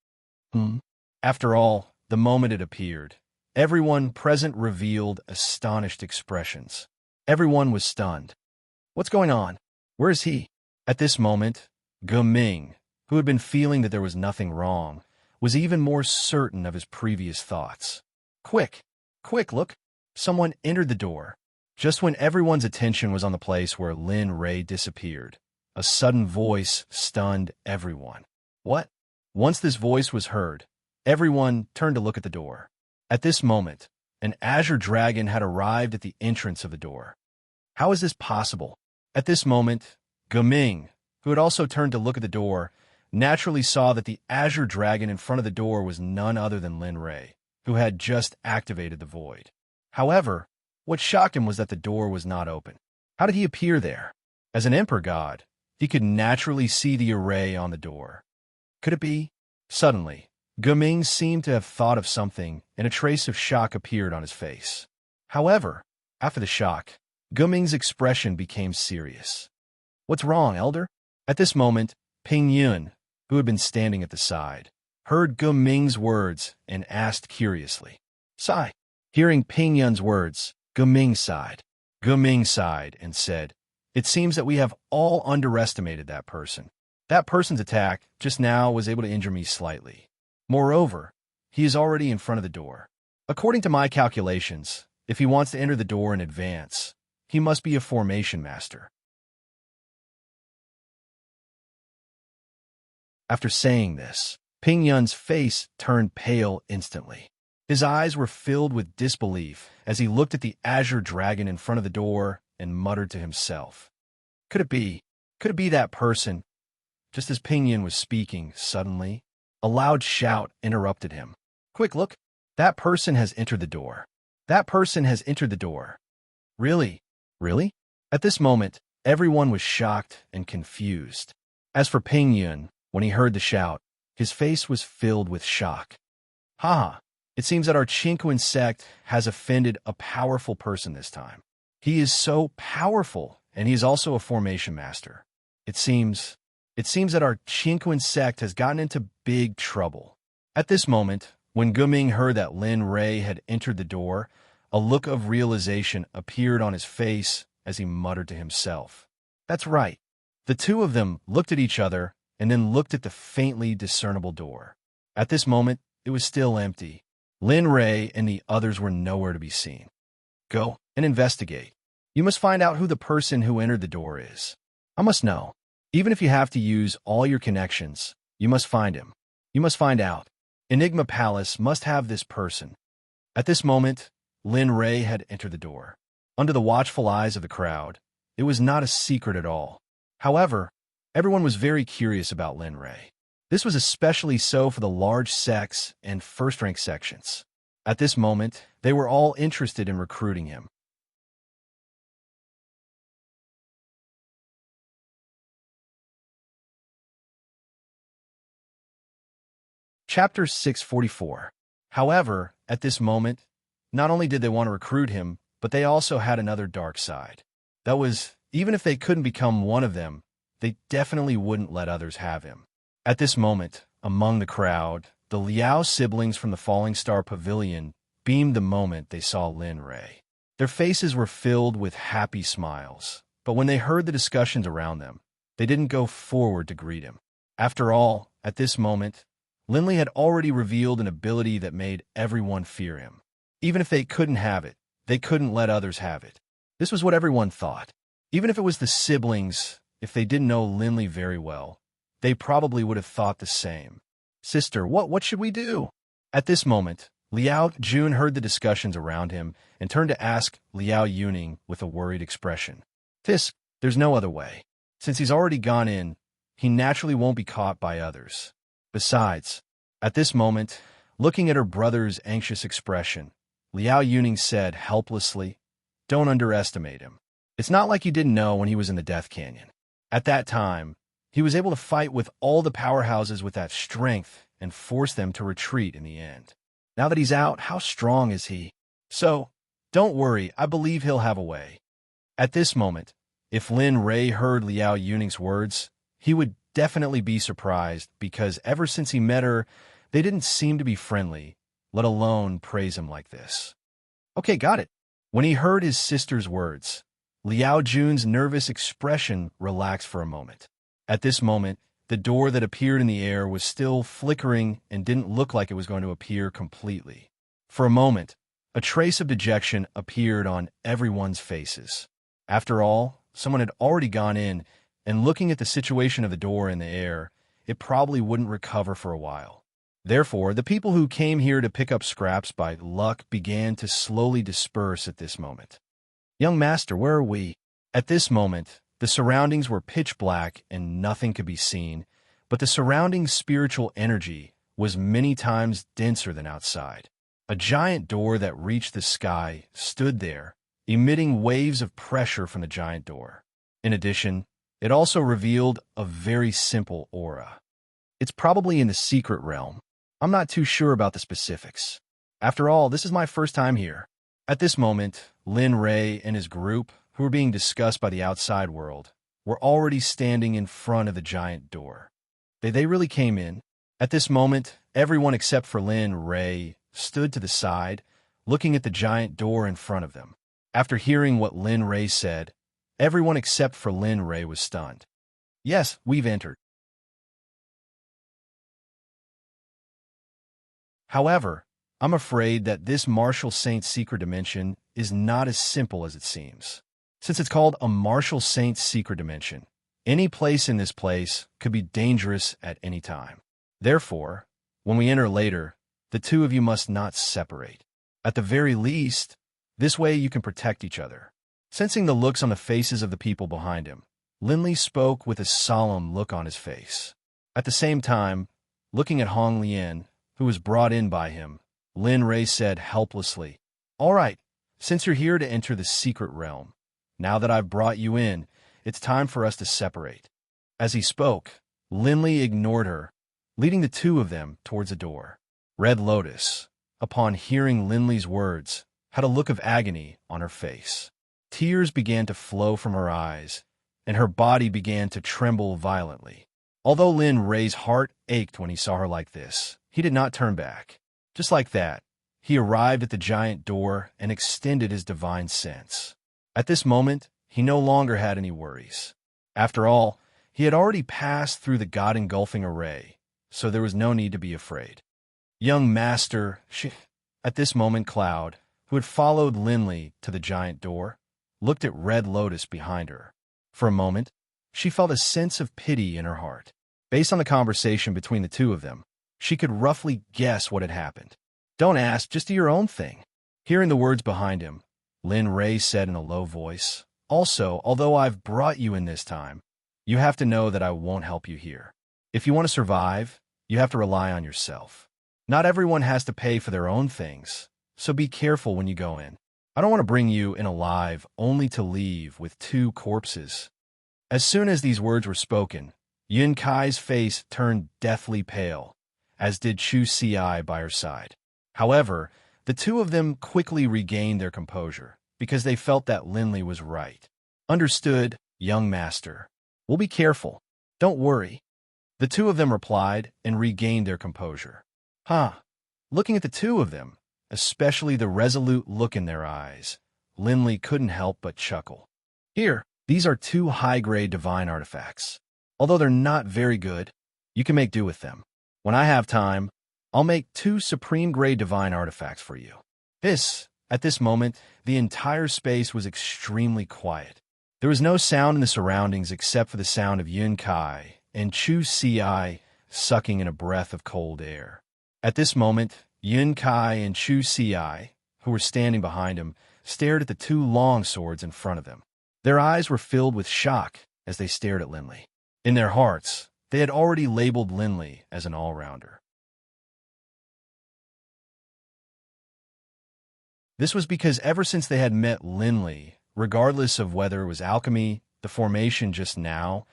After all, the moment it appeared, everyone present revealed astonished expressions. Everyone was stunned. What's going on? Where is he? At this moment, Ming, who had been feeling that there was nothing wrong, was even more certain of his previous thoughts. Quick, look! Someone entered the door. Just when everyone's attention was on the place where Lin Ray disappeared, a sudden voice stunned everyone. What? Once this voice was heard, everyone turned to look at the door. At this moment, an azure dragon had arrived at the entrance of the door. How is this possible? At this moment, Ming, who had also turned to look at the door, naturally saw that the azure dragon in front of the door was none other than Lin Ray, who had just activated the void. However, what shocked him was that the door was not open. How did he appear there? As an emperor god, he could naturally see the array on the door. Could it be? Suddenly, Ming seemed to have thought of something, and a trace of shock appeared on his face. However, after the shock, Ming's expression became serious. What's wrong, elder? At this moment, Ping Yun, who had been standing at the side, heard Ming's words and asked curiously. Sigh. Hearing Ping Yun's words, Ming sighed. Ming sighed and said, It seems that we have all underestimated that person. That person's attack just now was able to injure me slightly. Moreover, he is already in front of the door. According to my calculations, if he wants to enter the door in advance, he must be a formation master. After saying this, Ping Yun's face turned pale instantly. His eyes were filled with disbelief as he looked at the azure dragon in front of the door and muttered to himself. Could it be that person? Just as Ping Yun was speaking, suddenly, a loud shout interrupted him. Quick, look! That person has entered the door. That person has entered the door. Really? Really? At this moment, everyone was shocked and confused. As for Ping Yun, when he heard the shout, his face was filled with shock. Ha! It seems that our Qingquan sect has offended a powerful person this time. He is so powerful, and he is also a formation master. It seems that our Qingquan sect has gotten into big trouble. At this moment, when Ming heard that Lin Ray had entered the door, a look of realization appeared on his face as he muttered to himself. That's right. The two of them looked at each other and then looked at the faintly discernible door. At this moment, it was still empty. Lin Ray and the others were nowhere to be seen. Go and investigate. You must find out who the person who entered the door is. I must know. Even if you have to use all your connections, you must find him. You must find out. Enigma Palace must have this person. At this moment, Lin Ray had entered the door. Under the watchful eyes of the crowd, it was not a secret at all. However, everyone was very curious about Lin Ray. This was especially so for the large sects and first-rank sections. At this moment, they were all interested in recruiting him. Chapter 644. However, at this moment, not only did they want to recruit him, but they also had another dark side. That was, even if they couldn't become one of them, they definitely wouldn't let others have him. At this moment, among the crowd, the Liao siblings from the Falling Star Pavilion beamed the moment they saw Lin Ray. Their faces were filled with happy smiles, but when they heard the discussions around them, they didn't go forward to greet him. After all, at this moment, Linley had already revealed an ability that made everyone fear him. Even if they couldn't have it, they couldn't let others have it. This was what everyone thought. Even if it was the siblings, if they didn't know Linley very well, they probably would have thought the same. Sister, what should we do? At this moment, Liao Jun heard the discussions around him and turned to ask Liao Yuning with a worried expression. There's no other way. Since he's already gone in, he naturally won't be caught by others. Besides, at this moment, looking at her brother's anxious expression, Liao Yuning said helplessly, Don't underestimate him. It's not like you didn't know when he was in the Death Canyon. At that time, he was able to fight with all the powerhouses with that strength and force them to retreat in the end. Now that he's out, how strong is he? So, Don't worry, I believe he'll have a way. At this moment, if Lin Rei heard Liao Yuning's words, he would definitely be surprised because ever since he met her, they didn't seem to be friendly, let alone praise him like this. Okay, got it. When he heard his sister's words, Liao Jun's nervous expression relaxed for a moment. At this moment, the door that appeared in the air was still flickering and didn't look like it was going to appear completely. For a moment, a trace of dejection appeared on everyone's faces. After all, someone had already gone in, and looking at the situation of the door in the air, it probably wouldn't recover for a while. Therefore, the people who came here to pick up scraps by luck began to slowly disperse at this moment. Young master, where are we? At this moment, the surroundings were pitch black and nothing could be seen, but the surrounding spiritual energy was many times denser than outside. A giant door that reached the sky stood there, emitting waves of pressure from the giant door. In addition, it also revealed a very simple aura. It's probably in the secret realm. I'm not too sure about the specifics. After all, this is my first time here. At this moment, Lin Rei and his group, who were being discussed by the outside world, were already standing in front of the giant door. They really came in. At this moment, everyone except for Lin Rei stood to the side, looking at the giant door in front of them. After hearing what Lin Rei said, everyone except for Lin Rei was stunned. Yes, we've entered. However, I'm afraid that this Martial Saint's secret dimension is not as simple as it seems. Since it's called a Martial Saint's secret dimension, any place in this place could be dangerous at any time. Therefore, when we enter later, the two of you must not separate. At the very least, this way you can protect each other. Sensing the looks on the faces of the people behind him, Linley spoke with a solemn look on his face. At the same time, looking at Hong Lian, who was brought in by him, Lin Rei said helplessly, "All right, since you're here to enter the secret realm, now that I've brought you in, it's time for us to separate." As he spoke, Linley ignored her, leading the two of them towards a door. Red Lotus, upon hearing Linley's words, had a look of agony on her face. Tears began to flow from her eyes, and her body began to tremble violently. Although Lin Rei's heart ached when he saw her like this, he did not turn back. Just like that, he arrived at the giant door and extended his divine sense. At this moment, he no longer had any worries. After all, he had already passed through the God-engulfing array, so there was no need to be afraid. Young master, at this moment Cloud, who had followed Linley to the giant door, looked at Red Lotus behind her. For a moment, she felt a sense of pity in her heart. Based on the conversation between the two of them, she could roughly guess what had happened. "Don't ask, just do your own thing." Hearing the words behind him, Lin Rei said in a low voice, "Also, although I've brought you in this time, you have to know that I won't help you here. If you want to survive, you have to rely on yourself. Not everyone has to pay for their own things, so be careful when you go in. I don't want to bring you in alive only to leave with 2 corpses." As soon as these words were spoken, Yun Kai's face turned deathly pale, as did Chu Ci by her side. However, the two of them quickly regained their composure, because they felt that Linley was right. "Understood, young master. We'll be careful. Don't worry." The two of them replied and regained their composure. Looking at the two of them, especially the resolute look in their eyes, Linley couldn't help but chuckle. "Here, these are 2 high-grade divine artifacts. Although they're not very good, you can make do with them. When I have time, I'll make 2 supreme-grade divine artifacts for you." At this moment, the entire space was extremely quiet. There was no sound in the surroundings except for the sound of Yun Kai and Chu Ci sucking in a breath of cold air. At this moment, Yun Kai and Chu Ci, who were standing behind him, stared at the 2 long swords in front of them. Their eyes were filled with shock as they stared at Linley. In their hearts, they had already labeled Linley as an all-rounder. This was because ever since they had met Linley, regardless of whether it was alchemy, the formation just now,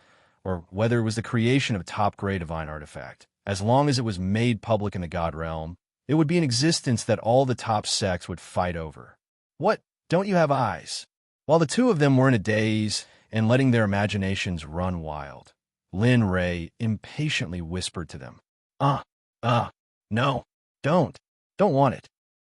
or whether it was the creation of a top-grade divine artifact, as long as it was made public in the God realm, it would be an existence that all the top sects would fight over. What? Don't you have eyes? While the two of them were in a daze and letting their imaginations run wild, Lin Ray impatiently whispered to them, Uh, no, don't want it.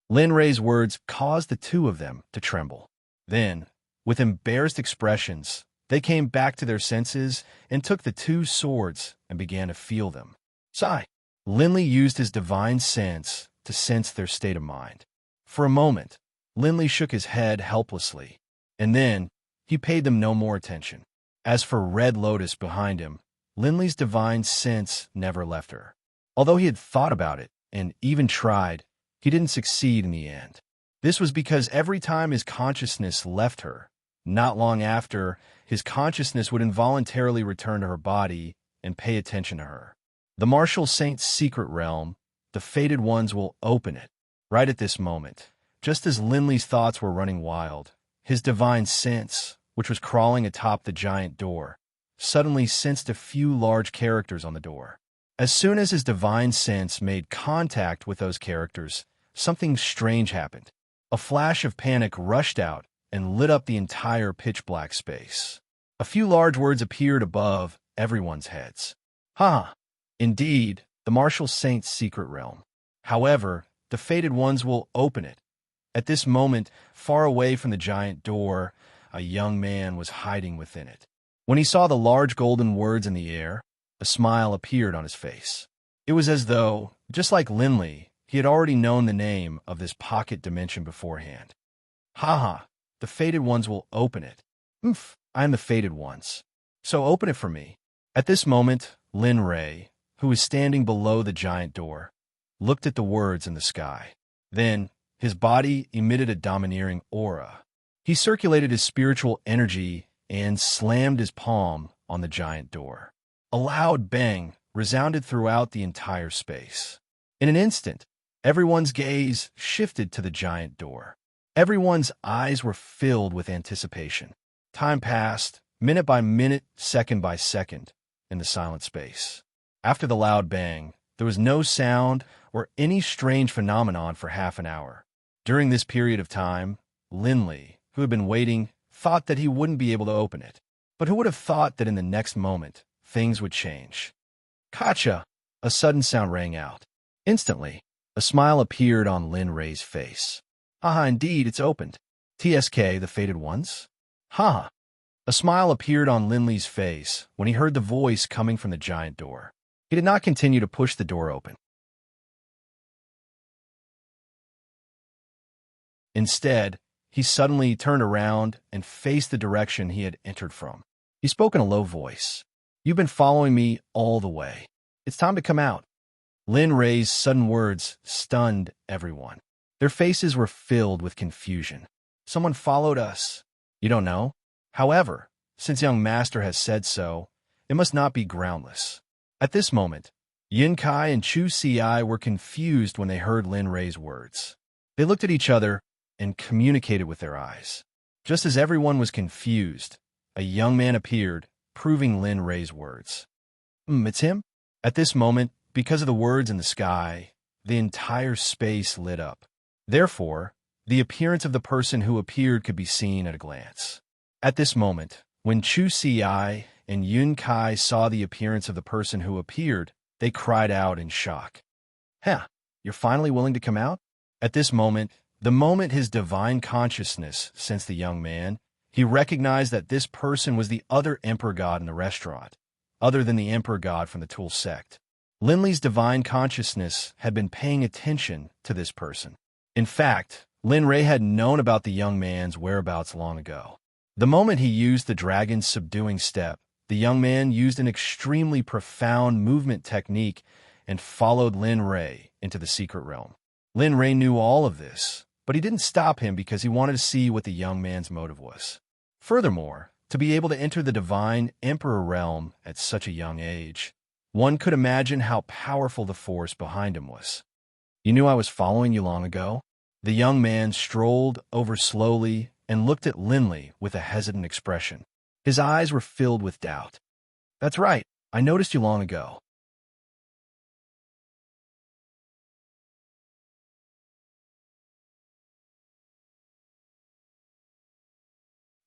Lin Ray's words caused the two of them to tremble. Then, with embarrassed expressions, they came back to their senses and took the two swords and began to feel them. Sigh. Linley used his divine sense to sense their state of mind. For a moment, Linley shook his head helplessly, and then he paid them no more attention. As for Red Lotus behind him, Linley's divine sense never left her. Although he had thought about it and even tried, he didn't succeed in the end. This was because every time his consciousness left her, not long after, his consciousness would involuntarily return to her body and pay attention to her. The Martial Saint's secret realm, the Fated Ones will open it. Right at this moment, just as Linley's thoughts were running wild, his divine sense, which was crawling atop the giant door, suddenly sensed a few large characters on the door. As soon as his divine sense made contact with those characters, something strange happened. A flash of panic rushed out and lit up the entire pitch-black space. A few large words appeared above everyone's heads. Indeed, the Martial Saint's secret realm. However, the Fated Ones will open it. At this moment, far away from the giant door, a young man was hiding within it. When he saw the large golden words in the air, a smile appeared on his face. It was as though, just like Linley, he had already known the name of this pocket dimension beforehand. The Fated Ones will open it. I am the Fated Ones. So open it for me. At this moment, Lin Ray, who was standing below the giant door, looked at the words in the sky. Then, his body emitted a domineering aura. He circulated his spiritual energy and slammed his palm on the giant door. A loud bang resounded throughout the entire space. In an instant, everyone's gaze shifted to the giant door. Everyone's eyes were filled with anticipation. Time passed, minute by minute, second by second, in the silent space. After the loud bang, there was no sound or any strange phenomenon for half an hour. During this period of time, Linley, who had been waiting, thought that he wouldn't be able to open it. But who would have thought that in the next moment, things would change? Kacha! A sudden sound rang out. Instantly, a smile appeared on Lin Ray's face. Indeed, it's opened. TSK, the Fated Ones? A smile appeared on Linley's face when he heard the voice coming from the giant door. He did not continue to push the door open. Instead, he suddenly turned around and faced the direction he had entered from. He spoke in a low voice. You've been following me all the way. It's time to come out. Lin Ray's sudden words stunned everyone. Their faces were filled with confusion. Someone followed us. You don't know? However, since young master has said so, it must not be groundless. At this moment, Yin Kai and Chu Ci were confused when they heard Lin Ray's words. They looked at each other and communicated with their eyes. Just as everyone was confused, a young man appeared, proving Lin Ray's words. It's him? At this moment, because of the words in the sky, the entire space lit up. Therefore, the appearance of the person who appeared could be seen at a glance. At this moment, when Chu Ci and Yun Kai saw the appearance of the person who appeared, they cried out in shock. You're finally willing to come out? At this moment, the moment his divine consciousness sensed the young man, he recognized that this person was the other Emperor God in the restaurant, other than the Emperor God from the Tool Sect. Linley's divine consciousness had been paying attention to this person. In fact, Lin Ray had known about the young man's whereabouts long ago. The moment he used the dragon's subduing step, the young man used an extremely profound movement technique and followed Lin Ray into the secret realm. Lin Ray knew all of this, but he didn't stop him because he wanted to see what the young man's motive was. Furthermore, to be able to enter the divine Emperor realm at such a young age, one could imagine how powerful the force behind him was. You knew I was following you long ago? The young man strolled over slowly and looked at Linley with a hesitant expression. His eyes were filled with doubt. That's right, I noticed you long ago.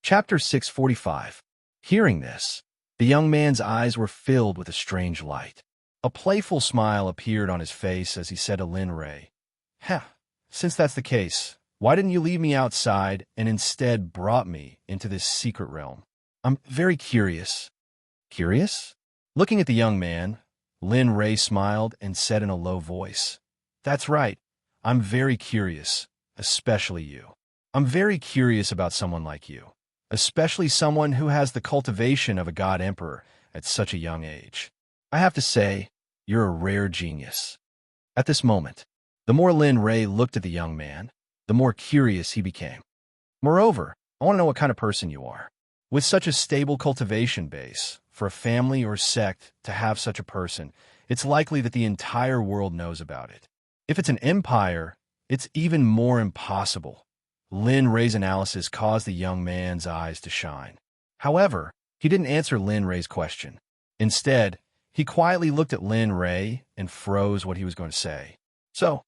Chapter 645. Hearing this, the young man's eyes were filled with a strange light. A playful smile appeared on his face as he said to Lin Ray, since that's the case, why didn't you leave me outside and instead brought me into this secret realm? I'm very curious. Curious? Looking at the young man, Lin Ray smiled and said in a low voice, That's right, I'm very curious, especially you. I'm very curious about someone like you, especially someone who has the cultivation of a god emperor at such a young age. I have to say, you're a rare genius. At this moment, the more Lin Ray looked at the young man, the more curious he became. Moreover, I want to know what kind of person you are. With such a stable cultivation base, for a family or sect to have such a person, it's likely that the entire world knows about it. If it's an empire, it's even more impossible. Lin Ray's analysis caused the young man's eyes to shine. However, he didn't answer Lin Ray's question. Instead, he quietly looked at Lin Ray and froze what he was going to say. So,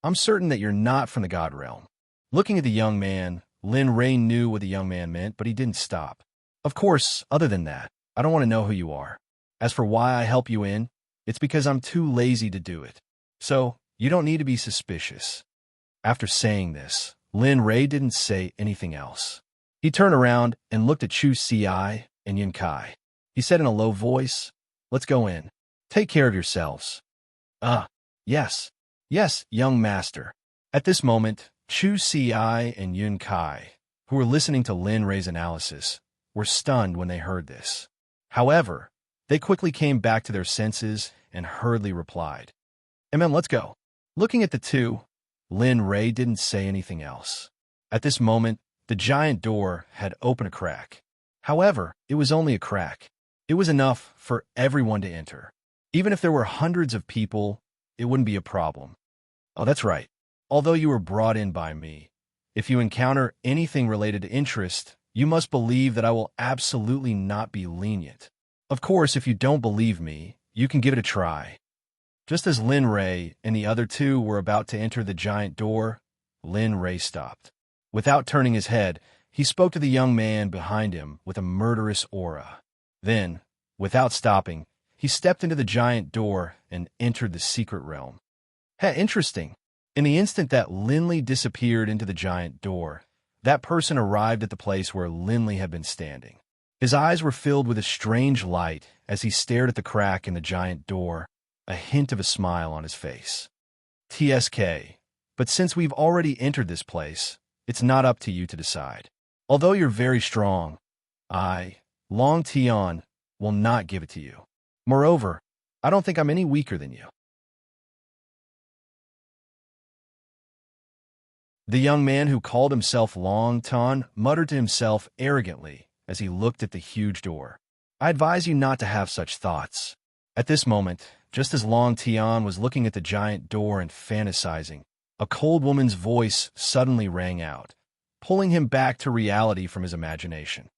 I'm certain that you're not from the God realm. Looking at the young man, Lin Ray knew what the young man meant, but he didn't stop. Of course, other than that, I don't want to know who you are. As for why I help you in, it's because I'm too lazy to do it. So, you don't need to be suspicious. After saying this, Lin Ray didn't say anything else. He turned around and looked at Chu Si and Yin Kai. He said in a low voice, Let's go in. Take care of yourselves. Yes. Yes, young master. At this moment, Chu Si and Yun Kai, who were listening to Lin Ray's analysis, were stunned when they heard this. However, they quickly came back to their senses and hurriedly replied, Amen, let's go. Looking at the two, Lin Ray didn't say anything else. At this moment, the giant door had opened a crack. However, it was only a crack. It was enough for everyone to enter. Even if there were hundreds of people, it wouldn't be a problem. Oh, that's right. Although you were brought in by me, if you encounter anything related to interest, you must believe that I will absolutely not be lenient. Of course, if you don't believe me, you can give it a try. Just as Lin Ray and the other two were about to enter the giant door, Lin Ray stopped. Without turning his head, he spoke to the young man behind him with a murderous aura. Then, without stopping, he stepped into the giant door and entered the secret realm. Interesting. In the instant that Linley disappeared into the giant door, that person arrived at the place where Linley had been standing. His eyes were filled with a strange light as he stared at the crack in the giant door, a hint of a smile on his face. TSK, but since we've already entered this place, it's not up to you to decide. Although you're very strong, I, Long Tian, will not give it to you. Moreover, I don't think I'm any weaker than you. The young man who called himself Long Tian muttered to himself arrogantly as he looked at the huge door. I advise you not to have such thoughts. At this moment, just as Long Tian was looking at the giant door and fantasizing, a cold woman's voice suddenly rang out, pulling him back to reality from his imagination.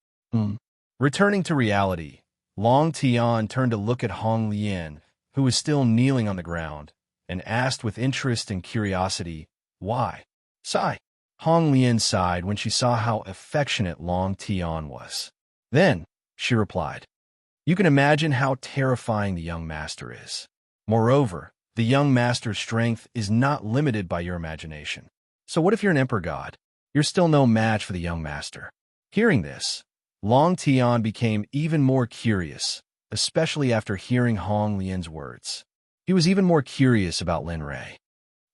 Returning to reality, Long Tian turned to look at Hong Lian, who was still kneeling on the ground, and asked with interest and curiosity, Why? Sigh. Hong Lian sighed when she saw how affectionate Long Tian was. Then, she replied, You can imagine how terrifying the young master is. Moreover, the young master's strength is not limited by your imagination. So what if you're an emperor god? You're still no match for the young master. Hearing this, Long Tian became even more curious, especially after hearing Hong Lian's words. He was even more curious about Lin Ray.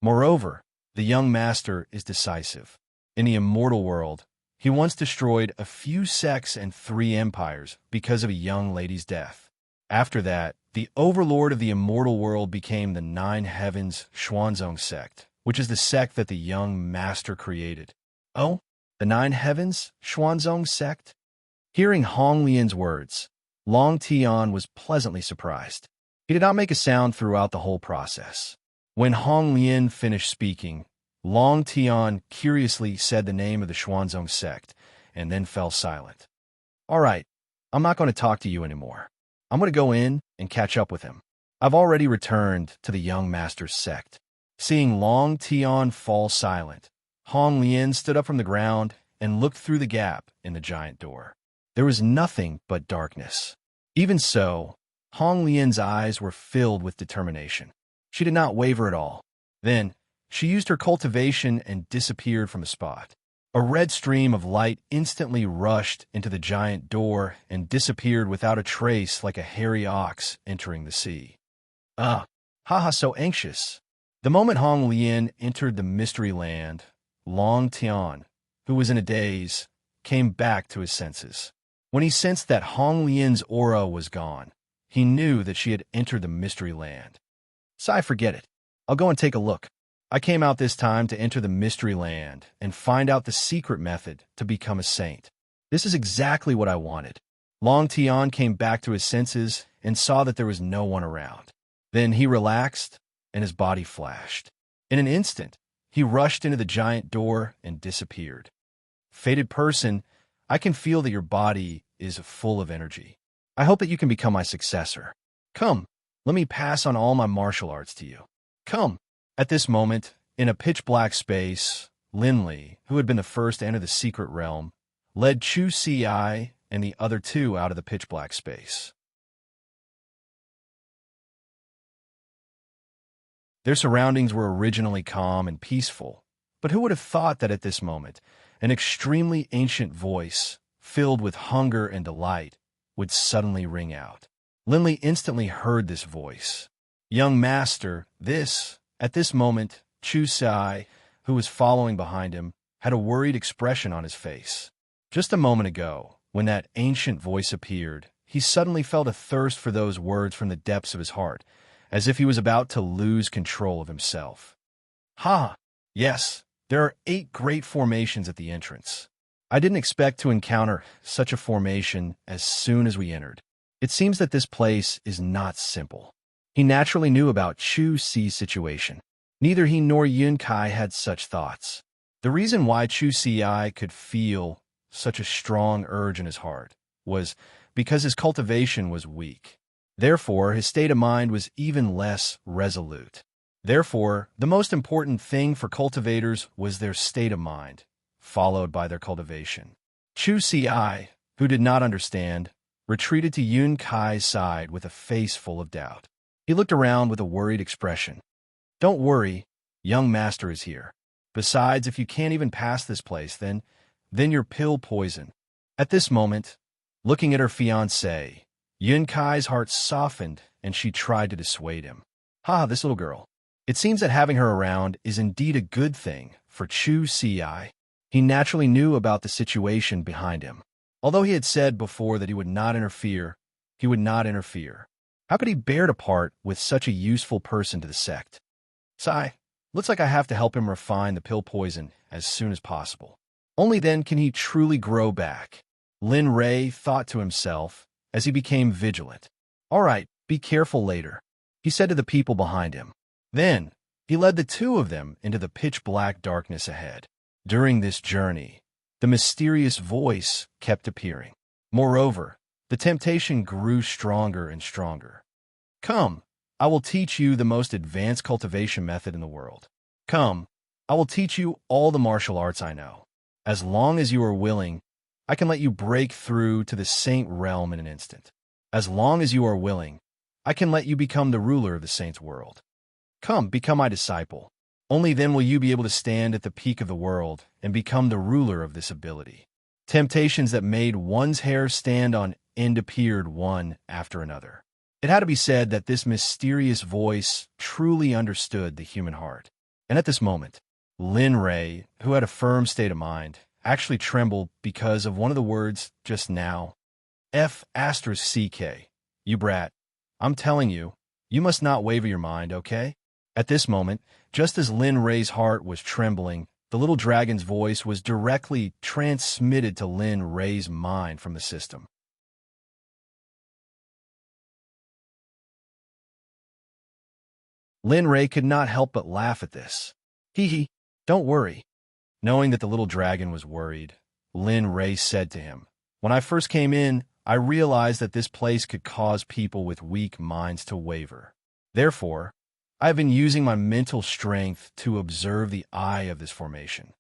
Moreover, the young master is decisive. In the immortal world, he once destroyed a few sects and 3 empires because of a young lady's death. After that, the overlord of the immortal world became the 9 Heavens Xuanzong sect, which is the sect that the young master created. Oh, the 9 Heavens Xuanzong sect? Hearing Hong Lian's words, Long Tian was pleasantly surprised. He did not make a sound throughout the whole process. When Hong Lian finished speaking, Long Tian curiously said the name of the Xuanzong sect, and then fell silent. All right, I'm not going to talk to you anymore. I'm going to go in and catch up with him. I've already returned to the young master's sect. Seeing Long Tian fall silent, Hong Lian stood up from the ground and looked through the gap in the giant door. There was nothing but darkness. Even so, Hong Lian's eyes were filled with determination. She did not waver at all. Then, she used her cultivation and disappeared from the spot. A red stream of light instantly rushed into the giant door and disappeared without a trace like a hairy ox entering the sea. Haha, so anxious. The moment Hong Lian entered the mystery land, Long Tian, who was in a daze, came back to his senses. When he sensed that Hong Lian's aura was gone, he knew that she had entered the mystery land. "Sai, forget it. I'll go and take a look. I came out this time to enter the mystery land and find out the secret method to become a saint. This is exactly what I wanted." Long Tian came back to his senses and saw that there was no one around. Then he relaxed, and his body flashed. In an instant, he rushed into the giant door and disappeared. "Fated person, I can feel that your body is full of energy. I hope that you can become my successor. Come, let me pass on all my martial arts to you. Come." At this moment, in a pitch-black space, Lin Li, who had been the first to enter the secret realm, led Chu Si and the other two out of the pitch-black space. Their surroundings were originally calm and peaceful, but who would have thought that at this moment, an extremely ancient voice, filled with hunger and delight, would suddenly ring out. Lin Li instantly heard this voice. "Young master, this..." At this moment, Chu Si, who was following behind him, had a worried expression on his face. Just a moment ago, when that ancient voice appeared, he suddenly felt a thirst for those words from the depths of his heart, as if he was about to lose control of himself. Yes, there are 8 great formations at the entrance. I didn't expect to encounter such a formation as soon as we entered. It seems that this place is not simple." He naturally knew about Chu Si's situation. Neither he nor Yun Kai had such thoughts. The reason why Chu Si could feel such a strong urge in his heart was because his cultivation was weak. Therefore, his state of mind was even less resolute. Therefore, the most important thing for cultivators was their state of mind, followed by their cultivation. Chu Si, who did not understand, retreated to Yun Kai's side with a face full of doubt. He looked around with a worried expression. "Don't worry, young master is here. Besides, if you can't even pass this place, then you're pill poison." At this moment, looking at her fiancé, Yun Kai's heart softened and she tried to dissuade him. This little girl. It seems that having her around is indeed a good thing for Chu Si. He naturally knew about the situation behind him. Although he had said before that he would not interfere, he would not interfere. How could he bear to part with such a useful person to the sect? "Sai, looks like I have to help him refine the pill poison as soon as possible. Only then can he truly grow back." Lin Ray thought to himself as he became vigilant. "All right, be careful later," he said to the people behind him. Then, he led the two of them into the pitch-black darkness ahead. During this journey, the mysterious voice kept appearing. Moreover, the temptation grew stronger and stronger. "Come, I will teach you the most advanced cultivation method in the world. Come, I will teach you all the martial arts I know. As long as you are willing, I can let you break through to the saint realm in an instant. As long as you are willing, I can let you become the ruler of the saint's world. Come, become my disciple. Only then will you be able to stand at the peak of the world and become the ruler of this ability." Temptations that made one's hair stand on end appeared one after another. It had to be said that this mysterious voice truly understood the human heart. And at this moment, Lin Ray, who had a firm state of mind, actually trembled because of one of the words just now. F***CK. "You brat. I'm telling you, you must not waver your mind, okay?" At this moment, just as Lin Ray's heart was trembling, the little dragon's voice was directly transmitted to Lin Ray's mind from the system. Lin Ray could not help but laugh at this. Hee, don't worry." Knowing that the little dragon was worried, Lin Ray said to him, "When I first came in, I realized that this place could cause people with weak minds to waver. Therefore, I have been using my mental strength to observe the eye of this formation.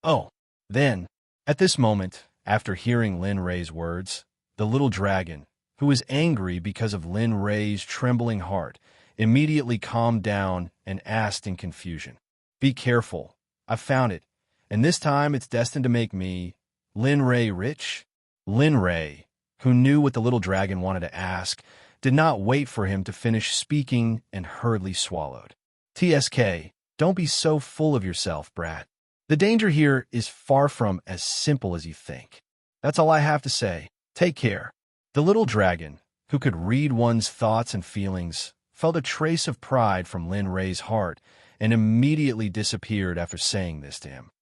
Oh, then, At this moment, after hearing Lin Rei's words, the little dragon, who was angry because of Lin Rei's trembling heart, immediately calmed down and asked in confusion, "Be careful, I found it, and this time it's destined to make me, Lin Rei, rich?" Lin Rei, who knew what the little dragon wanted to ask, did not wait for him to finish speaking and hurriedly swallowed. "TSK, don't be so full of yourself, brat. The danger here is far from as simple as you think. That's all I have to say. Take care." The little dragon, who could read one's thoughts and feelings, felt a trace of pride from Lin Rei's heart and immediately disappeared after saying this to him.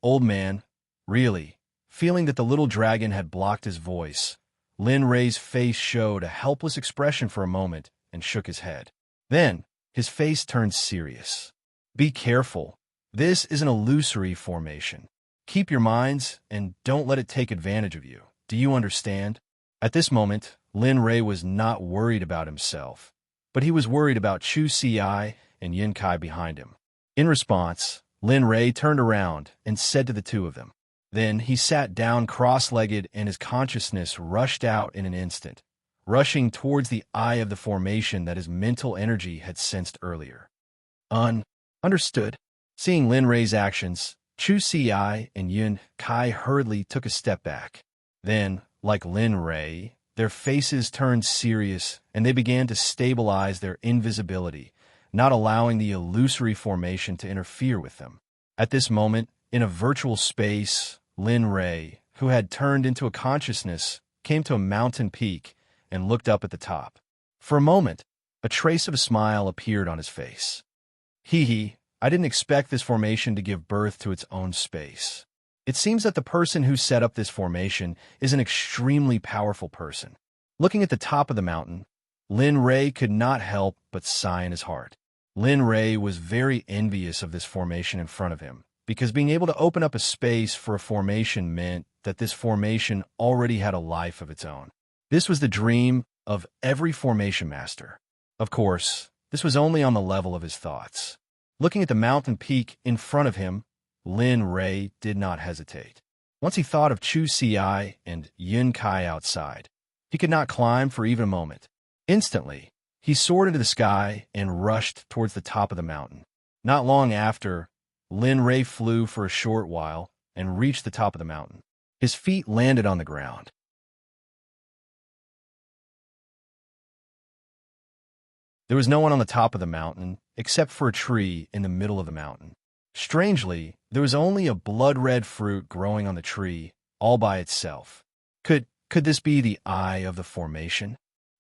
Old man, really." Feeling that the little dragon had blocked his voice, Lin Rei's face showed a helpless expression for a moment and shook his head. Then, his face turned serious. "Be careful. This is an illusory formation. Keep your minds and don't let it take advantage of you. Do you understand?" At this moment, Lin Rei was not worried about himself, but he was worried about Chu Ci and Yin Kai behind him. In response, Lin Rei turned around and said to the two of them. Then he sat down cross-legged and his consciousness rushed out in an instant, rushing towards the eye of the formation that his mental energy had sensed earlier. Understood. Seeing Lin Rei's actions, Chu Ci and Yun Kai hurriedly took a step back. Then, like Lin Rei, their faces turned serious and they began to stabilize their invisibility, not allowing the illusory formation to interfere with them. At this moment, in a virtual space, Lin Rei, who had turned into a consciousness, came to a mountain peak and looked up at the top. For a moment, a trace of a smile appeared on his face. I didn't expect this formation to give birth to its own space. It seems that the person who set up this formation is an extremely powerful person. Looking at the top of the mountain, Lin Rei could not help but sigh in his heart. Lin Rei was very envious of this formation in front of him, because being able to open up a space for a formation meant that this formation already had a life of its own. This was the dream of every formation master. Of course, this was only on the level of his thoughts. Looking at the mountain peak in front of him, Lin Rei did not hesitate. Once he thought of Chu Ci and Yun Kai outside, he could not climb for even a moment. Instantly, he soared into the sky and rushed towards the top of the mountain. Not long after, Lin Rei flew for a short while and reached the top of the mountain. His feet landed on the ground. There was no one on the top of the mountain except for a tree in the middle of the mountain. Strangely, there was only a blood-red fruit growing on the tree, all by itself. Could this be the eye of the formation?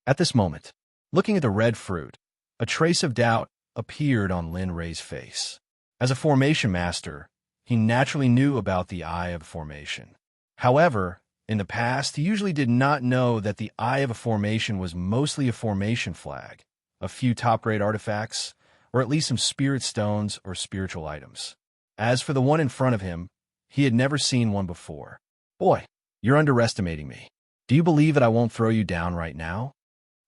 At this moment, looking at the red fruit, a trace of doubt appeared on Lin Rei's face. As a formation master, he naturally knew about the eye of formation. However, in the past, he usually did not know that the eye of a formation was mostly a formation flag, a few top-grade artifacts, or at least some spirit stones or spiritual items. As for the one in front of him, he had never seen one before. "Boy, you're underestimating me. Do you believe that I won't throw you down right now?"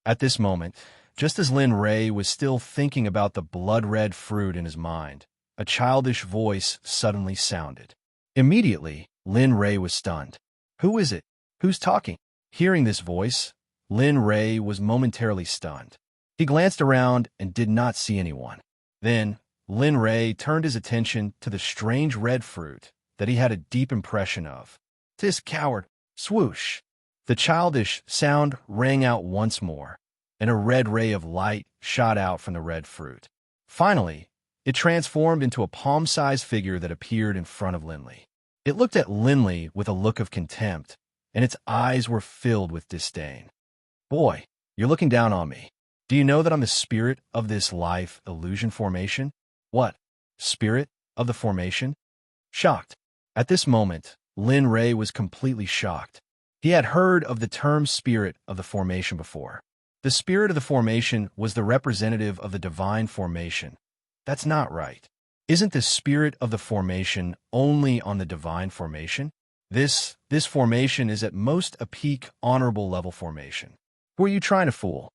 At this moment, just as Lin Rei was still thinking about the blood-red fruit in his mind, a childish voice suddenly sounded. Immediately, Lin Rei was stunned. Who is it? Who's talking? Hearing this voice, Lin Rei was momentarily stunned. He glanced around and did not see anyone. Then, Lin Rei turned his attention to the strange red fruit that he had a deep impression of. "'Tis coward!" Swoosh! The childish sound rang out once more, and a red ray of light shot out from the red fruit. Finally, it transformed into a palm-sized figure that appeared in front of Linley. It looked at Linley with a look of contempt, and its eyes were filled with disdain. "Boy, you're looking down on me. Do you know that I'm the spirit of this life illusion formation?" "What? Spirit of the formation?" Shocked. At this moment, Lin Rei was completely shocked. He had heard of the term spirit of the formation before. The spirit of the formation was the representative of the divine formation. That's not right. Isn't the spirit of the formation only on the divine formation? This formation is at most a peak honorable level formation. Who are you trying to fool?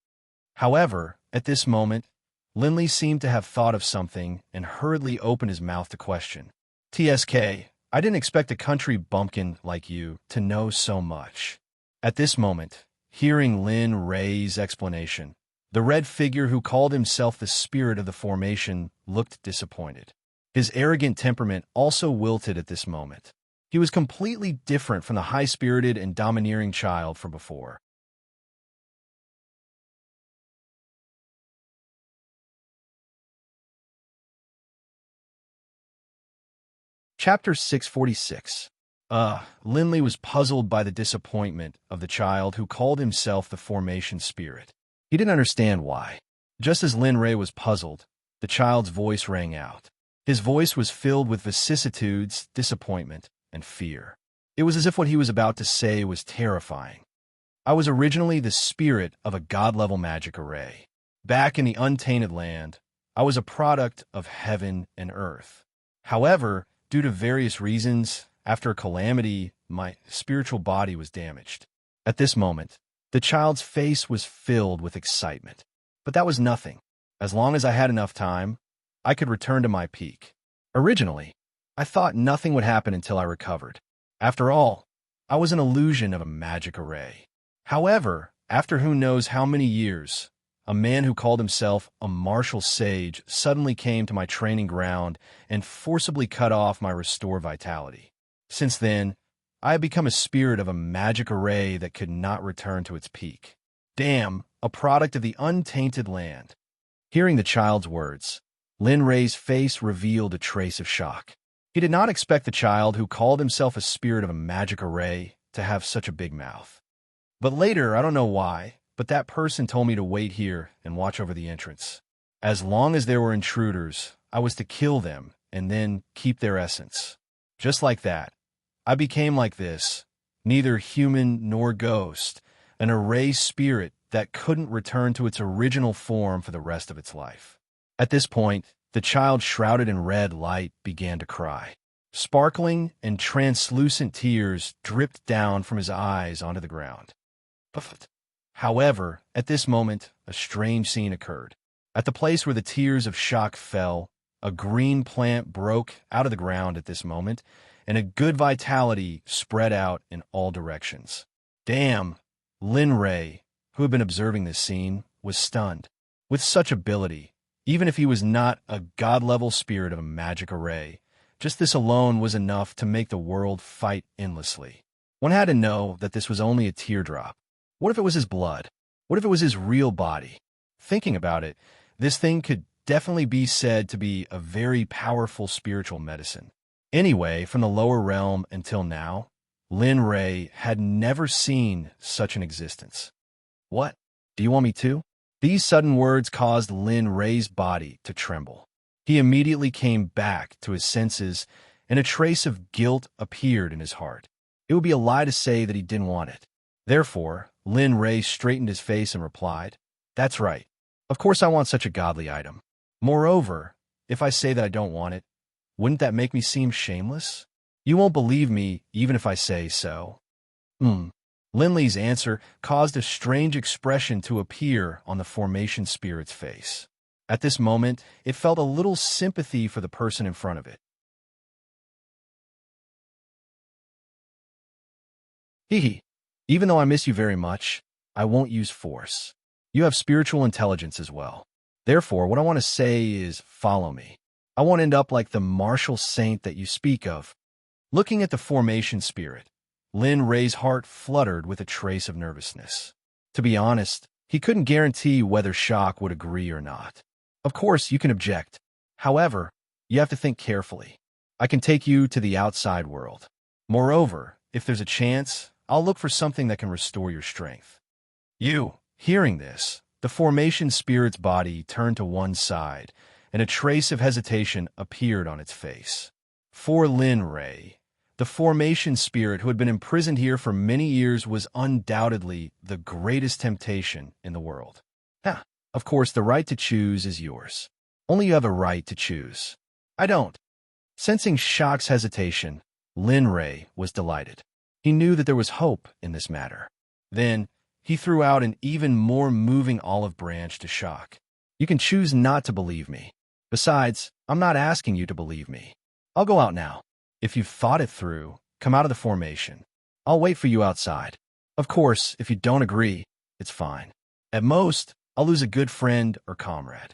However, at this moment, Linley seemed to have thought of something and hurriedly opened his mouth to question. "TSK, I didn't expect a country bumpkin like you to know so much. At this moment, hearing Lin Ray's explanation, the red figure who called himself the spirit of the formation looked disappointed. His arrogant temperament also wilted at this moment. He was completely different from the high-spirited and domineering child from before. Chapter 646. Linley was puzzled by the disappointment of the child who called himself the formation spirit. He didn't understand why. Just as Lin Ray was puzzled, the child's voice rang out. His voice was filled with vicissitudes, disappointment, and fear. It was as if what he was about to say was terrifying. I was originally the spirit of a god-level magic array. Back in the untainted land, I was a product of heaven and earth. However, due to various reasons, after a calamity, my spiritual body was damaged. At this moment, the child's face was filled with excitement. But that was nothing. As long as I had enough time, I could return to my peak. Originally, I thought nothing would happen until I recovered. After all, I was an illusion of a magic array. However, after who knows how many years, a man who called himself a martial sage suddenly came to my training ground and forcibly cut off my restored vitality. Since then, I have become a spirit of a magic array that could not return to its peak. Damn, a product of the untainted land. Hearing the child's words, Lin Ray's face revealed a trace of shock. He did not expect the child who called himself a spirit of a magic array to have such a big mouth. But later, I don't know why, but that person told me to wait here and watch over the entrance. As long as there were intruders, I was to kill them and then keep their essence. Just like that, I became like this, neither human nor ghost, an array spirit that couldn't return to its original form for the rest of its life. At this point, the child shrouded in red light began to cry. Sparkling and translucent tears dripped down from his eyes onto the ground. However, at this moment, a strange scene occurred. At the place where the tears of shock fell, a green plant broke out of the ground at this moment, and a good vitality spread out in all directions. Damn! Lin Ray, who had been observing this scene, was stunned. With such ability, even if he was not a god-level spirit of a magic array, just this alone was enough to make the world fight endlessly. One had to know that this was only a teardrop. What if it was his blood? What if it was his real body? Thinking about it, this thing could definitely be said to be a very powerful spiritual medicine. Anyway, from the lower realm until now, Lin Ray had never seen such an existence. What? Do you want me to? These sudden words caused Lin Ray's body to tremble. He immediately came back to his senses, and a trace of guilt appeared in his heart. It would be a lie to say that he didn't want it. Therefore, Lin Ray straightened his face and replied, "That's right. Of course I want such a godly item. Moreover, if I say that I don't want it, wouldn't that make me seem shameless? You won't believe me even if I say so." Linley's answer caused a strange expression to appear on the formation spirit's face. At this moment, it felt a little sympathy for the person in front of it. Hee. Even though I miss you very much, I won't use force. You have spiritual intelligence as well. Therefore, what I want to say is follow me. I won't end up like the martial saint that you speak of. Looking at the formation spirit, Lin Ray's heart fluttered with a trace of nervousness. To be honest, he couldn't guarantee whether Shock would agree or not. Of course, you can object. However, you have to think carefully. I can take you to the outside world. Moreover, if there's a chance, I'll look for something that can restore your strength. Hearing this, the formation spirit's body turned to one side, and a trace of hesitation appeared on its face. For Lin Ray, the formation spirit who had been imprisoned here for many years was undoubtedly the greatest temptation in the world. Of course, the right to choose is yours. Only you have a right to choose. I don't. Sensing Shock's hesitation, Lin Ray was delighted. He knew that there was hope in this matter. Then, he threw out an even more moving olive branch to Shock. You can choose not to believe me. Besides, I'm not asking you to believe me. I'll go out now. If you've thought it through, come out of the formation. I'll wait for you outside. Of course, if you don't agree, it's fine. At most, I'll lose a good friend or comrade."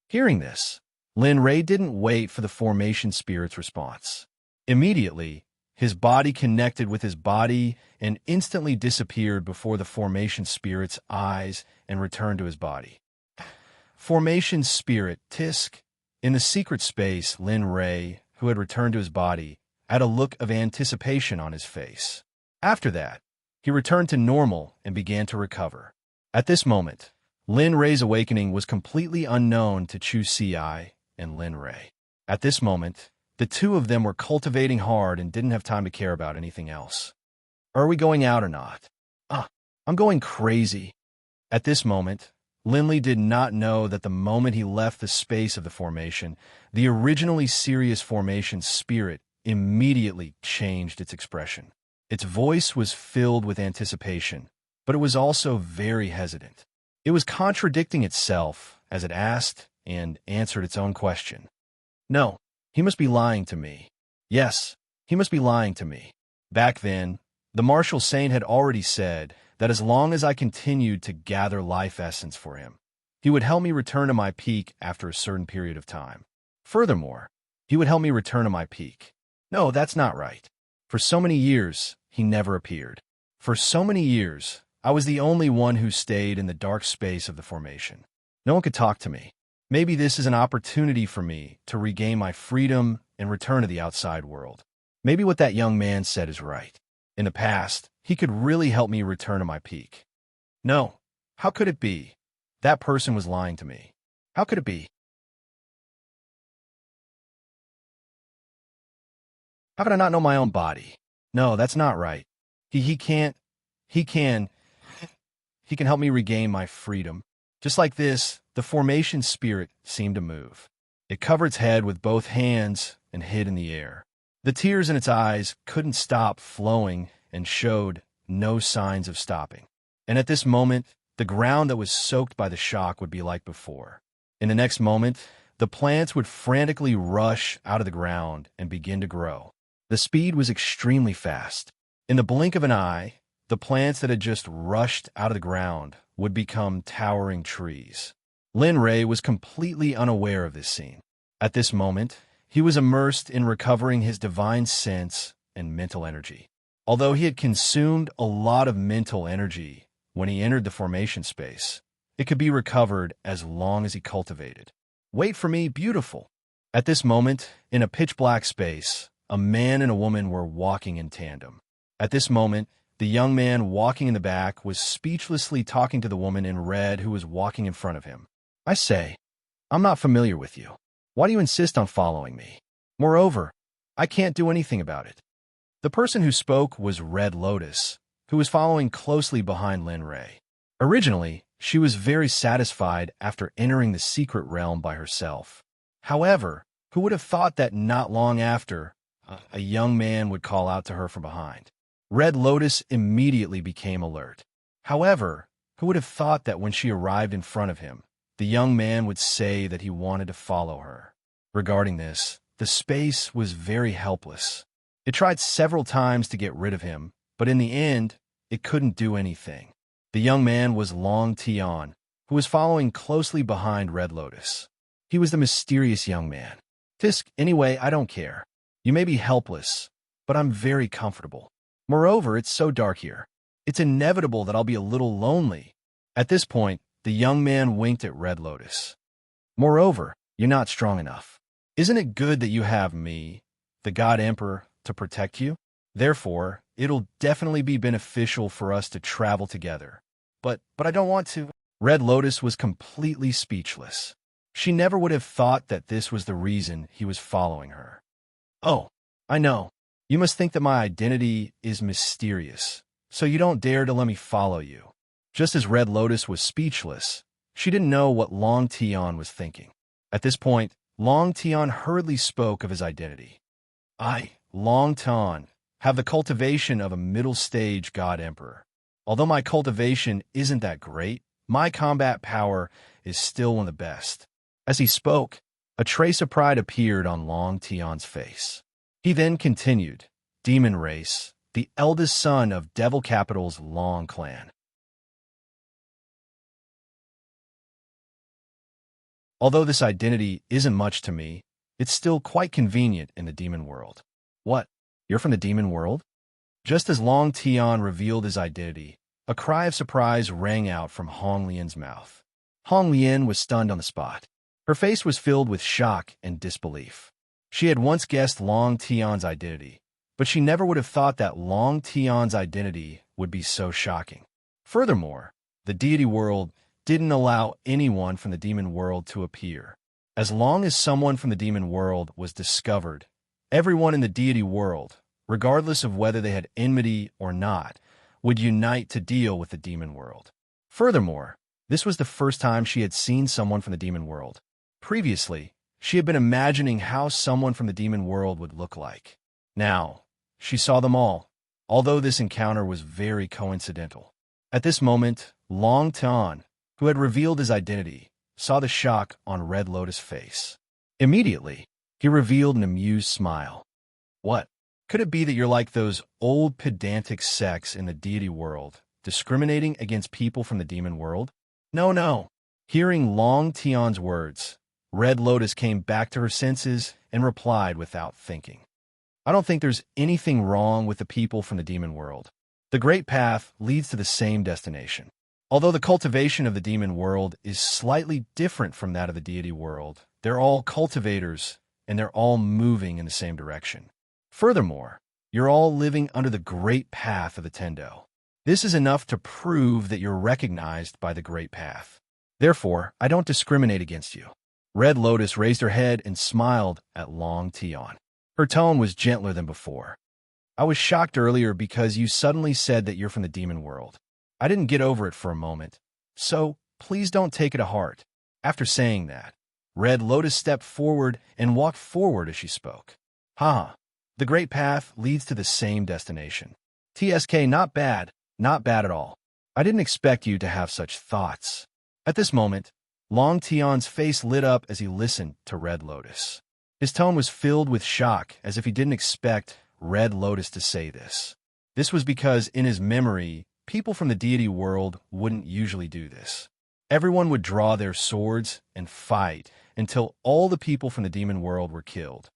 Hearing this, Lin Ray didn't wait for the formation spirit's response. Immediately, his body connected with his body and instantly disappeared before the formation spirit's eyes and returned to his body. Formation spirit Tisk. In the secret space, Lin Ray, who had returned to his body, had a look of anticipation on his face. After that, he returned to normal and began to recover. At this moment, Lin Ray's awakening was completely unknown to Chu Ci and Lin Ray. At this moment, the two of them were cultivating hard and didn't have time to care about anything else. "Are we going out or not?" I'm going crazy." At this moment, Linley did not know that the moment he left the space of the formation, the originally serious formation spirit immediately changed its expression. Its voice was filled with anticipation, but it was also very hesitant. It was contradicting itself as it asked and answered its own question. "No, he must be lying to me. Yes, he must be lying to me." Back then, the martial saint had already said that as long as I continued to gather life essence for him, he would help me return to my peak after a certain period of time. Furthermore, he would help me return to my peak. No, that's not right. For so many years, he never appeared. For so many years, I was the only one who stayed in the dark space of the formation. No one could talk to me. Maybe this is an opportunity for me to regain my freedom and return to the outside world. Maybe what that young man said is right. In the past, he could really help me return to my peak. No, how could it be? That person was lying to me. How could it be? How could I not know my own body? No, that's not right. He can help me regain my freedom. Just like this, the formation spirit seemed to move. It covered its head with both hands and hid in the air. The tears in its eyes couldn't stop flowing and showed no signs of stopping. And at this moment, the ground that was soaked by the shock would be like before. In the next moment, the plants would frantically rush out of the ground and begin to grow. The speed was extremely fast. In the blink of an eye, the plants that had just rushed out of the ground would become towering trees. Lin Ray was completely unaware of this scene. At this moment, he was immersed in recovering his divine sense and mental energy. Although he had consumed a lot of mental energy when he entered the formation space, it could be recovered as long as he cultivated. "Wait for me, beautiful." At this moment, in a pitch-black space, a man and a woman were walking in tandem. At this moment, the young man walking in the back was speechlessly talking to the woman in red who was walking in front of him. "I say, I'm not familiar with you. Why do you insist on following me? Moreover, I can't do anything about it." The person who spoke was Red Lotus, who was following closely behind Lin Ray. Originally, she was very satisfied after entering the secret realm by herself. However, who would have thought that not long after, a young man would call out to her from behind? Red Lotus immediately became alert. However, who would have thought that when she arrived in front of him, the young man would say that he wanted to follow her? Regarding this, the space was very helpless. It tried several times to get rid of him, but in the end, it couldn't do anything. The young man was Long Tian, who was following closely behind Red Lotus. He was the mysterious young man. "Tisk, anyway, I don't care. You may be helpless, but I'm very comfortable. Moreover, it's so dark here. It's inevitable that I'll be a little lonely." At this point, the young man winked at Red Lotus. "Moreover, you're not strong enough. Isn't it good that you have me, the God Emperor, to protect you? Therefore, it'll definitely be beneficial for us to travel together. But I don't want to." Red Lotus was completely speechless. She never would have thought that this was the reason he was following her. "Oh, I know. You must think that my identity is mysterious, so you don't dare to let me follow you." Just as Red Lotus was speechless, she didn't know what Long Tian was thinking. At this point, Long Tian hurriedly spoke of his identity. "I, Long Tian, have the cultivation of a middle-stage God Emperor. Although my cultivation isn't that great, my combat power is still one of the best." As he spoke, a trace of pride appeared on Long Tian's face. He then continued, Demon Race, the eldest son of Devil Capital's Long clan. Although this identity isn't much to me, it's still quite convenient in the demon world. What? You're from the demon world? Just as Long Tian revealed his identity, a cry of surprise rang out from Hong Lian's mouth. Hong Lian was stunned on the spot. Her face was filled with shock and disbelief. She had once guessed Long Tian's identity, but she never would have thought that Long Tian's identity would be so shocking. Furthermore, the deity world didn't allow anyone from the demon world to appear. As long as someone from the demon world was discovered, everyone in the deity world, regardless of whether they had enmity or not, would unite to deal with the demon world. Furthermore, this was the first time she had seen someone from the demon world. Previously, she had been imagining how someone from the demon world would look like. Now, she saw them all, although this encounter was very coincidental. At this moment, Long Tian, who had revealed his identity, saw the shock on Red Lotus' face. Immediately, he revealed an amused smile. What? Could it be that you're like those old pedantic sects in the deity world, discriminating against people from the demon world? No, no. Hearing Long Tian's words, Red Lotus came back to her senses and replied without thinking. I don't think there's anything wrong with the people from the demon world. The Great Path leads to the same destination. Although the cultivation of the demon world is slightly different from that of the deity world, they're all cultivators, and they're all moving in the same direction. Furthermore, you're all living under the Great Path of the Tendo. This is enough to prove that you're recognized by the Great Path. Therefore, I don't discriminate against you. Red Lotus raised her head and smiled at Long Tian. Her tone was gentler than before. I was shocked earlier because you suddenly said that you're from the demon world. I didn't get over it for a moment, so please don't take it to heart. After saying that, Red Lotus stepped forward and walked forward as she spoke. Haha, the Great Path leads to the same destination. TSK, not bad at all. I didn't expect you to have such thoughts. At this moment, Long Tian's face lit up as he listened to Red Lotus. His tone was filled with shock, as if he didn't expect Red Lotus to say this. This was because, in his memory, people from the deity world wouldn't usually do this. Everyone would draw their swords and fight until all the people from the demon world were killed.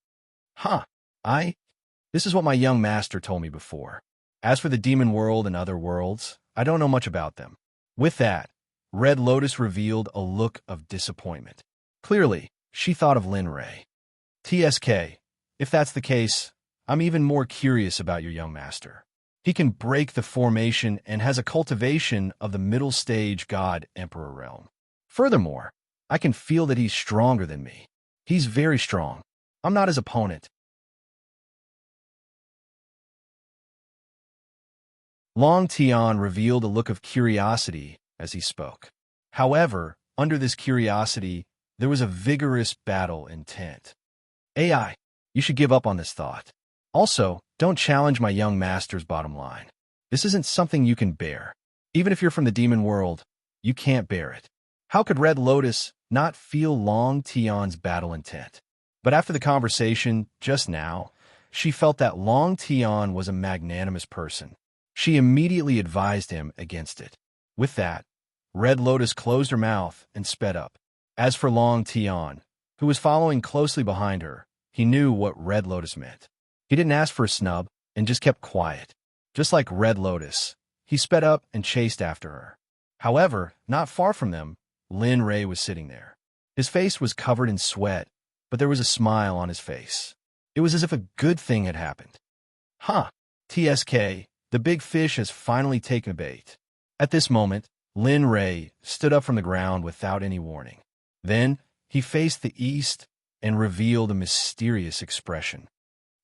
This is what my young master told me before. As for the demon world and other worlds, I don't know much about them. With that, Red Lotus revealed a look of disappointment. Clearly, she thought of Lin Ray. TSK, if that's the case, I'm even more curious about your young master. He can break the formation and has a cultivation of the middle stage God Emperor realm. Furthermore, I can feel that he's stronger than me. He's very strong. I'm not his opponent. Long Tian revealed a look of curiosity as he spoke. However, under this curiosity, there was a vigorous battle intent. AI, you should give up on this thought. Also, don't challenge my young master's bottom line. This isn't something you can bear. Even if you're from the demon world, you can't bear it. How could Red Lotus not feel Long Tian's battle intent? But after the conversation just now, she felt that Long Tian was a magnanimous person. She immediately advised him against it. With that, Red Lotus closed her mouth and sped up. As for Long Tian, who was following closely behind her, he knew what Red Lotus meant. He didn't ask for a snub and just kept quiet. Just like Red Lotus, he sped up and chased after her. However, not far from them, Lin Ray was sitting there. His face was covered in sweat, but there was a smile on his face. It was as if a good thing had happened. TSK, the big fish has finally taken bait. At this moment, Lin Ray stood up from the ground without any warning. Then, he faced the east and revealed a mysterious expression.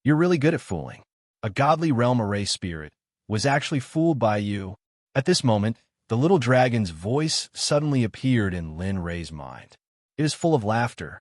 You're really good at fooling. A godly realm array spirit was actually fooled by you. At this moment, the little dragon's voice suddenly appeared in Lin Ray's mind. It is full of laughter.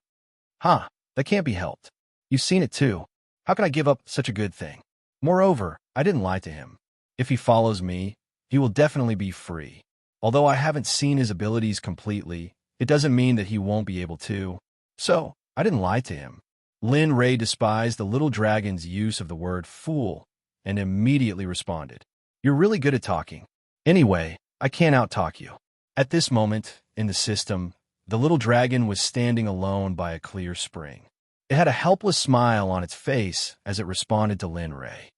That can't be helped. You've seen it too. How can I give up such a good thing? Moreover, I didn't lie to him. If he follows me, he will definitely be free. Although I haven't seen his abilities completely, it doesn't mean that he won't be able to. So, I didn't lie to him. Lin Ray despised the little dragon's use of the word fool and immediately responded, "You're really good at talking. Anyway, I can't out-talk you." At this moment, in the system, the little dragon was standing alone by a clear spring. It had a helpless smile on its face as it responded to Lin Ray.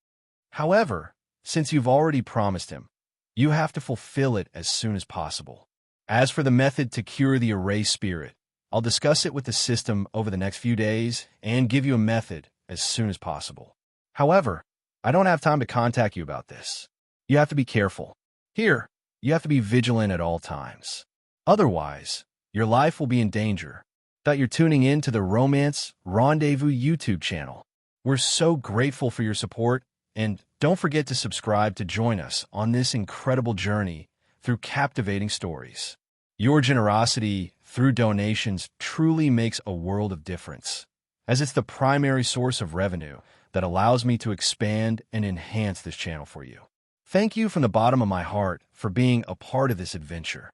"However, since you've already promised him, you have to fulfill it as soon as possible. As for the method to cure the array spirit, I'll discuss it with the system over the next few days and give you a method as soon as possible. However, I don't have time to contact you about this. You have to be careful. Here, you have to be vigilant at all times. Otherwise, your life will be in danger." That you're tuning in to the Romance Rendezvous YouTube channel. We're so grateful for your support, and don't forget to subscribe to join us on this incredible journey through captivating stories. Your generosity through donations truly makes a world of difference, as it's the primary source of revenue that allows me to expand and enhance this channel for you. Thank you from the bottom of my heart for being a part of this adventure.